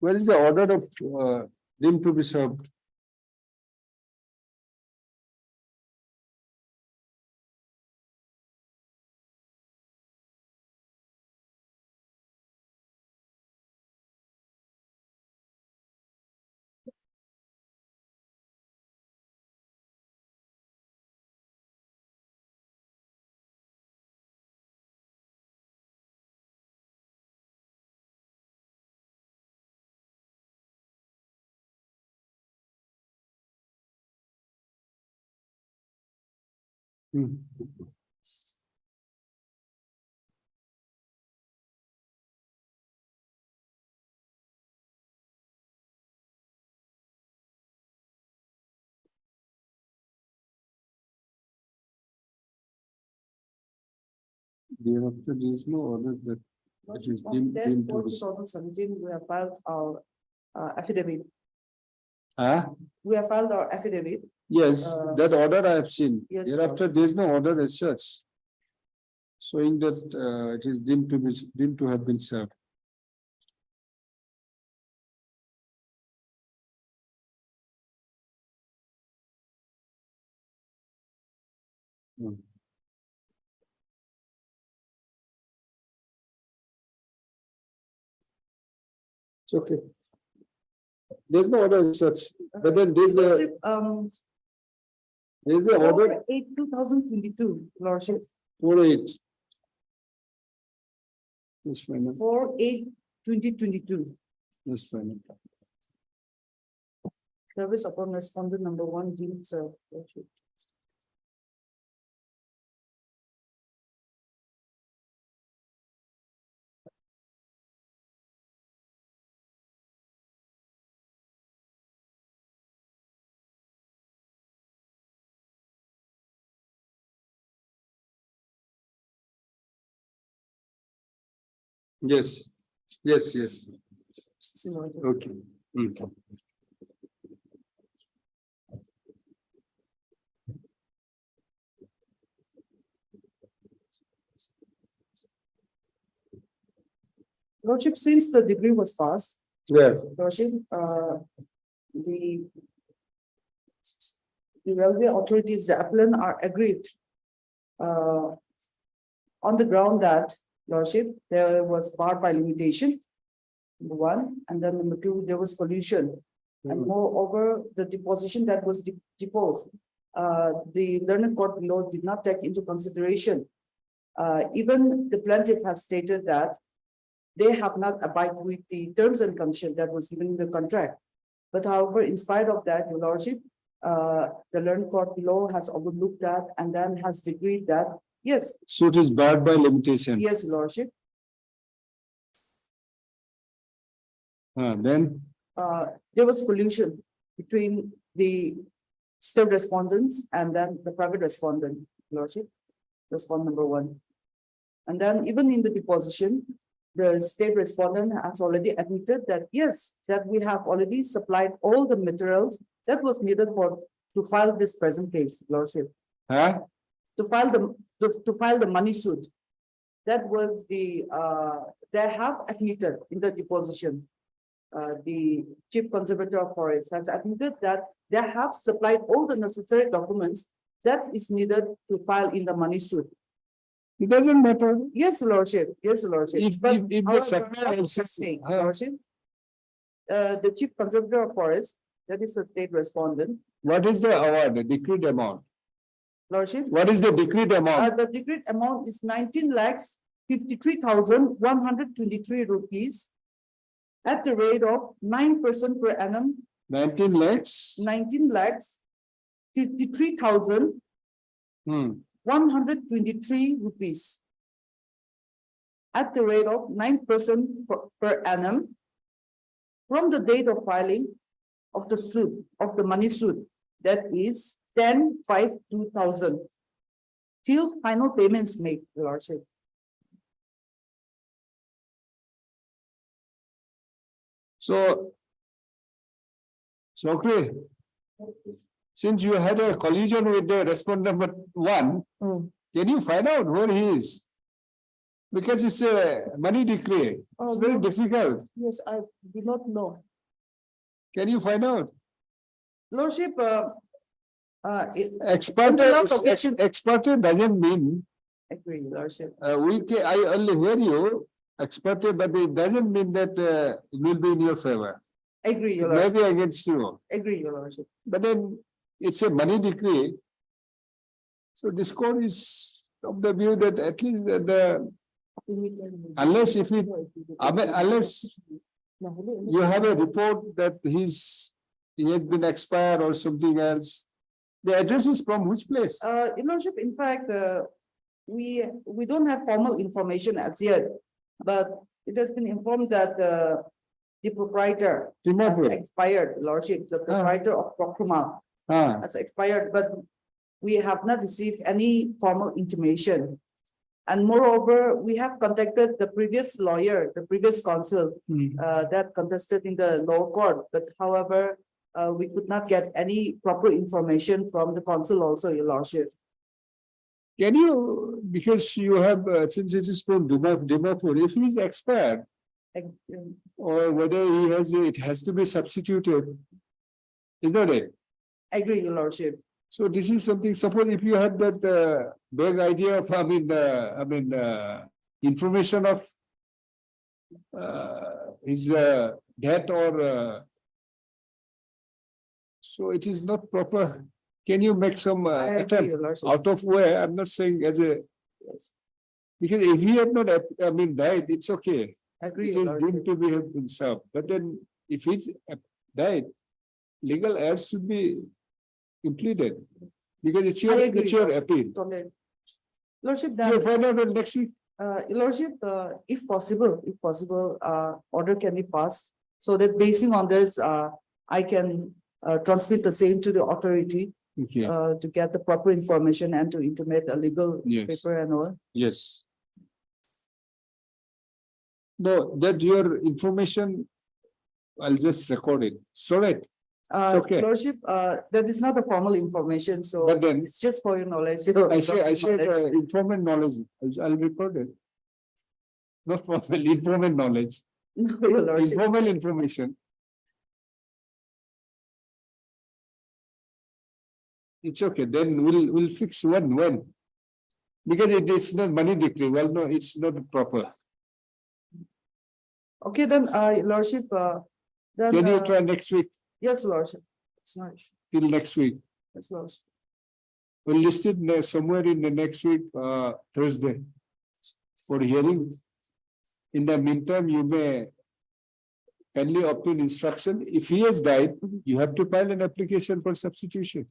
Where is the order of deemed to be served? Thereafter, there is no order that it is deemed Then to for be. 2017, we have filed our affidavit. Ah, We have filed our affidavit. yes, that order I have seen. Yes, Thereafter, there is no order as such. Showing that it is deemed to have been served. It's okay. There's no order as such, but then there's Lordship, a order 4/8/2022, Lordship, 4/8. Yes, fine. 4/8/2022. Yes, fine. Service upon respondent number 1 deemed served, Lordship. Yes, yes. Lordship. Okay. Lordship, since the decree was passed, Yes. Lordship, the railway authorities, the appellant are aggrieved on the ground that, Lordship, there was barred by limitation, number 1, and then number 2, there was pollution. And moreover, the deposition that was deposed, the learned court below did not take into consideration. Even the plaintiff has stated that they have not abided with the terms and conditions that was given in the contract. But however, in spite of that, Your Lordship, the learned court below has overlooked that and then has decreed that, yes, So it is barred by limitation. yes, Your Lordship, Then, there was collusion between the state respondents and then the private respondent, Your Lordship, respondent number 1. And then even in the deposition, the state respondent has already admitted that, yes, that we have already supplied all the materials that was needed to file this present case, Lordship. To file the money suit. That was the, they have admitted in the deposition. The chief conservator of forest has admitted that they have supplied all the necessary documents that is needed to file in the money suit. it doesn't matter. Yes, Lordship, yes, Lordship. If the However, supplier what I'm also- saying, Lordship, the chief conservator of forest, that is the state respondent, What is the award, the decreed amount? Lordship. What is the decreed amount? The decreed amount is 19,53,123 rupees at the rate of 9% per annum, 19 lakhs? 19 lakhs 53,123 rupees at the rate of 9% per annum from the date of filing of the suit, of the money suit, that is 10/5/2000 till final payments made, Your Lordship. So. Okay. Since you had a collision with the respondent number 1, can you find out where he is? Because it's a money decree. It's very difficult. Yes, I do not know. Can you find out? Lordship, Ex parte, ex parte doesn't mean, agree, Lordship. I only hear you, ex parte, but it doesn't mean that it will be in your favor. Agree, Your Maybe Lordship. against you. Agree, Your Lordship. But then it's a money decree. So this court is of the view that at least unless you have a report that he has been expired or something else, The address is from which place? Your Lordship, in fact, we don't have formal information as yet, but it has been informed that the proprietor has Dimapur. expired, Your Lordship, the proprietor of Kohima has expired, but we have not received any formal intimation. And moreover, we have contacted the previous lawyer, the previous counsel that contested in the lower court, but however, we could not get any proper information from the counsel also, Your Lordship. Can you, because you have, since it is from Dimapur, if he is expired, or whether he has, it has to be substituted, is that it? Agree, Your Lordship. So this is something, suppose if you had that vague idea of, information of his death or so it is not proper. Can you make some I agree, attempt Your Lordship. out of way? I'm not saying as a, because if he had not, died, it's okay. Agree, It Your is Lordship. deemed to be have been served. But then if he's died, legal heirs should be completed. Because it's I your, agree, it's your Lordship. appeal. Totally. Lordship, You that, find out next week. Your Lordship, if possible, order can be passed, so that basing on this, I can transmit the same to the authority Okay, to get the proper information and to intimate a legal Yes. paper and all. yes. No, that your information, I'll just record it. Sorry, okay. Lordship, that is not a formal information, so But then- it's just for your knowledge. I say informant knowledge, I'll record it. Not formal, informant knowledge, No, Your Lordship. informal information. It's okay, then we'll fix when. Because it is not money decree, well, no, it's not proper. Okay, then, Your Lordship, then. Can you try next week, Yes, Lordship. It's not, till next week? yes, Lordship. We'll list it somewhere in the next week, Thursday, for hearing. In the meantime, you may kindly obtain instruction. If he has died, you have to file an application for substitution.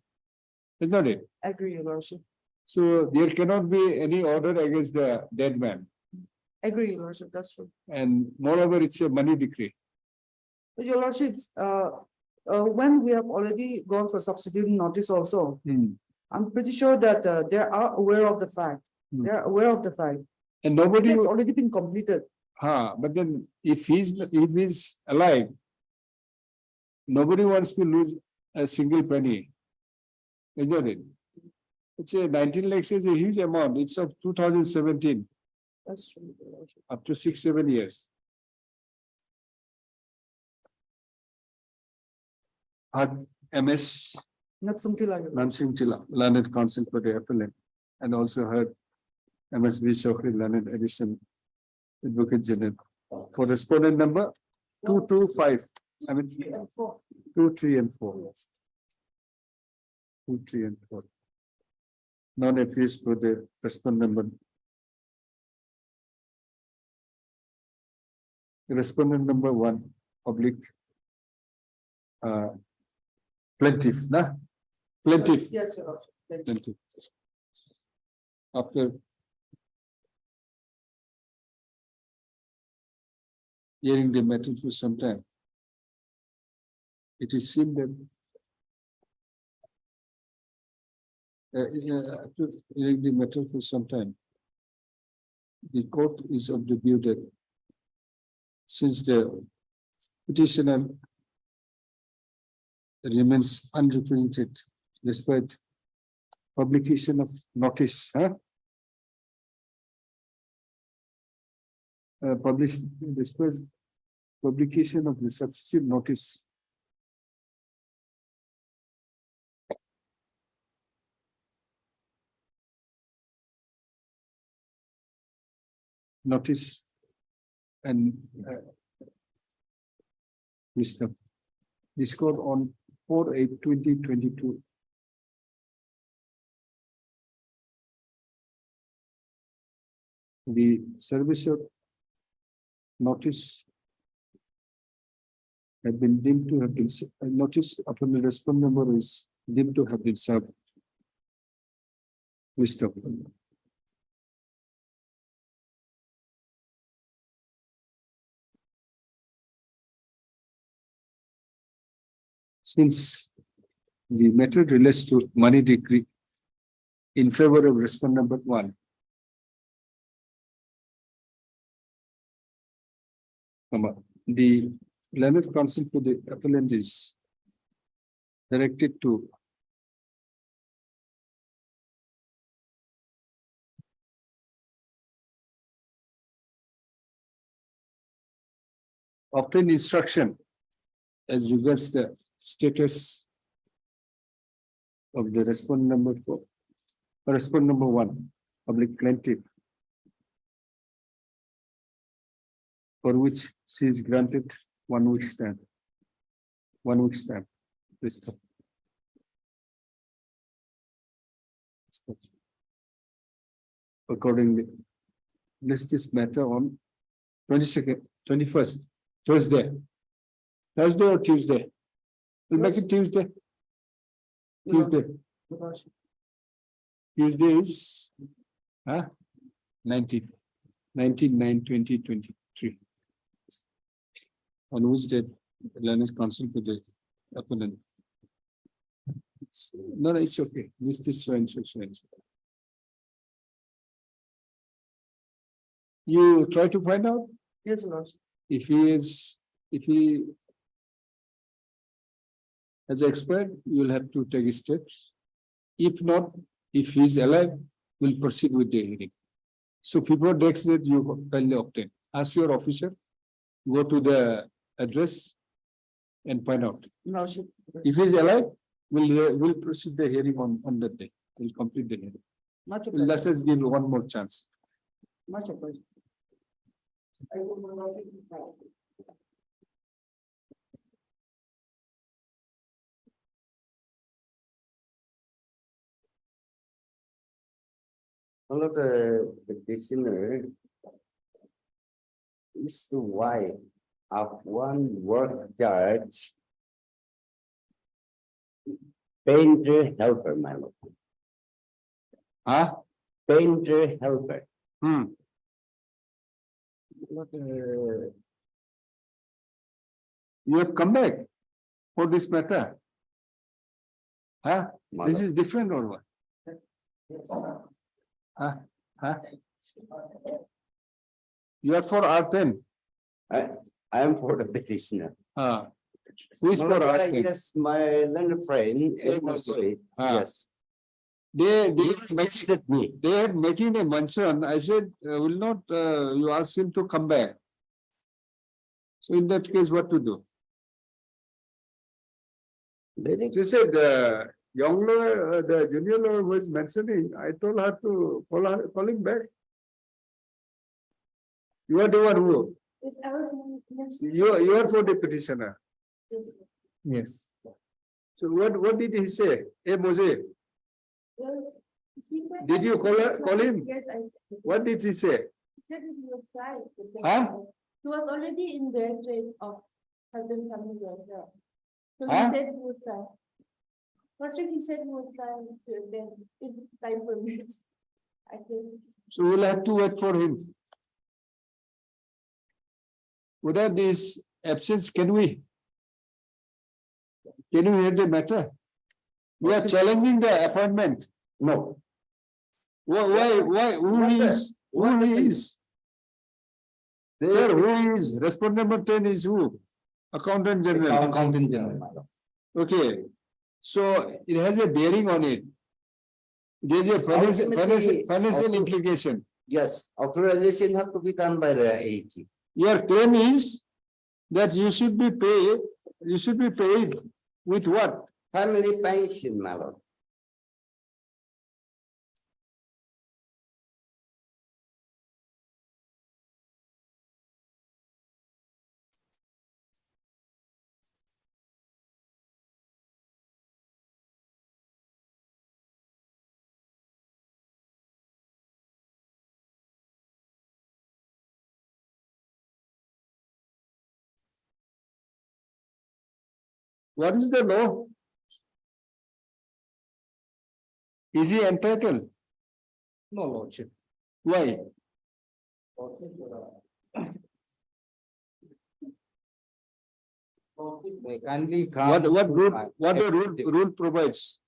Is not it? Agree, Your Lordship. So there cannot be any order against the dead man. Agree, Your Lordship, that's true. And moreover, it's a money decree. But Your Lordship, when we have already gone for substituting notice also, I'm pretty sure that they are aware of the fact. They are aware of the fact. And It nobody, has already been completed. but then if he's alive, nobody wants to lose a single penny. Is that it? It's a 19 lakhs is a huge amount. It's of 2017, That's true, Your Lordship. up to 6-7 years. Had MS Not something like that. Nansing Chila, learned counsel for the appellant, and also heard MSB Shokri, learned addition, Advocate General. For respondent number 225, 2, 3, and 4. 2, 3, and 4. Non-appeals for the respondent number. Respondent number 1, public. Plaintiff, nah? Plaintiff. Yes, Your Lordship. Plaintiff. After hearing the matter for some time, it is seen that after hearing the matter for some time, the court is of the view that since the petitioner remains unrepresented despite publication of notice, despite publication of the substitute notice. Notice and Mr. Discord on 4/8/2022. The service of notice have been deemed to have been notice upon the respondent number is deemed to have been served. Mr. Since the matter relates to money decree in favor of respondent number 1. The learned counsel to the appellant is directed to obtain instruction as regards the status of the respondent number 4, respondent number 1 of the plaintiff, for which she is granted 1 week's time. 1 week's time. Please stop. Stop. Accordingly, list this matter on 22nd, 21st, Thursday. Thursday or Tuesday? We'll make it Tuesday. Tuesday. Tuesday is 19/9/2023. On which date the learned counsel to the opponent. No, it's okay. This is so and so. You try to find out Yes, Lord. if he has expired, you will have to take steps. If not, if he is alive, we'll proceed with the hearing. So before next date, you kindly obtain. Ask your officer, go to the address and find out. Lordship. If he is alive, we'll proceed the hearing on that day. We'll complete the hearing. Much Let us give one more chance. Much obliged. One of the petitioner is the wife of one work judge, painter helper, my lord. Painter helper. You have come back for this matter. This is different or what? You are for R10. I am for the petitioner. Who is for R10? Yes, my learned friend. Yes. They Texted me. They had making a mention. I said, will not you ask him to come back? So in that case, what to do? They said young lawyer, the junior lawyer was mentioning. I told her to call him back. You are the one who. You are for the petitioner. Yes. So what did he say? Hey Mose, did you call him? Yes, I. What did he say? He said he would try. He was already in the trade of husband coming there. So Huh? he said he would try. He said he would try to then if time permits. I guess. So we'll have to wait for him. Without this absence, can we hear the matter? We are challenging the appointment. No. Why, who is? Sir, who is? Respondent number 10 is who? Accountant General. Accountant General. Okay, so it has a bearing on it. There's a financial implication. Yes, authorization has to be done by the AG. Your claim is that you should be paid with what? Family pension, my lord. What is the law? Is he entitled? No, Lordship. Why? They kindly What, come. what the rule provides?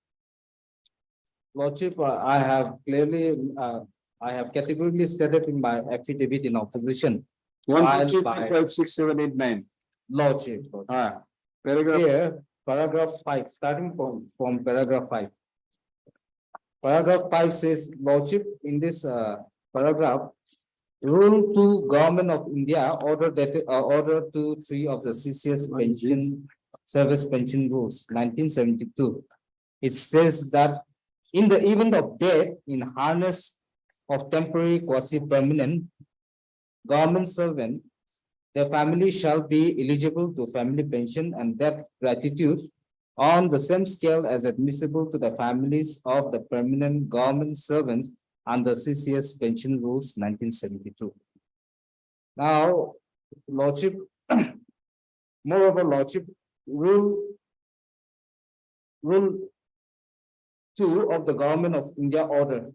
Lordship, I have categorically stated in my affidavit in opposition. One, Filed two, three, by- 4, 5, 6, 7, 8, 9. Lordship. Paragraph. Here, paragraph 5, starting from paragraph 5. Paragraph 5 says, Lordship, in this paragraph, Rule 2, Government of India, Order 2-3 of the CCS Pension Service Pension Rules, 1972. It says that in the event of death in harness of temporary quasi-permanent government servant, the family shall be eligible to family pension and death gratuity on the same scale as admissible to the families of the permanent government servants under CCS Pension Rules 1972. Now, Lordship, moreover, Lordship, Rule 2 of the Government of India Order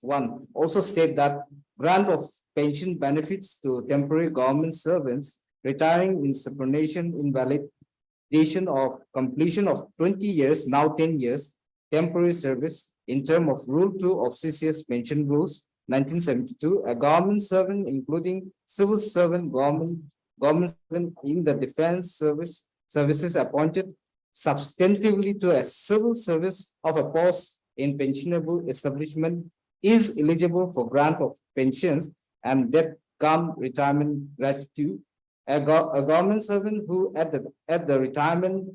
1 also state that grant of pension benefits to temporary government servants retiring in separation invalidation of completion of 20 years, now 10 years, temporary service in term of Rule 2 of CCS Pension Rules 1972, a government servant including civil servant, government servant in the defense services appointed substantively to a civil service of a post in pensionable establishment is eligible for grant of pensions and death cum retirement gratuity. A government servant who at the retirement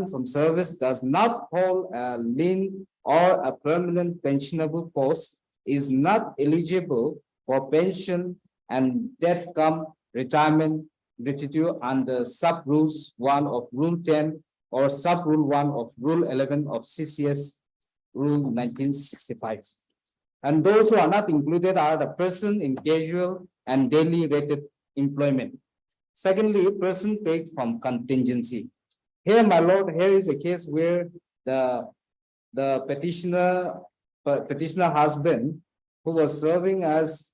from service does not hold a lien or a permanent pensionable post is not eligible for pension and death cum retirement gratuity under sub rules 1 of Rule 10 or sub rule 1 of Rule 11 of CCS Rule 1965. And those who are not included are the person in casual and daily rated employment. Secondly, person paid from contingency. Here, my lord, here is a case where the petitioner husband who was serving as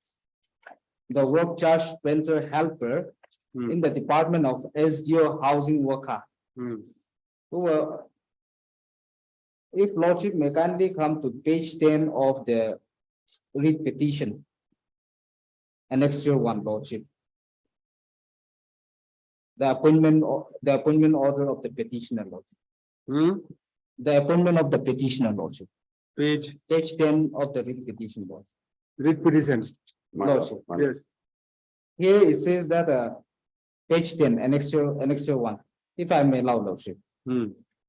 the work charge painter helper in the department of SDO housing worker. If Lordship may kindly come to page 10 of the read petition. Annexure 1, Lordship. The appointment order of the petitioner, Lordship. The appointment of the petitioner, Lordship. Page 10 of the read petition, Lordship. read petition. Lordship. Yes. Here it says that page 10, annexure 1, if I may allow, Lordship.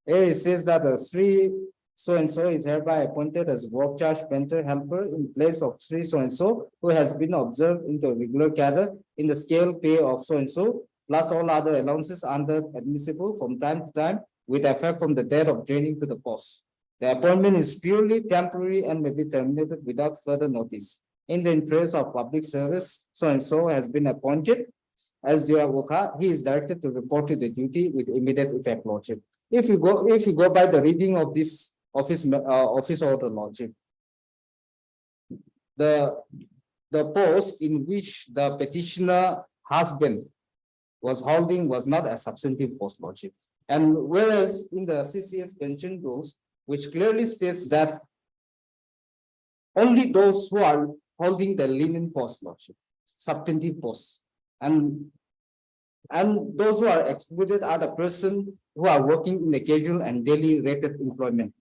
Here it says that Sri so-and-so is hereby appointed as work charge painter helper in place of Sri so-and-so who has been observed in the regular cadre in the scale pay of so-and-so plus all other allowances under admissible from time to time with effect from the date of joining to the post. The appointment is purely temporary and may be terminated without further notice. In the interest of public service, so-and-so has been appointed as their worker. He is directed to report to the duty with immediate effect, Lordship. If you go by the reading of this office order, Lordship, the post in which the petitioner husband was holding was not a substantive post, Lordship. And whereas in the CCS pension rules, which clearly states that only those who are holding the linen post, Lordship, substantive posts, and those who are excluded are the person who are working in the casual and daily rated employment.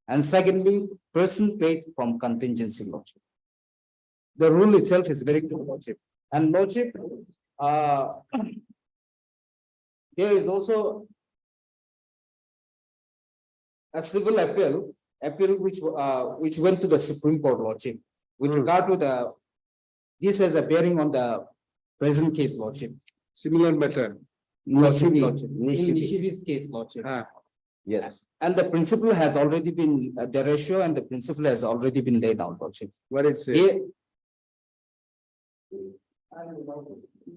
And secondly, person paid from contingency, Lordship. The rule itself is very clear, Lordship. And Lordship, there is also a civil appeal which went to the Supreme Court, Lordship, with regard to this has a bearing on the present case, Lordship. Similar matter. Lordship. In Nishibi's case, Lordship. Yes. And the principle has already been, the ratio and the principle has already been laid out, Lordship. What is it? Here-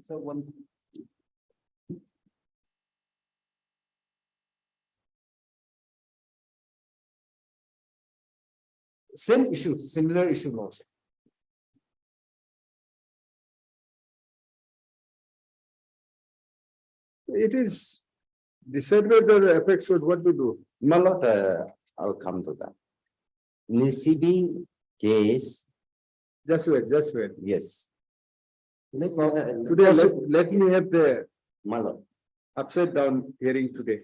So one. Same issue, similar issue, Lordship. It is decided whether apex would what to do. My lord, I'll come to that. In the CB case, Just wait, just wait. yes. Today, let me have the My lord, upside down hearing today.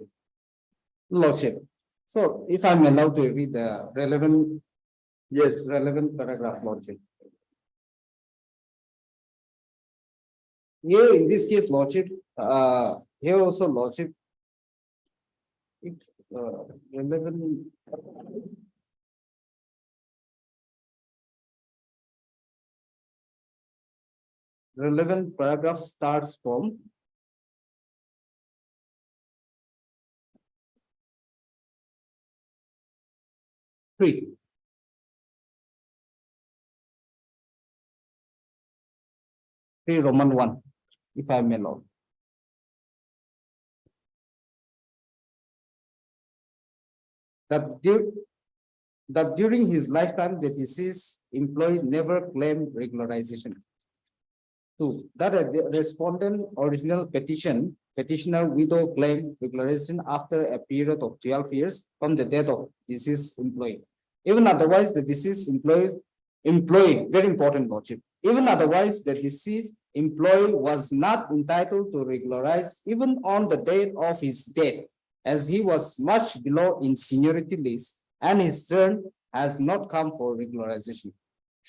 Lordship. So if I'm allowed to read the relevant Yes, paragraph, Lordship. Here in this case, Lordship, here also Lordship. Relevant. Relevant paragraph starts from. Three. Roman 1, if I may know. That during his lifetime, the deceased employee never claimed regularization. 2, that the respondent original petitioner widow claimed regularization after a period of 12 years from the death of deceased employee. Even otherwise, the deceased employee, very important, Lordship. Even otherwise, the deceased employee was not entitled to regularize even on the date of his death, as he was much below in seniority list and his turn has not come for regularization.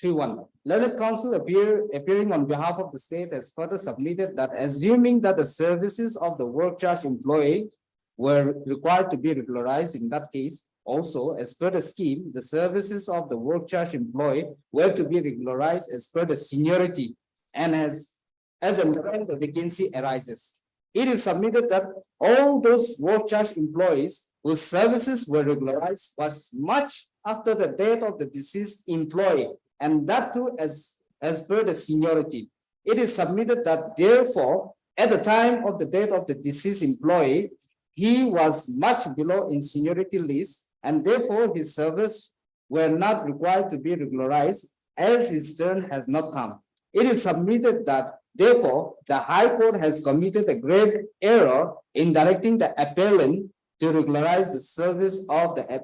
3.1. Learned counsel appearing on behalf of the state has further submitted that assuming that the services of the work charge employee were required to be regularized in that case, also as per the scheme, the services of the work charge employee were to be regularized as per the seniority and as and when the vacancy arises. It is submitted that all those work charge employees whose services were regularized was much after the death of the deceased employee, and that too as per the seniority. It is submitted that therefore, at the time of the death of the deceased employee, he was much below in seniority list, and therefore his service were not required to be regularized as his turn has not come. It is submitted that therefore, the High Court has committed a grave error in directing the appellant to regularize the service of the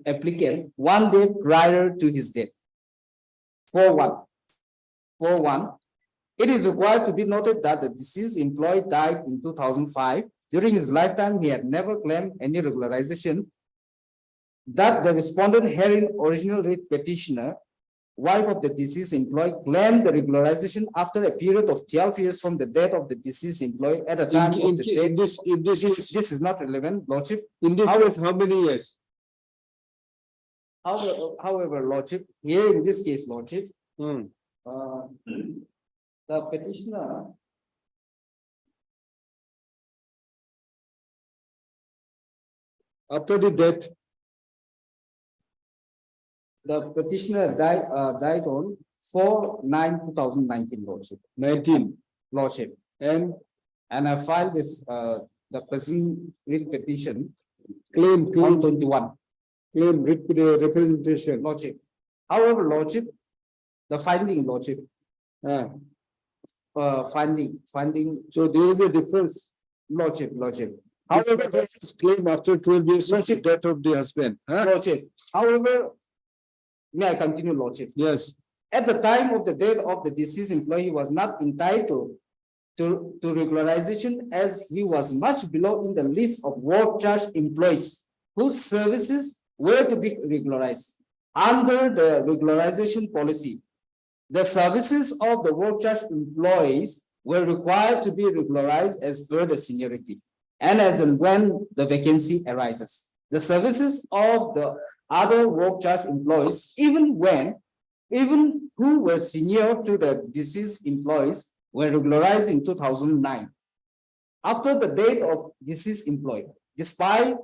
applicant 1 day prior to his death. 4.1. It is required to be noted that the deceased employee died in 2005. During his lifetime, he had never claimed any regularization. That the respondent herein original writ petitioner, wife of the deceased employee, claimed the regularization after a period of 12 years from the death of the deceased employee at the time of the death. This is not relevant, Lordship. In this case, how many years? However, Lordship, here in this case, Lordship, the petitioner After the death, the petitioner died on 4/9/2019, Lordship. 19, Lordship. And I filed this the present writ petition claim on 21. Claim representation. Lordship. However, Lordship, the finding, Lordship. Finding. So there is a difference. Lordship. However, claim after 12 years since the death of the husband. Lordship. However, may I continue, Lordship? Yes. At the time of the death of the deceased employee, he was not entitled to regularization as he was much below in the list of work charge employees whose services were to be regularized. Under the regularization policy, the services of the work charge employees were required to be regularized as per the seniority and as and when the vacancy arises. The services of the other work charge employees, even who were senior to the deceased employees, were regularized in 2009. After the death of deceased employee, despite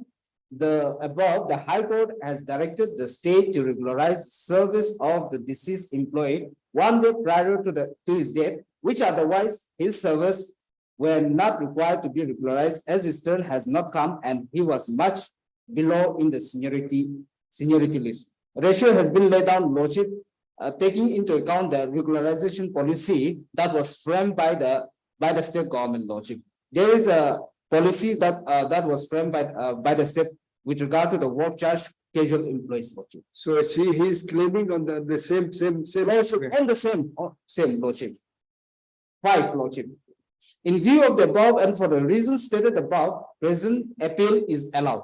the above, the High Court has directed the state to regularize service of the deceased employee 1 day prior to his death, which otherwise his service were not required to be regularized as his turn has not come and he was much below in the seniority list. ratio has been laid down, Lordship, taking into account the regularization policy that was framed by the state government, Lordship. There is a policy that was framed by the state with regard to the work charge casual employees, Lordship. So he is claiming on the same. Lordship, on the same, Lordship. 5, Lordship. In view of the above and for the reasons stated above, present appeal is allowed.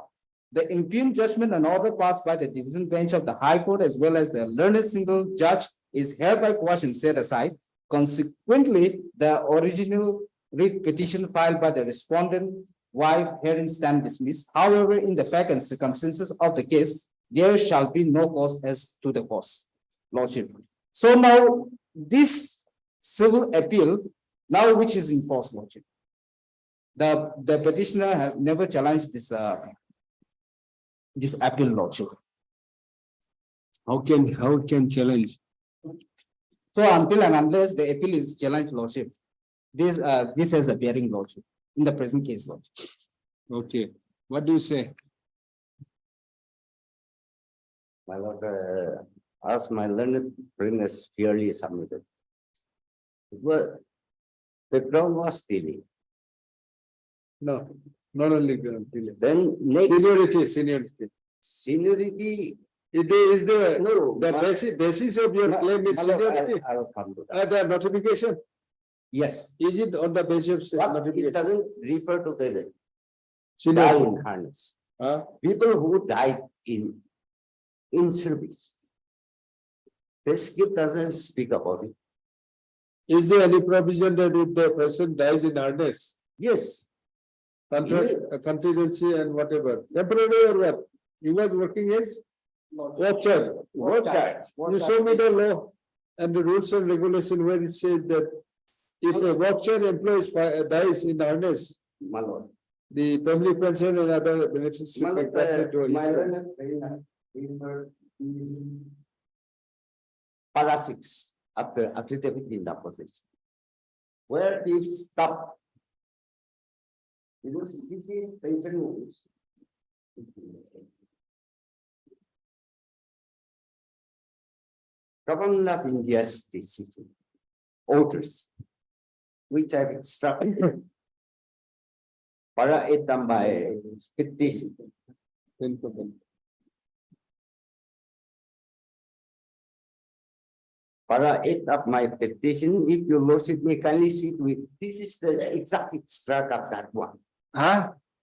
The impugned judgment and order passed by the division bench of the High Court as well as the learned single judge is hereby quashed and set aside. Consequently, the original writ petition filed by the respondent wife herein stand dismissed. However, in the fact and circumstances of the case, there shall be no cause as to the cause, Lordship. So now this civil appeal, now which is in force, Lordship. The petitioner has never challenged this appeal, Lordship. How can challenge? So until and unless the appeal is challenged, Lordship, this has a bearing, Lordship, in the present case, Lordship. Okay, what do you say? My lord, as my learned friend has fairly submitted. Well, the ground was delayed. No, not only delay. Then next Seniority. seniority. It is the No, basis of your claim is my lord, seniority. I'll come to that. The notification, Yes, is it on the basis of but it notification? doesn't refer to the die Seniority. in harness. Huh? People who died in service. This gift doesn't speak about it. Is there any provision that if the person dies in harness, Yes, contingency and whatever, temporary or what? He was working as watcher. You show me the law and the rules and regulation where it says that if a watcher employee dies in harness, my lord. the family pension and other benefits should My be lord, granted to my his. learned friend referred to para 6 of the affidavit in the position. Where if stop. Because this is pension rules. Government of India's decision. Orders. Which I've instructed. Para 8 by petition. Para 8 of my petition, if you lordship may kindly see to it, this is the exact extract of that one.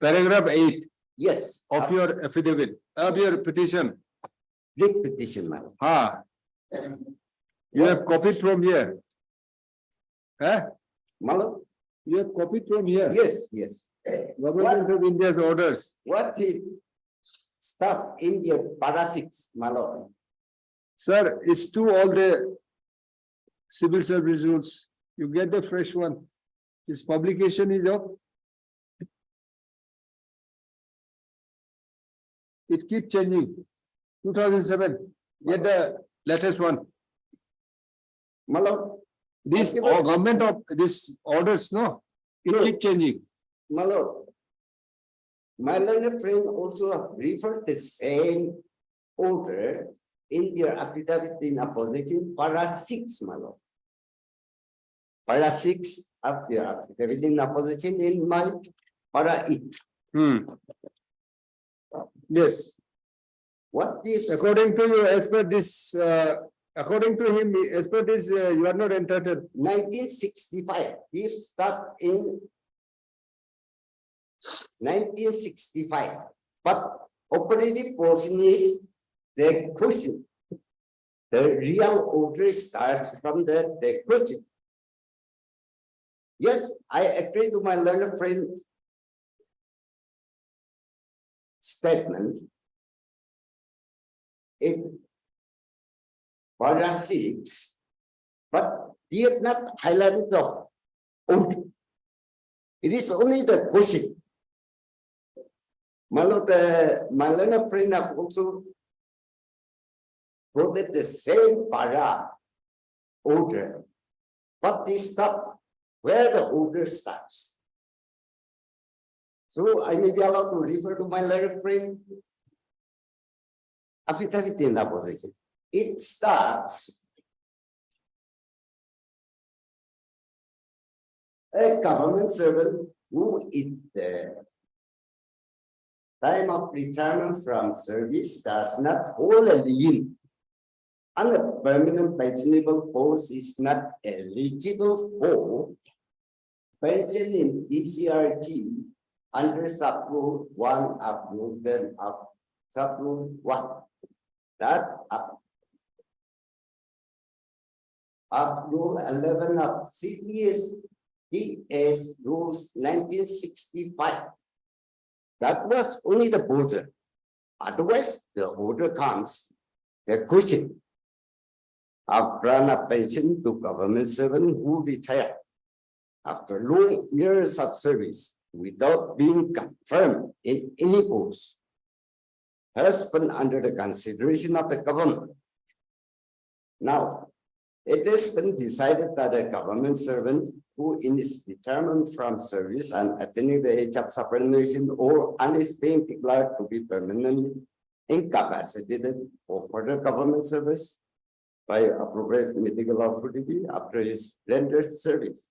Paragraph 8 Yes. of your affidavit, of your petition. Big petition, madam. You have copied from here. Madam? You have copied from here. Yes, yes. Government of India's orders. What if stop in your para 6, my lord? Sir, it's to all the civil service rules. You get the fresh one. This publication is of. It keeps changing. 2007, get the latest one. My lord. This government of this orders, no, it No. keeps changing. My lord. My learned friend also referred the same order in their affidavit in opposition, para 6, my lord. Para 6 of their affidavit in opposition in my para 8. Yes, What if according to you, as per this, according to him, as per this, you are not entitled. 1965, if stop in 1965, but operative portion is the question. The real order starts from the question. Yes, I agree to my learned friend statement. In paragraph 6, but he have not highlighted the order. It is only the question. My lord, my learned friend have also quoted the same para order, but they stop where the order starts. So I may be allowed to refer to my learned friend affidavit in opposition. It starts a government servant who in the time of retirement from service does not hold a lien on a permanent pensionable post is not eligible for pension in ECRT under subrule 1 of rule 10 of subrule 1. That of rule 11 of CTS DS rules 1965. That was only the buzzer. Otherwise, the order comes, the question of grant of pension to government servant who retire after long years of service without being confirmed in any post has been under the consideration of the government. Now, it has been decided that a government servant who in his retirement from service and attaining the age of superannuation or and is being declared to be permanently incapacitated for further government service by appropriate medical authority after his rendered service.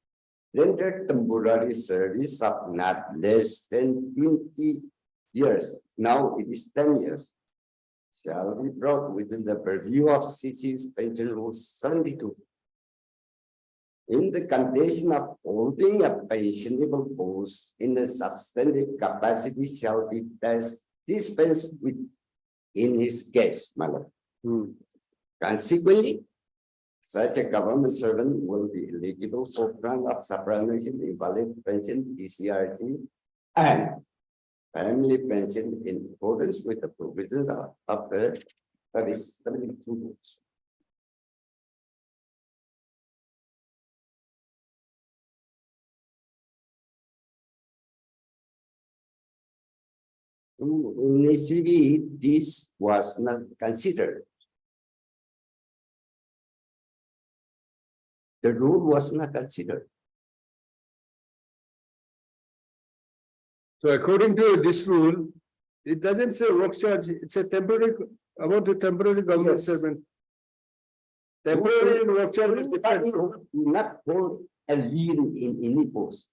Rendered temporary service of not less than 20 years. Now it is 10 years. Shall be brought within the purview of CC's pension rules 72. In the condition of holding a pensionable post in a substantive capacity shall be dispensed with in his case, madam. Consequently, such a government servant will be eligible for grant of superannuation, invalid pension, DCRT, and family pension in accordance with the provisions of the 72 rules. Initially, this was not considered. The rule was not considered. So according to this rule, it doesn't say work charge, it's a temporary, about the temporary government servant. Temporary and work charge is different. Not hold a lien in any post.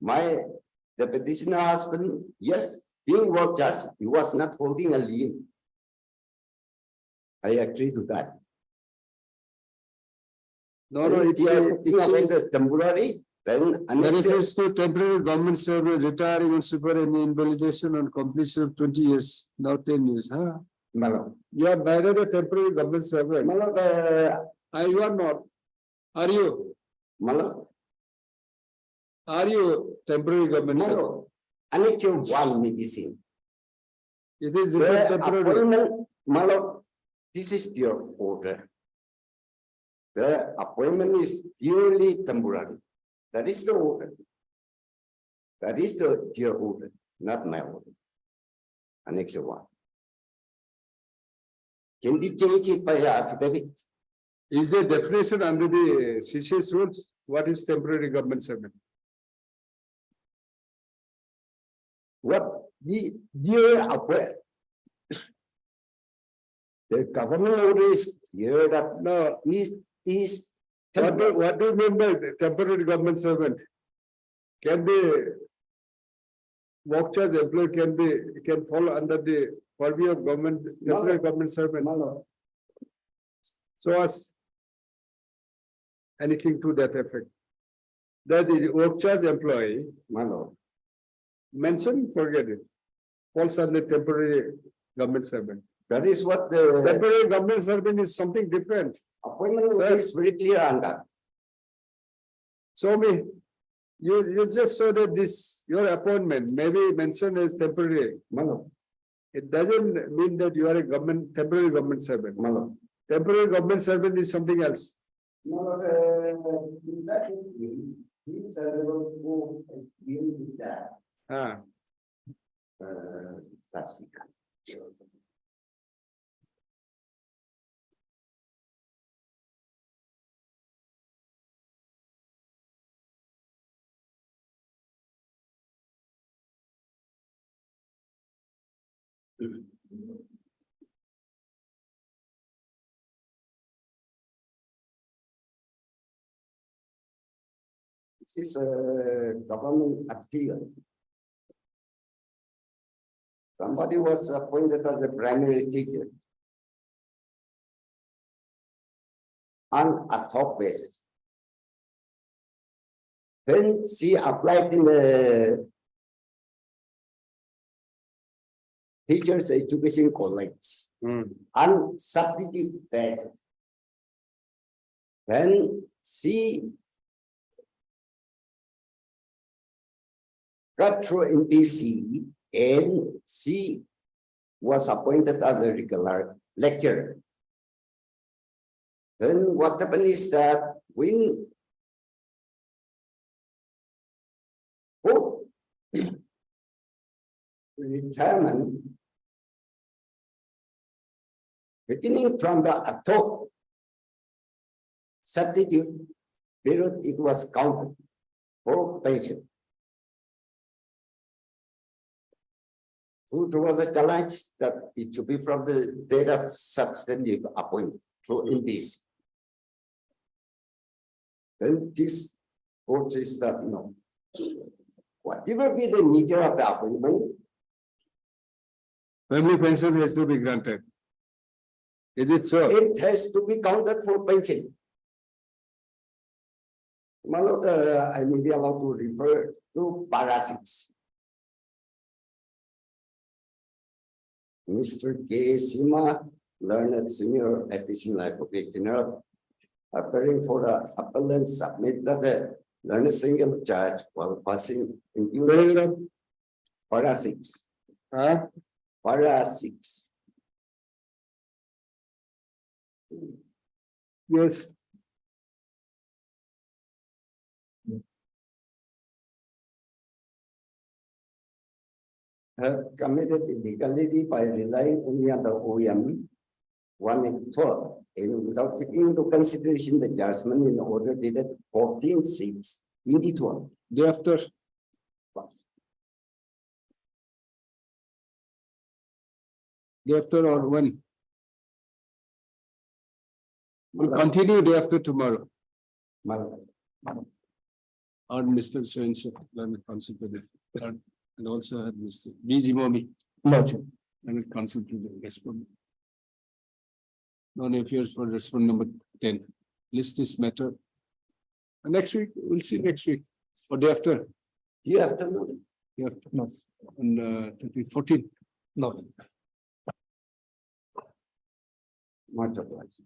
The petitioner husband, yes, being work charge, he was not holding a lien. I agree to that. No, it's the temporary. Then that refers to temporary government servant retiring on super and invalidation on completion of 20 years, now 10 years. Huh? Malo. You are neither a temporary government servant. Malo, you are not. Are you? Malo. Are you temporary government servant? Annex 1 medicine. It is temporary. Malo, this is your order. The appointment is purely temporary. That is the order. That is your order, not my order. Annex 1. Can we change it by affidavit? Is there definition under the CCS rules? What is temporary government servant? What the government order is clear that no is what do you mean by temporary government servant? Can be work charge employee can fall under the purview of government temporary government servant. So as anything to that effect. That is work charge employee. Mention, forget it. Falls under temporary government servant. That is what the temporary government servant is something different. Appointment order is very clear on that. Show me. You just saw that this your appointment maybe mentioned as temporary. It doesn't mean that you are a temporary government servant. Temporary government servant is something else. This is a government appeal. Somebody was appointed as a primary teacher on a top basis. Then she applied in the teachers education college on substitute basis. Then she got through in DC and she was appointed as a regular lecturer. Then what happened is that when retirement, beginning from the top substitute period, it was counted for pension. So there was a challenge that it should be from the date of substantive appointment through in this. Then this court says that no, whatever be the nature of the appointment, Family pension has to be granted. Is it so? it has to be counted for pension. My lord, I may be allowed to refer to para 6. Mr. Kohima, learned senior additional advocate general, appearing for the appellant, submit that the learned single judge while passing into para 6. Para 6. Yes. Have committed illegality by relying only on the OM 1 and 12 and without taking into consideration the judgment in order dated 14/6/2012. Thereafter. Thereafter or when? We'll continue day after tomorrow. Or Mr. So-and-so, learned counsel to the, and also had Mr. B.G. Momi. Learned counsel to the respondent. Non-affairs for respondent number 10. List this matter. And next week, we'll see next week or day after. Day after, no. Day after, no. On 14. No. Much obliged.